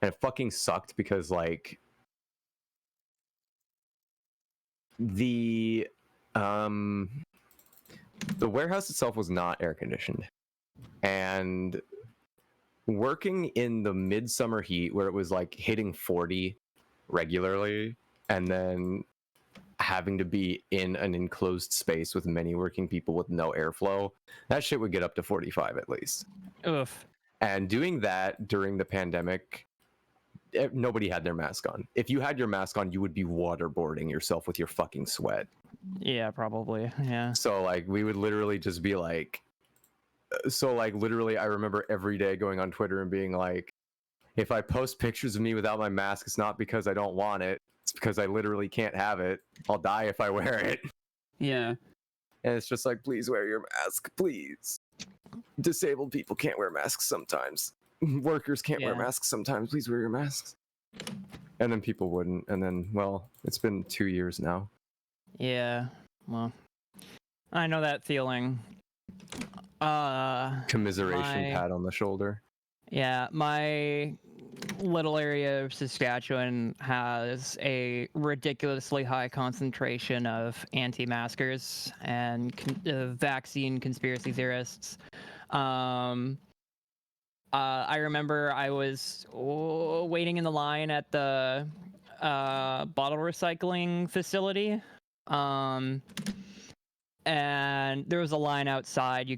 and it fucking sucked because like the warehouse itself was not air conditioned, and working in the midsummer heat where it was like hitting 40 regularly, and then having to be in an enclosed space with many working people with no airflow, that shit would get up to 45 at least. Oof. And doing that during the pandemic, nobody had their mask on. If you had your mask on, you would be waterboarding yourself with your fucking sweat. Yeah, probably. Yeah. So like we would literally just be like, literally I remember every day going on Twitter and being like, if I post pictures of me without my mask, it's not because I don't want it. It's because I literally can't have it. I'll die if I wear it. Yeah. And it's just like, please wear your mask, please. Disabled people can't wear masks sometimes. Workers can't wear masks sometimes. Please wear your masks. And then people wouldn't. And then, well, it's been 2 years now. Yeah. Well, I know that feeling. Commiseration, pat on the shoulder. Yeah, my little area of Saskatchewan has a ridiculously high concentration of anti-maskers and vaccine conspiracy theorists. I remember I was waiting in the line at the bottle recycling facility, and there was a line outside. There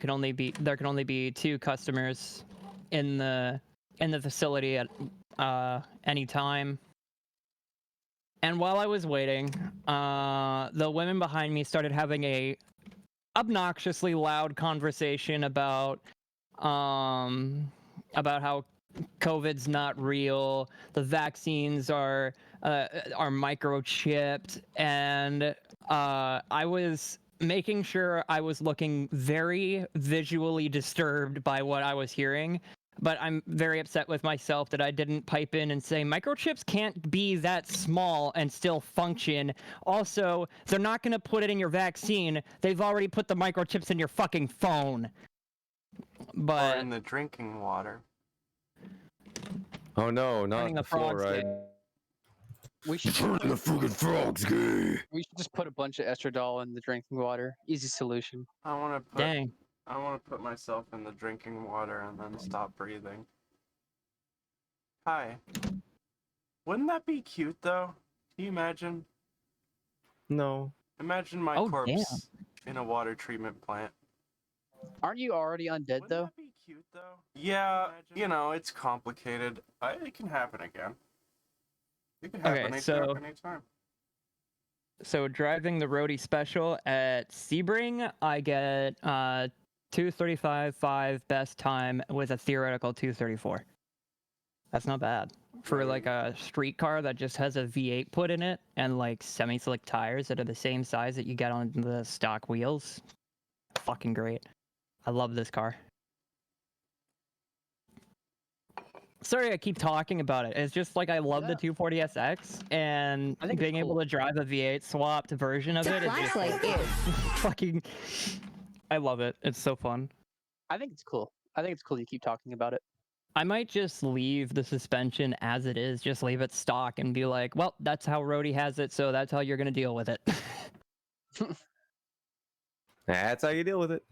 can only be 2 customers in the facility at any time. And while I was waiting, the women behind me started having a obnoxiously loud conversation about how COVID's not real, the vaccines are microchipped, and I was making sure I was looking very visually disturbed by what I was hearing. But I'm very upset with myself that I didn't pipe in and say microchips can't be that small and still function. Also, they're not going to put it in your vaccine. They've already put the microchips in your fucking phone. But or in the drinking water. Oh no, not the fluoride. We should turn the fucking frogs gay. We should just put a bunch of estradiol in the drinking water. Easy solution. I want to put. Dang. I want to put myself in the drinking water and then stop breathing. Hi. Wouldn't that be cute though? Can you imagine? No. Imagine my corpse in a water treatment plant. Aren't you already undead Wouldn't though? that be cute though? Yeah, you know, it's complicated. It can happen again. It can happen anytime. So driving the roadie special at Sebring, I get 2:35.5 best time with a theoretical 2:34. That's not bad for like a street car that just has a V8 put in it and like semi-slick tires that are the same size that you get on the stock wheels. Fucking great. I love this car. Sorry, I keep talking about it. It's just like I love the 240SX, and being able to drive a V8 swapped version of it is just fucking. I love it. It's so fun. I think it's cool. I think it's cool you keep talking about it. I might just leave the suspension as it is, just leave it stock, and be like, well, that's how Roadie has it, so that's how you're gonna deal with it. That's how you deal with it.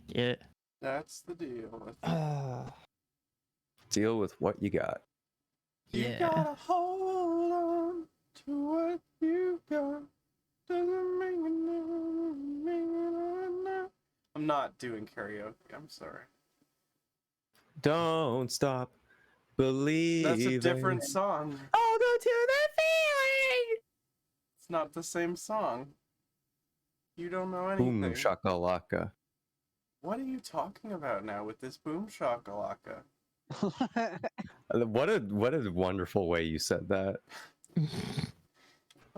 Yeah. That's the deal with it. Deal with what you got. You gotta hold on to what you got. Doesn't make it. I'm not doing karaoke. I'm sorry. Don't stop believing. That's a different song. Hold on to the feeling. It's not the same song. You don't know anything. Boom shakalaka. What are you talking about now with this boom shakalaka? What a wonderful way you said that.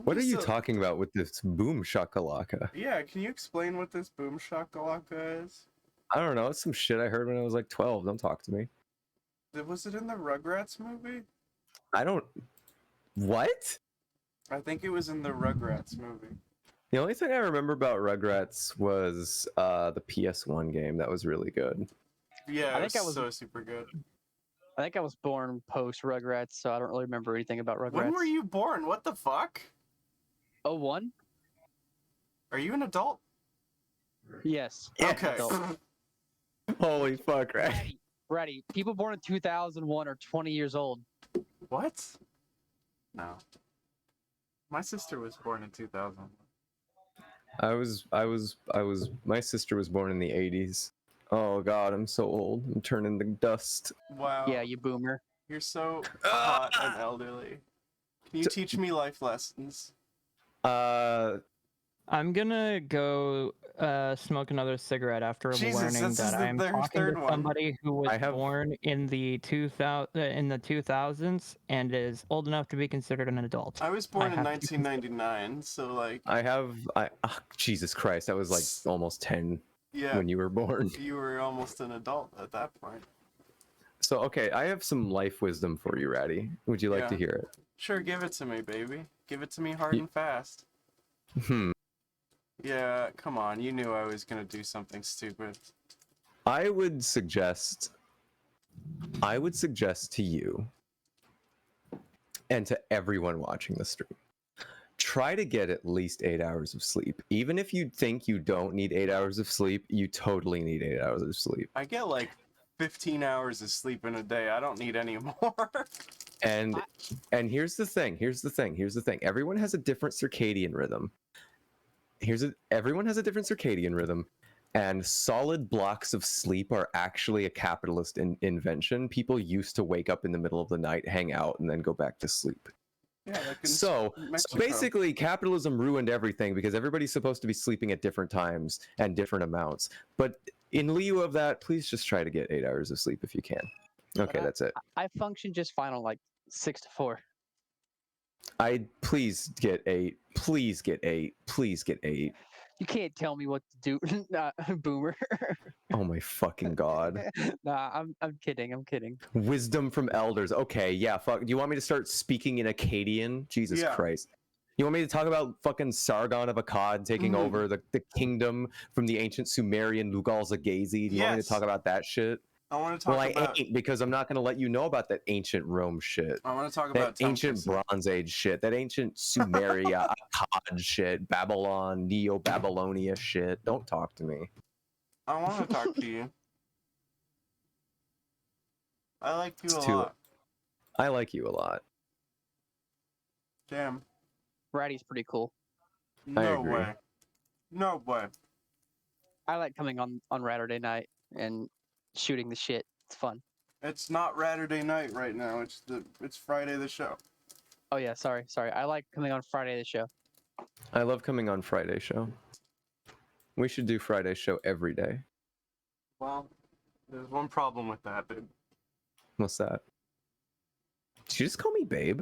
What are you talking about with this boom shakalaka? Yeah, can you explain what this boom shakalaka is? I don't know. It's some shit I heard when I was like 12. Don't talk to me. Was it in the Rugrats movie? I don't. What? I think it was in the Rugrats movie. The only thing I remember about Rugrats was the PS1 game. That was really good. Yeah, it was so super good. I think I was born post Rugrats, so I don't really remember anything about Rugrats. When were you born? What the fuck? 01? Are you an adult? Yes. Okay. Holy fuck, right? Ready. People born in 2001 are 20 years old. What? No. My sister was born in 2001. My sister was born in the 80s. Oh God, I'm so old. I'm turning to dust. Wow. Yeah, you boomer. You're so hot and elderly. Can you teach me life lessons? I'm gonna go smoke another cigarette after Jesus, learning this is that I'm talking third to one. somebody who was born in the 2000s and is old enough to be considered an adult. I was born in 1999, so like. Jesus Christ, I was like almost 10 when you were born. You were almost an adult at that point. So okay, I have some life wisdom for you, Ratty. Would you like to hear it? Sure, give it to me, baby. Give it to me hard and fast. Yeah, come on. You knew I was gonna do something stupid. I would suggest to you and to everyone watching the stream, try to get at least 8 hours of sleep. Even if you think you don't need 8 hours of sleep, you totally need 8 hours of sleep. I get like 15 hours of sleep in a day. I don't need any more. And here's the thing. Everyone has a different circadian rhythm. Everyone has a different circadian rhythm, and solid blocks of sleep are actually a capitalist invention. People used to wake up in the middle of the night, hang out, and then go back to sleep. Yeah, like so basically capitalism ruined everything because everybody's supposed to be sleeping at different times and different amounts. But in lieu of that, please just try to get 8 hours of sleep if you can. Okay, that's it. I function just fine on like 6 to 4. Please get 8. Please get 8. Please get 8. You can't tell me what to do, boomer. Oh my fucking God. Nah, I'm kidding. I'm kidding. Wisdom from elders. Okay, yeah, fuck. Do you want me to start speaking in Akkadian? Jesus Christ. You want me to talk about fucking Sargon of Akkad taking over the kingdom from the ancient Sumerian Lugal-Zaghazi? Do you want me to talk about that shit? I want to talk about. I ain't, because I'm not going to let you know about that ancient Rome shit. I want to talk about that ancient Bronze Age shit, that ancient Sumeria, Akkad shit, Babylon, Neo-Babylonia shit. Don't talk to me. I want to talk to you. I like you a lot. I like you a lot. Damn. Ratty's pretty cool. No way. No way. I like coming on Ratterday night and shooting the shit. It's fun. It's not Ratterday night right now. It's Friday the show. Oh yeah, sorry. I like coming on Friday the show. I love coming on Friday show. We should do Friday show every day. Well, there's one problem with that, babe. What's that? Did you just call me babe?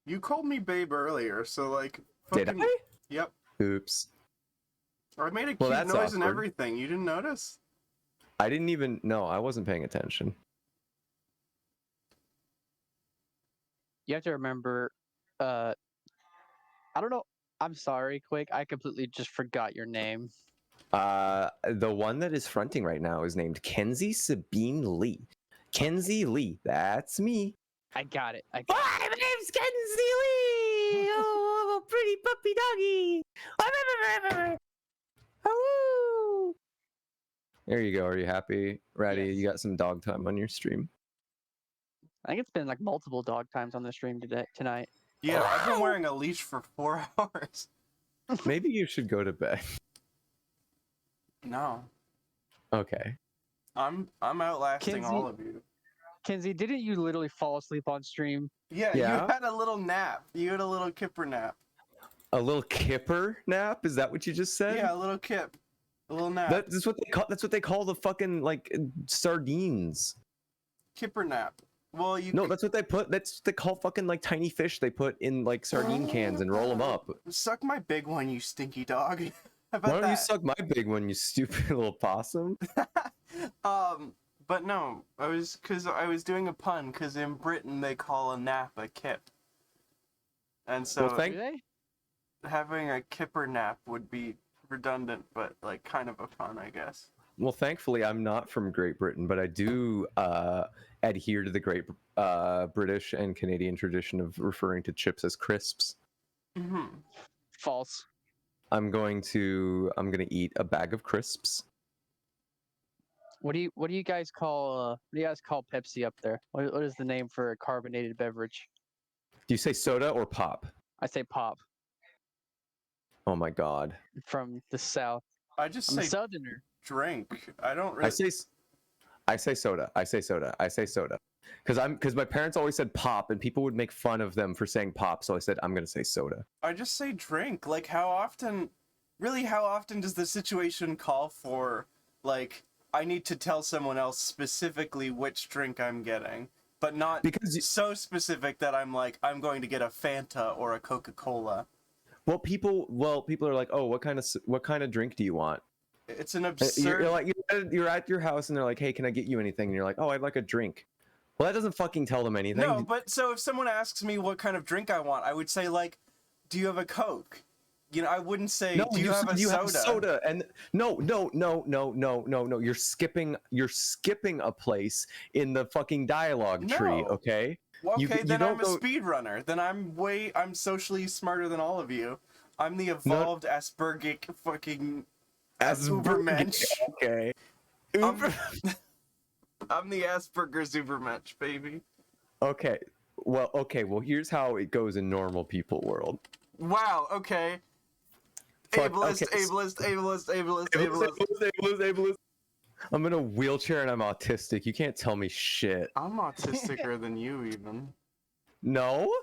You called me babe earlier, so like. Did I? Yep. Oops. I made a cute noise and everything. You didn't notice? I didn't even. No, I wasn't paying attention. You have to remember. I don't know. I'm sorry, Quake. I completely just forgot your name. The one that is fronting right now is named Kenzie Sabine Lee. Kenzie Lee. That's me. I got it. Hi, my name's Kenzie Lee. Oh, I'm a pretty puppy doggy. Oh. There you go. Are you happy, Ratty? Yes. You got some dog time on your stream. I think it's been like multiple dog times on the stream tonight. Yeah, I've been wearing a leash for 4 hours. Maybe you should go to bed. No. Okay. I'm outlasting all of you. Kenzie, didn't you literally fall asleep on stream? Yeah, you had a little nap. You had a little kipper nap. A little kipper nap? Is that what you just said? Yeah, a little kip. A little nap. That's what they call the fucking like sardines. Kipper nap. Well, No, that's what they put. That's what they call fucking like tiny fish they put in like sardine cans and roll them up. Suck my big one, you stinky dog. How about Why don't that? you suck my big one, you stupid little possum? But no, I was doing a pun, because in Britain they call a nap a kip. And so having a kipper nap would be redundant, but like kind of a pun, I guess. Well, thankfully I'm not from Great Britain, but I do adhere to the great British and Canadian tradition of referring to chips as crisps. Mm-hmm. False. I'm gonna eat a bag of crisps. What do you guys call Pepsi up there? What is the name for a carbonated beverage? Do you say soda or pop? I say pop. Oh my god. from the South. I just I'm a say Southerner. drink. I don't really. I say soda. I say soda. I say soda. Because my parents always said pop, and people would make fun of them for saying pop. So I said I'm gonna say soda. I just say drink. Like, how often does the situation call for, like, I need to tell someone else specifically which drink I'm getting, but not so specific that I'm like, I'm going to get a Fanta or a Coca-Cola. Well, people are like, oh, what kind of drink do you want? It's an absurd. You're at your house, and they're like, hey, can I get you anything? And you're like, oh, I'd like a drink. Well, that doesn't fucking tell them anything. No, but so if someone asks me what kind of drink I want, I would say, like, do you have a Coke? You know, I wouldn't say, do you have a soda? Have soda? And no. You're skipping a place in the fucking dialogue tree, okay? Well, okay, then I'm a speedrunner. Then I'm socially smarter than all of you. I'm the evolved Aspergic fucking Ubermensch. Okay. I'm the Asperger's Ubermensch, baby. Okay. Well, here's how it goes in normal people world. Wow, okay. Ableist. I'm in a wheelchair and I'm autistic. You can't tell me shit. I'm autistic-er than you, even. No?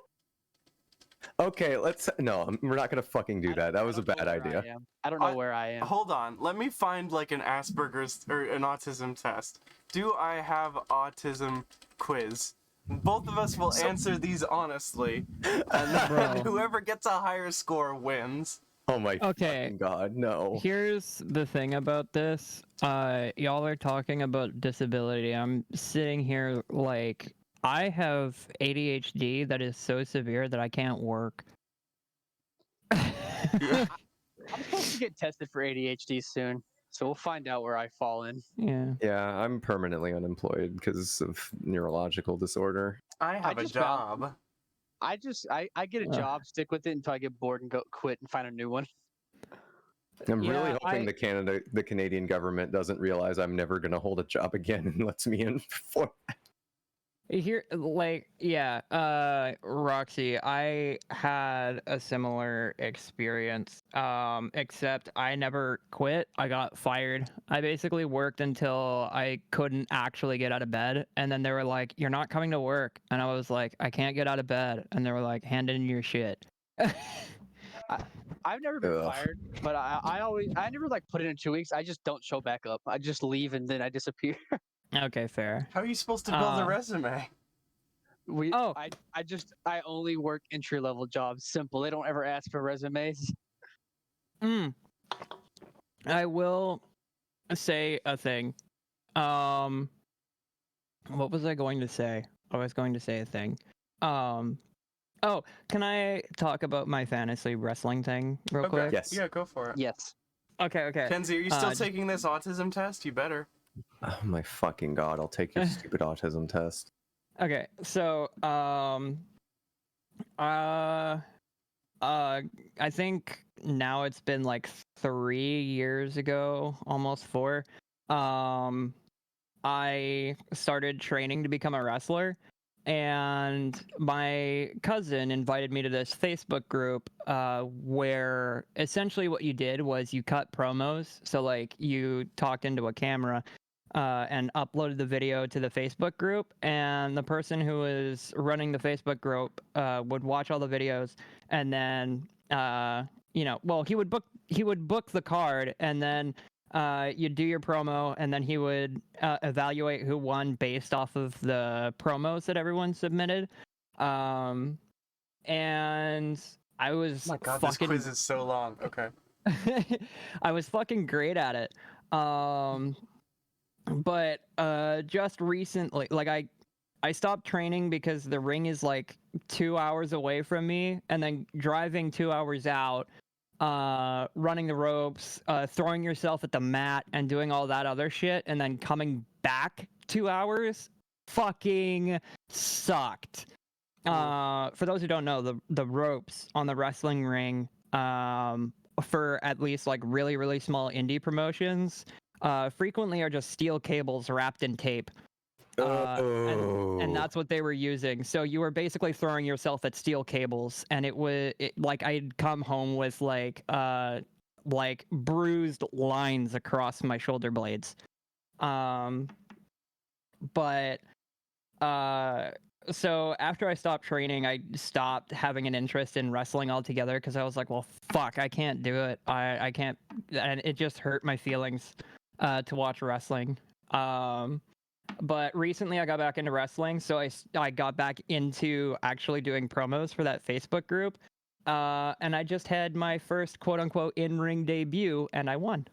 Okay, no, we're not gonna fucking do that. That was a bad idea. I don't know where I am. Hold on, let me find like an Asperger's or an autism test. Do I have autism quiz? Both of us will answer these honestly, and then whoever gets a higher score wins. Oh my fucking god, no. Here's the thing about this. Y'all are talking about disability. I'm sitting here like, I have ADHD that is so severe that I can't work. I'm supposed to get tested for ADHD soon, so we'll find out where I fall in. Yeah. Yeah, I'm permanently unemployed because of neurological disorder. I have a job. I get a job, stick with it until I get bored and quit and find a new one. I'm really hoping the Canadian government doesn't realize I'm never gonna hold a job again and lets me in for that. Here, like, Roxy, I had a similar experience, except I never quit. I got fired. I basically worked until I couldn't actually get out of bed, and then they were like, you're not coming to work, and I was like, I can't get out of bed, and they were like, hand in your shit. I've never been fired, but I never like put it in 2 weeks. I just don't show back up. I just leave and then I disappear. Okay, fair. How are you supposed to build a resume? I only work entry level jobs. Simple. They don't ever ask for resumes. I will say a thing. What was I going to say? I was going to say a thing. Oh, can I talk about my fantasy wrestling thing real quick? Yes. Yeah, go for it. Yes. Okay. Kenzie, are you still taking this autism test? You better. Oh my fucking god, I'll take your stupid autism test. Okay, so I think now it's been like 3 years ago, almost 4. I started training to become a wrestler, and my cousin invited me to this Facebook group where essentially what you did was you cut promos. So like you talked into a camera and uploaded the video to the Facebook group, and the person who was running the Facebook group would watch all the videos, and then he would book the card, and then you'd do your promo, and then he would evaluate who won based off of the promos that everyone submitted. And I was oh my god, this quiz is so long. Okay. I was fucking great at it. But just recently, like I stopped training because the ring is like 2 hours away from me, and then driving 2 hours out, running the ropes, throwing yourself at the mat, and doing all that other shit, and then coming back 2 hours fucking sucked. For those who don't know, the ropes on the wrestling ring, for at least like really, really small indie promotions, frequently are just steel cables wrapped in tape. And that's what they were using. So you were basically throwing yourself at steel cables, and like I'd come home with like bruised lines across my shoulder blades. But so after I stopped training, I stopped having an interest in wrestling altogether because I was like, well, fuck, I can't do it. I can't, and it just hurt my feelings to watch wrestling. But recently I got back into wrestling, so I got back into actually doing promos for that Facebook group. And I just had my first quote unquote in-ring debut, and I won.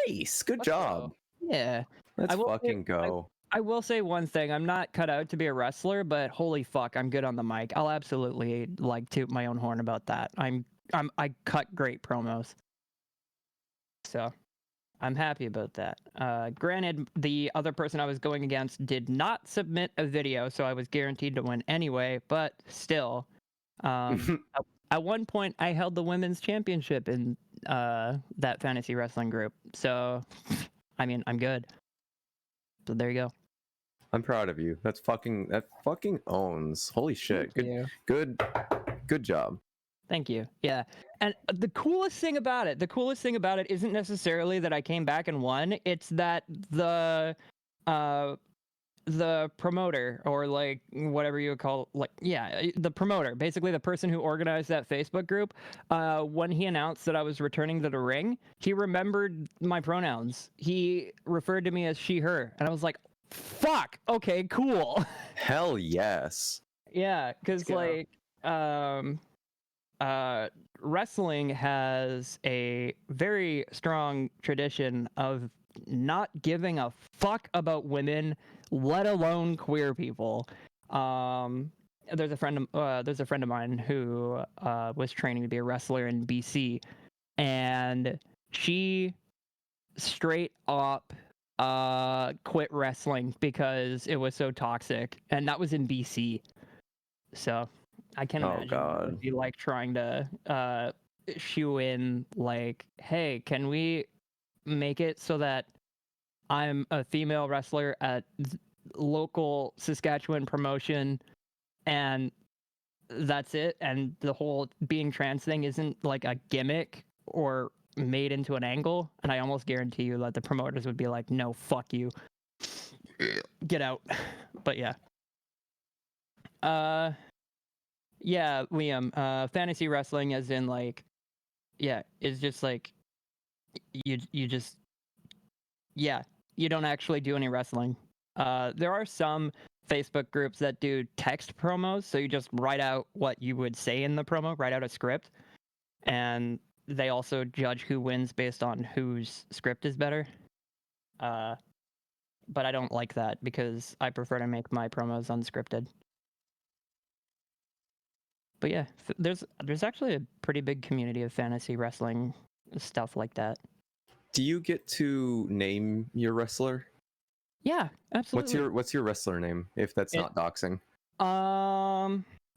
Nice, good job. Yeah. Let's fucking go. I will say one thing. I'm not cut out to be a wrestler, but holy fuck, I'm good on the mic. I'll absolutely like toot my own horn about that. I cut great promos. So I'm happy about that. Granted, the other person I was going against did not submit a video, so I was guaranteed to win anyway, but still. At one point, I held the women's championship in that fantasy wrestling group. So, I mean, I'm good. So there you go. I'm proud of you. That fucking owns. Holy shit. Good job. Thank you. Yeah. And the coolest thing about it isn't necessarily that I came back and won. It's that the promoter, or like whatever you would call, like, yeah, the promoter, basically the person who organized that Facebook group, when he announced that I was returning to the ring, he remembered my pronouns. He referred to me as she, her, and I was like, fuck, okay, cool. Hell yes. Yeah, because like wrestling has a very strong tradition of not giving a fuck about women, let alone queer people. There's a friend of mine who was training to be a wrestler in BC, and she straight up quit wrestling because it was so toxic, and that was in BC. So I can imagine what it would be like trying to shoe in, like, hey, can we make it so that I'm a female wrestler at local Saskatchewan promotion, and that's it, and the whole being trans thing isn't like a gimmick or made into an angle? And I almost guarantee you that the promoters would be like, no, fuck you, get out. But yeah. Yeah, Liam, fantasy wrestling, as in, like, yeah, is just like you just, yeah, you don't actually do any wrestling. There are some Facebook groups that do text promos, so you just write out what you would say in the promo, write out a script, and they also judge who wins based on whose script is better. But I don't like that because I prefer to make my promos unscripted. But yeah, there's actually a pretty big community of fantasy wrestling stuff like that. Do you get to name your wrestler? Yeah, absolutely. What's your wrestler name, if that's not doxing?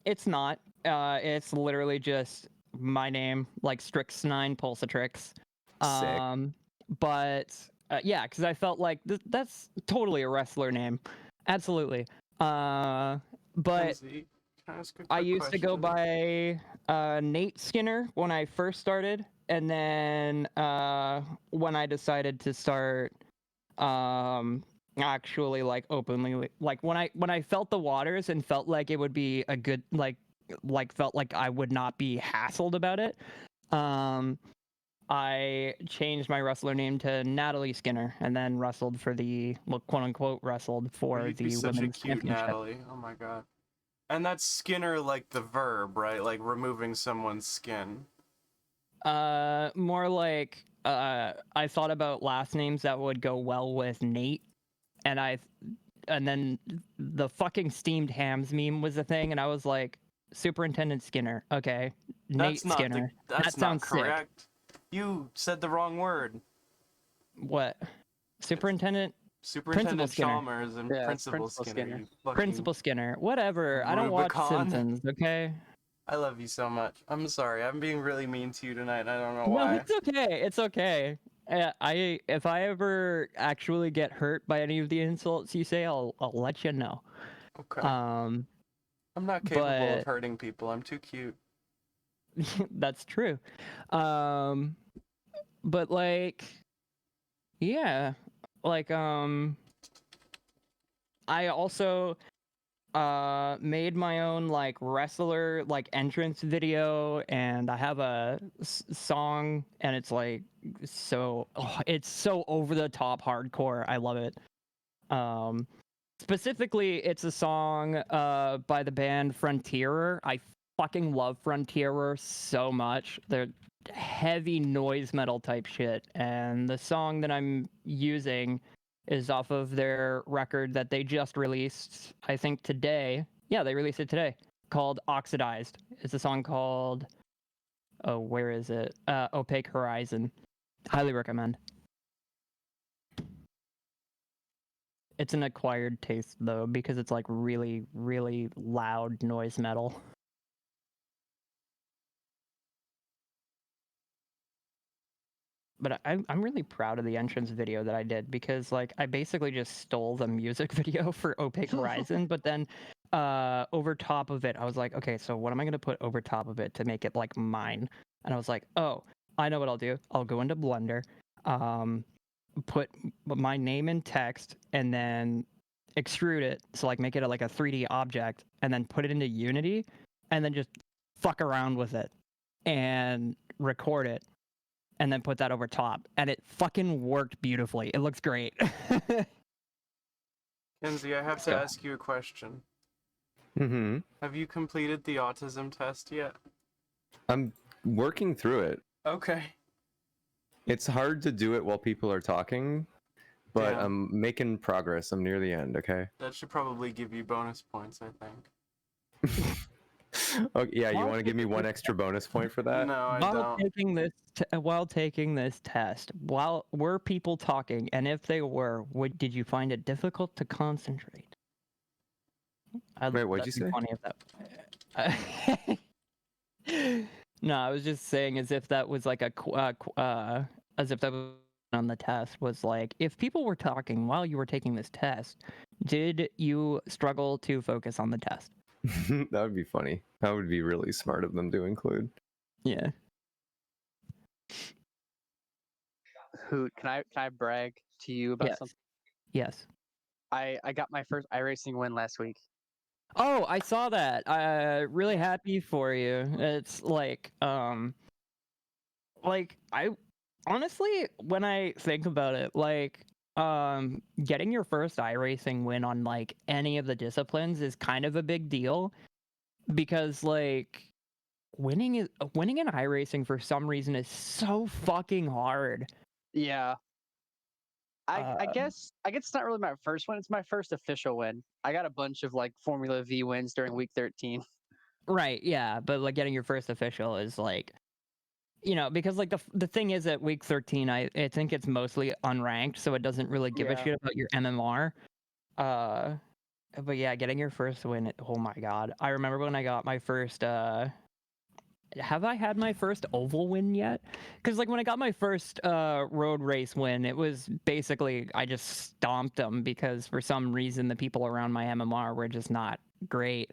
It's not. It's literally just my name, like Strix9 Pulsatrix. Sick. But yeah, because I felt like that's totally a wrestler name. Absolutely. But I used to go by Nate Skinner when I first started, and then when I decided to start actually, like, openly, like when I felt the waters and felt like it would be a good, like felt like I would not be hassled about it, I changed my wrestler name to Natalie Skinner, and then wrestled for the, well, quote unquote wrestled for You'd the be such women's a cute championship. Natalie. Oh my god. And that's Skinner, like the verb, right? Like removing someone's skin. More like I thought about last names that would go well with Nate, and then the fucking steamed hams meme was a thing, and I was like, Superintendent Skinner. Okay, Nate Skinner. That's that sounds not correct. sick. You said the wrong word. What? Superintendent Superintendent Skinner. Chalmers and Principal Skinner. Principal Skinner. Whatever. I don't watch Simpsons, okay? I love you so much. I'm sorry. I'm being really mean to you tonight. I don't know why. No, it's okay. It's okay. If I ever actually get hurt by any of the insults you say, I'll let you know. Okay. I'm not capable of hurting people. I'm too cute. That's true. But like, yeah, like I also made my own like wrestler like entrance video, and I have a song, and it's like it's so over the top hardcore. I love it. Specifically, it's a song by the band Frontierer. I fucking love Frontierer so much. They're heavy noise metal type shit, and the song that I'm using is off of their record that they just released, I think today. Yeah, they released it today, called Oxidized. It's a song called, oh, where is it? Opaque Horizon. Highly recommend. It's an acquired taste though, because it's like really, really loud noise metal. But I'm really proud of the entrance video that I did, because like I basically just stole the music video for Opaque Horizon, but then over top of it, I was like, okay, so what am I gonna put over top of it to make it like mine? And I was like, oh, I know what I'll do. I'll go into Blender, put my name in text, and then extrude it, so like make it like a 3D object, and then put it into Unity, and then just fuck around with it and record it, and then put that over top, and it fucking worked beautifully. It looks great. Kenzie, I have to ask you a question. Mm-hmm. Have you completed the autism test yet? I'm working through it. Okay. It's hard to do it while people are talking, but Damn. I'm making progress. I'm near the end, okay? That should probably give you bonus points, I think. Okay, yeah, you want to give me one extra bonus point for that? No, I While don't. taking this test, were people talking, and if they were, did you find it difficult to concentrate? Wait, what'd you say? Funny if that. No, I was just saying, as if that was like as if that was on the test, was like, if people were talking while you were taking this test, did you struggle to focus on the test? That would be funny. That would be really smart of them to include. Yeah. Hoot, can I brag to you about something? Yes. I got my first iRacing win last week. Oh, I saw that. Really happy for you. It's like I honestly, when I think about it, like getting your first iRacing win on like any of the disciplines is kind of a big deal, because like winning in iRacing for some reason is so fucking hard. Yeah. I guess it's not really my first one. It's my first official win. I got a bunch of like Formula V wins during week 13. Right, yeah, but like getting your first official is like, you know, because like the thing is, at week 13, I think it's mostly unranked, so it doesn't really give a shit about your MMR. But yeah, getting your first win, oh my god. I remember when I got my first have I had my first oval win yet? Because like when I got my first road race win, it was basically I just stomped them, because for some reason the people around my MMR were just not great.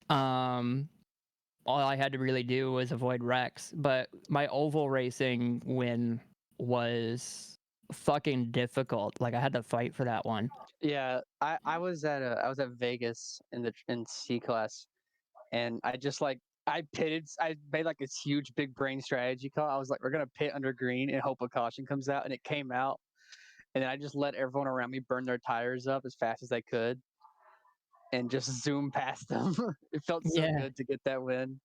All I had to really do was avoid wrecks, but my oval racing win was fucking difficult. Like I had to fight for that one. Yeah, I was at Vegas in C class, and I made like this huge big brain strategy call. I was like, we're gonna pit under green and hope a caution comes out, and it came out, and then I just let everyone around me burn their tires up as fast as they could, and just zoom past them. It felt so good to get that win.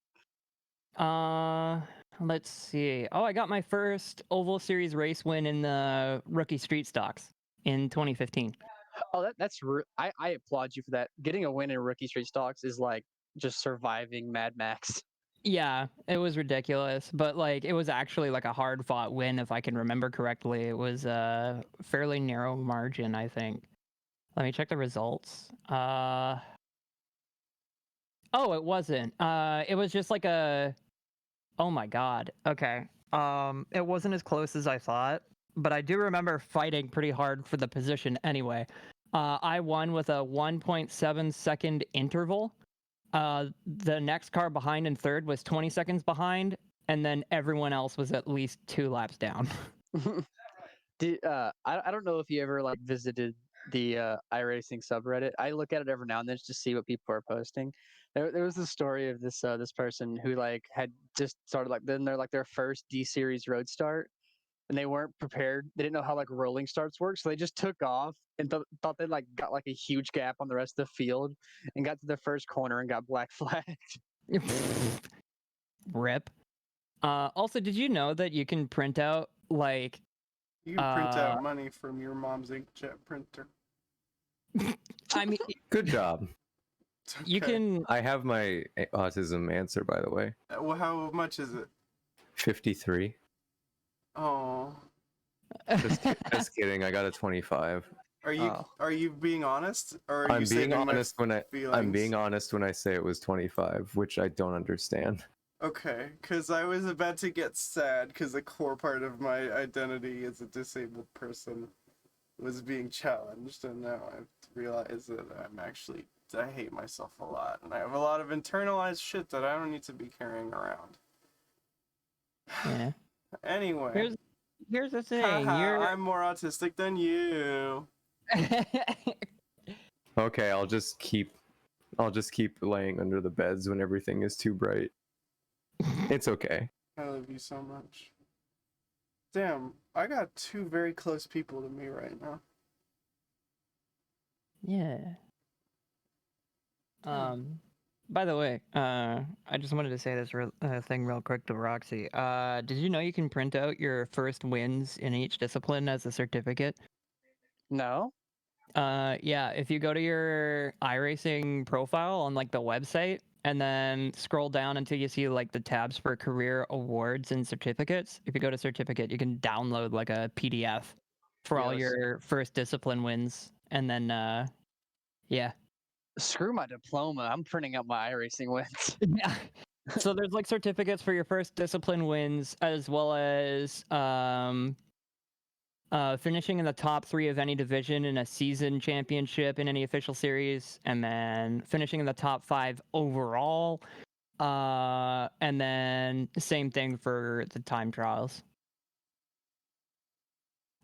Let's see. Oh, I got my first Oval Series race win in the rookie street stocks in 2015. Oh, I applaud you for that. Getting a win in rookie street stocks is like just surviving Mad Max. Yeah, it was ridiculous, but like it was actually like a hard fought win, if I can remember correctly. It was a fairly narrow margin, I think. Let me check the results. Oh, it wasn't. It was just like a, oh my god. Okay. It wasn't as close as I thought, but I do remember fighting pretty hard for the position anyway. I won with a 1.7 second interval. The next car behind in third was 20 seconds behind, and then everyone else was at least 2 laps down. I don't know if you ever like visited the iRacing subreddit. I look at it every now and then just to see what people are posting. There was this story of this person who like had just started like then they're like their first D series road start, and they weren't prepared. They didn't know how like rolling starts work, so they just took off and thought they like got like a huge gap on the rest of the field, and got to the first corner and got black flagged. Rip. Also, did you know that you can print out like You can print out money from your mom's inkjet printer. I mean, Good job. It's okay. you can. I have my autism answer, by the way. Well, how much is it? 53. Oh. Just kidding. I got a 25. Are you being honest, or are I'm you being saving honest my when feelings? I'm being honest when I say it was 25, which I don't understand. Okay, because I was about to get sad because a core part of my identity as a disabled person was being challenged, and now I've realized that I hate myself a lot, and I have a lot of internalized shit that I don't need to be carrying around. Yeah. Anyway. Here's the thing. I'm more autistic than you. Okay, I'll just keep laying under the beds when everything is too bright. It's okay. I love you so much. Damn, I got 2 very close people to me right now. Yeah. By the way, I just wanted to say this thing real quick to Roxy. Did you know you can print out your first wins in each discipline as a certificate? No. Yeah, if you go to your iRacing profile on like the website and then scroll down until you see like the tabs for career awards and certificates. If you go to certificate, you can download like a PDF for all your first discipline wins, and then yeah. Screw my diploma. I'm printing out my iRacing wins. Yeah. So there's like certificates for your first discipline wins, as well as finishing in the top 3 of any division in a season championship in any official series, and then finishing in the top 5 overall, and then same thing for the time trials.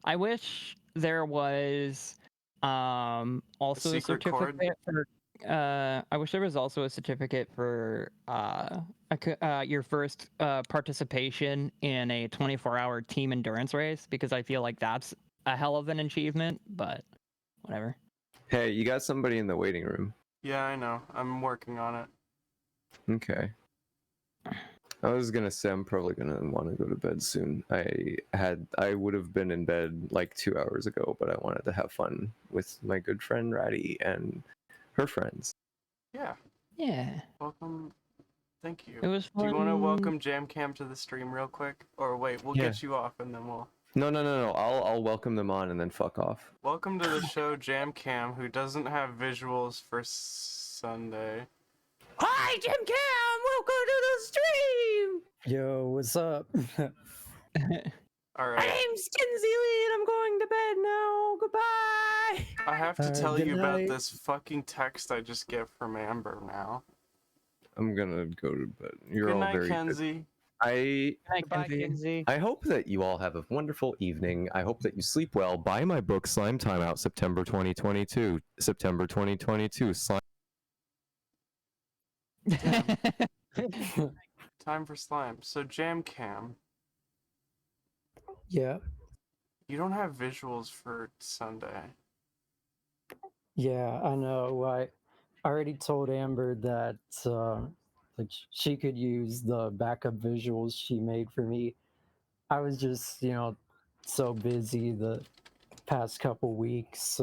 I wish there was also a certificate for I wish there was also a certificate for your first participation in a 24-hour team endurance race, because I feel like that's a hell of an achievement, but whatever. Hey, you got somebody in the waiting room. Yeah, I know. I'm working on it. Okay. I was gonna say I'm probably gonna want to go to bed soon. I would have been in bed like 2 hours ago, but I wanted to have fun with my good friend Ratty and her friends. Yeah. Yeah. Welcome. Thank you. It was fun. Do you want to welcome JamCam to the stream real quick? Or wait, we'll get you off and then we'll... No. I'll welcome them on and then fuck off. Welcome to the show, JamCam, who doesn't have visuals for Sunday. Hi, Jim Cam! Welcome to the stream! Yo, what's up? Alright. My name's Kinsey Lee and I'm going to bed now. Goodbye! I have to tell you about night. this fucking text I just get from Amber now. I'm gonna go to bed. You're Good all night, very Kenzie. Goodbye, Kinsey. I hope that you all have a wonderful evening. I hope that you sleep well. Buy my book, Slime Time, out September 2022. September 2022. Slime. Time for slime. So, JamCam, Yeah, you don't have visuals for Sunday. yeah, I know. I already told Amber that like she could use the backup visuals she made for me. I was just, so busy the past couple weeks,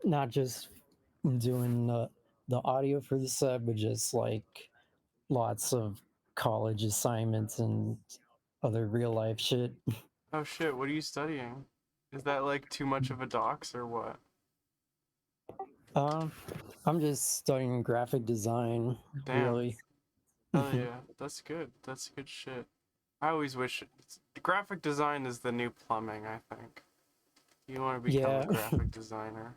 not just doing the audio for the set, but just like lots of college assignments and other real life shit. Oh shit, what are you studying? Is that like too much of a dox or what? I'm just studying graphic design, Damn. really. Hell yeah, that's good. That's good shit. I always wish graphic design is the new plumbing, I think. You want to become a graphic designer.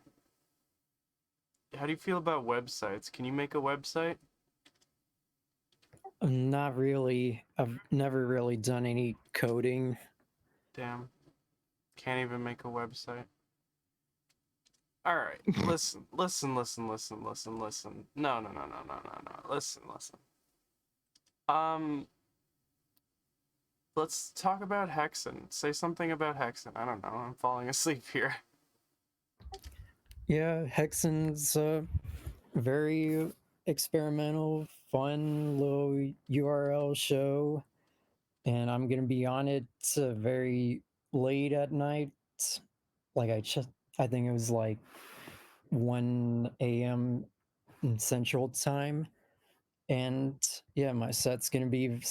How do you feel about websites? Can you make a website? Not really. I've never really done any coding. Damn. Can't even make a website. Alright, listen. No. Listen. Let's talk about Hexen. Say something about Hexen. I don't know, I'm falling asleep here. Yeah, Hexen's a very experimental, fun little URL show. And I'm gonna be on it very late at night. Like I think it was like 1 a.m. in Central Time. And yeah, my set's gonna be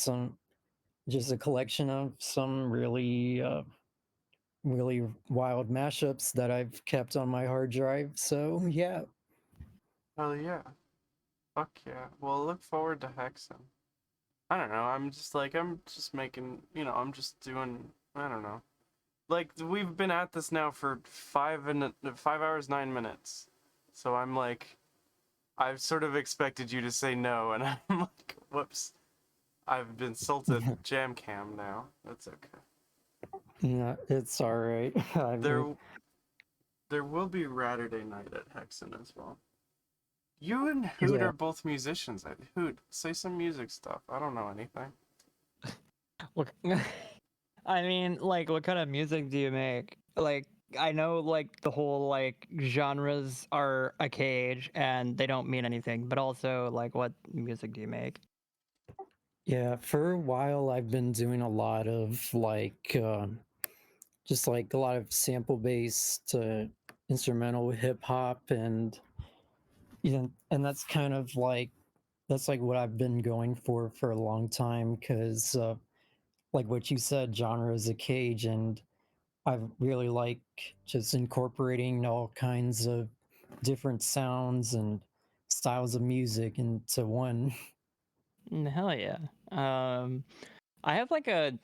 just a collection of some really wild mashups that I've kept on my hard drive. So yeah. Hell yeah. Fuck yeah. Well, look forward to Hexen. I don't know, I'm just making, I'm just doing, I don't know. Like, we've been at this now for 5 hours, 9 minutes. So I'm like, I've sort of expected you to say no, and I'm like, whoops. I've insulted Jam Cam now. That's okay. No, it's all right. There will be Ratterday night at Hexen as well. You and Hoot are both musicians. Hoot, say some music stuff. I don't know anything. Look, I mean, like, what kind of music do you make? Like, I know, like, the whole, like, genres are a cage and they don't mean anything, but also, like, what music do you make? Yeah, for a while I've been doing a lot of like just like a lot of sample based instrumental hip hop, and and that's kind of like what I've been going for a long time, because like what you said, genre is a cage, and I really like just incorporating all kinds of different sounds and styles of music into one. Hell yeah. I have like a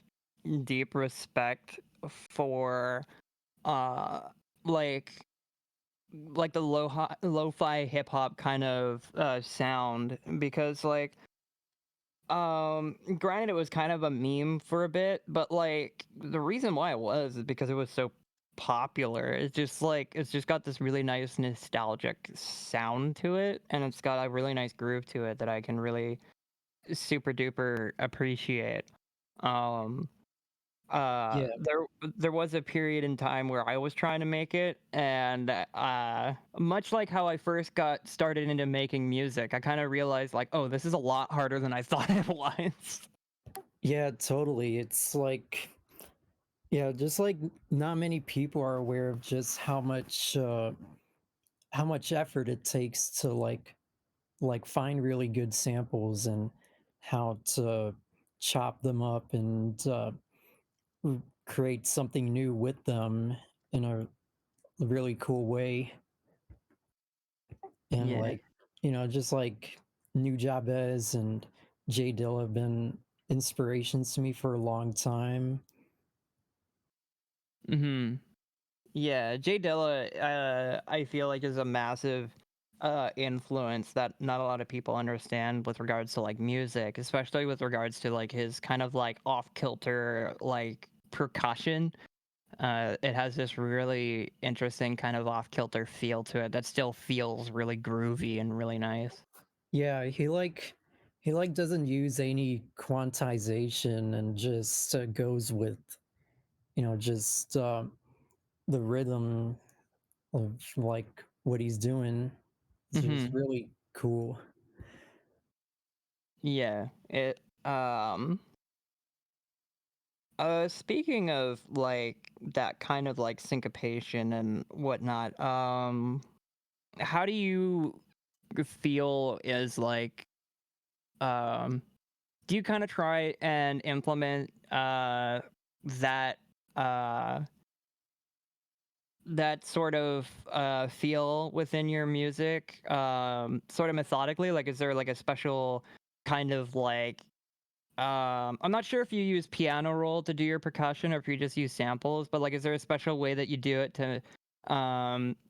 deep respect for uh like the lo-fi hip hop kind of sound, because like granted it was kind of a meme for a bit, but like the reason why it was is because it was so popular. It's just got this really nice nostalgic sound to it, and it's got a really nice groove to it that I can really super duper appreciate. Um Yeah. there was a period in time where I was trying to make it, and much like how I first got started into making music, I kind of realized like, oh, this is a lot harder than I thought it was. Yeah, totally. It's like, yeah, just like not many people are aware of just how much effort it takes to find really good samples, and how to chop them up and create something new with them in a really cool way. And Yeah. like, just like New Jabez and Jay Dill have been inspirations to me for a long time. Mm-hmm. Yeah, Jay Dilla, I feel like is a massive influence that not a lot of people understand with regards to like music, especially with regards to like his kind of like off kilter like percussion. It has this really interesting kind of off kilter feel to it that still feels really groovy and really nice. Yeah, he doesn't use any quantization, and just goes with just the rhythm of like what he's doing. It's just Mm-hmm. really cool. Yeah. It speaking of like that kind of like syncopation and whatnot, how do you feel is like do you kind of try and implement that uh that sort of feel within your music sort of methodically? Like, is there like a special kind of like I'm not sure if you use piano roll to do your percussion or if you just use samples, but like, is there a special way that you do it to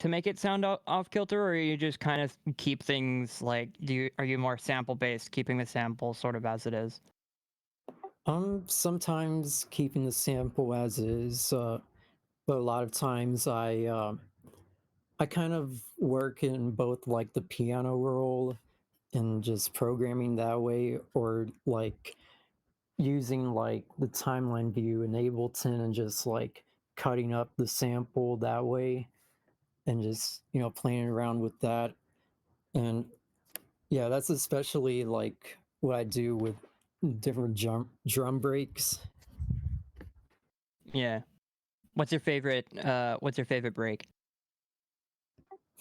make it sound off kilter, or you just kind of keep things like, are you more sample based, keeping the sample sort of as it is? Sometimes keeping the sample as is, but a lot of times I kind of work in both like the piano roll and just programming that way, or like using like the timeline view in Ableton and just like cutting up the sample that way and just playing around with that. And yeah, that's especially like what I do with different drum breaks. Yeah. What's your favorite break?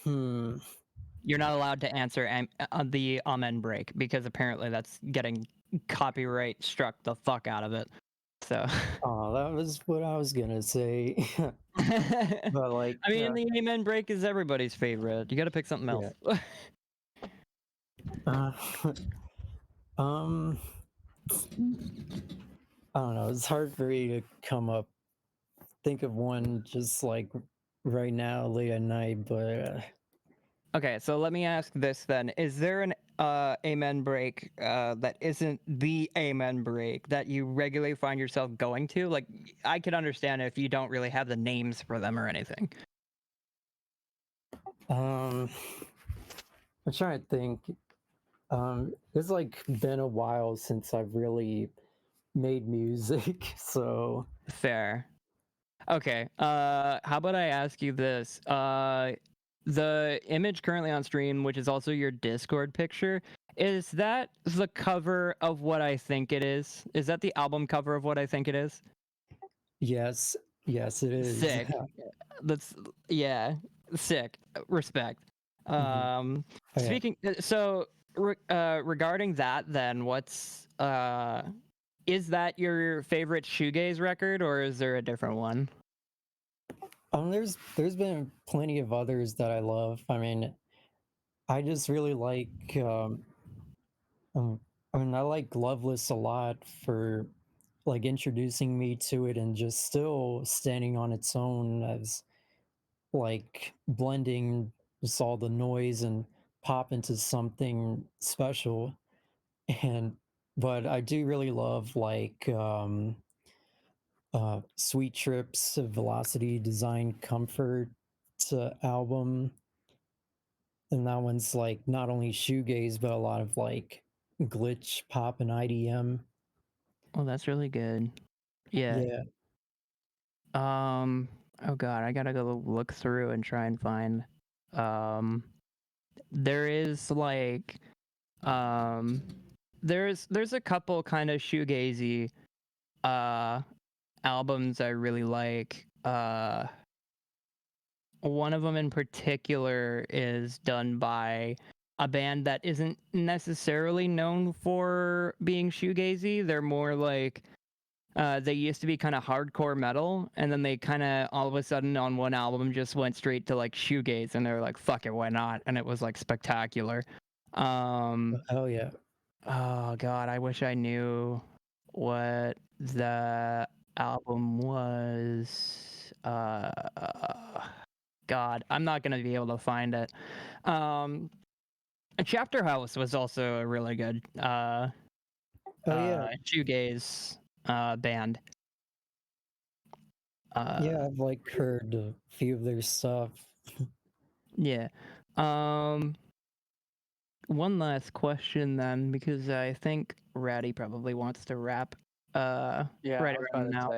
You're not allowed to answer the amen break because apparently that's getting copyright struck the fuck out of it. So. Oh, that was what I was gonna say. But like, I mean, the amen break is everybody's favorite. You got to pick something else. Yeah. I don't know. It's hard for me to think of one just like right now, late at night. But okay, so let me ask this then: is there an amen break that isn't the amen break that you regularly find yourself going to? Like, I could understand if you don't really have the names for them or anything. I'm trying to think. It's like been a while since I've really made music, so fair. Okay. How about I ask you this? The image currently on stream, which is also your Discord picture, is that the cover of What I Think It Is? Is that the album cover of What I Think It Is? yes, it is. Sick. That's sick. Respect. Speaking so regarding that then, what's is that your favorite shoegaze record or is there a different one? There's been plenty of others that I love. I mean, I just really like I like Loveless a lot for like introducing me to it and just still standing on its own as like blending just all the noise and pop into something special. And but I do really love like Sweet Trips, Velocity Design Comfort album. And that one's like not only shoegaze, but a lot of like glitch pop and IDM. Oh, that's really good. Yeah. Yeah. Oh god, I gotta go look through and try and find. There is like, there's a couple kind of shoegazy, albums I really like. One of them in particular is done by a band that isn't necessarily known for being shoegazy. They're more like, they used to be kind of hardcore metal, and then they kind of all of a sudden on one album just went straight to like shoegaze, and they're like, "Fuck it, why not?" And it was like spectacular. Oh yeah. Oh god, I wish I knew what the album was. God, I'm not gonna be able to find it. Chapter House was also a really good shoegaze band. Yeah, I've like heard a few of their stuff. Yeah. One last question then, because I think Ratty probably wants to wrap right around now.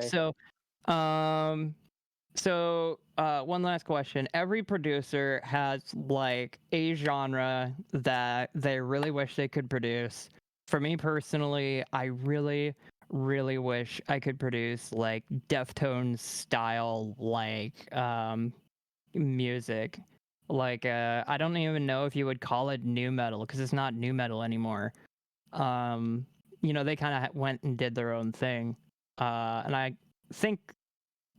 So one last question. Every producer has like a genre that they really wish they could produce. For me personally, I really, really wish I could produce like Deftones style like music. Like I don't even know if you would call it new metal because it's not new metal anymore. They kind of went and did their own thing. And I think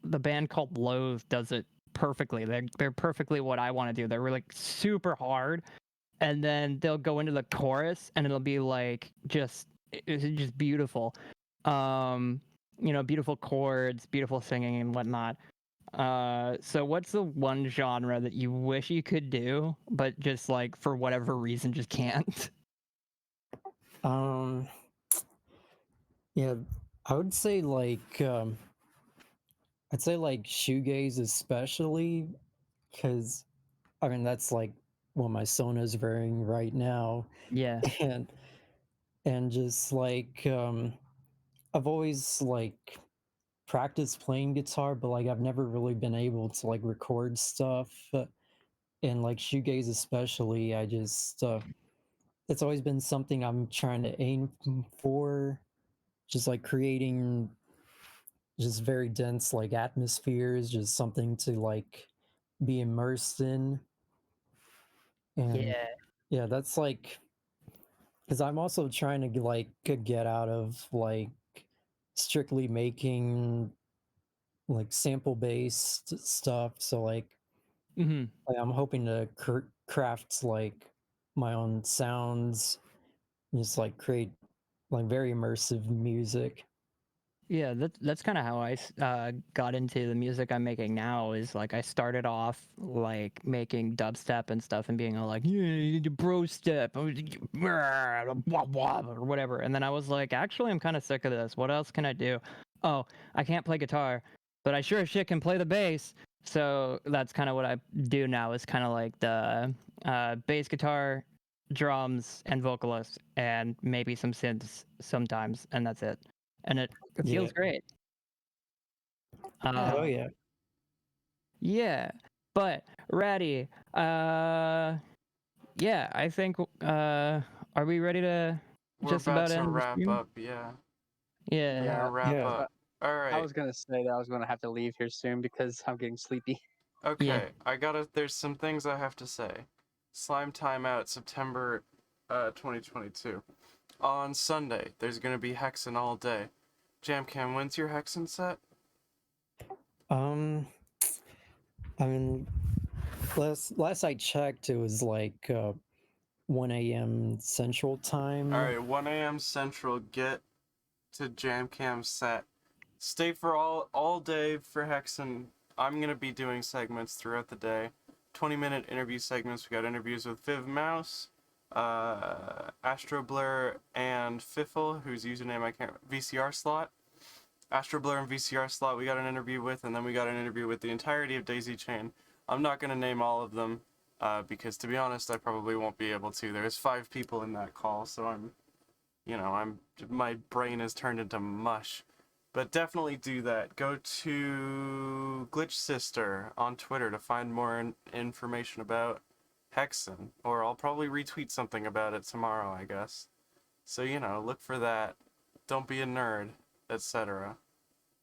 the band called Loathe does it perfectly. They're perfectly what I want to do. They're really super hard, and then they'll go into the chorus, and it'll be like just it's just beautiful. Beautiful chords, beautiful singing and whatnot. So what's the one genre that you wish you could do, but just like for whatever reason just can't? Yeah, I would say I'd say like shoegaze especially, because I mean that's like what my Sona's wearing right now, Yeah. and just like I've always like practiced playing guitar, but like I've never really been able to like record stuff, and like shoegaze especially. I just it's always been something I'm trying to aim for, just like creating just very dense like atmospheres, just something to like be immersed in. And Yeah. yeah, that's like because I'm also trying to get out of like strictly making like sample based stuff. So Mm-hmm. like I'm hoping to craft like my own sounds, and just like create like very immersive music. Yeah, that's kind of how I got into the music I'm making now. Is like I started off like making dubstep and stuff and being all like, yeah, the bro step, or whatever. And then I was like, actually, I'm kind of sick of this. What else can I do? Oh, I can't play guitar, but I sure as shit can play the bass. So that's kind of what I do now. Is kind of like the bass guitar, drums, and vocalist, and maybe some synths sometimes, and that's it. And it Yeah. feels great. Oh yeah. Yeah, but Ratty, yeah, I think are we ready to We're just about about to end the wrap stream? up, yeah. Yeah. We're gonna wrap Yeah. up. I Alright. was gonna say that I was gonna have to leave here soon because I'm getting sleepy. Okay, there's some things I have to say. Slime Timeout, September 2022. On Sunday, there's gonna be Hexen all day. Jamcam, when's your Hexen set? I mean, last I checked, it was like 1 a.m. Central Time. Alright, 1 a.m. Central, get to Jamcam set. Stay for all day for Hexen. I'm gonna be doing segments throughout the day. 20-minute interview segments. We got interviews with Viv Mouse, Astro Blur, and Fiffle, whose username I can't. VCR Slot. Astro Blur and VCR Slot we got an interview with, and then we got an interview with the entirety of Daisy Chain. I'm not gonna name all of them, because to be honest, I probably won't be able to. There's 5 people in that call, so my brain is turned into mush. But definitely do that. Go to Glitch Sister on Twitter to find more information about Hexen, or I'll probably retweet something about it tomorrow, I guess. So, look for that. Don't be a nerd, etc.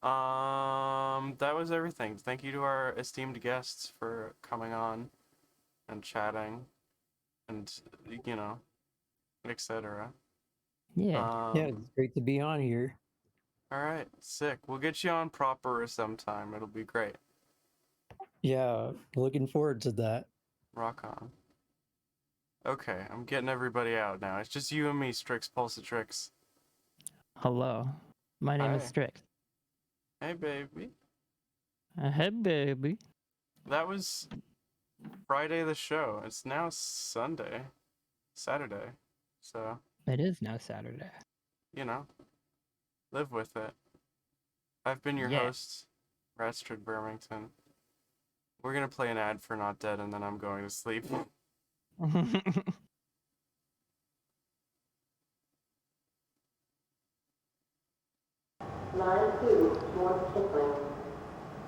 That was everything. Thank you to our esteemed guests for coming on and chatting and, etc. Yeah. Yeah, it's great to be on here. Alright, sick. We'll get you on proper sometime. It'll be great. Yeah, looking forward to that. Rock on. Okay, I'm getting everybody out now. It's just you and me, Strix Pulsatrix. Hello, my name is Hi. Strix. Hey, baby. Hey, baby. That was Friday the show. It's now Saturday. So, It is now Saturday. live with it. I've been your host, Ratstrid Birmington. We're gonna play an ad for Not Dead, and then I'm going to sleep.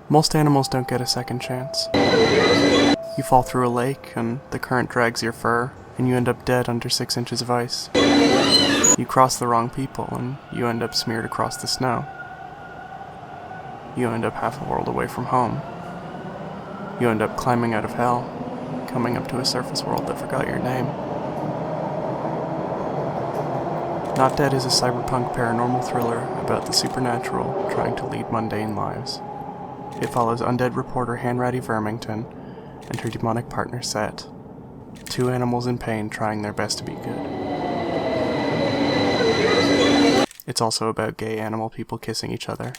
Most animals don't get a second chance. You fall through a lake, and the current drags your fur, and you end up dead under 6 inches of ice. You cross the wrong people, and you end up smeared across the snow. You end up half a world away from home. You end up climbing out of hell, coming up to a surface world that forgot your name. Not Dead is a cyberpunk paranormal thriller about the supernatural trying to lead mundane lives. It follows undead reporter Hanratty Vermington and her demonic partner Set, 2 animals in pain trying their best to be good. It's also about gay animal people kissing each other.